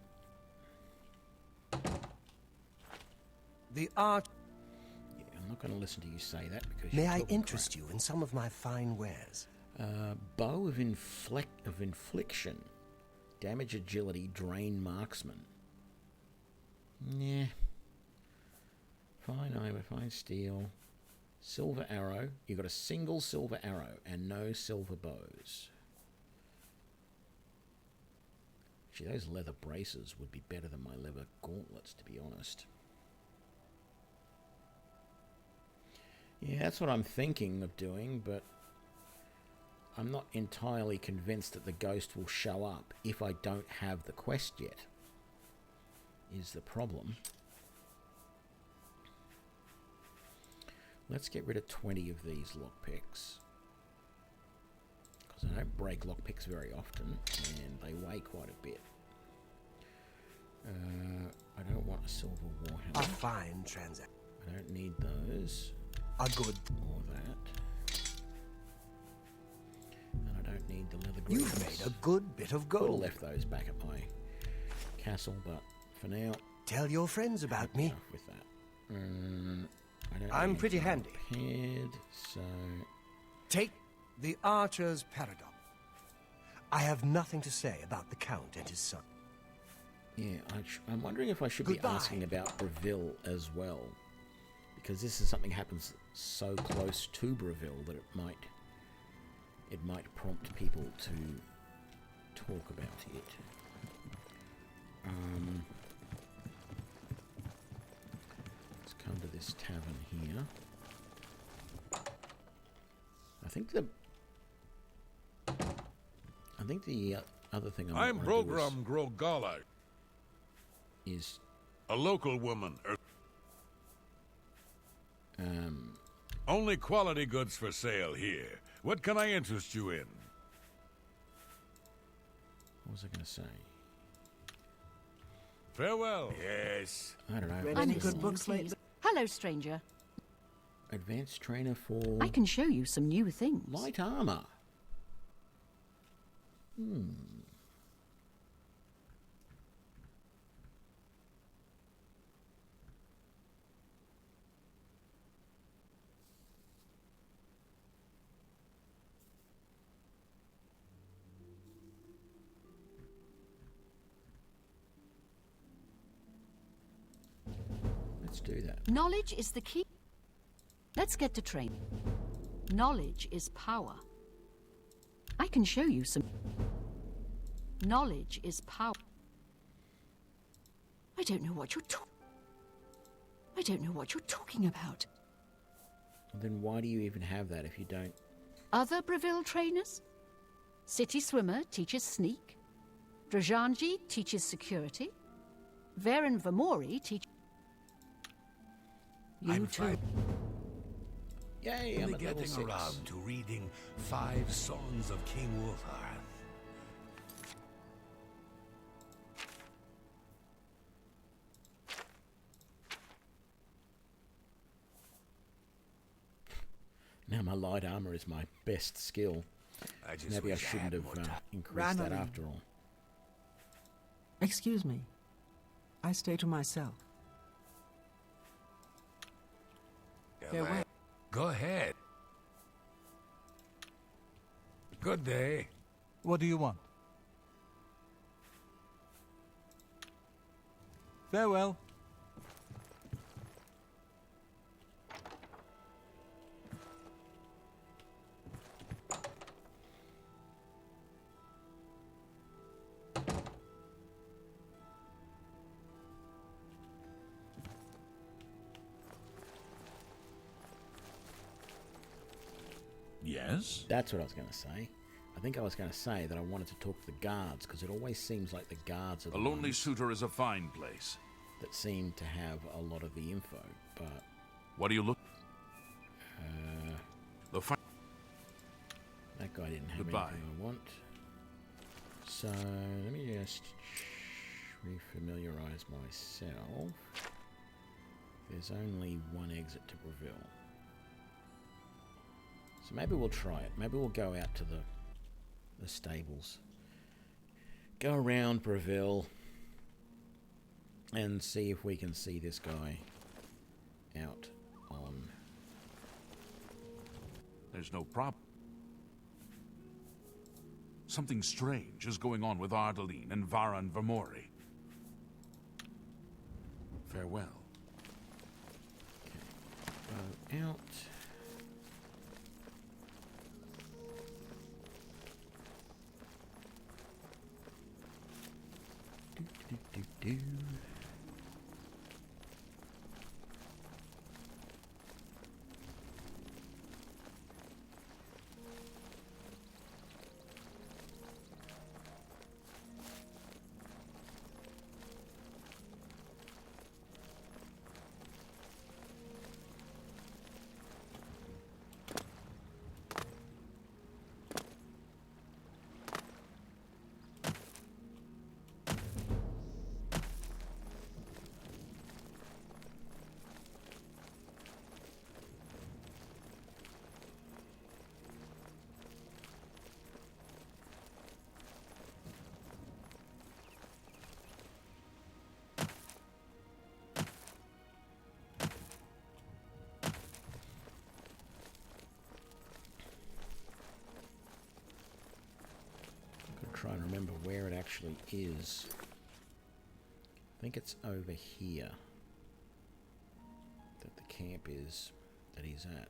Speaker 4: The art...
Speaker 1: Yeah, I'm not going to listen to you say that because
Speaker 4: May I interest you in some of my fine wares?
Speaker 1: Bow of Infliction. Damage agility, drain marksman. Yeah. Fine iron, fine steel. Silver arrow. You got a single silver arrow and no silver bows. Actually, those leather braces would be better than my leather gauntlets, to be honest. Yeah, that's what I'm thinking of doing, but I'm not entirely convinced that the ghost will show up if I don't have the quest yet, is the problem. Let's get rid of 20 of these lockpicks. Because I don't break lockpicks very often, and they weigh quite a bit. I don't want a silver warhammer.
Speaker 4: A fine transaction.
Speaker 1: I don't need those.
Speaker 4: A good.
Speaker 1: Or that. And I don't need the leather greaves.
Speaker 4: You've made a good bit of
Speaker 1: Could have
Speaker 4: gold.
Speaker 1: left those back at my castle, but for now...
Speaker 4: Tell your friends about me.
Speaker 1: Enough with that.
Speaker 4: I'm pretty handy.
Speaker 1: Prepared, so...
Speaker 4: Take the Archer's Paradox. I have nothing to say about the Count and his son.
Speaker 1: Yeah, I'm wondering if I should
Speaker 4: Goodbye.
Speaker 1: be asking about Breville as well. Because this is something happens so close to Breville that it might prompt people to talk about it. Let's come to this tavern here. I think the other thing
Speaker 5: I'm Brogram Grogala.
Speaker 1: Is
Speaker 5: a local woman. Only quality goods for sale here. What can I interest you in?
Speaker 1: What was I going to say?
Speaker 5: Farewell. Yes.
Speaker 1: I don't know.
Speaker 14: Read any good books lately?
Speaker 3: Hello, stranger.
Speaker 1: Advanced trainer for...
Speaker 3: I can show you some new things.
Speaker 1: Light armor. Let's do that.
Speaker 3: Knowledge is the key. Let's get to training. Knowledge is power. I can show you some... Knowledge is power. I don't know what you're talking about.
Speaker 1: Then why do you even have that if you don't?
Speaker 3: Other Breville trainers? City Swimmer teaches sneak. Drajanji teaches security. Varen Vamori teaches... You too.
Speaker 1: Yay,
Speaker 12: Only
Speaker 1: I'm at level
Speaker 12: getting
Speaker 1: 6.
Speaker 12: around to reading 5 songs of King Wolfhearth.
Speaker 1: Now my light armor is my best skill. Maybe I shouldn't have increased that after all.
Speaker 14: Excuse me. I stay to myself. Farewell.
Speaker 12: Go ahead. Good day.
Speaker 7: What do you want? Farewell.
Speaker 8: Yes?
Speaker 1: That's what I was going to say. I think I was going to say that I wanted to talk to the guards, because it always seems like the guards are the
Speaker 8: A lonely
Speaker 1: ones
Speaker 8: suitor is a fine place.
Speaker 1: that seem to have a lot of the info, but...
Speaker 8: What do you look? The
Speaker 1: that guy didn't have
Speaker 8: Goodbye.
Speaker 1: anything I want. So, let me just refamiliarize myself. There's only one exit to Breville. So maybe we'll try it. Maybe we'll go out to the stables. Go around Breville and see if we can see this guy out on...
Speaker 8: There's no problem. Something strange is going on with Ardaline and Varan Vamori. Farewell.
Speaker 1: Go out. Do. to remember where it actually is. I think it's over here that the camp is that he's at.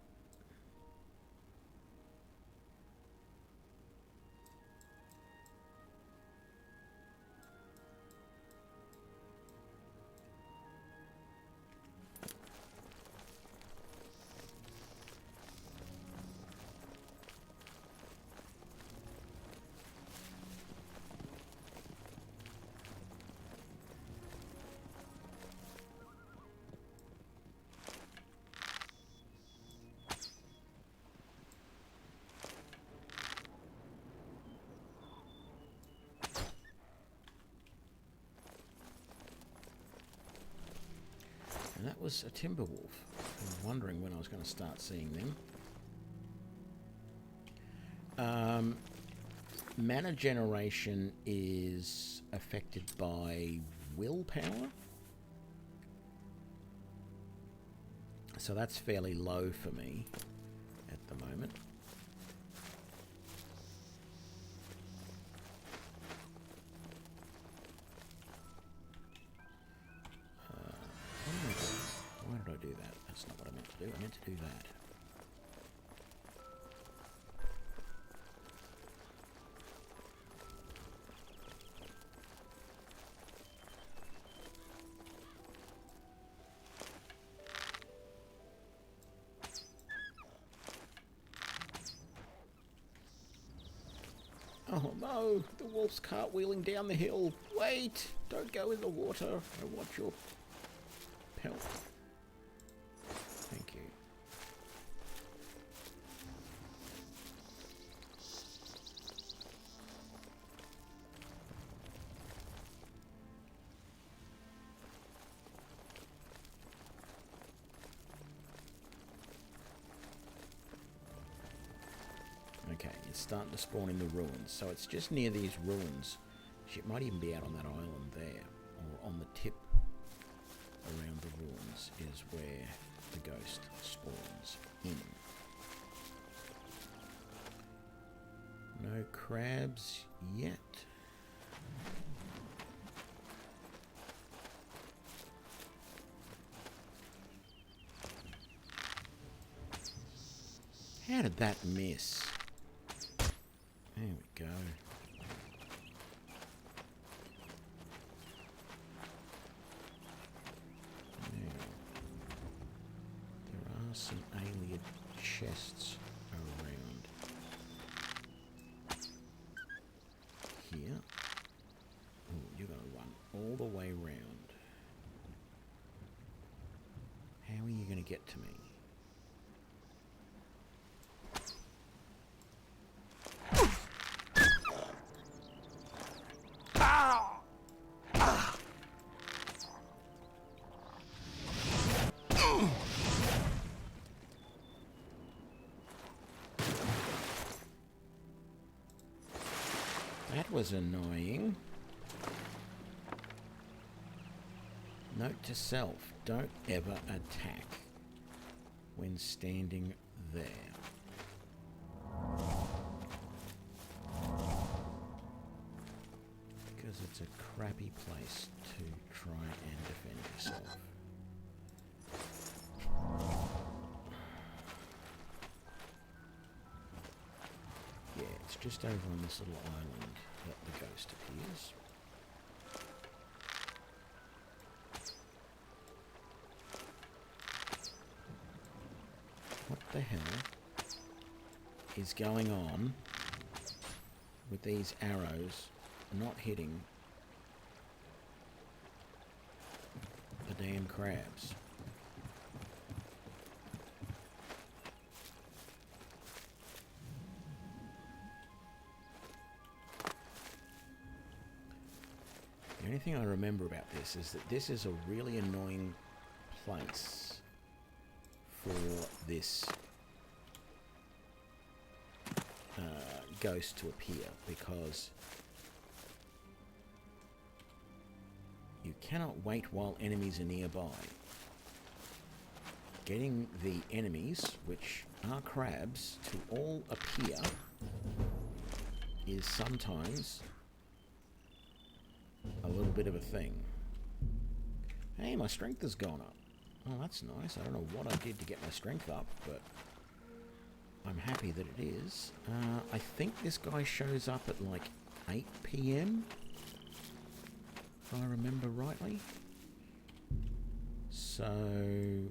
Speaker 1: And that was a timber wolf. I was wondering when I was going to start seeing them. Mana generation is affected by willpower. So that's fairly low for me at the moment. Why did I do that? That's not what I meant to do. I meant to do that. Oh no, the wolf's cartwheeling down the hill. Wait, don't go in the water. I want your pelt. Thank you. Okay, it's starting to spawn in the ruins, so it's just near these ruins. It might even be out on that island there, or on the tip around the ruins is where the ghost spawns in. No crabs yet. How did that miss? There we go. Some Ayleid chests around here. Ooh, you're going to run all the way round. How are you going to get to me? That was annoying. Note to self, don't ever attack when standing there. Because it's a crappy place to try and defend yourself. Yeah, it's just over on this little island that the ghost appears. What the hell is going on with these arrows not hitting the damn crabs? The only thing I remember about this is that this is a really annoying place for this ghost to appear, because you cannot wait while enemies are nearby. Getting the enemies, which are crabs, to all appear is sometimes a little bit of a thing. Hey, my strength has gone up. Oh, that's nice. I don't know what I did to get my strength up, but I'm happy that it is. I think this guy shows up at like 8 PM, if I remember rightly. So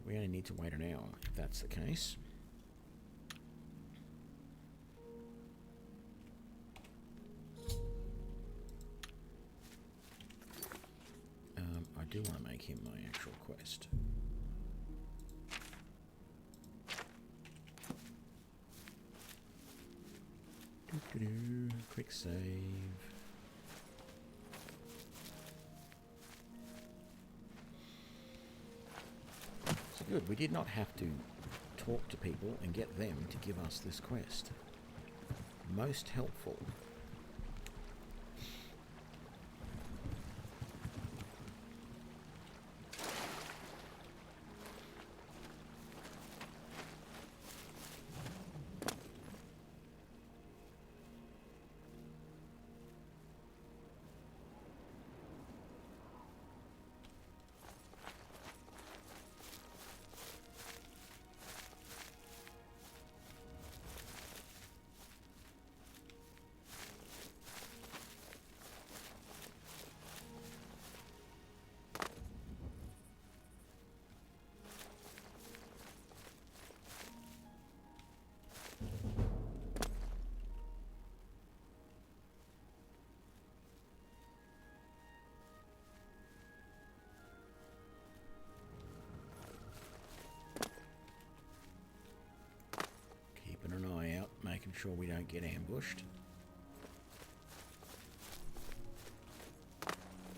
Speaker 1: we only need to wait an hour, if that's the case. I do want to make him my actual quest. Quick save. So good, we did not have to talk to people and get them to give us this quest. Most helpful. Making sure we don't get ambushed.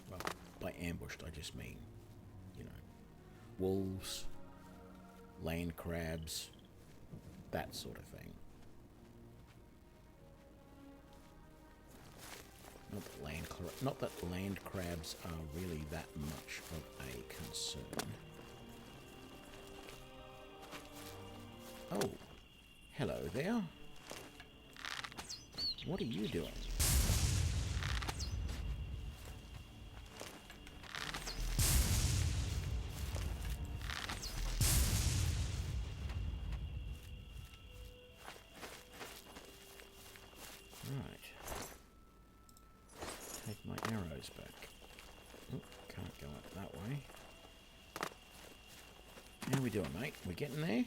Speaker 1: Well, by ambushed I just mean, you know, wolves, land crabs, that sort of thing. Not that land crabs are really that much of a concern. Oh, hello there. What are you doing? Right. Take my arrows back. Oh, can't go up that way. How we doing, mate? We getting there?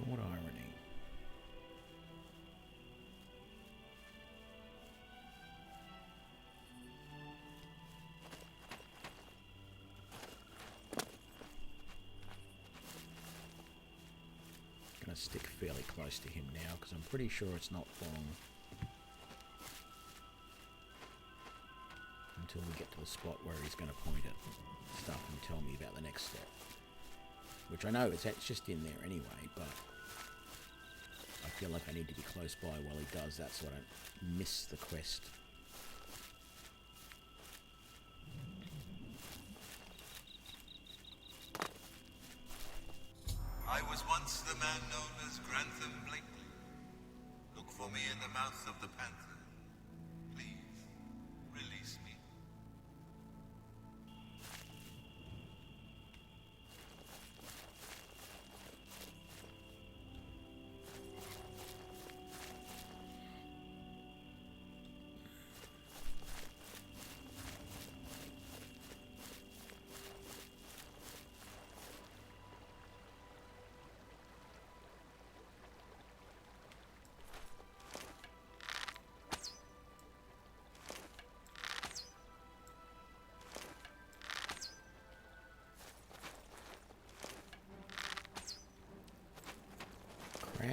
Speaker 1: What irony. Gonna stick fairly close to him now because I'm pretty sure it's not long until we get to the spot where he's going to point at stuff and tell me about the next step. Which I know it's just in there anyway, but I feel like I need to be close by while he does that so I don't miss the quest.
Speaker 15: I was once the man known as Grantham Blakely. Look for me in the mouth of the panther. Please, release me.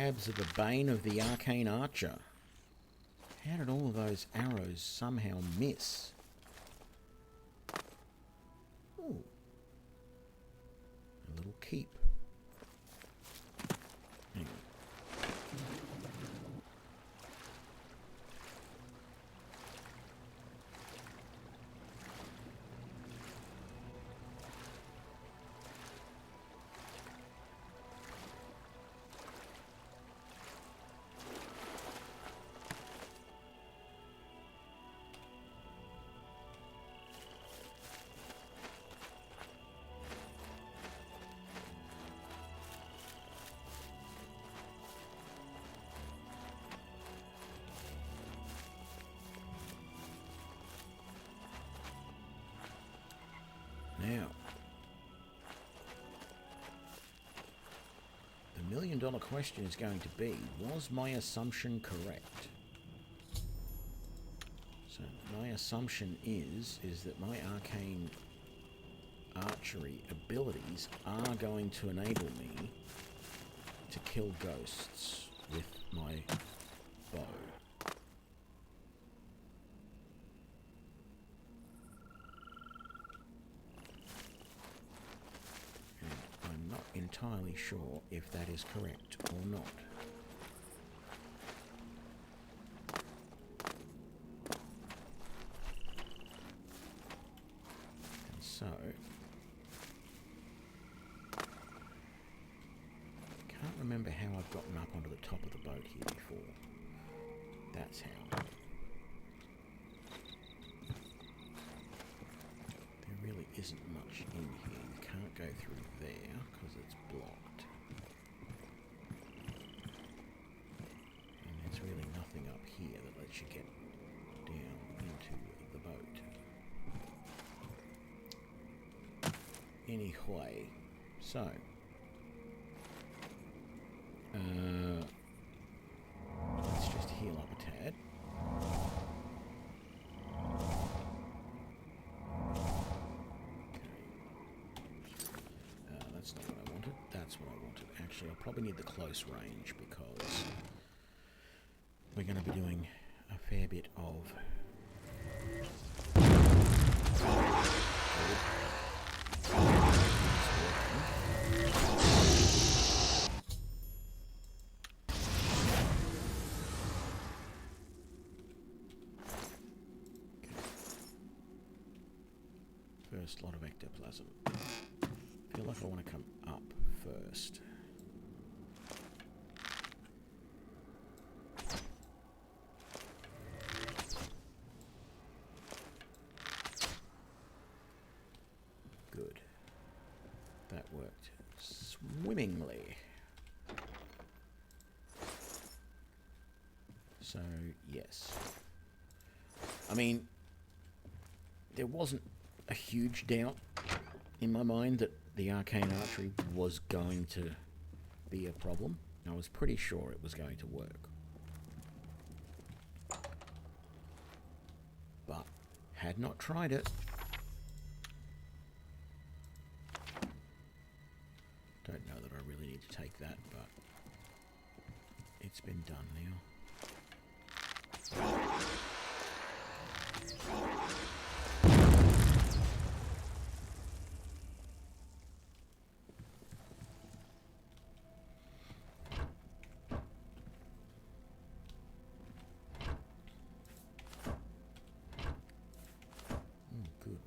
Speaker 1: Stabs of the bane of the Arcane Archer. How did all of those arrows somehow miss? Ooh. A little keep. Hang on. Now, the million-dollar question is going to be, was my assumption correct? So my assumption is that my arcane archery abilities are going to enable me to kill ghosts with my bow. Entirely sure if that is correct or not. And so, I can't remember how I've gotten up onto the top of the boat here before. That's how. There really isn't much in here. You can't go through there because it's blocked. And there's really nothing up here that lets you get down into the boat. Anyway, so let's just heal up a tad. That's not what I wanted. That's what I wanted. Actually, I'll probably need the close range because we're going to be doing a fair bit of first lot of ectoplasm. I feel like I want to come up first. Good. That worked swimmingly. So, yes. I mean, there wasn't a huge doubt in my mind that the arcane archery was going to be a problem. I was pretty sure it was going to work. But had not tried it. Don't know that I really need to take that, but it's been done now.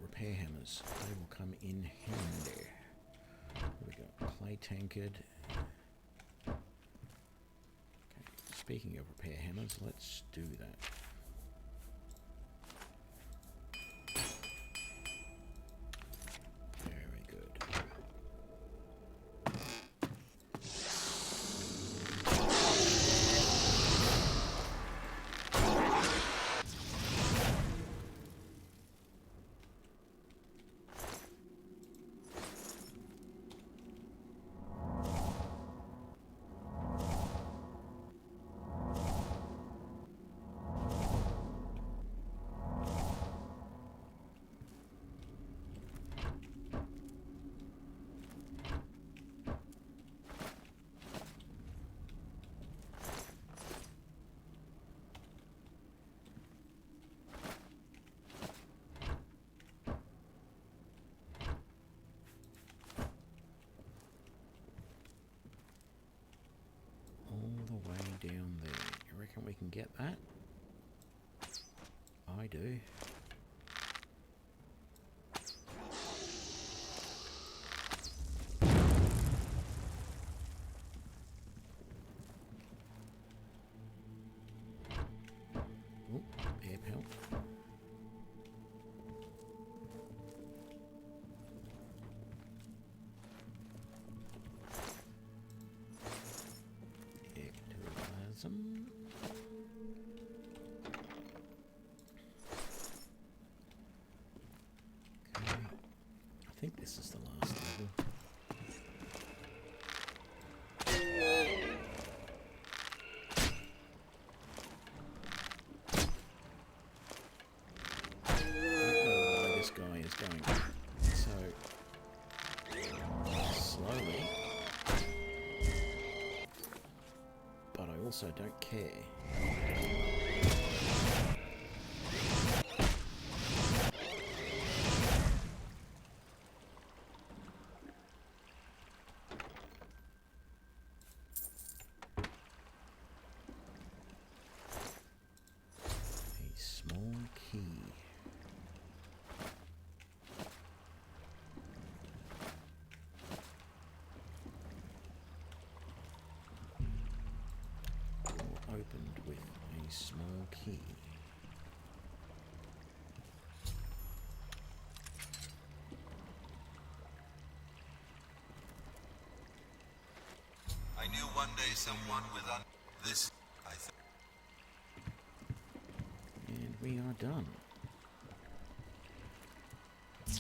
Speaker 1: Repair hammers. They will come in handy. Here we go. Clay tankard. Okay. Speaking of repair hammers, let's do that. Very good. get that? I do. Oh, air pelt. Ectoplasm. I think this is the last level. I don't know why this guy is going so slowly, but I also don't care. Opened with a small key.
Speaker 15: I knew one day someone with this, I think.
Speaker 1: And we are done. There's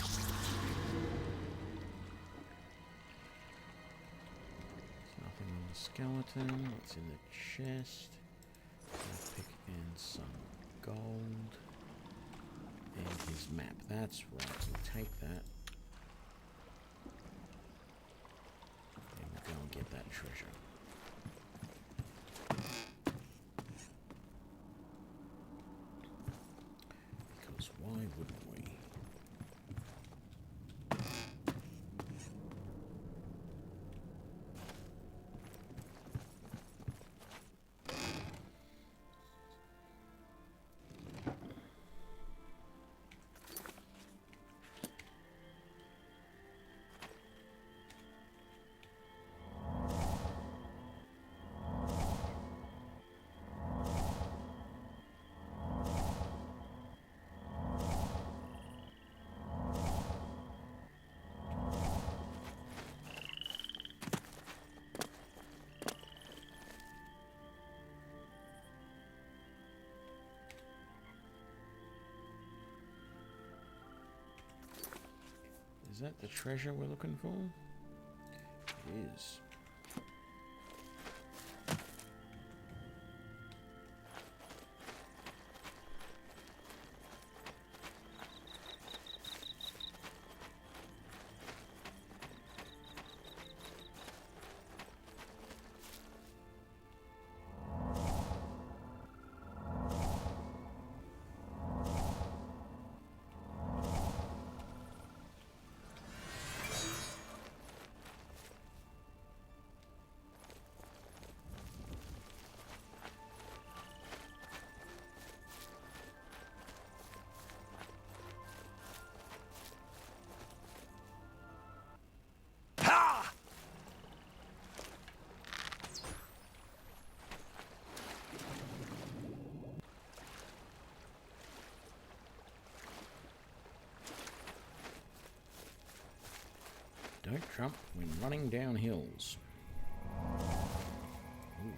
Speaker 1: nothing on the skeleton. What's in the chest? Pick and some gold. And his map. That's right. We'll take that. And we'll go and get that treasure. Because why wouldn't we? Is that the treasure we're looking for? It is. Don't jump when running down hills. Ooh.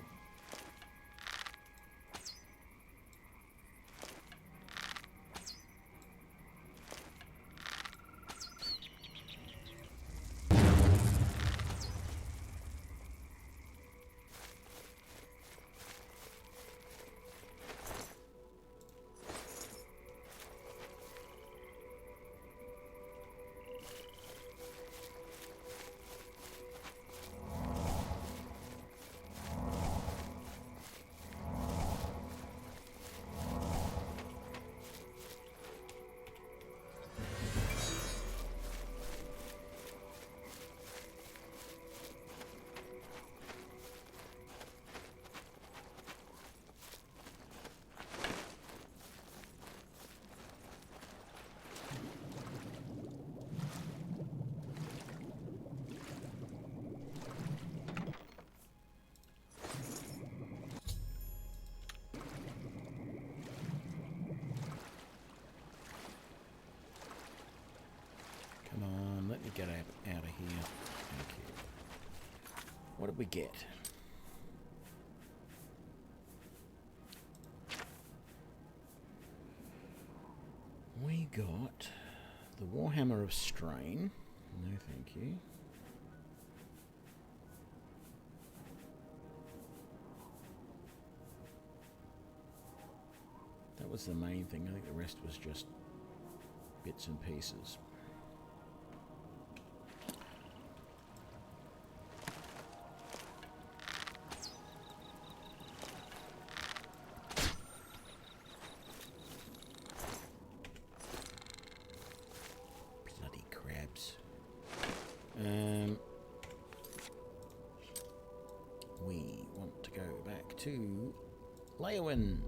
Speaker 1: get out of here. Thank you. What did we get? We got the Warhammer of Strain. No, thank you. That was the main thing. I think the rest was just bits and pieces. Bloody crabs. We want to go back to Leowin.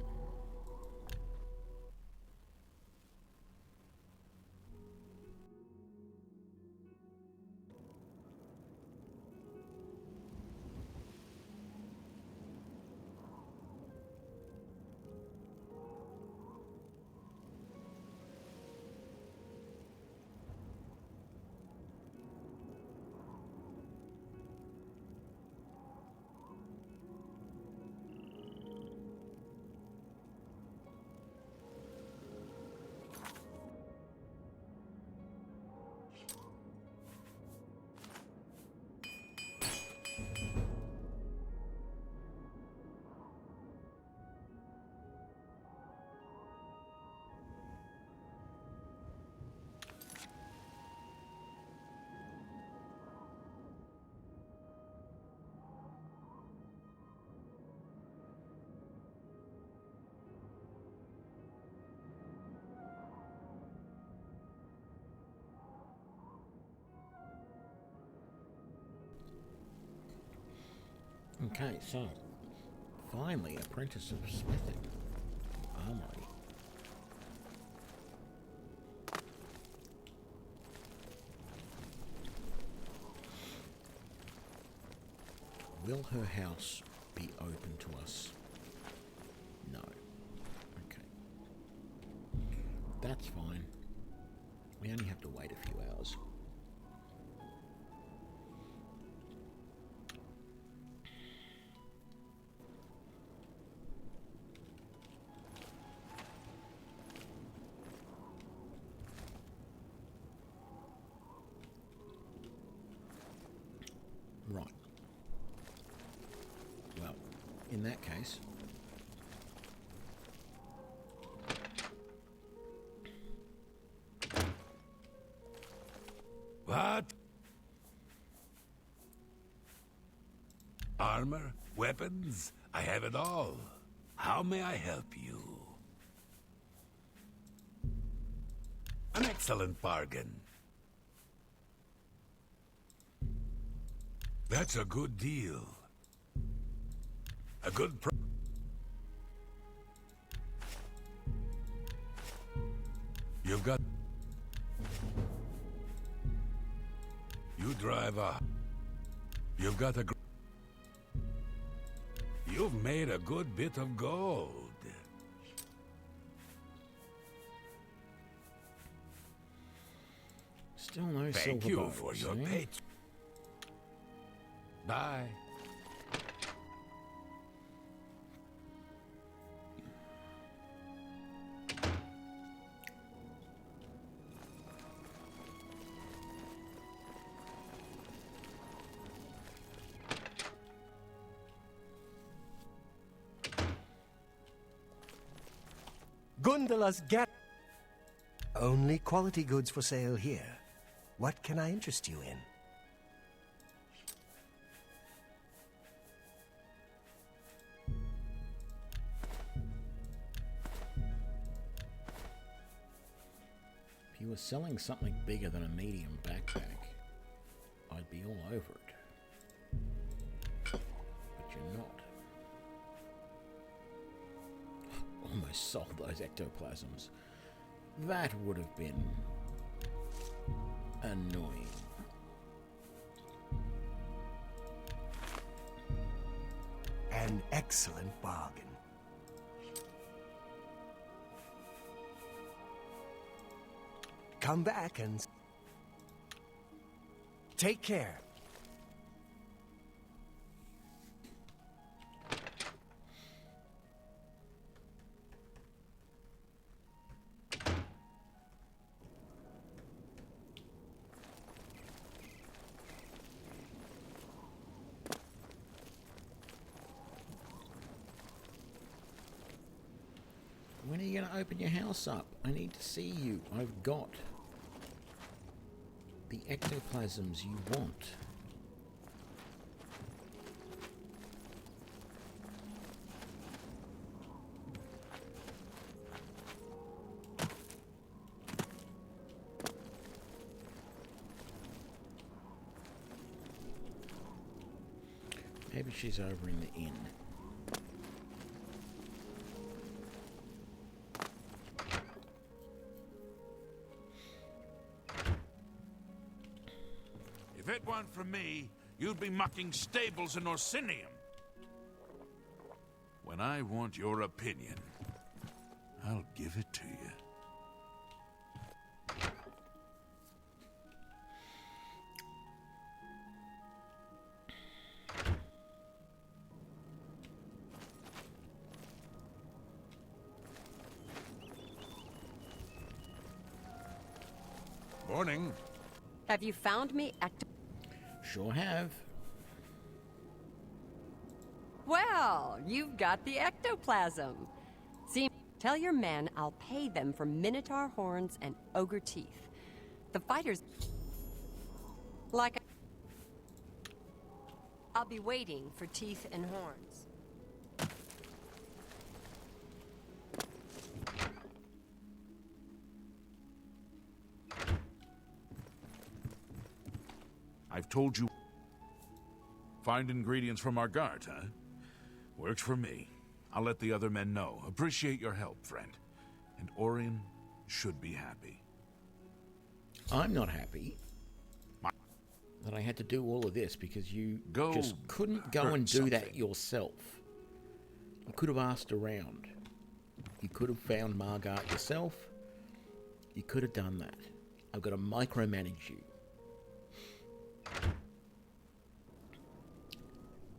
Speaker 1: Okay, so finally, Apprentice of Smithing. Armory. Will her house be open to us? No. Okay. That's fine. We only have to wait a few hours. Right. Well, in that case,
Speaker 12: what? Armor? Weapons? I have it all. How may I help you? An excellent bargain. That's a good deal. A good price. You've got... You drive a... You've got a... You've made a good bit of gold.
Speaker 1: still no silver
Speaker 12: Thank you
Speaker 1: bows,
Speaker 12: for your
Speaker 1: eh?
Speaker 12: patience. Bye.
Speaker 4: Gundala's get. Only quality goods for sale here. What can I interest you in?
Speaker 1: If you were selling something bigger than a medium backpack, I'd be all over it. But you're not. Almost sold those ectoplasms. That would have been annoying.
Speaker 4: An excellent bargain. Come back and... Take care.
Speaker 1: When are you going to open your house up? I need to see you. I've got the ectoplasms you want. Maybe she's over in the inn.
Speaker 8: If it weren't for me, you'd be mucking stables in Orsinium. When I want your opinion, I'll give it to you.
Speaker 5: Morning.
Speaker 9: Have you found me
Speaker 1: Sure have.
Speaker 9: Well, you've got the ectoplasm. See, tell your men I'll pay them for minotaur horns and ogre teeth. The fighters... I'll be waiting for teeth and horns.
Speaker 8: I've told you. Find ingredients from our guard, huh? Works for me. I'll let the other men know. Appreciate your help, friend. And Orion should be happy.
Speaker 1: I'm not happy that I had to do all of this because you just couldn't go and do that yourself. You could have asked around. You could have found Margart yourself. You could have done that. I've got to micromanage you.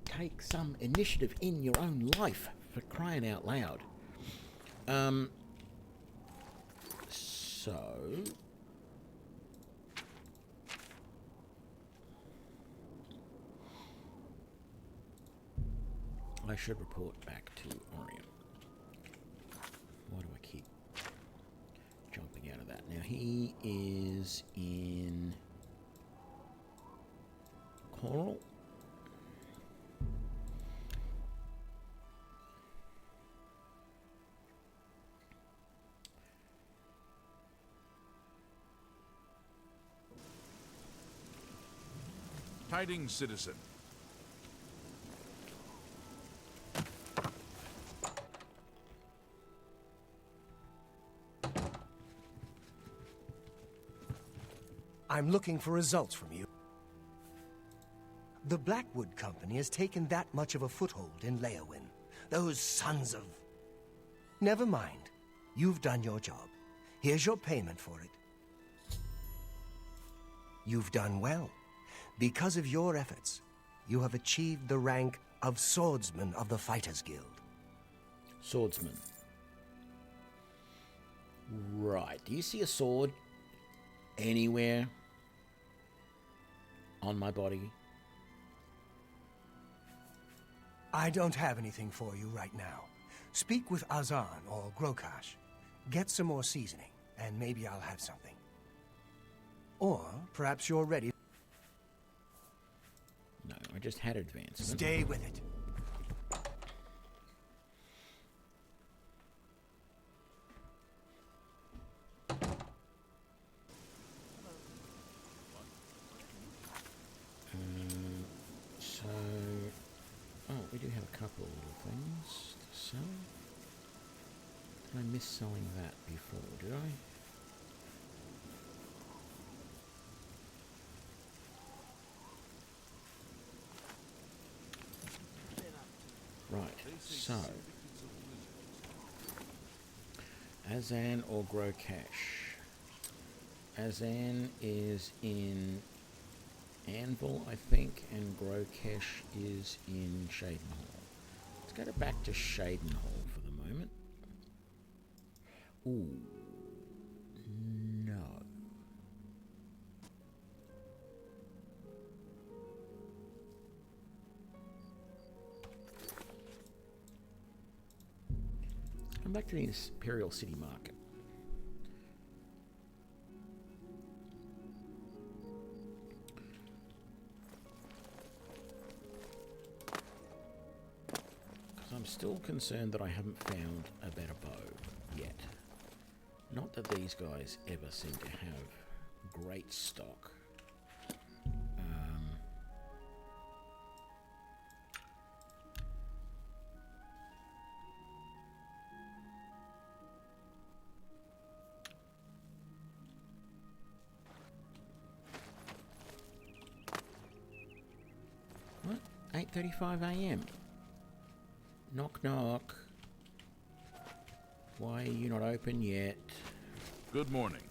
Speaker 1: Take some initiative in your own life, for crying out loud. So... I should report back to Orion. Why do I keep jumping out of that? Now, he is in Coral.
Speaker 8: Tidings, citizen.
Speaker 4: I'm looking for results from you. The Blackwood Company has taken that much of a foothold in Leowin. Those sons of... Never mind. You've done your job. Here's your payment for it. You've done well. Because of your efforts, you have achieved the rank of Swordsman of the Fighters Guild.
Speaker 1: Swordsman. Right. Do you see a sword anywhere on my body?
Speaker 4: I don't have anything for you right now. Speak with Azan or Grokash. Get some more seasoning, and maybe I'll have something. Or perhaps you're ready.
Speaker 1: No, I just had advancement.
Speaker 4: Stay with it.
Speaker 1: We do have a couple of little things to sell. Did I miss selling that before, did I? Right, so Azan or Grokash. Azan is in Anvil, I think, and Grokesh is in Shadenhall. Let's go back to Shadenhall for the moment. Ooh. No. Come back to the Imperial City Market. Because I'm still concerned that I haven't found a better bow yet. Not that these guys ever seem to have great stock. What? 8:35 a.m. Knock knock. Why are you not open yet?
Speaker 8: Good morning.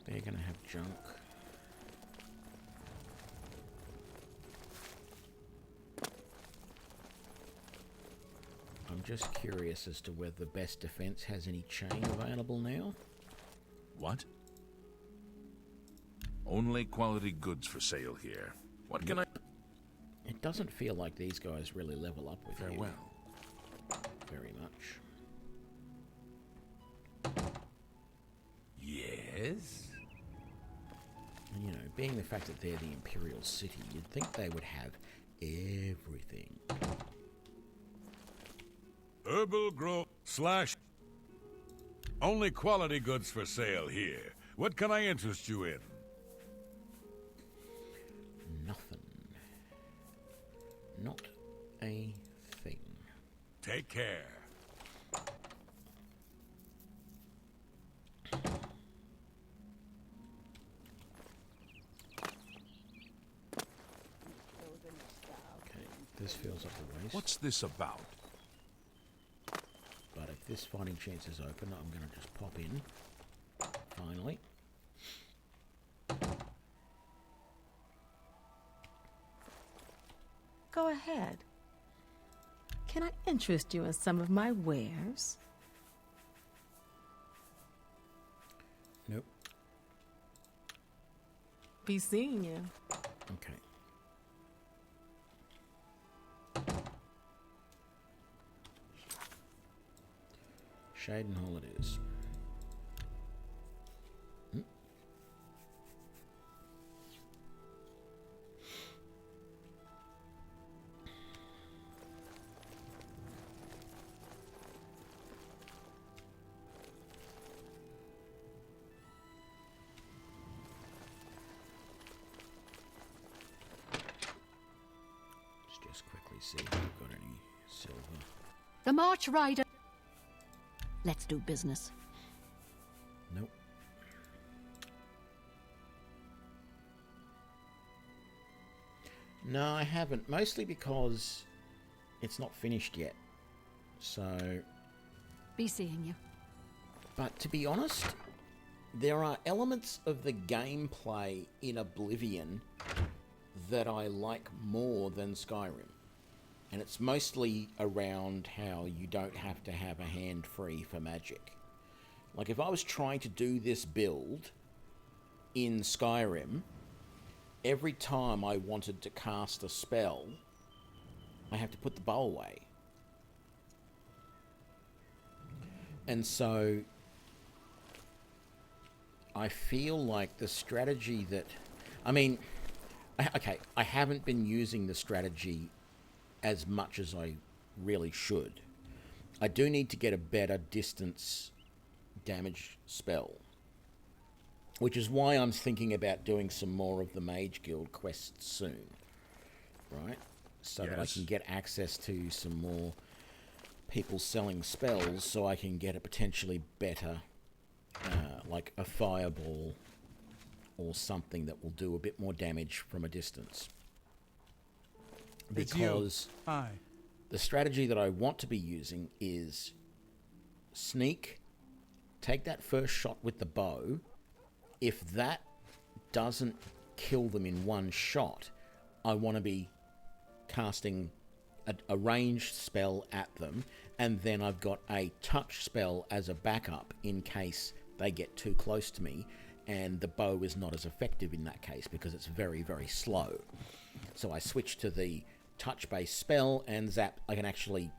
Speaker 1: They're gonna have junk. I'm just curious as to whether the best defense has any chain available now.
Speaker 8: What? Only quality goods for sale here. What can I...
Speaker 1: It doesn't feel like these guys really level up with
Speaker 8: Farewell.
Speaker 1: you very much.
Speaker 12: Yes?
Speaker 1: And, you know, being the fact that they're the Imperial City, you'd think they would have everything.
Speaker 5: Herbal grow / only quality goods for sale here. What can I interest you in?
Speaker 1: Nothing. Not a thing.
Speaker 5: Take care.
Speaker 1: Okay, this feels like a waste.
Speaker 8: What's this about?
Speaker 1: But if this fighting chance is open, I'm going to just pop in. Finally.
Speaker 2: Go ahead. Can I interest you in some of my wares?
Speaker 1: Nope.
Speaker 2: Be seeing you.
Speaker 1: Okay. Shadenhall it is. Just quickly see if we've got any silver.
Speaker 3: The March Rider. Let's do business.
Speaker 1: Nope. No, I haven't. Mostly because it's not finished yet. So...
Speaker 3: Be seeing you.
Speaker 1: But to be honest, there are elements of the gameplay in Oblivion that I like more than Skyrim. And it's mostly around how you don't have to have a hand free for magic. Like if I was trying to do this build in Skyrim, every time I wanted to cast a spell, I have to put the bow away. And so I feel like the strategy that... I mean, okay, I haven't been using the strategy as much as I really should. I do need to get a better distance damage spell, which is why I'm thinking about doing some more of the Mage Guild quests soon, right? So that I can get access to some more people selling spells, so I can get a potentially better, like a fireball or something that will do a bit more damage from a distance. Because the strategy that I want to be using is sneak, take that first shot with the bow. if that doesn't kill them in one shot, I want to be casting a ranged spell at them, and then I've got a touch spell as a backup in case they get too close to me, and the bow is not as effective in that case because it's very, very slow. So I switch to the touch-based spell, and zap, I can actually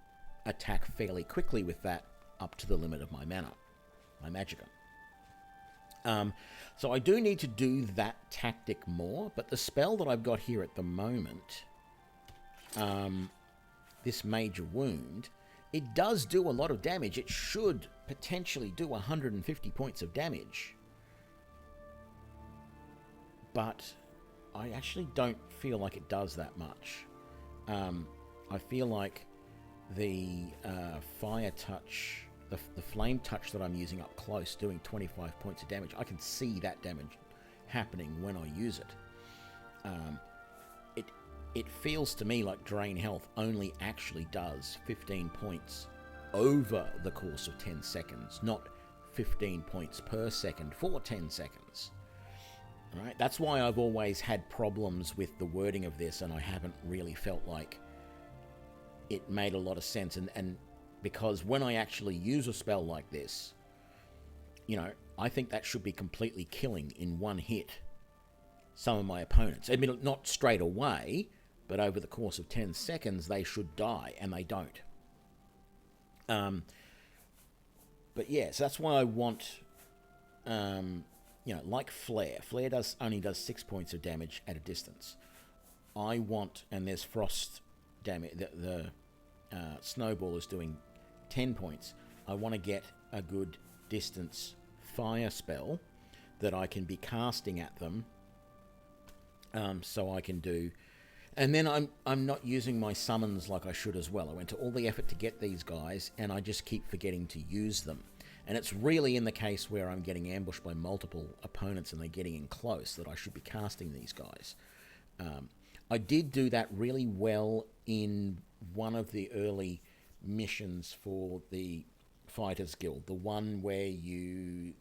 Speaker 1: attack fairly quickly with that up to the limit of my mana, my magicka. So I do need to do that tactic more, but the spell that I've got here at the moment, this Major Wound, it does do a lot of damage. It should potentially do 150 points of damage. But I actually don't feel like it does that much. I feel like the fire touch, the flame touch that I'm using up close, doing 25 points of damage, I can see that damage happening when I use it. It feels to me like Drain Health only actually does 15 points over the course of 10 seconds, not 15 points per second for 10 seconds. All right? That's why I've always had problems with the wording of this, and I haven't really felt like it made a lot of sense. And because when I actually use a spell like this, you know, I think that should be completely killing in one hit some of my opponents. I mean, not straight away, but over the course of 10 seconds, they should die, and they don't. But yeah, so that's why I want, you know, like Flare. Flare only does 6 points of damage at a distance. I want, and there's frost damage, the Snowball is doing 10 points. I want to get a good distance fire spell that I can be casting at them, so I can do. And then I'm not using my summons like I should as well. I went to all the effort to get these guys, and I just keep forgetting to use them. And it's really in the case where I'm getting ambushed by multiple opponents and they're getting in close that I should be casting these guys. I did do that really well in one of the early missions for the Fighters Guild, the one where the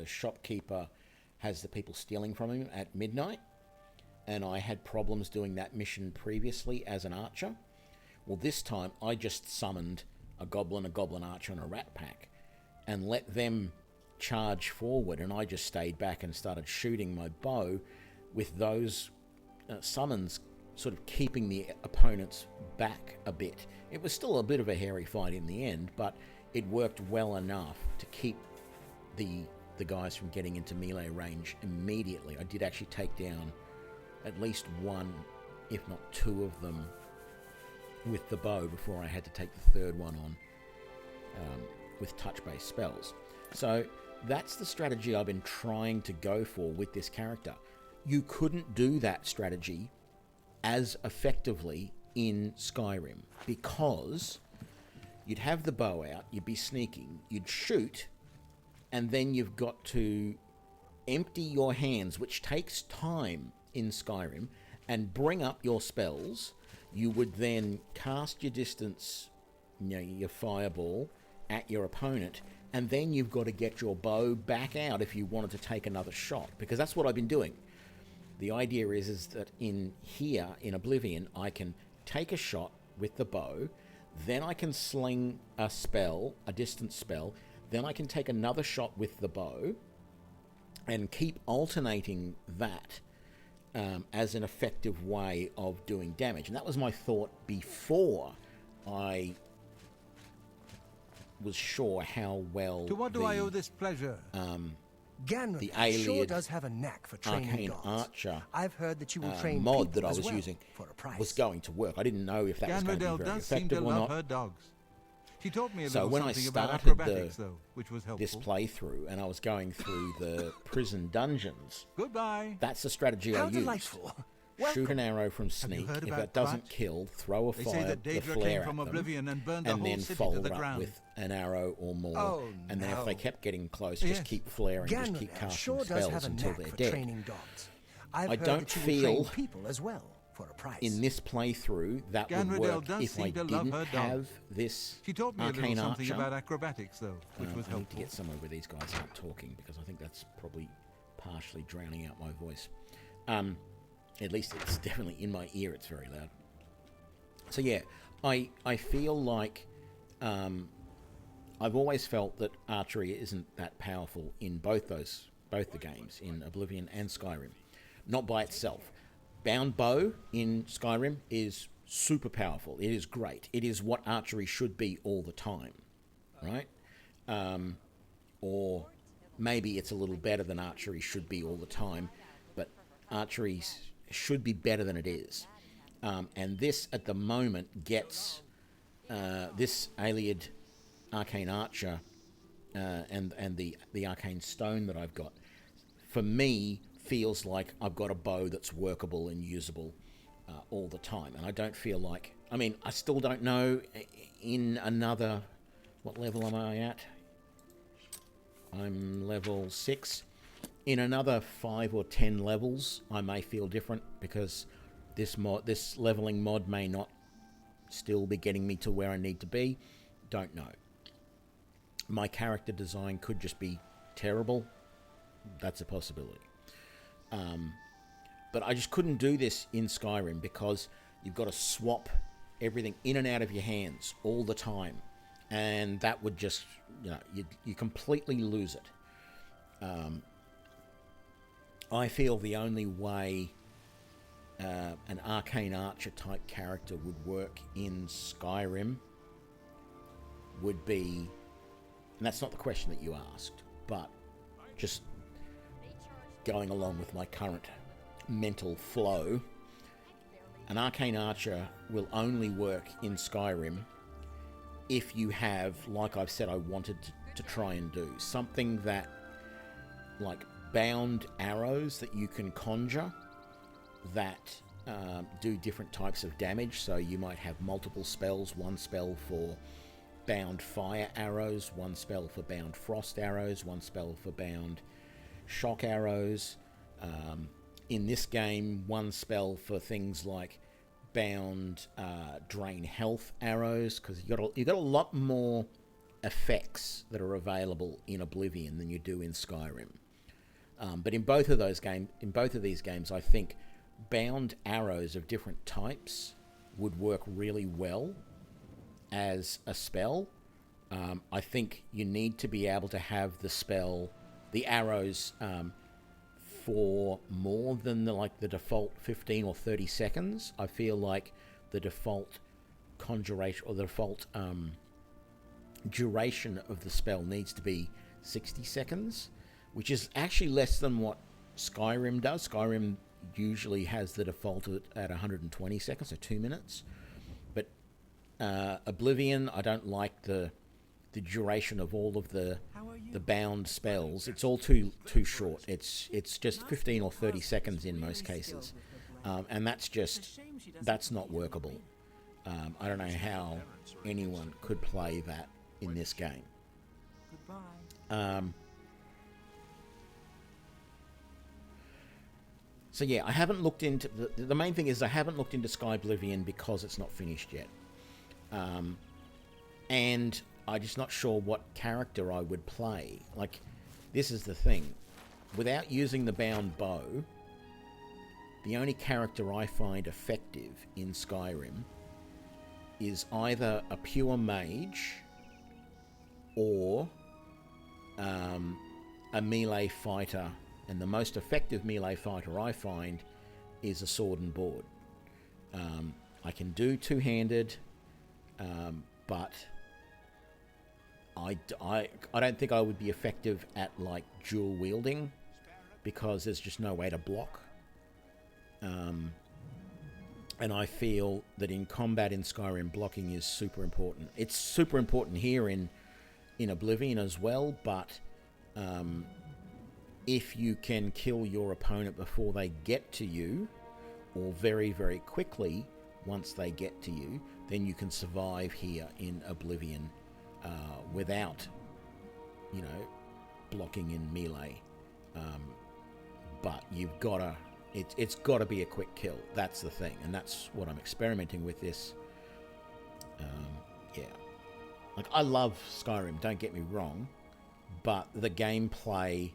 Speaker 1: shopkeeper has the people stealing from him at midnight. And I had problems doing that mission previously as an archer. Well, this time I just summoned a goblin archer, and a rat pack, and let them charge forward, and I just stayed back and started shooting my bow with those summons, sort of keeping the opponents back a bit. It was still a bit of a hairy fight in the end, but it worked well enough to keep the guys from getting into melee range immediately. I did actually take down at least one, if not two of them with the bow before I had to take the third one on with touch-based spells. So that's the strategy I've been trying to go for with this character. You couldn't do that strategy as effectively in Skyrim because you'd have the bow out, you'd be sneaking, you'd shoot, and then you've got to empty your hands, which takes time in Skyrim, and bring up your spells. You would then cast your distance, you know, your fireball at your opponent, and then you've got to get your bow back out if you wanted to take another shot, because that's what I've been doing. The idea is that in here, in Oblivion, I can take a shot with the bow, then I can sling a spell, a distance spell, then I can take another shot with the bow, and keep alternating that as an effective way of doing damage. And that was my thought before I was sure how well
Speaker 7: to what do I owe this pleasure?
Speaker 4: Ganrod
Speaker 1: the Ayleid
Speaker 4: sure does have a knack for training
Speaker 1: Arcane
Speaker 4: dogs.
Speaker 1: Archer
Speaker 4: I've heard that you will train
Speaker 1: mod
Speaker 4: people
Speaker 1: that I
Speaker 4: as
Speaker 1: was
Speaker 4: well,
Speaker 1: using
Speaker 4: for a price.
Speaker 1: was going to work. I didn't know if that was going to be very
Speaker 7: does seem
Speaker 1: effective
Speaker 7: to
Speaker 1: or
Speaker 7: love
Speaker 1: not.
Speaker 7: her dogs. She taught me a
Speaker 1: So
Speaker 7: little
Speaker 1: when I
Speaker 7: something about
Speaker 1: started
Speaker 7: acrobatics, though, which was helpful.
Speaker 1: this playthrough, and I was going through the prison dungeons,
Speaker 7: Goodbye.
Speaker 1: that's the strategy
Speaker 4: How
Speaker 1: I used.
Speaker 4: delightful.
Speaker 1: Shoot an arrow from sneak.
Speaker 7: heard
Speaker 1: If
Speaker 7: about
Speaker 1: that doesn't
Speaker 7: Quat?
Speaker 1: kill, throw a
Speaker 7: They say
Speaker 1: fire,
Speaker 7: that
Speaker 1: the
Speaker 7: Daedra
Speaker 1: flare
Speaker 7: came from
Speaker 1: at them,
Speaker 7: Oblivion and burned the
Speaker 1: and
Speaker 7: whole
Speaker 1: then
Speaker 7: city to
Speaker 1: follow
Speaker 7: the
Speaker 1: up
Speaker 7: ground.
Speaker 1: with an arrow or more.
Speaker 4: Oh,
Speaker 1: and then if
Speaker 4: no.
Speaker 1: they kept getting close, just keep flaring, just keep
Speaker 4: Ganrod
Speaker 1: casting
Speaker 4: sure does
Speaker 1: spells
Speaker 4: have a
Speaker 1: until
Speaker 4: knack
Speaker 1: they're
Speaker 4: for
Speaker 1: dead.
Speaker 4: training dogs. I've
Speaker 1: I
Speaker 4: heard
Speaker 1: don't
Speaker 4: that you will train
Speaker 1: feel
Speaker 4: people as well for a price.
Speaker 1: in this playthrough that would
Speaker 7: Ganrod
Speaker 1: work
Speaker 7: does
Speaker 1: if
Speaker 7: seem
Speaker 1: I
Speaker 7: to love
Speaker 1: didn't
Speaker 7: her
Speaker 1: have
Speaker 7: dogs.
Speaker 1: this
Speaker 7: She taught me a
Speaker 1: Arcane
Speaker 7: little something
Speaker 1: Archer.
Speaker 7: about acrobatics, though, which was
Speaker 1: I need to
Speaker 7: helpful.
Speaker 1: get somewhere where these guys aren't talking, because I think that's probably partially drowning out my voice. At least it's definitely in my ear. It's very loud. So yeah, I feel like I've always felt that archery isn't that powerful in both the games, in Oblivion and Skyrim. Not by itself. Bound bow in Skyrim is super powerful. It is great. It is what archery should be all the time, right? Or maybe it's a little better than archery should be all the time, but archery should be better than it is. And this, at the moment, gets this Ayleid Arcane Archer and the Arcane Stone that I've got, for me, feels like I've got a bow that's workable and usable all the time. And I don't feel like... I mean, I still don't know in another... What level am I at? I'm level 6. In another 5 or 10 levels, I may feel different, because this leveling mod may not still be getting me to where I need to be. Don't know. My character design could just be terrible. That's a possibility. But I just couldn't do this in Skyrim, because you've got to swap everything in and out of your hands all the time. And that would just, you completely lose it. I feel the only way an Arcane Archer type character would work in Skyrim would be, and that's not the question that you asked, but just going along with my current mental flow, an Arcane Archer will only work in Skyrim if you have, like I've said I wanted to try and do, something that, like bound arrows that you can conjure that do different types of damage. So you might have multiple spells, one spell for bound fire arrows, one spell for bound frost arrows, one spell for bound shock arrows. In this game, one spell for things like bound drain health arrows, because you got a lot more effects that are available in Oblivion than you do in Skyrim. But in both of these games, I think bound arrows of different types would work really well as a spell. I think you need to be able to have the arrows for more than the default 15 or 30 seconds. I feel like the default conjuration, or the default duration of the spell, needs to be 60 seconds, which is actually less than what Skyrim does. Skyrim usually has the default at 120 seconds, so 2 minutes. But Oblivion, I don't like the duration of all of the bound spells. It's all too short. It's just 15 or 30 seconds in most cases, and that's not workable. I don't know how anyone could play that in this game. So yeah, I haven't looked into the main thing is I haven't looked into Sky Oblivion because it's not finished yet, and I'm just not sure what character I would play. Like, this is the thing. Without using the bound bow, the only character I find effective in Skyrim is either a pure mage or a melee fighter. And the most effective melee fighter I find is a sword and board. I can do two-handed, but I don't think I would be effective at like dual wielding, because there's just no way to block. And I feel that in combat in Skyrim, blocking is super important. It's super important here in Oblivion as well, but if you can kill your opponent before they get to you, or very, very quickly once they get to you, then you can survive here in Oblivion without, blocking in melee. But you've got to... It's got to be a quick kill. That's the thing, and that's what I'm experimenting with this. Yeah. Like, I love Skyrim, don't get me wrong, but the gameplay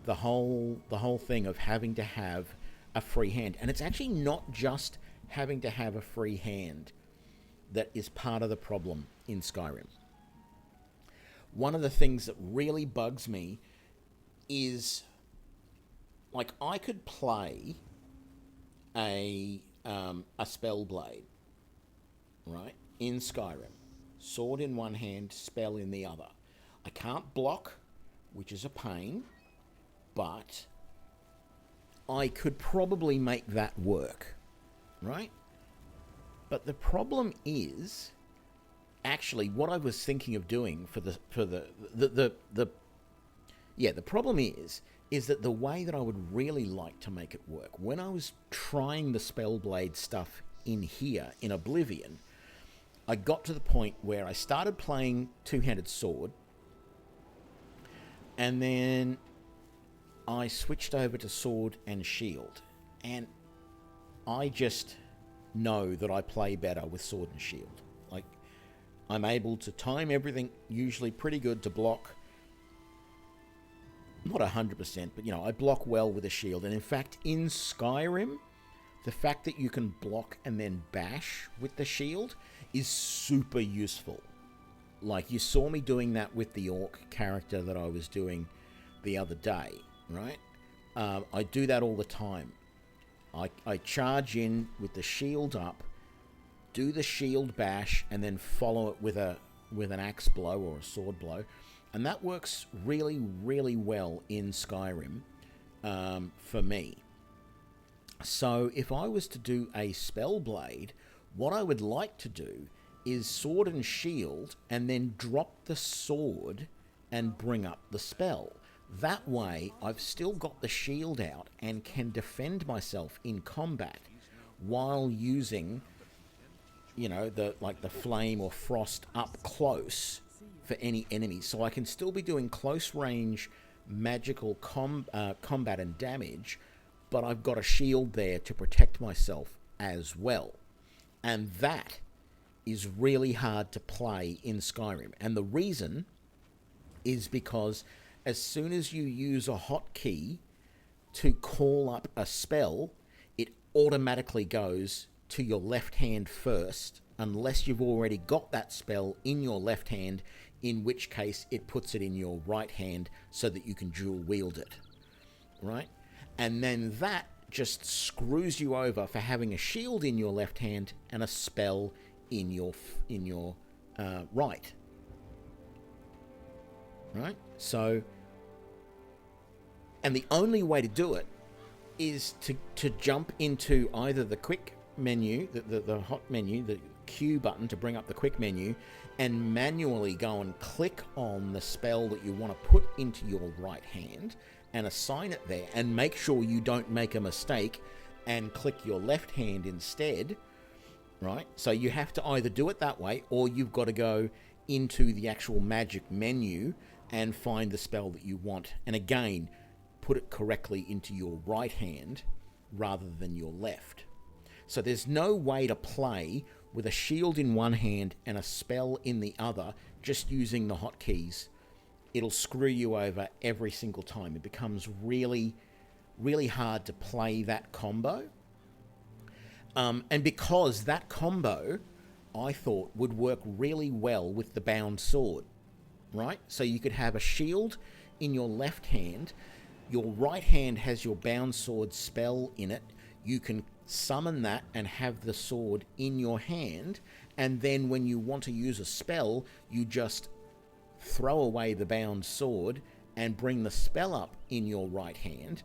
Speaker 1: the whole thing of having to have a free hand. And it's actually not just having to have a free hand that is part of the problem in Skyrim. One of the things that really bugs me is, like, I could play a spell blade, right, in Skyrim, sword in one hand, spell in the other. I can't block, which is a pain, but I could probably make that work, right? But the problem is, actually, what I was thinking of doing the problem is that the way that I would really like to make it work, when I was trying the Spellblade stuff in here, in Oblivion, I got to the point where I started playing two-handed sword, and then I switched over to sword and shield, and I just know that I play better with sword and shield. Like, I'm able to time everything usually pretty good to block. Not 100%, but, you know, I block well with a shield. And in fact, in Skyrim, the fact that you can block and then bash with the shield is super useful. Like, you saw me doing that with the orc character that I was doing the other day, right? I do that all the time. I charge in with the shield up, do the shield bash, and then follow it with an axe blow or a sword blow. And that works really, really well in Skyrim for me. So if I was to do a spell blade, what I would like to do is sword and shield, and then drop the sword and bring up the spell. That way, I've still got the shield out and can defend myself in combat while using, you know, the flame or frost up close for any enemies. So I can still be doing close range magical combat and damage, but I've got a shield there to protect myself as well. And that is really hard to play in Skyrim. And the reason is because as soon as you use a hotkey to call up a spell, it automatically goes to your left hand first, unless you've already got that spell in your left hand, in which case it puts it in your right hand so that you can dual wield it, right? And then that just screws you over for having a shield in your left hand and a spell in your right. Right? So, and the only way to do it is to jump into either the quick menu, the hot menu, the Q button to bring up the quick menu, and manually go and click on the spell that you want to put into your right hand and assign it there, and make sure you don't make a mistake and click your left hand instead, right? So you have to either do it that way, or you've got to go into the actual magic menu and find the spell that you want, and again, put it correctly into your right hand rather than your left. So there's no way to play with a shield in one hand and a spell in the other just using the hotkeys. It'll screw you over every single time. It becomes really, really hard to play that combo. And because that combo, I thought, would work really well with the bound sword, right? So you could have a shield in your left hand. Your right hand has your bound sword spell in it. You can summon that and have the sword in your hand, and then when you want to use a spell, you just throw away the bound sword and bring the spell up in your right hand,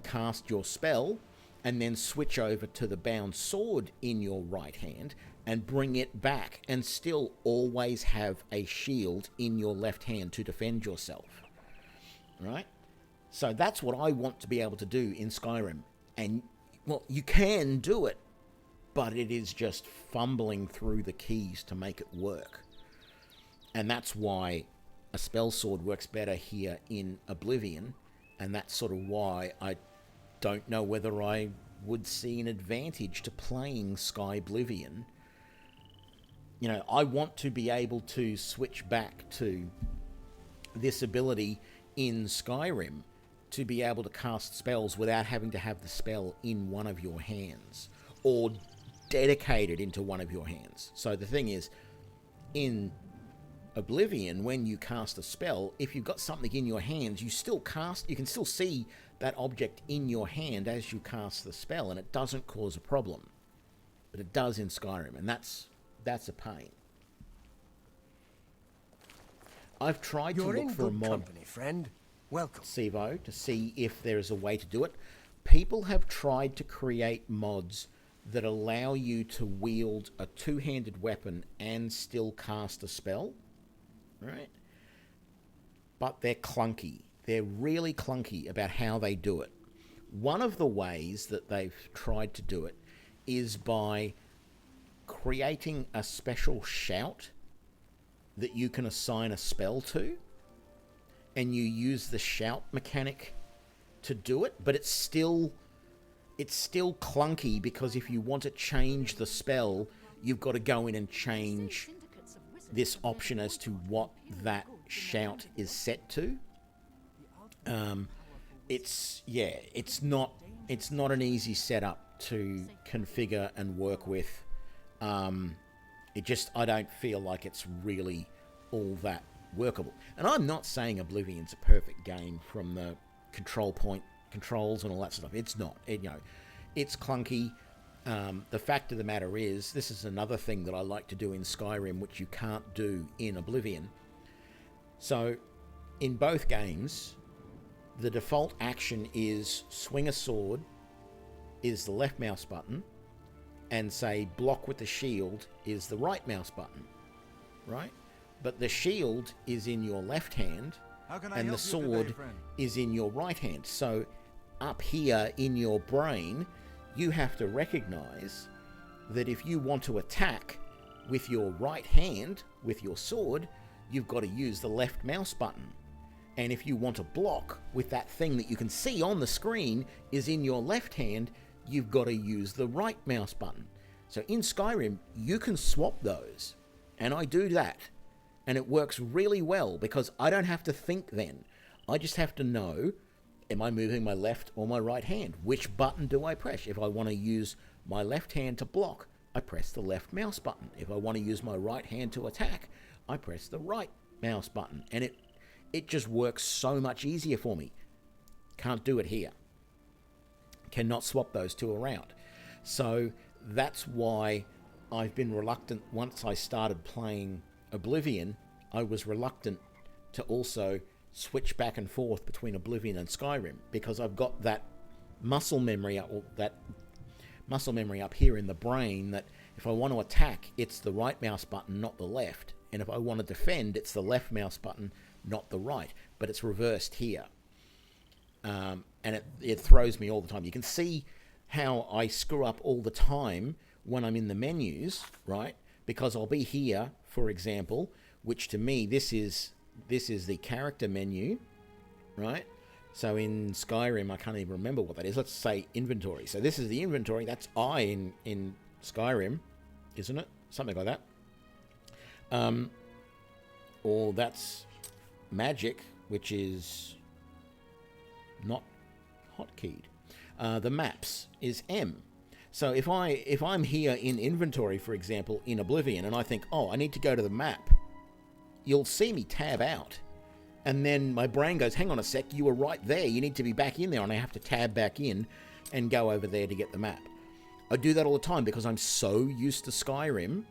Speaker 1: cast your spell, and then switch over to the bound sword in your right hand and bring it back, and still always have a shield in your left hand to defend yourself, right? So that's what I want to be able to do in Skyrim. And, well, you can do it, but it is just fumbling through the keys to make it work. And that's why a spell sword works better here in Oblivion, and that's sort of why I don't know whether I would see an advantage to playing Skyblivion. You know, I want to be able to switch back to this ability in Skyrim to be able to cast spells without having to have the spell in one of your hands or dedicated into one of your hands. So the thing is, in Oblivion, when you cast a spell, if you've got something in your hands, you can still see that object in your hand as you cast the spell, and it doesn't cause a problem. But it does in Skyrim, and that's a pain. I've tried to look for a mod,
Speaker 4: company, friend. Welcome.
Speaker 1: Sevo, to see if there is a way to do it. People have tried to create mods that allow you to wield a two-handed weapon and still cast a spell, right? But they're clunky. They're really clunky about how they do it. One of the ways that they've tried to do it is by creating a special shout that you can assign a spell to, and you use the shout mechanic to do it, but it's still clunky, because if you want to change the spell, you've got to go in and change this option as to what that shout is set to. It's not an easy setup to configure and work with. I don't feel like it's really all that workable. And I'm not saying Oblivion's a perfect game from the control point controls and all that stuff. It's not. It's clunky. The fact of the matter is, this is another thing that I like to do in Skyrim, which you can't do in Oblivion. So, in both games, the default action is swing a sword, is the left mouse button, and say block with the shield is the right mouse button, right? But the shield is in your left hand, and the sword is in your right hand. So up here in your brain, you have to recognize that if you want to attack with your right hand, with your sword, you've got to use the left mouse button. And if you want to block with that thing that you can see on the screen is in your left hand, you've got to use the right mouse button. So in Skyrim, you can swap those. And I do that. And it works really well, because I don't have to think then. I just have to know, am I moving my left or my right hand? Which button do I press? If I want to use my left hand to block, I press the left mouse button. If I want to use my right hand to attack, I press the right mouse button. And it just works so much easier for me. Can't do it here. Cannot swap those two around. So that's why I've been reluctant. Once I started playing Oblivion, I was reluctant to also switch back and forth between Oblivion and Skyrim, because I've got that muscle memory up here in the brain that if I want to attack, it's the right mouse button, not the left. And if I want to defend, it's the left mouse button, not the right. But it's reversed here. And it throws me all the time. You can see how I screw up all the time when I'm in the menus, right? Because I'll be here, for example, which to me, this is the character menu, right? So in Skyrim, I can't even remember what that is. Let's say inventory. So this is the inventory. That's I in Skyrim, isn't it? Something like that. Or that's magic, which is not hotkeyed. The maps is M. So if I'm here in inventory, for example, in Oblivion, and I think, oh, I need to go to the map, you'll see me tab out. And then my brain goes, hang on a sec, you were right there. You need to be back in there. And I have to tab back in and go over there to get the map. I do that all the time because I'm so used to Skyrim,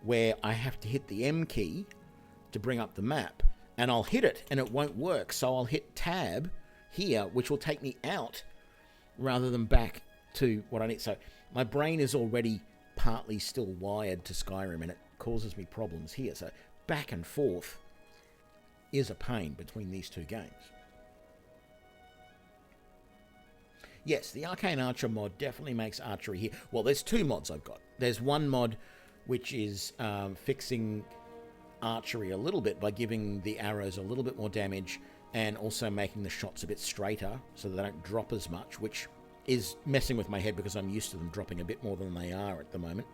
Speaker 1: where I have to hit the M key to bring up the map. And I'll hit it and it won't work. So I'll hit tab here, which will take me out rather than back to what I need. So my brain is already partly still wired to Skyrim, and it causes me problems here. So back and forth is a pain between these two games. Yes, the Arcane Archer mod definitely makes archery here. Well, there's two mods I've got. There's one mod which is fixing archery a little bit by giving the arrows a little bit more damage and also making the shots a bit straighter so that they don't drop as much, which is messing with my head because I'm used to them dropping a bit more than they are at the moment.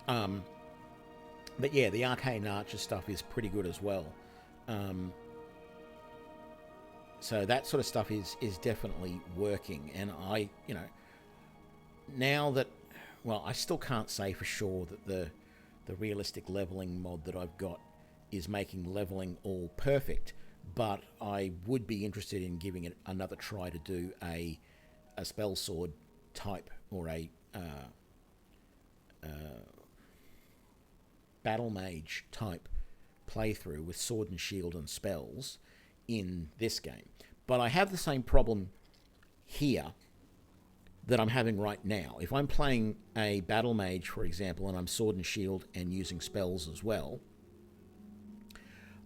Speaker 1: But yeah, the Arcane Archer stuff is pretty good as well. So that sort of stuff is definitely working. And I, now that, well, I still can't say for sure that the realistic leveling mod that I've got is making leveling all perfect, but I would be interested in giving it another try to do a spell sword type or a battle mage type playthrough with sword and shield and spells in this game. But I have the same problem here that I'm having right now. If I'm playing a battle mage, for example, and I'm sword and shield and using spells as well,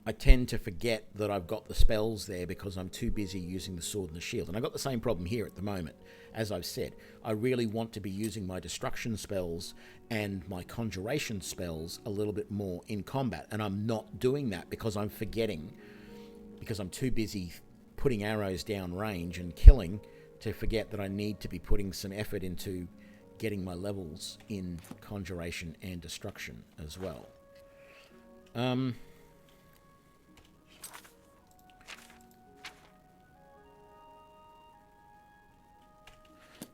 Speaker 1: I tend to forget that I've got the spells there because I'm too busy using the sword and the shield. And I've got the same problem here at the moment. As I've said, I really want to be using my destruction spells and my conjuration spells a little bit more in combat. And I'm not doing that because I'm forgetting, because I'm too busy putting arrows down range and killing, to forget that I need to be putting some effort into getting my levels in conjuration and destruction as well.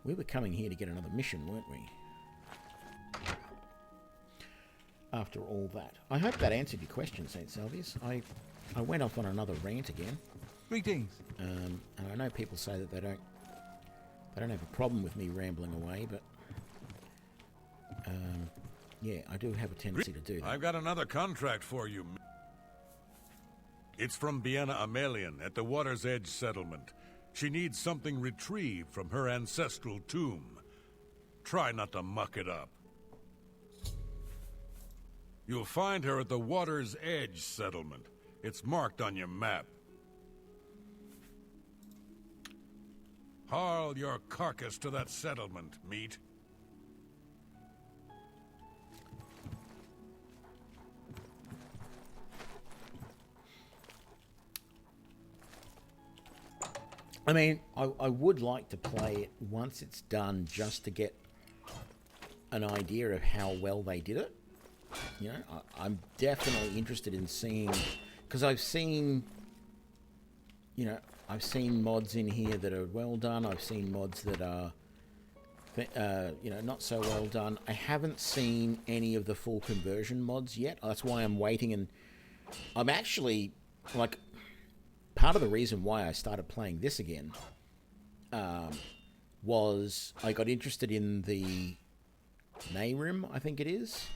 Speaker 1: We were coming here to get another mission, weren't we? After all that. I hope that answered your question, St. Salvius. I went off on another rant again.
Speaker 7: Greetings.
Speaker 1: And I know people say that they don't have a problem with me rambling away, but yeah, I do have a tendency to do that.
Speaker 5: I've got another contract for you. It's from Bienna Amelian at the Water's Edge settlement. She needs something retrieved from her ancestral tomb. Try not to muck it up. You'll find her at the Water's Edge settlement. It's marked on your map. Haul your carcass to that settlement, meat.
Speaker 1: I mean, I would like to play it once it's done just to get an idea of how well they did it. You know, I'm definitely interested in seeing, because I've seen mods in here that are well done. I've seen mods that are, not so well done. I haven't seen any of the full conversion mods yet. That's why I'm waiting, and I'm actually, like, part of the reason why I started playing this again was I got interested in the Nehrim, I think it is,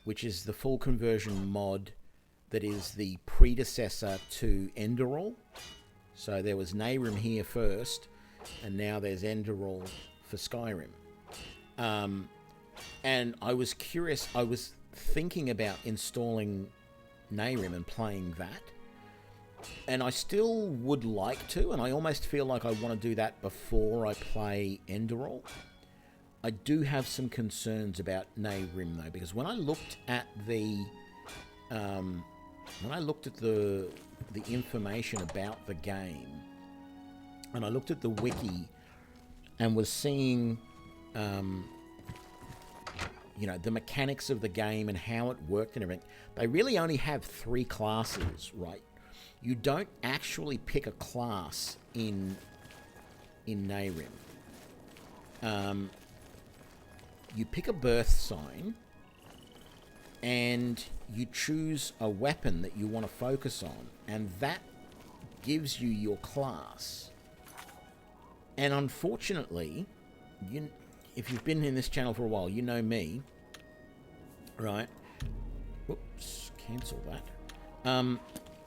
Speaker 1: which is the full conversion mod that is the predecessor to Enderal. So there was Nehrim here first, and now there's Enderal for Skyrim. And I was curious, I was thinking about installing Nehrim and playing that. And I still would like to, and I almost feel like I want to do that before I play Enderal. I do have some concerns about Nehrim though, because when I looked at the information about the game, and I looked at the wiki and was seeing the mechanics of the game and how it worked and everything, they really only have 3 classes, right? You don't actually pick a class in Nehrim. You pick a birth sign, and you choose a weapon that you want to focus on, and that gives you your class. And unfortunately, if you've been in this channel for a while, you know me, right? Whoops, cancel that.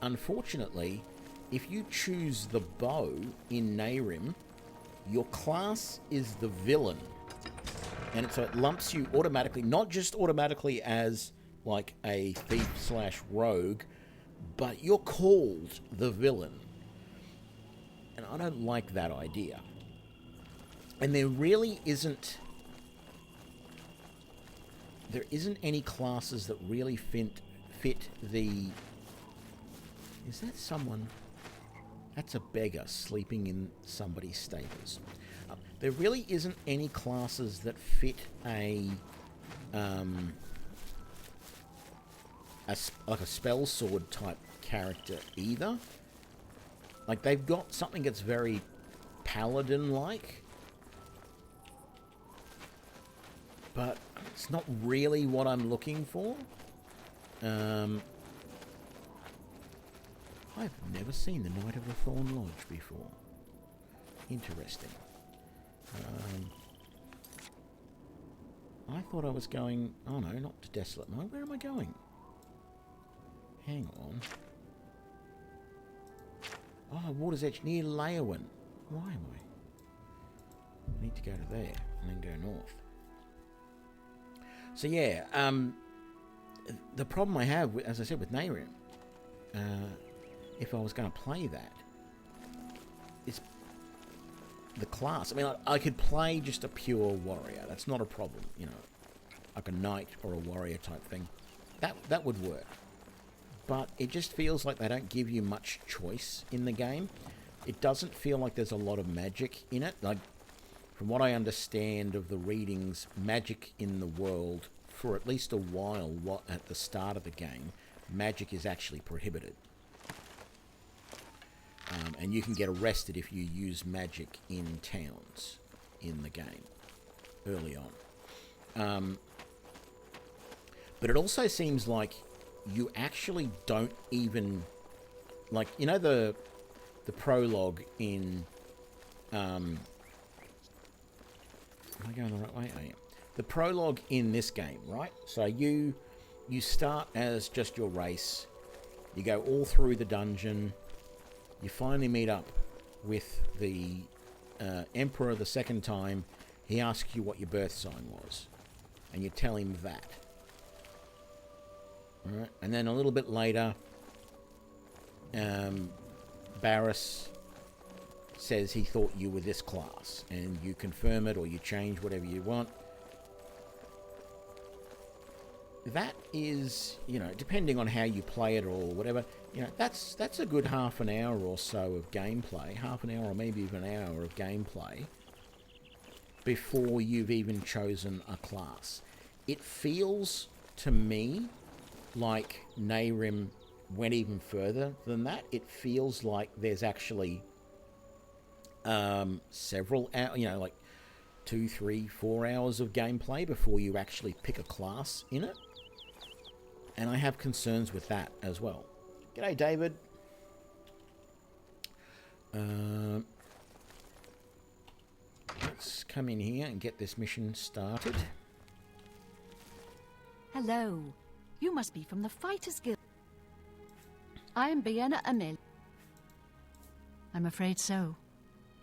Speaker 1: Unfortunately, if you choose the bow in Nehrim, your class is the villain. And so it lumps you automatically, not just automatically as like a thief/rogue, but you're called the villain. And I don't like that idea. And there really isn't any classes that really fit the... Is that someone? That's a beggar sleeping in somebody's stables. There really isn't any classes that fit a spell sword type character either. Like, they've got something that's very paladin-like, but it's not really what I'm looking for. I've never seen the Knight of the Thorn Lodge before. Interesting. I thought I was going... Oh no, not to Desolate Mine. Where am I going? Hang on. Oh, Water's Edge near Leyawen. Why am I? I need to go to there and then go north. So yeah, the problem I have, as I said, with Nehrim, if I was going to play that, is the class. I mean, I could play just a pure warrior. That's not a problem, you know, like a knight or a warrior type thing. That would work. But it just feels like they don't give you much choice in the game. It doesn't feel like there's a lot of magic in it. Like, from what I understand of the readings, magic in the world, for at least a while at the start of the game, magic is actually prohibited. And you can get arrested if you use magic in towns in the game early on. But it also seems like you actually don't even, like, you know, the prologue in am I going the right way? I am. The prologue in this game, right? So you start as just your race, you go all through the dungeon, you finally meet up with the Emperor the second time. He asks you what your birth sign was, and you tell him that. All right? And then a little bit later, Barris says he thought you were this class, and you confirm it or you change whatever you want. That is, you know, depending on how you play it or whatever, you know, that's a good half an hour or so of gameplay, half an hour or maybe even an hour of gameplay before you've even chosen a class. It feels to me like Nehrim went even further than that. It feels like there's actually several hours, you know, like 2, 3, 4 hours of gameplay before you actually pick a class in it. And I have concerns with that as well. G'day, David. Let's come in here and get this mission started.
Speaker 3: Hello. You must be from the Fighters Guild. I am Bienna Amel. I'm afraid so.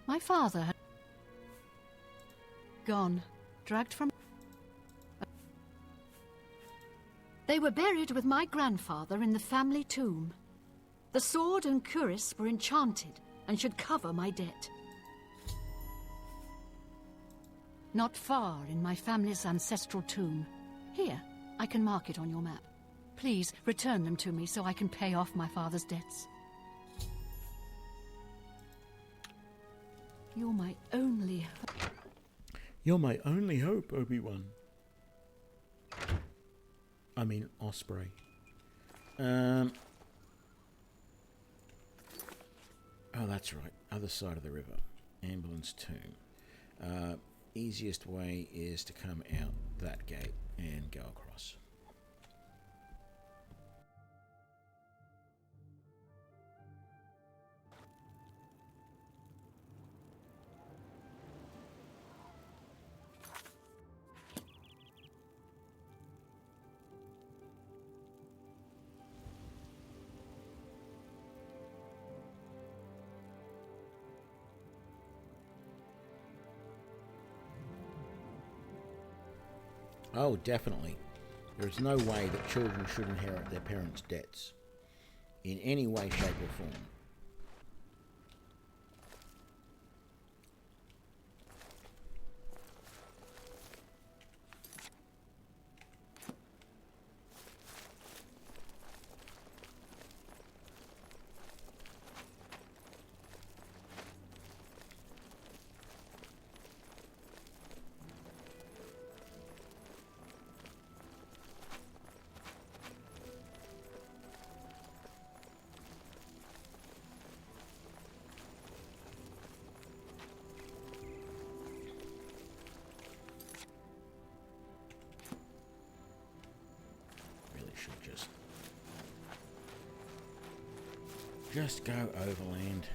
Speaker 3: My father had gone, dragged from... They were buried with my grandfather in the family tomb. The sword and cuirass were enchanted and should cover my debt. Not far in my family's ancestral tomb. Here, I can mark it on your map. Please return them to me so I can pay off my father's debts. You're my only hope.
Speaker 1: You're my only hope, Obi-Wan. I mean, Osprey. Oh, that's right. Other side of the river. Ambulance tomb. Easiest way is to come out that gate and go across. Oh, definitely. There is no way that children should inherit their parents' debts. In any way, shape or form. Just go overland.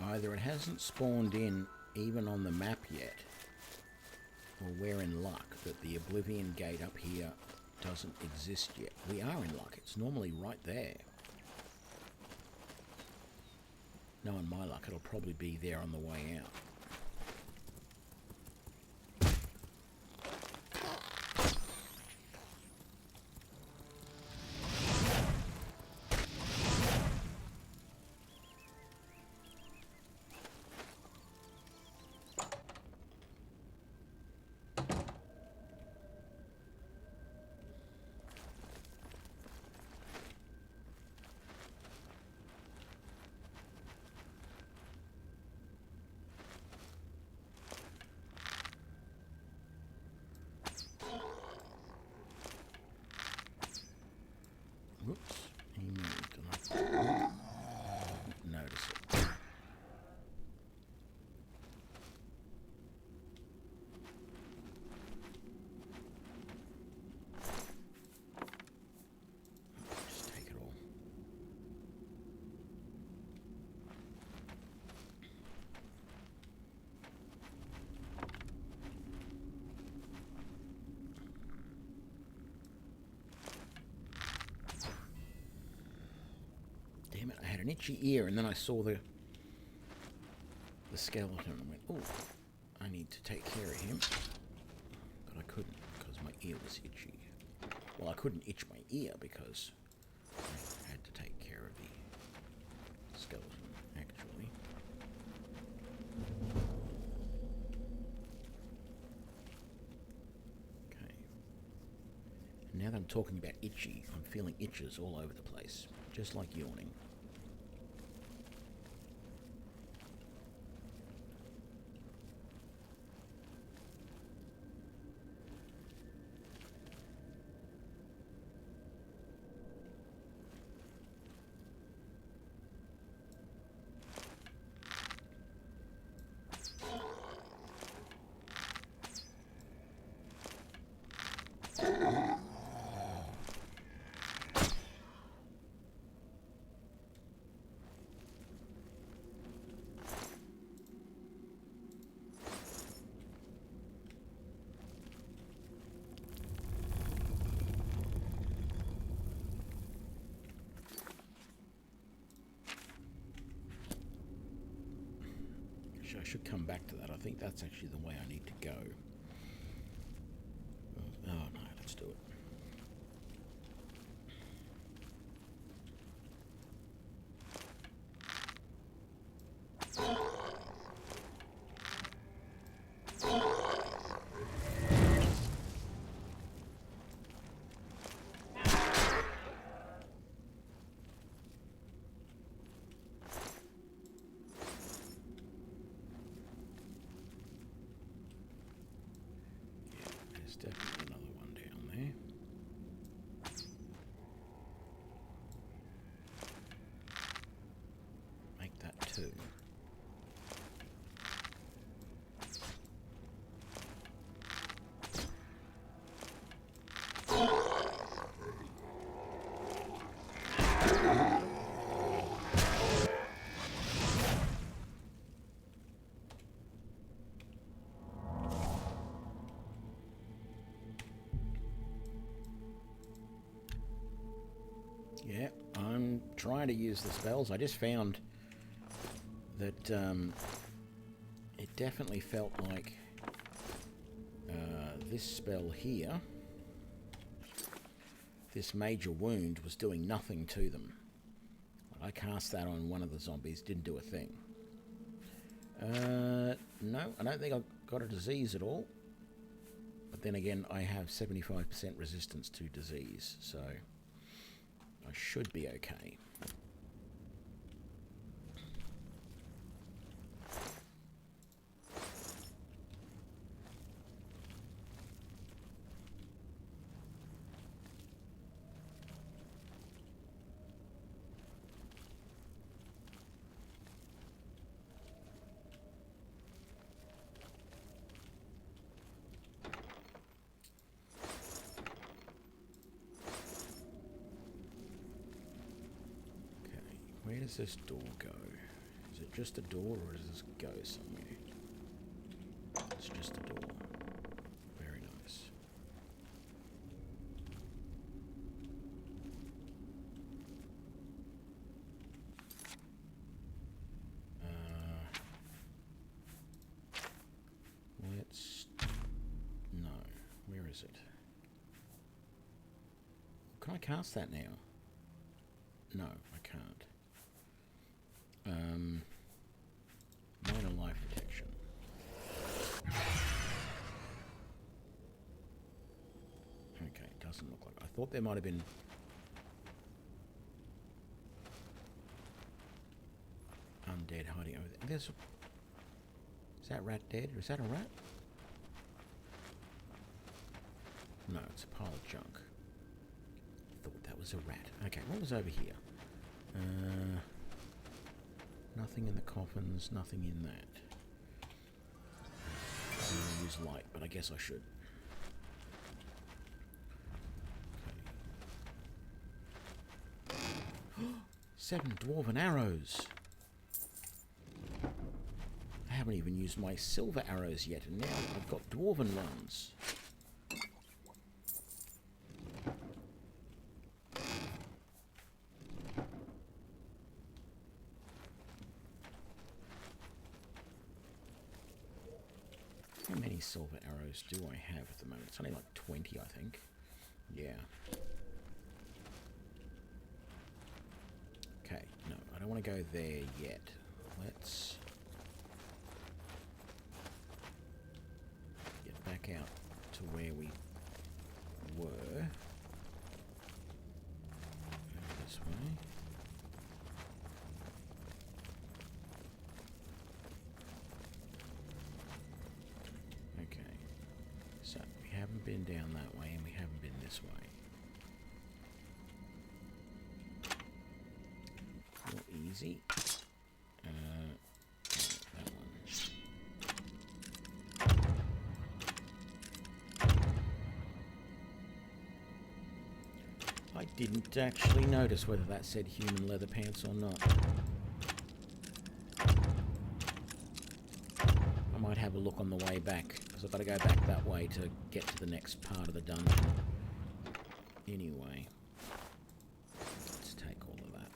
Speaker 1: Either it hasn't spawned in even on the map yet, or we're in luck that the Oblivion gate up here doesn't exist yet. We are in luck. It's normally right there. Knowing my luck, it'll probably be there on the way out. Whoops, he moved and I didn't notice it. Just take it all. Damn it, I had an itchy ear and then I saw the skeleton and went, oh, I need to take care of him. But I couldn't because my ear was itchy. Well, I couldn't itch my ear because I had to take care of the skeleton, actually. Okay. And now that I'm talking about itchy, I'm feeling itches all over the place, just like yawning. I should come back to that. I think that's actually the way I need to go. Oh no, let's do it. There's definitely another one down there. Make that two. Yeah, I'm trying to use the spells. I just found that it definitely felt like this spell here, this major wound, was doing nothing to them. I cast that on one of the zombies, didn't do a thing. No, I don't think I got a disease at all. But then again, I have 75% resistance to disease, so I should be okay. Where does this door go? Is it just a door, or does this go somewhere? It's just a door. Very nice. Let's... No. Where is it? Can I cast that now? No, I can't. Minor life protection. Okay, doesn't look like... I thought there might have been... undead hiding over there. There's... Is that rat dead? Is that a rat? No, it's a pile of junk. Thought that was a rat. Okay, what was over here? Nothing in the coffins, nothing in that. I'm going to use light, but I guess I should. Okay. 7 dwarven arrows! I haven't even used my silver arrows yet, and now I've got dwarven ones. How many silver arrows do I have at the moment? It's only like 20, I think. Yeah. Okay, no, I don't want to go there yet. Let's get back out to where we were. Go this way. So, we haven't been down that way, and we haven't been this way. More easy. That one. I didn't actually notice whether that said human leather pants or not. I might have a look on the way back, because I've got to go back that way to get to the next part of the dungeon. Anyway, let's take all of that.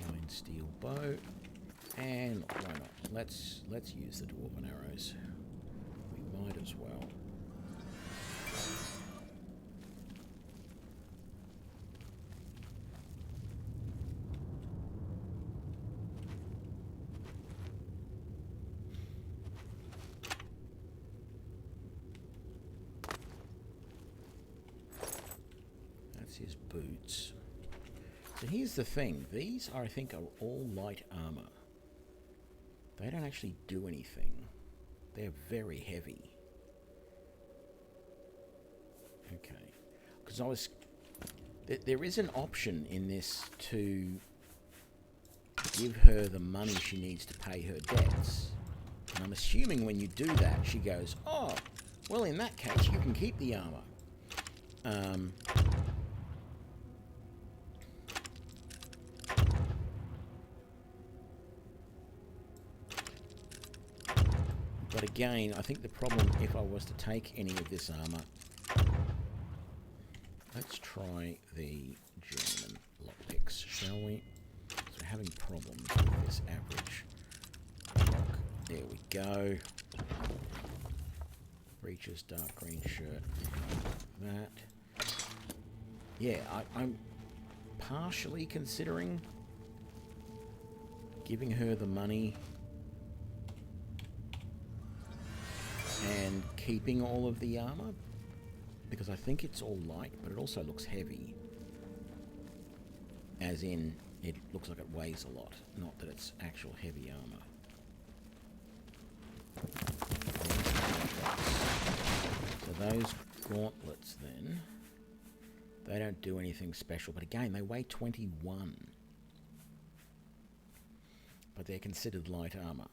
Speaker 1: My fine steel bow, and why not? Let's use the dwarven arrows. We might as well. His boots. So here's the thing. These, I think, are all light armor. They don't actually do anything. They're very heavy. Okay. Because I was... There is an option in this to give her the money she needs to pay her debts. And I'm assuming when you do that, she goes, oh, well, in that case, you can keep the armor. But again, I think the problem, if I was to take any of this armor... Let's try the German lockpicks, shall we? So we're having problems with this average lock. There we go. Breeches, dark green shirt. That. Yeah, I'm partially considering giving her the money and keeping all of the armor, because I think it's all light, but it also looks heavy. As in, it looks like it weighs a lot, not that it's actual heavy armor. So those gauntlets then, they don't do anything special, but again, they weigh 21. But they're considered light armor.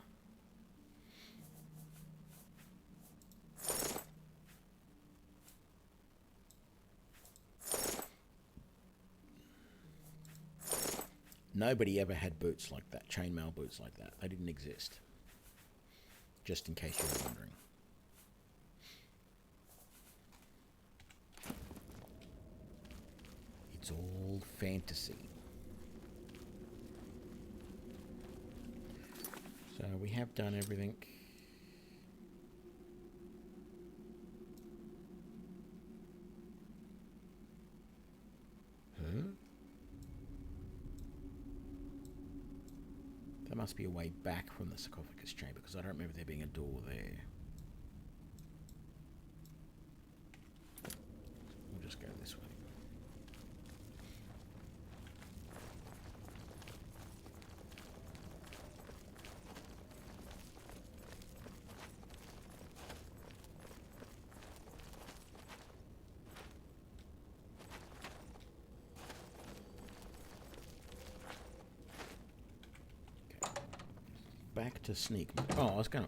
Speaker 1: Nobody ever had boots like that, chainmail boots like that. They didn't exist. Just in case you were wondering. It's all fantasy. So we have done everything. Huh? There must be a way back from the sarcophagus chamber, because I don't remember there being a door there. We'll just go this way. Back to sneak. Oh, I was gonna.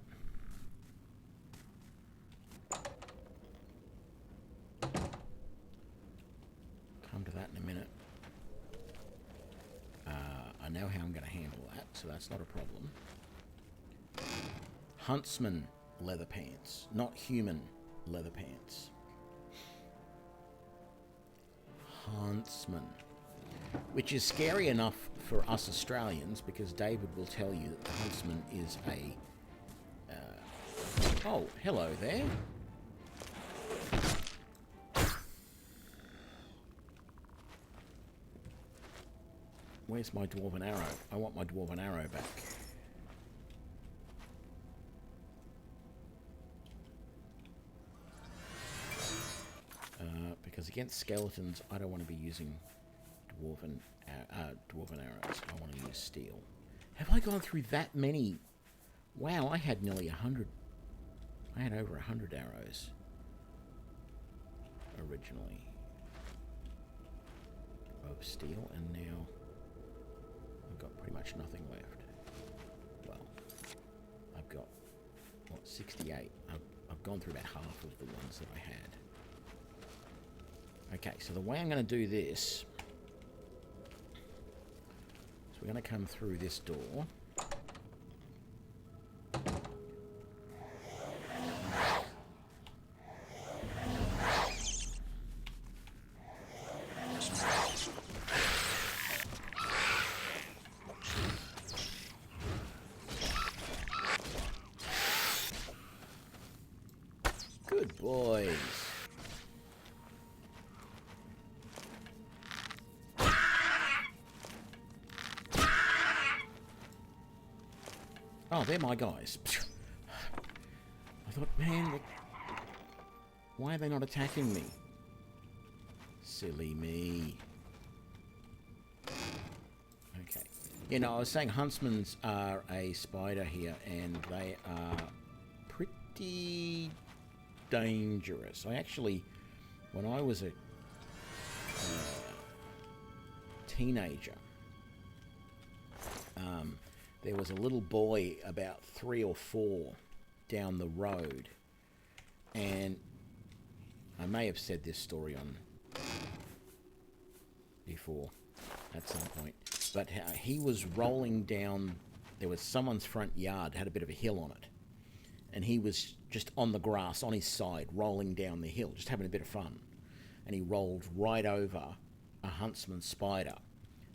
Speaker 1: Come to that in a minute. I know how I'm going to handle that, so that's not a problem. Huntsman leather pants, not human leather pants. Huntsman. Which is scary enough for us Australians, because David will tell you that the Huntsman is a... oh, hello there. Where's my dwarven arrow? I want my dwarven arrow back. Because against skeletons, I don't want to be using dwarven arrows. I want to use steel. Have I gone through that many? Wow, I had nearly 100. I had over 100 arrows originally of steel, and now I've got pretty much nothing left. Well, I've got, what, 68. I've gone through about half of the ones that I had. Okay, so the way I'm going to do this, so we're going to come through this door. Good boys. Oh, they're my guys. I thought, man, look, why are they not attacking me? Silly me. Okay. You know, I was saying huntsmans are a spider here, and they are pretty dangerous. I actually, when I was a teenager, there was a little boy about 3 or 4 down the road, and I may have said this story on before at some point, but he was rolling down, there was someone's front yard, had a bit of a hill on it, and he was just on the grass on his side rolling down the hill, just having a bit of fun, and he rolled right over a huntsman spider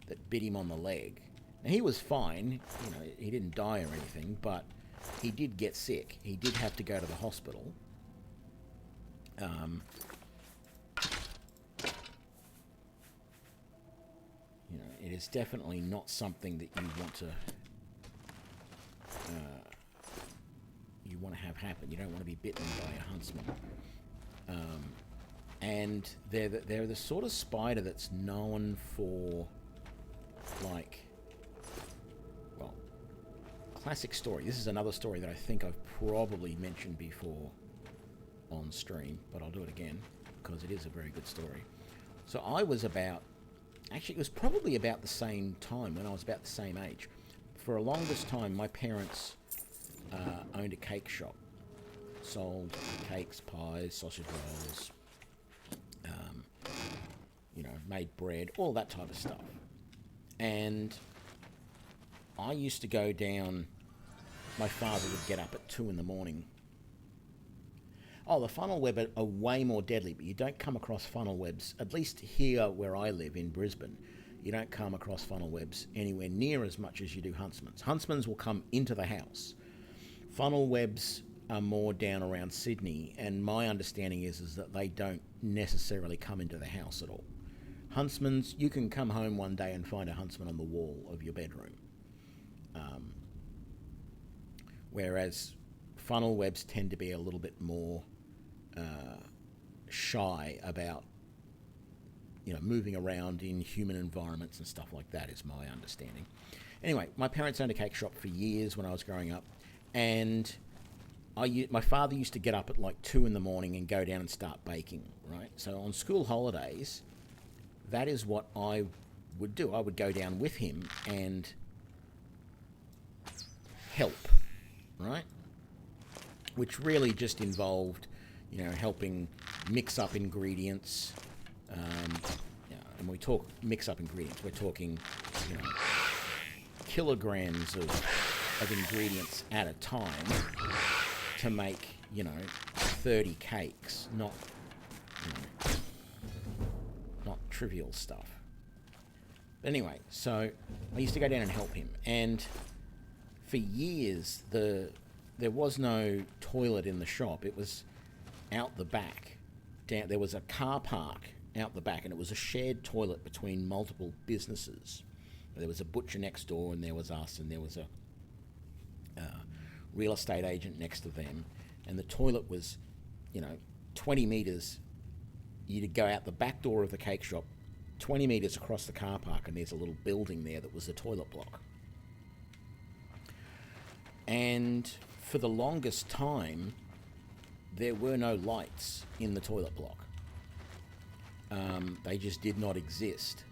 Speaker 1: that bit him on the leg. Now, he was fine, you know, he didn't die or anything, but he did get sick. He did have to go to the hospital. You know, it is definitely not something that you want to have happen. You don't want to be bitten by a huntsman. And they're the sort of spider that's known for, like, well, classic story. This is another story that I think I've probably mentioned before on stream, but I'll do it again because it is a very good story. So I was about, actually it was probably about the same time, when I was about the same age. For a longest time, my parents owned a cake shop. Sold cakes, pies, sausage rolls, you know, made bread, all that type of stuff. And I used to go down, my father would get up at 2 in the morning. Oh, the funnel web are way more deadly, but you don't come across funnel webs, at least here where I live in Brisbane, you don't come across funnel webs anywhere near as much as you do huntsmen's. Huntsmen's will come into the house. Funnel webs are more down around Sydney, and my understanding is that they don't necessarily come into the house at all. Huntsmen's, you can come home one day and find a huntsman on the wall of your bedroom. Whereas funnel webs tend to be a little bit more shy about, you know, moving around in human environments and stuff like that, is my understanding. Anyway, my parents owned a cake shop for years when I was growing up, and my father used to get up at like 2 in the morning and go down and start baking, right? So on school holidays, that is what I would do. I would go down with him and help, right? Which really just involved, you know, helping mix up ingredients. And we talk mix up ingredients, we're talking, you know, kilograms of ingredients at a time to make, you know, 30 cakes, not, you know, not trivial stuff. But anyway, so I used to go down and help him, and for years there was no toilet in the shop. It was out the back. There was a car park out the back, and it was a shared toilet between multiple businesses. There was a butcher next door, and there was us, and there was a real estate agent next to them, and the toilet was, you know, 20 metres. You'd go out the back door of the cake shop, 20 metres across the car park, and there's a little building there that was the toilet block. And for the longest time, there were no lights in the toilet block. They just did not exist.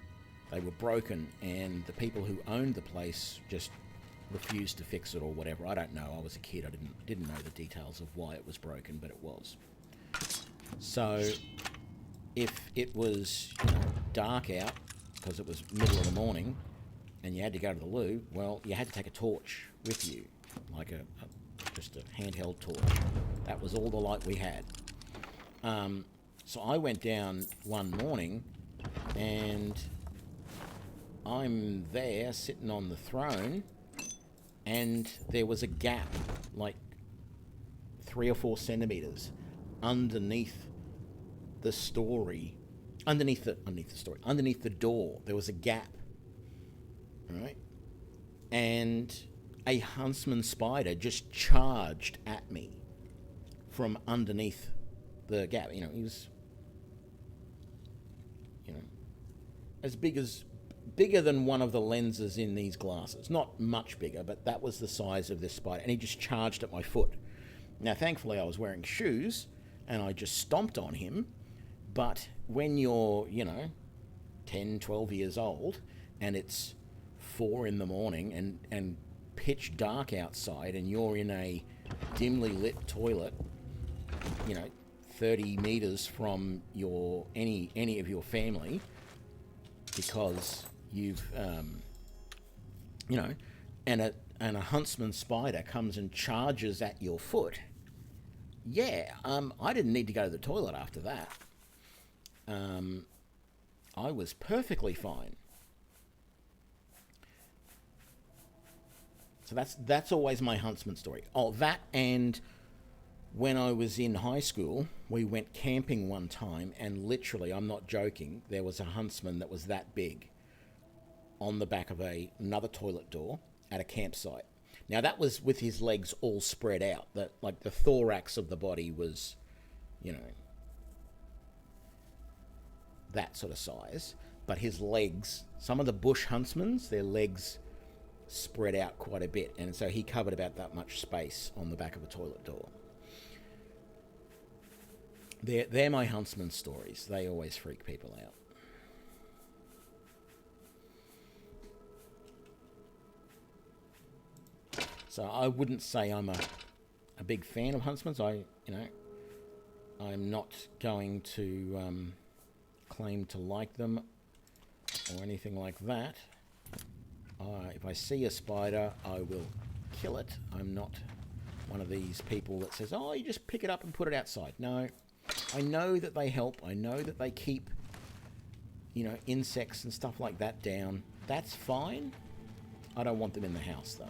Speaker 1: They were broken, and the people who owned the place just refused to fix it or whatever. I don't know. I was a kid. I didn't know the details of why it was broken, but it was. So if it was, you know, dark out because it was middle of the morning and you had to go to the loo, well, you had to take a torch with you, like just a handheld torch. That was all the light we had. So I went down one morning, and I'm there sitting on the throne, and there was a gap like 3 or 4 centimeters underneath the story, underneath the door. There was a gap, right? And a huntsman spider just charged at me from underneath the gap. You know, he was, you know, bigger than one of the lenses in these glasses. Not much bigger, but that was the size of this spider. And he just charged at my foot. Now, thankfully, I was wearing shoes, and I just stomped on him. But when you're, you know, 10, 12 years old, and it's 4 in the morning, and pitch dark outside, and you're in a dimly lit toilet, you know, 30 meters from your any of your family, because you've you know, and a huntsman spider comes and charges at your foot. Yeah, I didn't need to go to the toilet after that. I was perfectly fine. So that's always my huntsman story. Oh, that, and when I was in high school, we went camping one time, and literally, I'm not joking, there was a huntsman that was that big on the back of another toilet door at a campsite. Now, that was with his legs all spread out. That, like, the thorax of the body was, you know, that sort of size. But his legs, some of the bush huntsmen's, their legs spread out quite a bit, and so he covered about that much space on the back of a toilet door. They're my huntsman stories. They always freak people out. So I wouldn't say I'm a big fan of huntsmen. I'm not going to claim to like them or anything like that. If I see a spider, I will kill it. I'm not one of these people that says, oh, you just pick it up and put it outside. No, I know that they help. I know that they keep, you know, insects and stuff like that down. That's fine. I don't want them in the house, though.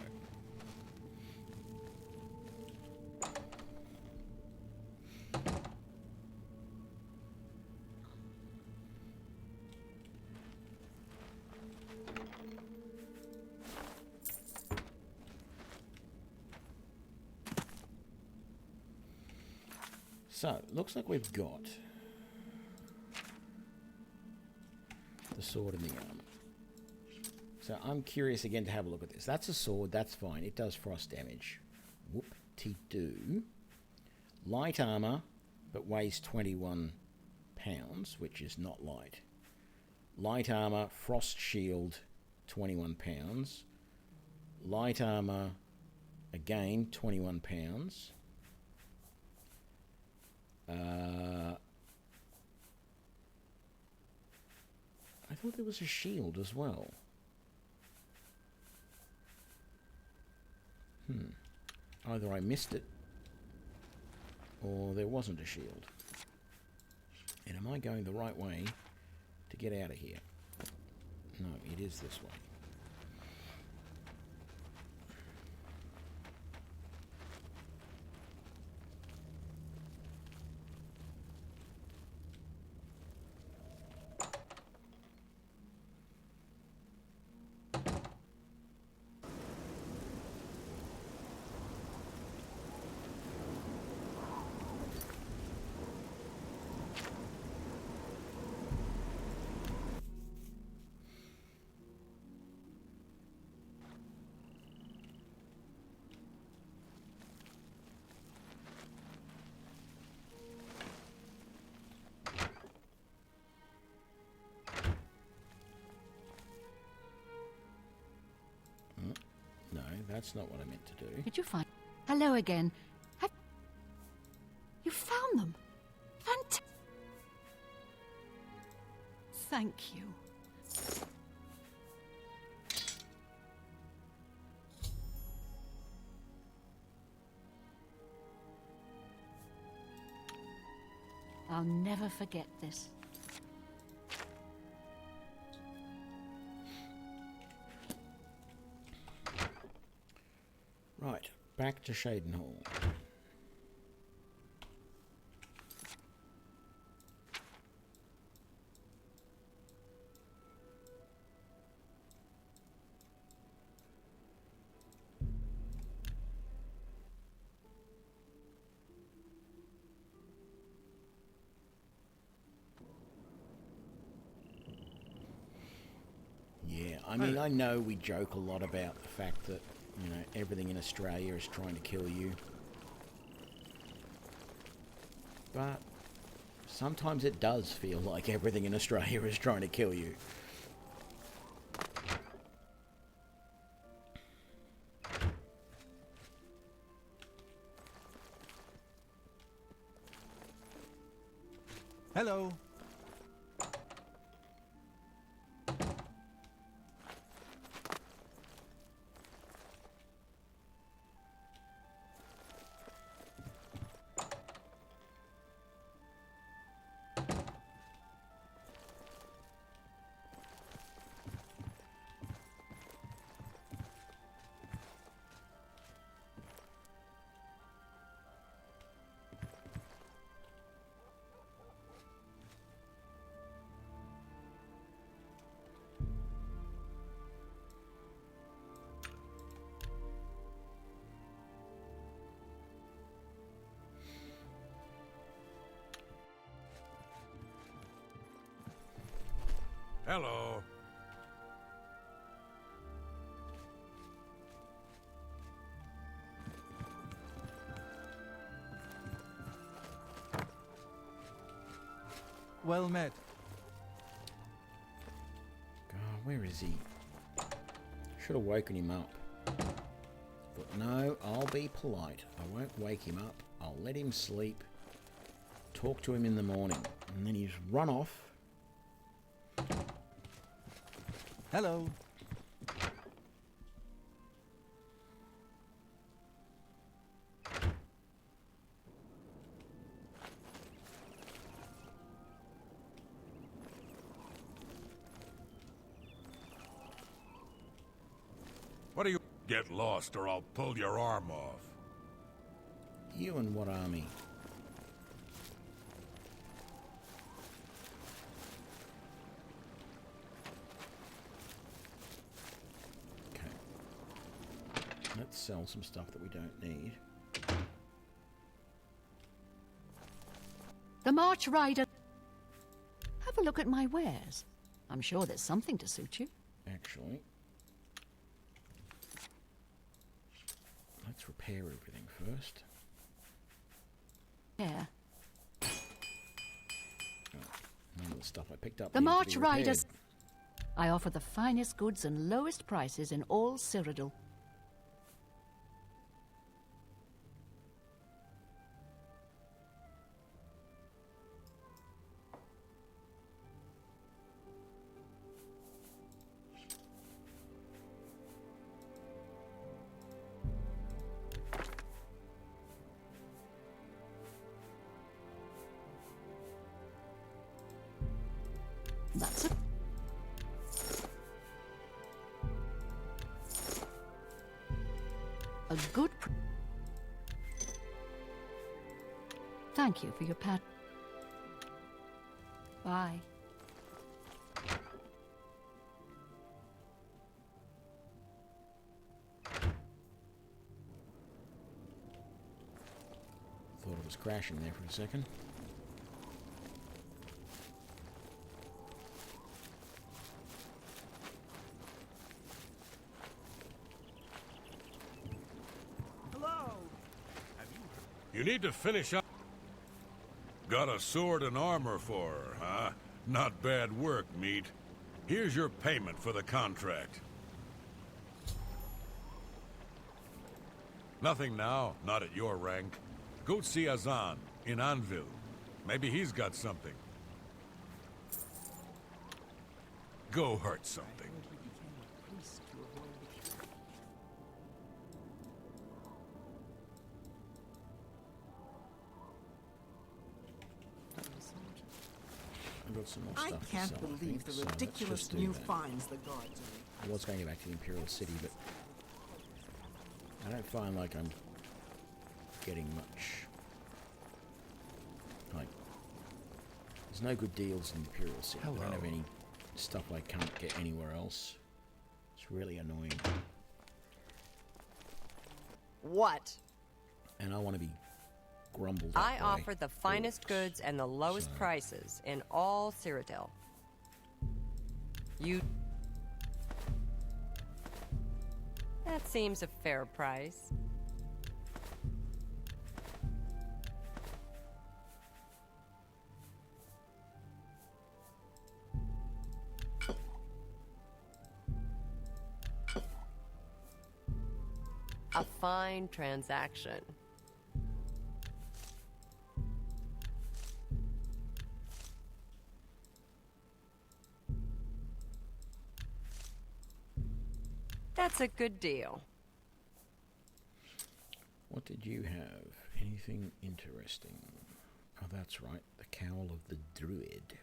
Speaker 1: So, looks like we've got the sword and the armor. So I'm curious again to have a look at this. That's a sword, that's fine. It does frost damage. Whoop-de-doo. Light armor, but weighs 21 pounds, which is not light. Light armor, frost shield, 21 pounds. Light armor, again, 21 pounds. I thought there was a shield as well. Either I missed it, or there wasn't a shield. And am I going the right way to get out of here? No, it is this way. That's not what I meant to do.
Speaker 3: Did you find... Hello again. You found them? Thank you. I'll never forget this.
Speaker 1: Right, back to Shaden Hall. Yeah, I mean, I know we joke a lot about the fact that, you know, everything in Australia is trying to kill you. But sometimes it does feel like everything in Australia is trying to kill you.
Speaker 7: Hello.
Speaker 5: Hello.
Speaker 7: Well met.
Speaker 1: God, where is he? Should have woken him up. But no, I'll be polite. I won't wake him up. I'll let him sleep. Talk to him in the morning. And then he's run off.
Speaker 7: Hello.
Speaker 5: What do you... Get lost or I'll pull your arm off.
Speaker 1: You and what army? Okay. Let's sell some stuff that we don't need.
Speaker 3: The March Rider. Have a look at my wares. I'm sure there's something to suit you.
Speaker 1: Actually, let's repair everything first.
Speaker 3: Yeah.
Speaker 1: Oh, none of the stuff I picked up.
Speaker 3: The
Speaker 1: needed to
Speaker 3: March
Speaker 1: be repaired.
Speaker 3: Riders. I offer the finest goods and lowest prices in all Cyrodiil. That's it. A good... Thank you for your pat. Bye.
Speaker 1: Thought it was crashing there for a second.
Speaker 5: You need to finish up. Got a sword and armor for her, huh? Not bad work, meat. Here's your payment for the contract. Nothing now, not at your rank. Go see Azan in Anvil. Maybe he's got something. Go hurt something.
Speaker 1: I've got some more
Speaker 14: I
Speaker 1: stuff to
Speaker 14: can't
Speaker 1: sell,
Speaker 14: believe the
Speaker 1: so let's
Speaker 14: ridiculous
Speaker 1: just do
Speaker 14: new
Speaker 1: that.
Speaker 14: finds the guards are.
Speaker 1: I was going to go back to the Imperial City, but I don't find like I'm getting much. Like, there's no good deals in the Imperial City. I don't have any stuff I can't get anywhere else. It's really annoying.
Speaker 9: What?
Speaker 1: And I want to be grumbled
Speaker 9: I
Speaker 1: at by
Speaker 9: offer the finest
Speaker 1: orcs.
Speaker 9: goods and the lowest prices in all Cyrodiil. You... That seems a fair price. A fine transaction. That's a good deal.
Speaker 1: What did you have? Anything interesting? Oh, that's right. The Cowl of the Druid.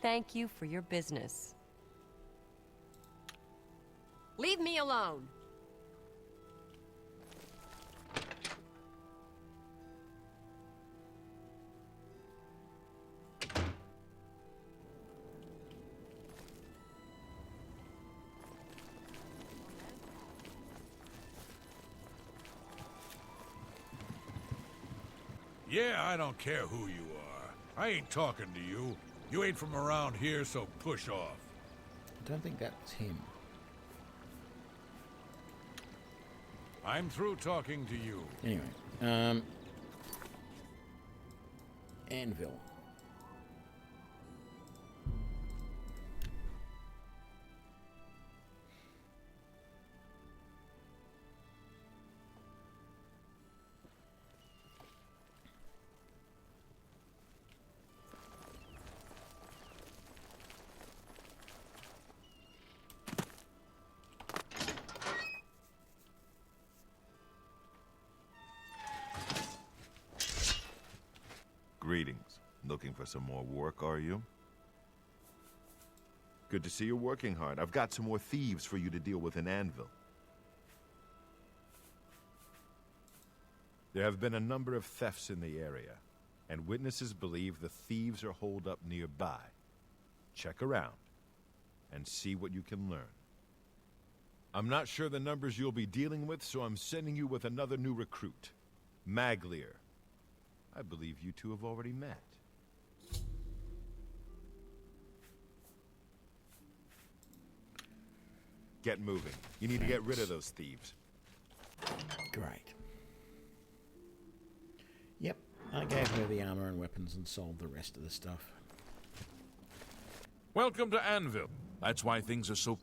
Speaker 9: Thank you for your business. Leave me alone.
Speaker 5: Yeah, I don't care who you are. I ain't talking to you. You ain't from around here, so push off.
Speaker 1: I don't think that was him.
Speaker 5: I'm through talking to you.
Speaker 1: Anyway, Anvil.
Speaker 10: Greetings. Looking for some more work, are you? Good to see you're working hard. I've got some more thieves for you to deal with in Anvil. There have been a number of thefts in the area, and witnesses believe the thieves are holed up nearby. Check around and see what you can learn. I'm not sure the numbers you'll be dealing with, so I'm sending you with another new recruit, Maglier. I believe you two have already met. Get moving. You need to get rid of those thieves.
Speaker 1: Great. Yep, I gave her the armor and weapons and sold the rest of the stuff.
Speaker 8: Welcome to Anvil. That's why things are so...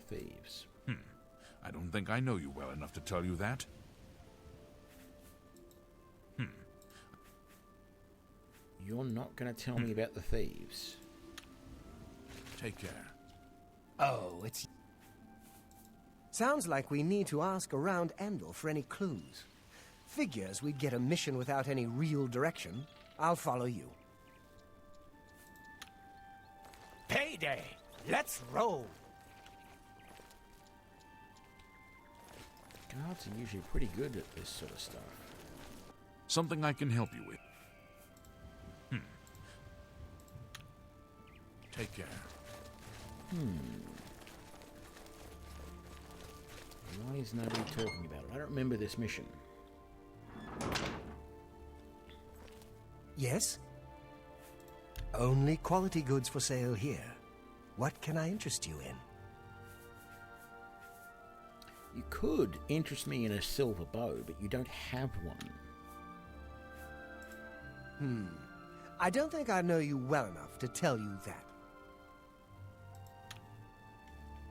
Speaker 1: Thieves.
Speaker 8: I don't think I know you well enough to tell you that.
Speaker 1: You're not going to tell me about the thieves.
Speaker 8: Take care.
Speaker 4: Oh, it's... Sounds like we need to ask around Anvil for any clues. Figures we'd get a mission without any real direction. I'll follow you. Payday! Let's roll!
Speaker 1: Guards are usually pretty good at this sort of stuff.
Speaker 8: Something I can help you with. Take care.
Speaker 1: Why is nobody talking about it? I don't remember this mission.
Speaker 4: Yes? Only quality goods for sale here. What can I interest you in?
Speaker 1: You could interest me in a silver bow, but you don't have one.
Speaker 4: I don't think I know you well enough to tell you that.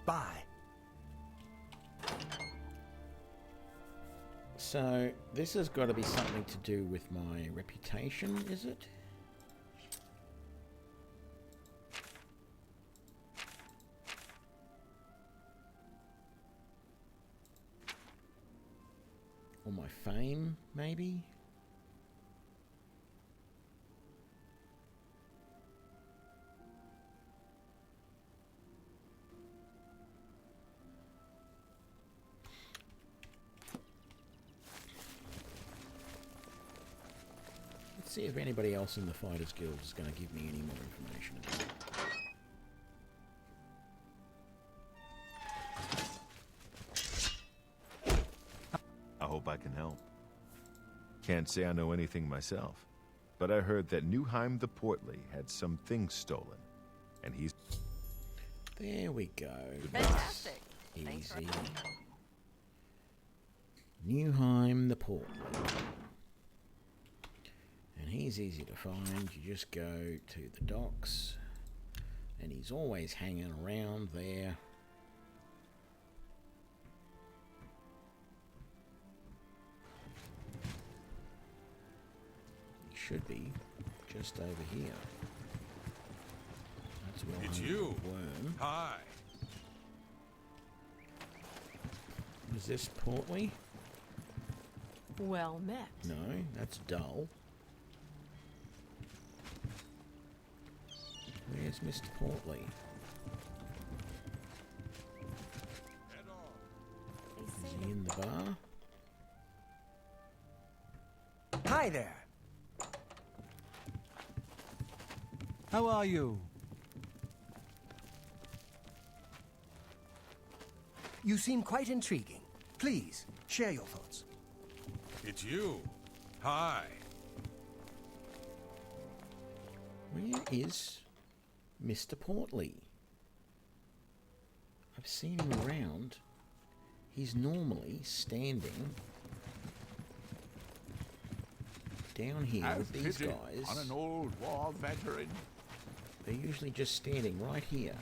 Speaker 4: Bye.
Speaker 1: So, this has got to be something to do with my reputation, is it? Or my fame, maybe? Let's see if anybody else in the Fighters Guild is going to give me any more information about it.
Speaker 10: I hope I can help. Can't say I know anything myself, but I heard that Newheim the Portly had some things stolen, and he's...
Speaker 1: There we go.
Speaker 9: Fantastic.
Speaker 1: Easy. Newheim the Portly. And he's easy to find. You just go to the docks, and he's always hanging around there. He should be just over here. That's where
Speaker 5: It's
Speaker 1: I'm
Speaker 5: you.
Speaker 1: Worm.
Speaker 5: Hi.
Speaker 1: Is this Portly?
Speaker 2: Well met.
Speaker 1: No, that's Dull. Where's Mr. Portly? Is he in the bar?
Speaker 4: Hi there.
Speaker 7: How are you?
Speaker 4: You seem quite intriguing. Please, share your thoughts.
Speaker 5: It's you. Hi.
Speaker 1: Where is Mr. Portly? I've seen him around. He's normally standing down here with these guys.
Speaker 8: On an old war veteran.
Speaker 1: They're usually just standing right here.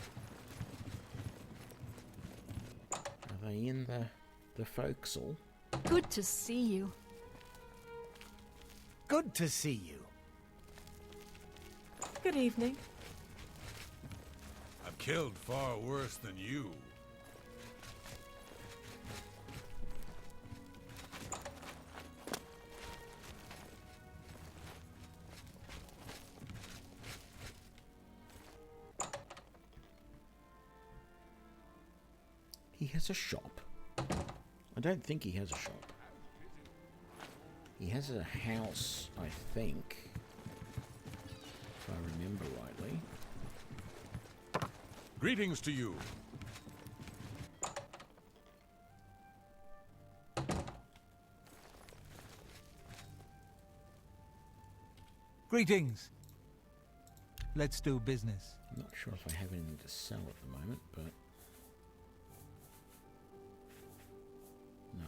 Speaker 1: Are they in the forecastle?
Speaker 3: Good to see you.
Speaker 4: Good to see you.
Speaker 2: Good evening.
Speaker 5: I've killed far worse than you.
Speaker 1: has a shop. I don't think he has a shop. He has a house, I think, if I remember rightly.
Speaker 5: Greetings to you.
Speaker 7: Greetings. Let's do business.
Speaker 1: I'm not sure if I have anything to sell at the moment, but no.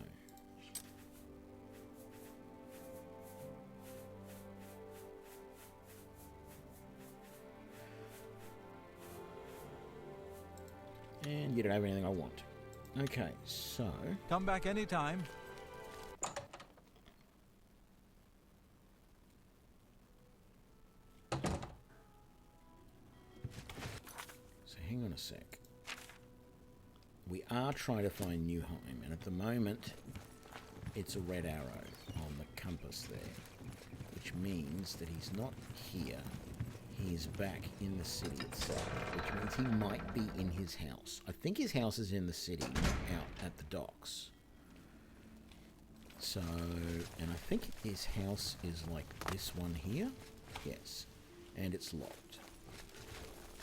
Speaker 1: And you don't have anything I want. Okay, so
Speaker 7: Come back anytime.
Speaker 1: hang on a sec. We are trying to find Newheim, and at the moment it's a red arrow on the compass there, which means that he's not here. He's back in the city itself, which means he might be in his house. I think his house is in the city, out at the docks. So, and I think his house is like this one here. Yes, and it's locked.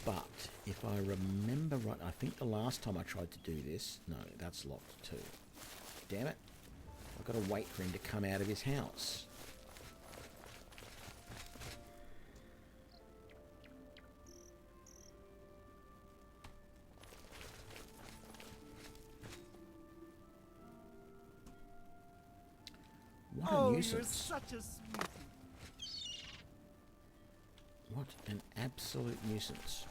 Speaker 1: But if I remember right, I think the last time I tried to do this, no, that's locked too. Damn it. I've got to wait for him to come out of his house. What a nuisance.
Speaker 14: You're such a sweetie.
Speaker 1: What an absolute nuisance.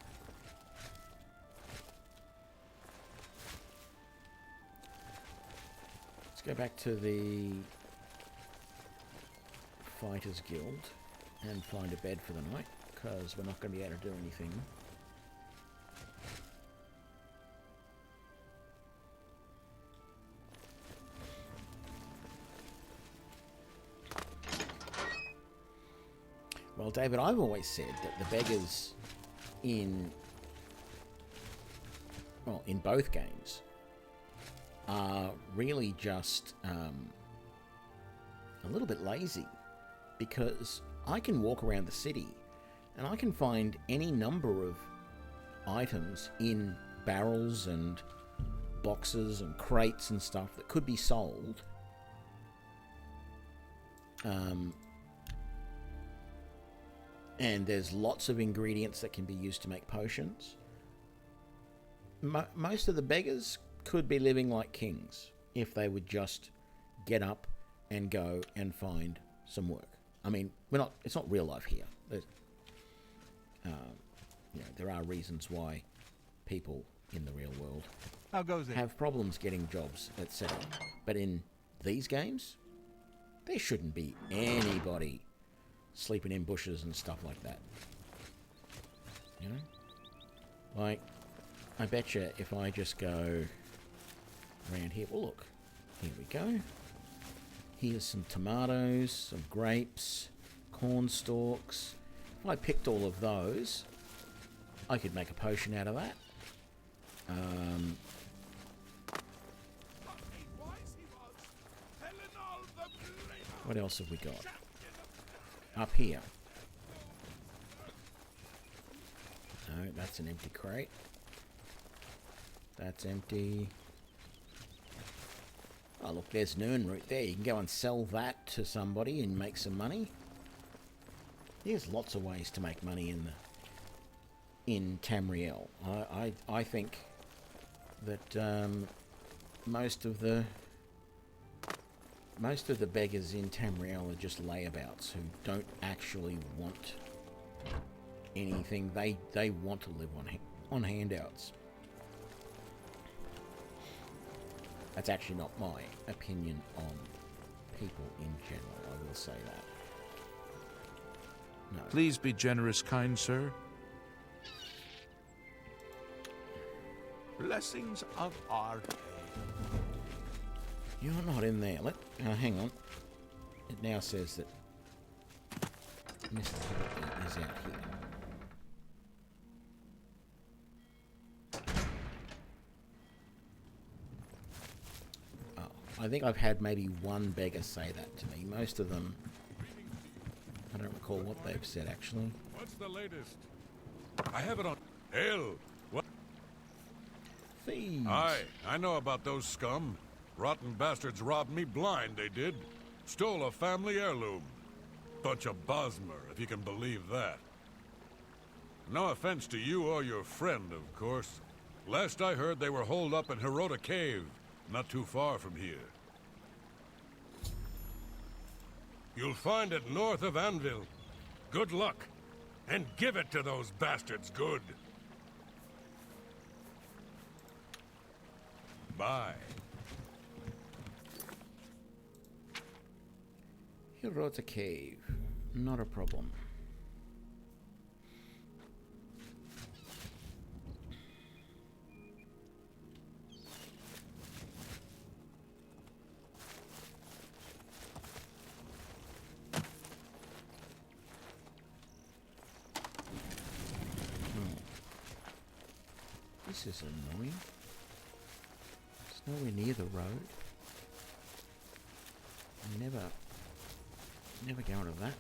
Speaker 1: Let's go back to the Fighters Guild and find a bed for the night, because we're not going to be able to do anything. Well, David, I've always said that the beggars in both games are really just a little bit lazy, because I can walk around the city and I can find any number of items in barrels and boxes and crates and stuff that could be sold. And there's lots of ingredients that can be used to make potions. Most of the beggars could be living like kings if they would just get up and go and find some work. I mean, it's not real life here. There are reasons why people in the real world
Speaker 7: How goes it?
Speaker 1: have problems getting jobs, etc. But in these games, there shouldn't be anybody sleeping in bushes and stuff like that. You know? Like, I bet you if I just go around here... Well, look. Here we go. Here's some tomatoes, some grapes, corn stalks. If I picked all of those, I could make a potion out of that. What else have we got? Up here. No, that's an empty crate. That's empty. Oh, look, there's Nirnroot there. You can go and sell that to somebody and make some money. There's lots of ways to make money in Tamriel. I think that most of the beggars in Tamriel are just layabouts who don't actually want anything. They want to live on handouts. That's actually not my opinion on people in general, I will say that. No.
Speaker 8: Please be generous, kind sir. Blessings of Arcane.
Speaker 1: You're not in there. Hang on. It now says that Mr. Hibbert is out here. I think I've had maybe one beggar say that to me. Most of them, I don't recall what they've said actually.
Speaker 5: What's the latest? I have it on. Hell, what?
Speaker 1: Thieves.
Speaker 5: Aye, I know about those scum. Rotten bastards robbed me blind, they did. Stole a family heirloom. Bunch of Bosmer, if you can believe that. No offense to you or your friend, of course. Last I heard, they were holed up in Hirota Cave, not too far from here. You'll find it north of Anvil. Good luck, and give it to those bastards good. Bye.
Speaker 1: Hirota Cave. Not a problem. This is annoying. It's nowhere near the road. Never go to that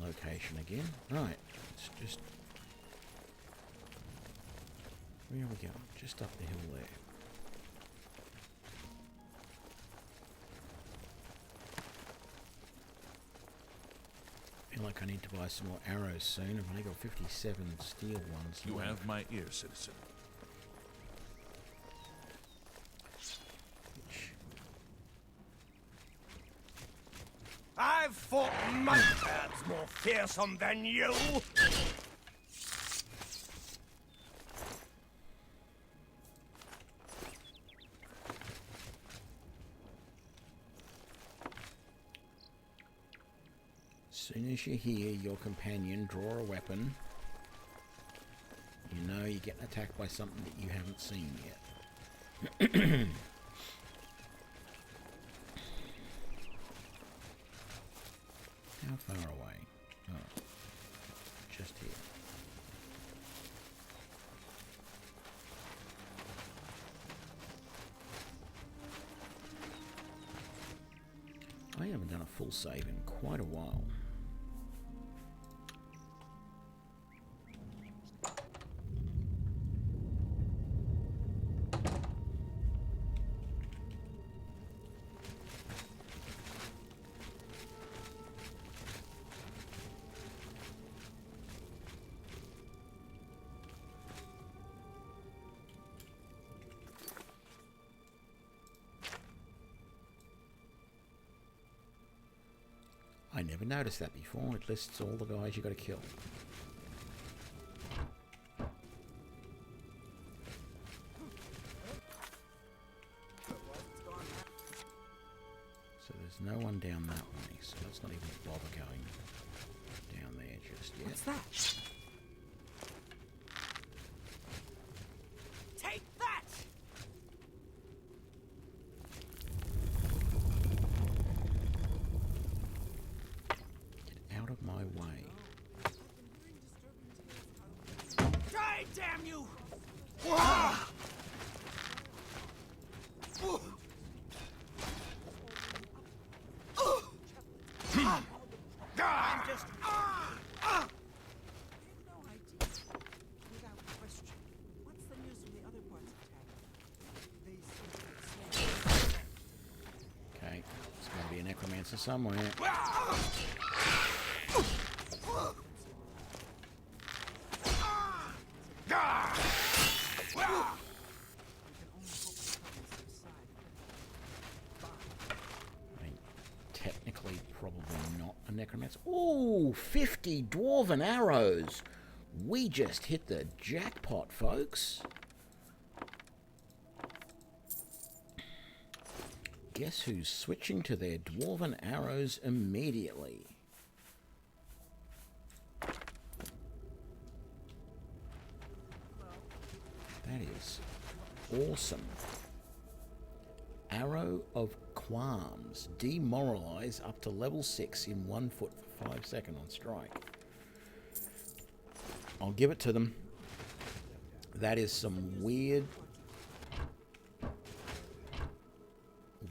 Speaker 1: location again. Right, it's just... Where are we going? Just up the hill there. I feel like I need to buy some more arrows soon. I've only got 57 steel ones.
Speaker 8: You have my ear, citizen.
Speaker 4: I've fought monkeys more fearsome than you!
Speaker 1: As soon as you hear your companion draw a weapon, you know you're getting attacked by something that you haven't seen yet. How far away? Oh, just here. I haven't done a full save in quite a while. I never noticed that before. It lists all the guys you got to kill. So there's no one down that way, so let's not even bother going down there just yet.
Speaker 14: What's that? Take that!
Speaker 1: Out of my way.
Speaker 14: Die, damn you! I'm just... Without question. What's the news from the other parts of town?
Speaker 1: Okay, there's got to be a necromancer somewhere. Technically, probably not a necromancer. Ooh, 50 dwarven arrows. We just hit the jackpot, folks. Guess who's switching to their dwarven arrows immediately? That is awesome. Arrow of Qualms. Demoralize up to level 6 in 1 foot for 5 seconds on strike. I'll give it to them. That is some weird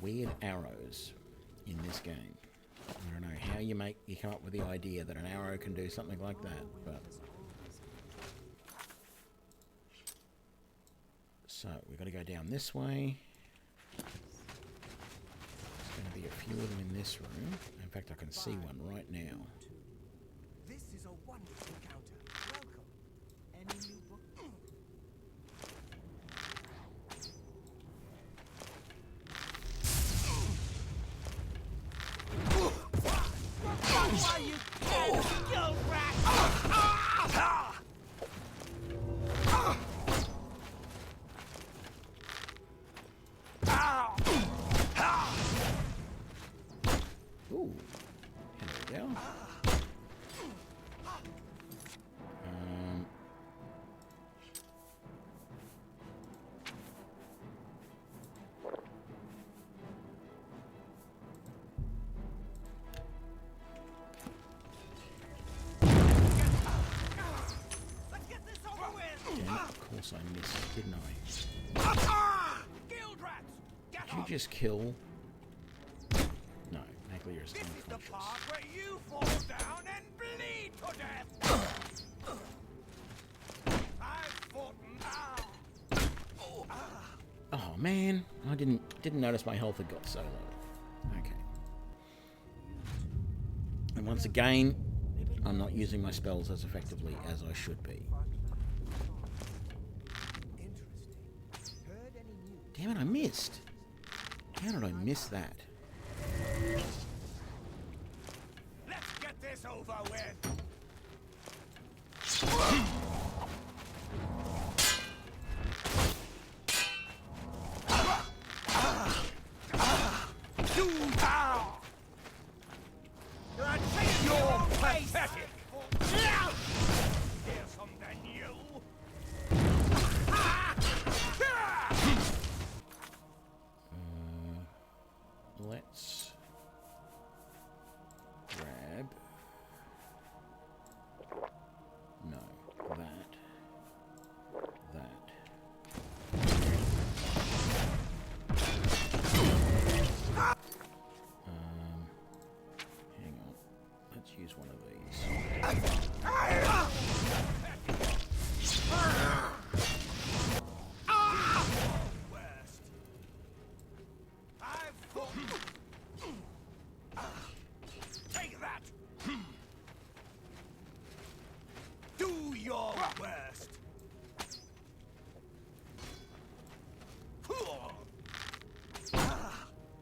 Speaker 1: weird arrows in this game. I don't know how you come up with the idea that an arrow can do something like that, but... So, we've got to go down this way. There's going to be a few of them in this room. In fact, I can see one right now.
Speaker 4: This is a wonderful encounter. Welcome. Any new book?
Speaker 16: Why you kill rat?
Speaker 1: Ooh, here we go. Of course I missed, didn't I? Did you just kill? No, Maglia is still
Speaker 16: This is the
Speaker 1: unconscious.
Speaker 16: part where you fall down and bleed to death. I've fought
Speaker 1: Oh man, I didn't notice my health had got so low. Okay. And once again, I'm not using my spells as effectively as I should be. Damn it, I missed. How did I miss that?
Speaker 16: Let's get this over with. You're pathetic. Here's something new.
Speaker 1: Let's grab. No, that. Hang on. Let's use one of these.
Speaker 16: Take that! Do your worst!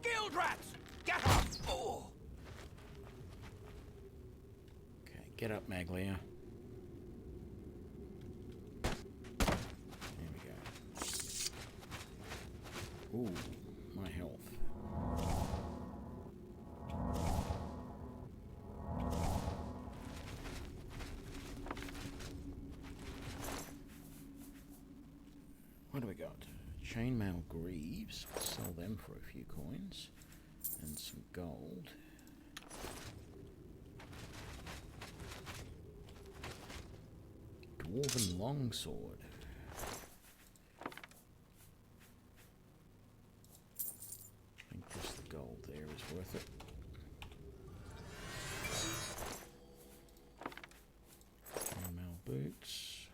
Speaker 16: Guild rats! Get up!
Speaker 1: Okay, get up, Maglia. There we go. Ooh, my health. What do we got? Chainmail greaves. Sell them for a few coins. And some gold. Dwarven longsword. I think just the gold there is worth it. Chainmail boots.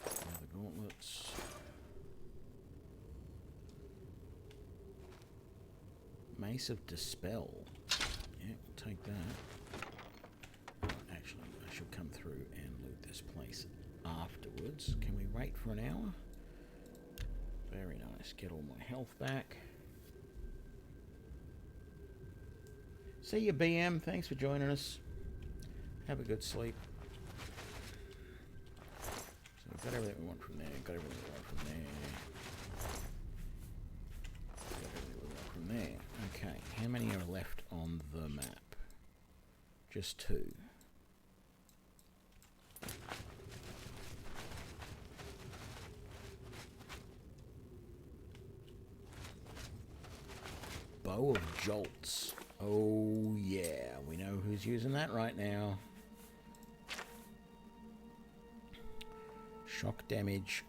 Speaker 1: Leather gauntlets. Mace of Dispel. Yeah, we'll take that. Actually, I should come through and loot this place afterwards. Can we wait for an hour? Very nice. Get all my health back. See you, BM. Thanks for joining us. Have a good sleep. So we've got everything we want from there. Got everything we want from there. Got everything we want from there. Okay, how many are left on the map? Just 2. Bow of Jolts. Oh yeah, we know who's using that right now. Shock damage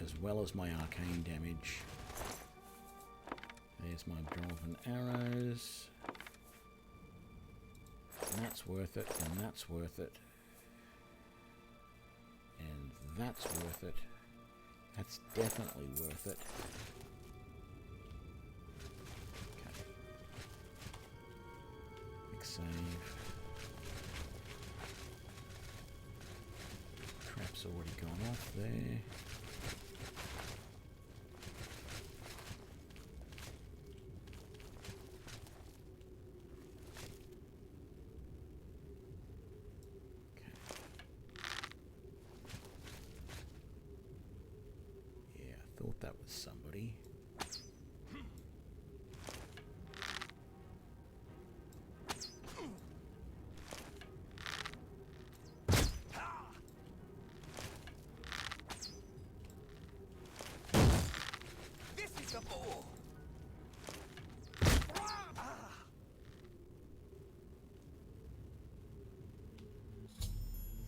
Speaker 1: as well as my arcane damage. There's my dwarven arrows. And that's worth it, and that's worth it. And that's worth it. That's definitely worth it. Okay. Quick save. Trap's already gone off there. Thought that was somebody.
Speaker 16: This is the ball.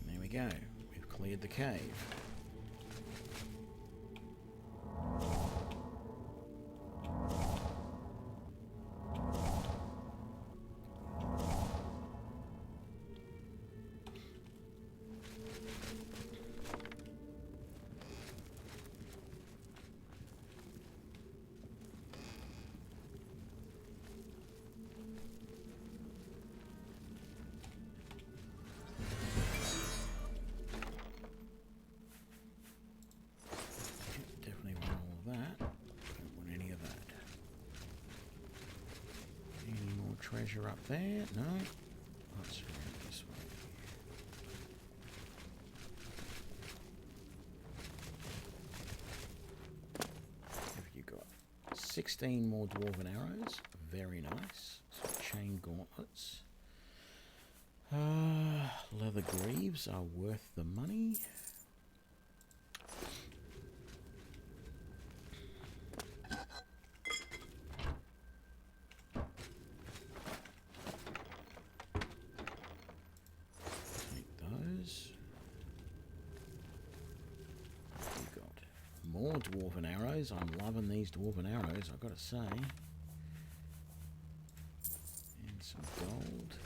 Speaker 1: There we go. We've cleared the cave. Treasure up there? No. Let's go this way. Have you got 16 more dwarven arrows? Very nice. Some chain gauntlets. Leather greaves are worth the money. More dwarven arrows. I'm loving these dwarven arrows, I've got to say. And some gold.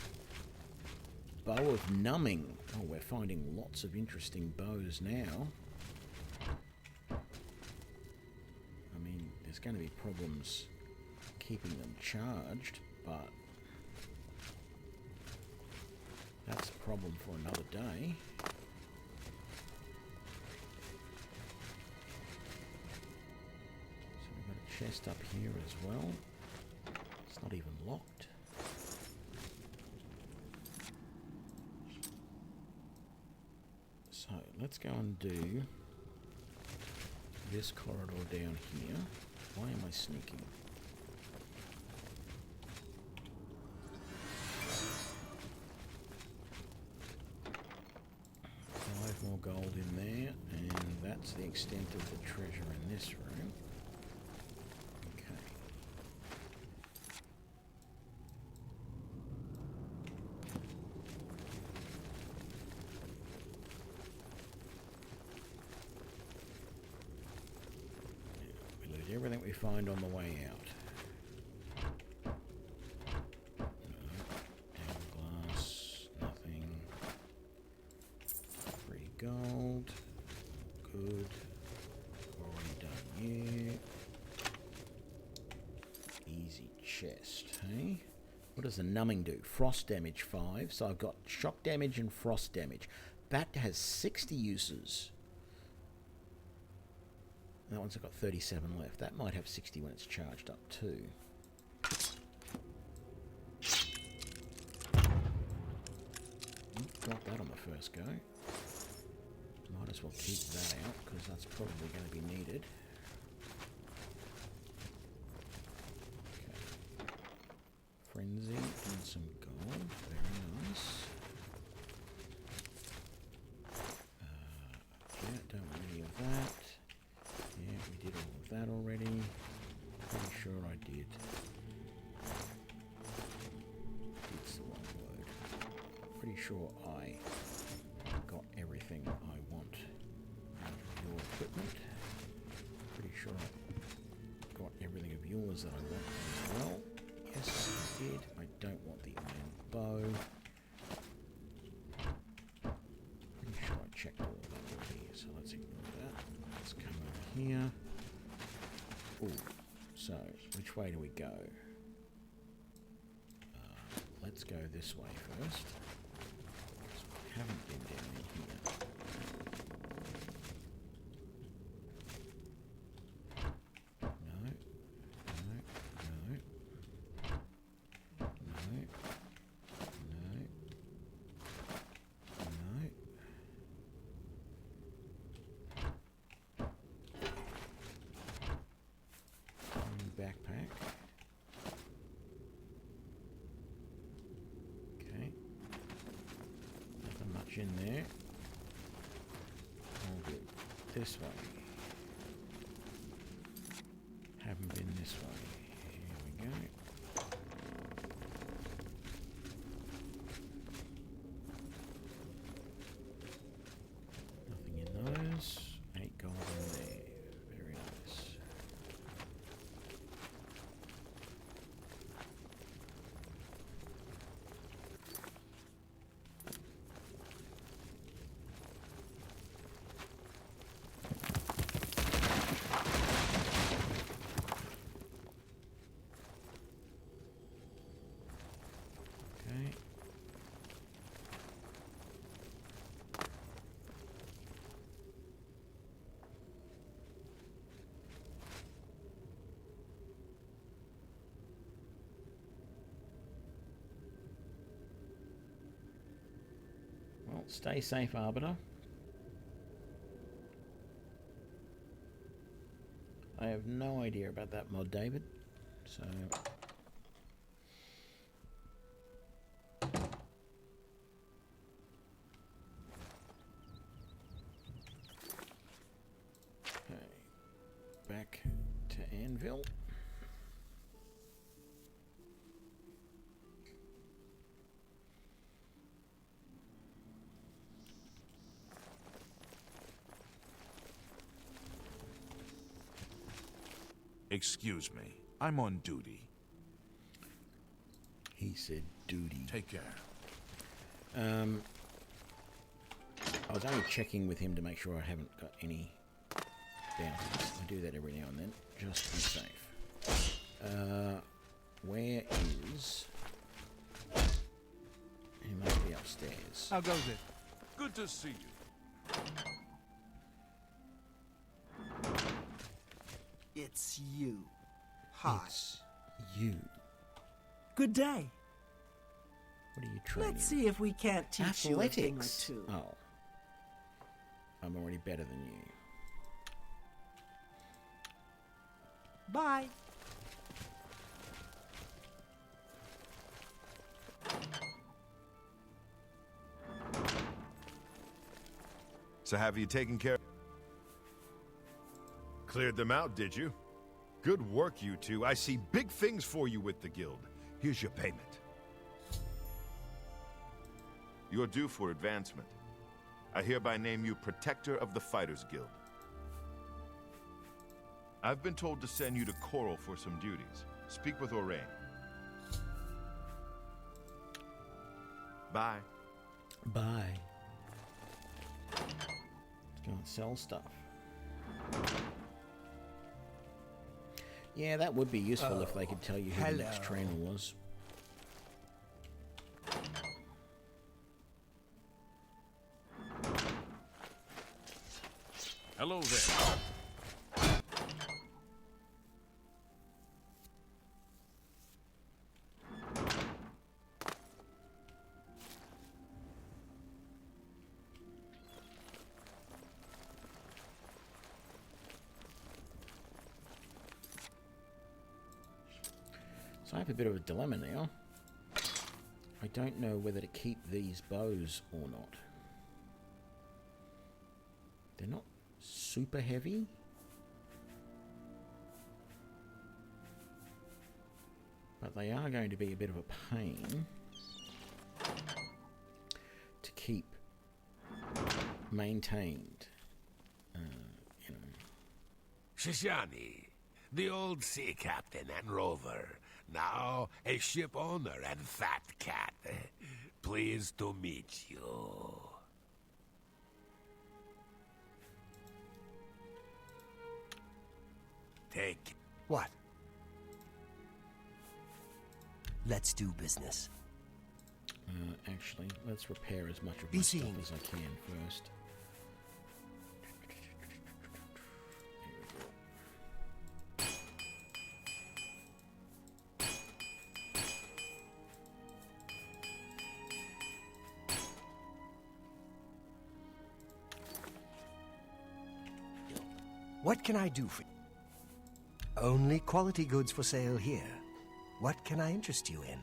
Speaker 1: Bow of numbing. Oh, we're finding lots of interesting bows now. I mean, there's going to be problems keeping them charged, but that's a problem for another day. Chest up here as well. It's not even locked. So let's go and do this corridor down here. Why am I sneaking? Five more gold in there, and that's the extent of the treasure in this room. Everything we find on the way out. No, glass, nothing. Free gold. Good. Already done you. Easy chest, hey? What does the numbing do? Frost damage 5. So I've got shock damage and frost damage. That has 60 uses. That one's got 37 left. That might have 60 when it's charged up too. Got that on the first go. Might as well keep that out because that's probably going to be needed. Okay. Frenzy and some gold. Very nice. Yeah, don't want any of that. Yeah, we did all of that already. Pretty sure I did. It's the wrong word. Pretty sure I got everything I want out of your equipment. yours that I want as well. Yes, I did. I don't want the iron bow. Pretty sure I checked all of that already, so let's ignore that. Let's come over here. Ooh, so which way do we go? Let's go this way first. Because we haven't been down in here. No. No. No. No. No. No. Backpack. Okay. Nothing much in there. All good. This way. Haven't been this way. Here we go. Nothing in those. 8 gold in there. Very nice. Okay. Well, stay safe, Arbiter. I have no idea about that mod, David. So back to Anvil.
Speaker 8: Excuse me. I'm on duty.
Speaker 1: He said duty.
Speaker 8: Take care.
Speaker 1: I was only checking with him to make sure I haven't got any bounties. I do that every now and then, just to be safe. Where is... He must be upstairs.
Speaker 7: How goes it?
Speaker 8: Good to see you.
Speaker 14: It's you. Hi.
Speaker 1: It's you.
Speaker 14: Good day.
Speaker 1: What are you training?
Speaker 14: Let's see if we can't teach you a thing or
Speaker 1: Athletics.
Speaker 14: two.
Speaker 1: Oh. I'm already better than you.
Speaker 14: Bye.
Speaker 10: So have you taken care? Cleared them out, did you? Good work, you two. I see big things for you with the guild. Here's your payment. You're due for advancement. I hereby name you Protector of the Fighters Guild. I've been told to send you to Coral for some duties. Speak with Orain. Bye.
Speaker 1: Bye. Let's go and sell stuff. Yeah, that would be useful if they could tell you who the next trainer was.
Speaker 8: Hello there.
Speaker 1: So I have a bit of a dilemma now. I don't know whether to keep these bows or not. They're not super heavy. But they are going to be a bit of a pain to keep maintained. You know.
Speaker 12: Shishani, the old sea captain and rover. Now a ship owner and fat cat. Pleased to meet you. Take...
Speaker 4: What? Let's do business.
Speaker 1: Actually, let's repair as much of
Speaker 4: Be
Speaker 1: my stuff
Speaker 4: seeing.
Speaker 1: as I can first.
Speaker 4: What can I do for you? Only quality goods for sale here. What can I interest you in?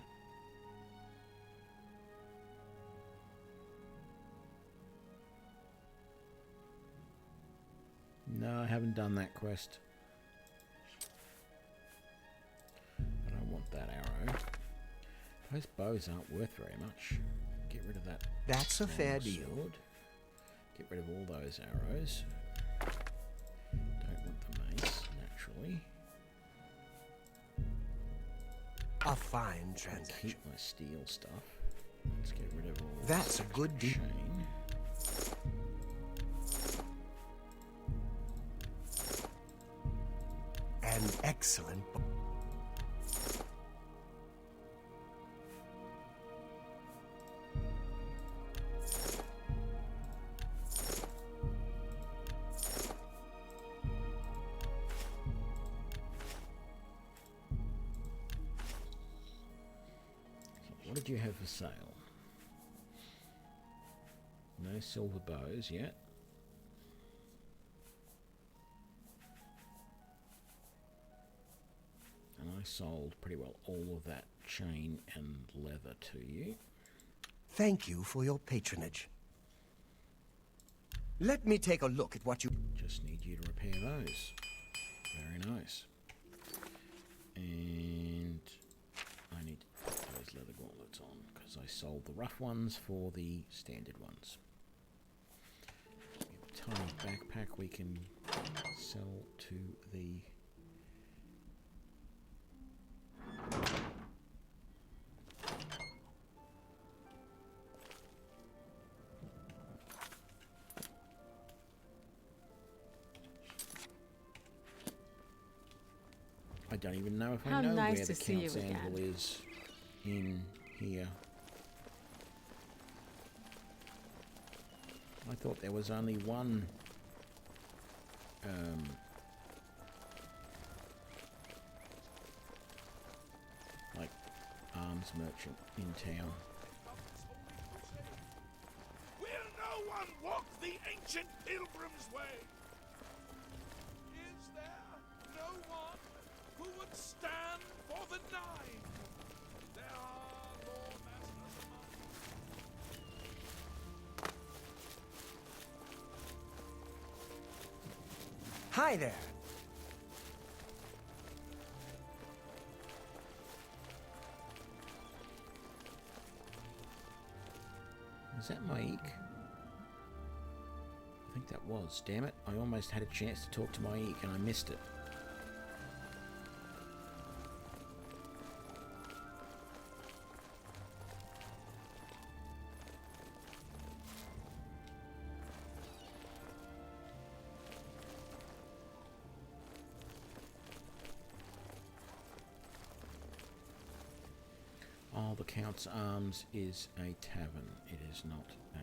Speaker 1: No, I haven't done that quest. I don't want that arrow. Those bows aren't worth very much. Get rid of that.
Speaker 4: That's a fair
Speaker 1: long
Speaker 4: deal.
Speaker 1: sword. Get rid of all those arrows. Don't want the mace, naturally.
Speaker 4: A fine transaction.
Speaker 1: Keep my steel stuff. Let's get rid of all
Speaker 4: That's a good deal.
Speaker 1: chain.
Speaker 4: An excellent.
Speaker 1: What did you have for sale? No silver bows yet. And I sold pretty well all of that chain and leather to you.
Speaker 4: Thank you for your patronage. Let me take a look at what you...
Speaker 1: Just need you to repair those. Very nice. And I need to put those leather gauntlets on because I sold the rough ones for the standard ones. A tiny backpack we can sell to the... I don't even know if I
Speaker 2: How
Speaker 1: know
Speaker 2: nice
Speaker 1: where the
Speaker 2: to see you
Speaker 1: Count's
Speaker 2: again.
Speaker 1: Anvil is in here. I thought there was only one like arms merchant in town.
Speaker 16: Will no one walk the ancient pilgrim's way? Is there no one who would stand for the nine? There are lore masters among
Speaker 4: Hi there.
Speaker 1: Is that Mike? I think that was. Damn it. I almost had a chance to talk to Mike and I missed it. Oh, the Count's Arms is a tavern. It is not a...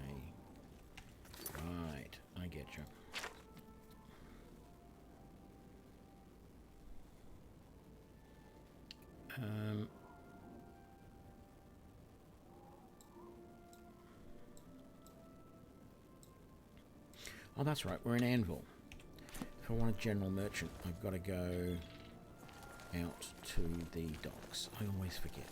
Speaker 1: Right, I get you. Oh, that's right, we're in Anvil. If I want a general merchant, I've got to go out to the docks. I always forget.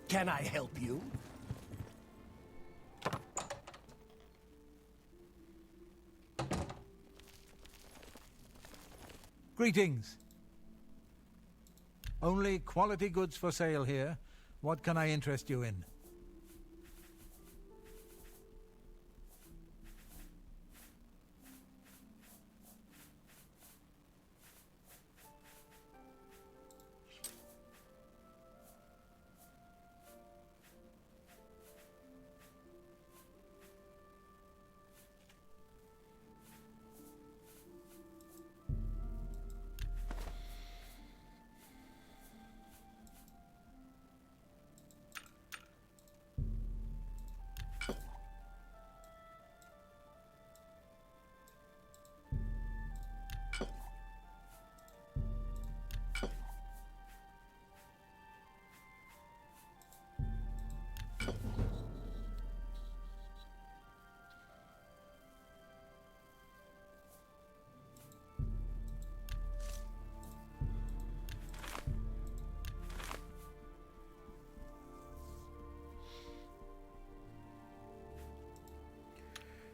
Speaker 4: Can I help you?
Speaker 7: Greetings. Only quality goods for sale here. What can I interest you in?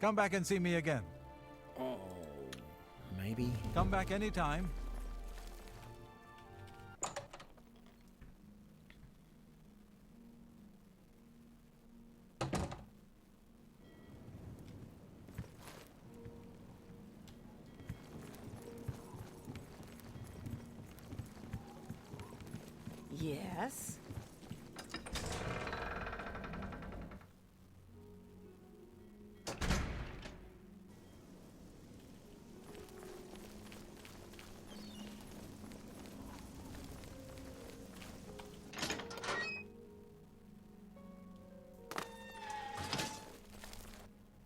Speaker 7: Come back and see me again.
Speaker 1: Oh, maybe.
Speaker 7: Come back anytime.
Speaker 9: Yes?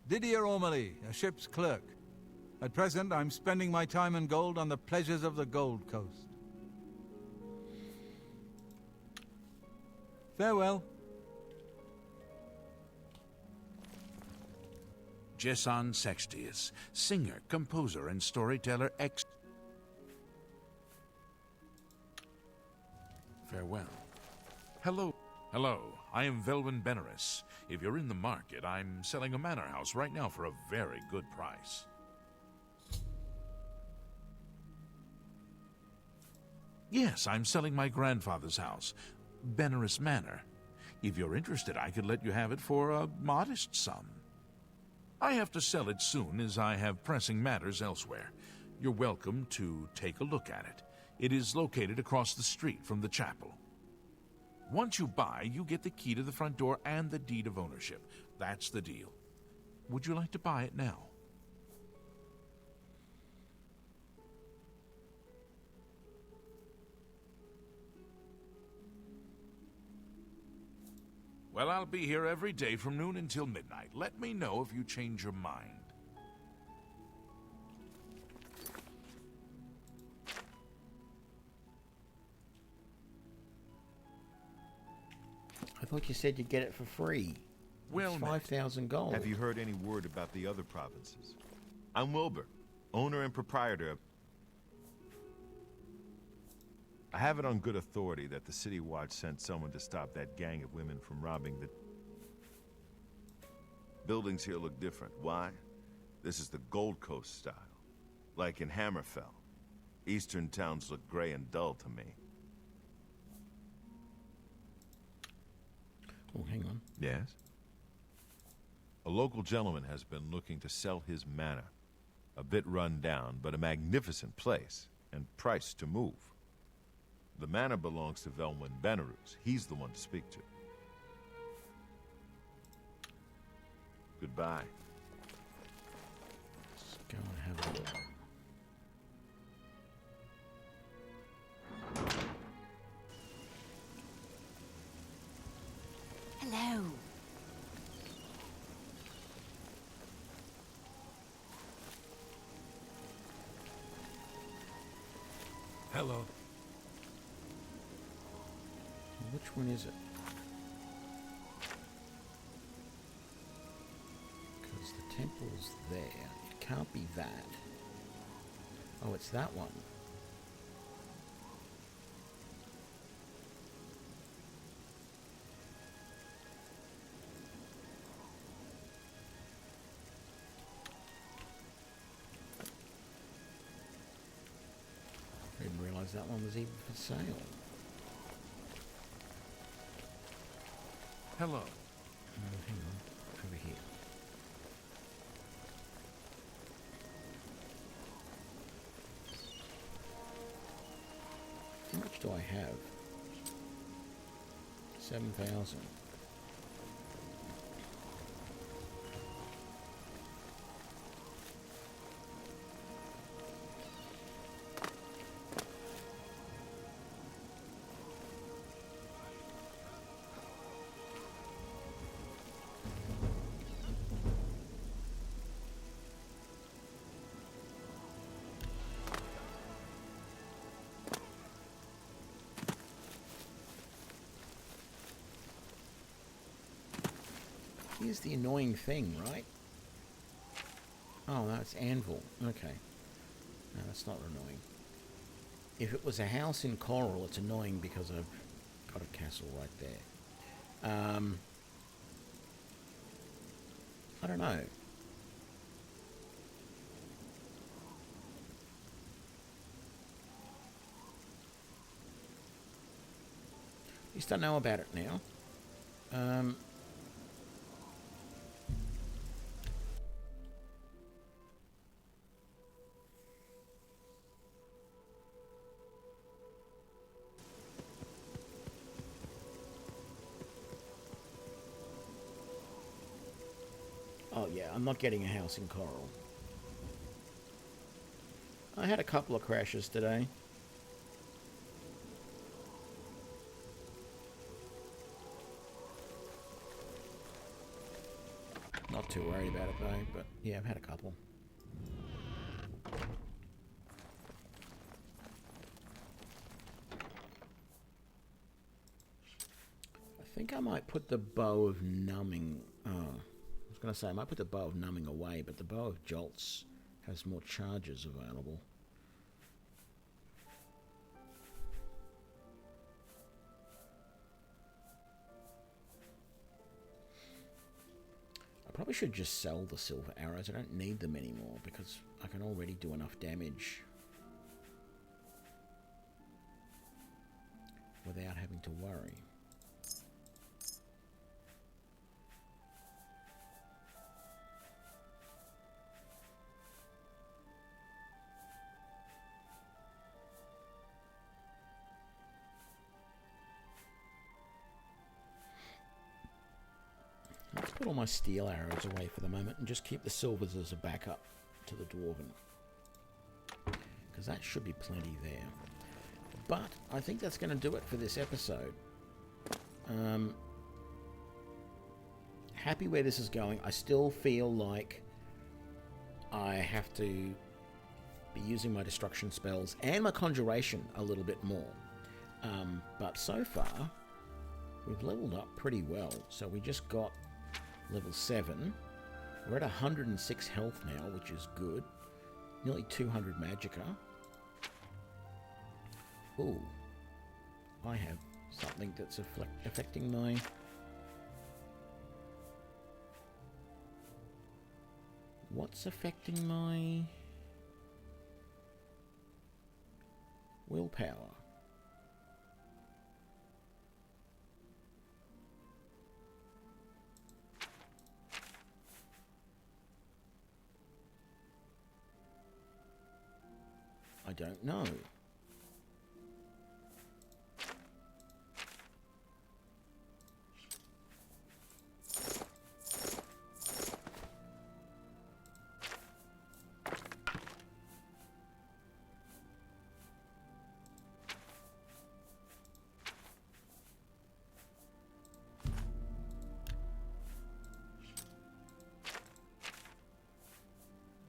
Speaker 7: Didier Ormely, a ship's clerk. At present, I'm spending my time and gold on the pleasures of the Gold Coast. Farewell.
Speaker 8: Jessan Sextius, singer, composer, and storyteller Farewell. Hello. Hello, I am Velwyn Benaris. If you're in the market, I'm selling a manor house right now for a very good price. Yes, I'm selling my grandfather's house, Benaris Manor. If you're interested, I could let you have it for a modest sum. I have to sell it soon, as I have pressing matters elsewhere. You're welcome to take a look at it. It is located across the street from the chapel. Once you buy, you get the key to the front door and the deed of ownership. That's the deal. Would you like to buy it now? Well, I'll be here every day from noon until midnight. Let me know if you change your mind.
Speaker 1: I thought you said you'd get it for free.
Speaker 10: Well,
Speaker 1: it's 5,000 gold.
Speaker 10: Have you heard any word about the other provinces? I'm Wilbur, owner and proprietor of... I have it on good authority that the City Watch sent someone to stop that gang of women from robbing the... Buildings here look different. Why? This is the Gold Coast style. Like in Hammerfell. Eastern towns look gray and dull to me.
Speaker 1: Oh, hang on.
Speaker 10: Yes? A local gentleman has been looking to sell his manor. A bit run down, but a magnificent place, and priced to move. The manor belongs to Velwyn Benaris. He's the one to speak to. Goodbye.
Speaker 1: Let's go and have a look.
Speaker 13: Hello.
Speaker 12: Hello.
Speaker 1: Which one is it? Because the temple's there. It can't be that. Oh, it's that one. I didn't realize that one was even for sale.
Speaker 8: Hello.
Speaker 1: Hang on. Over here. How much do I have? 7,000. Here's the annoying thing, right? Oh, that's anvil. Okay. No, that's not annoying. If it was a house in coral, it's annoying because I've got a castle right there. I don't know. At least I know about it now. Oh yeah, I'm not getting a house in coral. I had a couple of crashes today. Not too worried about it though, but yeah, I've had a couple. I think I might put the bow of numbing... I was going to say I might put the bow of numbing away, but the bow of jolts has more charges available. I probably should just sell the silver arrows. I don't need them anymore because I can already do enough damage without having to worry. Let's put all my steel arrows away for the moment and just keep the silvers as a backup to the dwarven. Because that should be plenty there. But I think that's going to do it for this episode. Happy where this is going. I still feel like I have to be using my destruction spells and my conjuration a little bit more. But so far, we've leveled up pretty well. So we just got level 7. We're at 106 health now, which is good. Nearly 200 magicka. Ooh. I have something that's affecting my... What's affecting my... willpower? I don't know.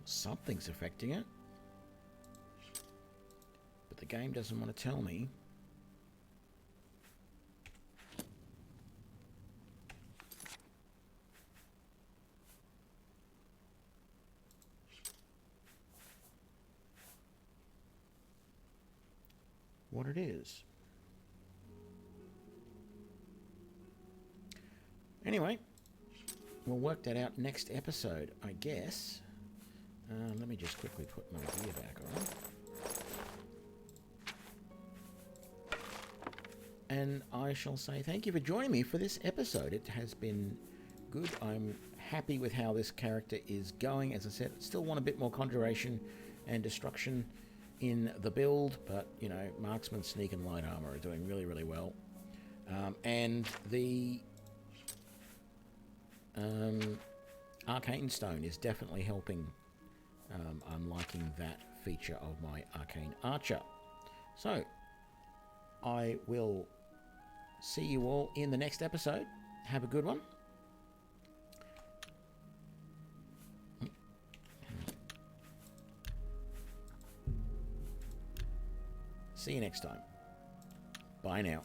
Speaker 1: Something's affecting it. But the game doesn't want to tell me. What it is. Anyway, we'll work that out next episode, I guess. Let me just quickly put my gear back on. and I shall say thank you for joining me for this episode. It has been good. I'm happy with how this character is going. As I said, still want a bit more conjuration and destruction in the build, but, you know, Marksman, Sneak, and Light Armor are doing really, really well. And the Arcane Stone is definitely helping. I'm liking that feature of my Arcane Archer. So, I will see you all in the next episode. Have a good one. See you next time. Bye now.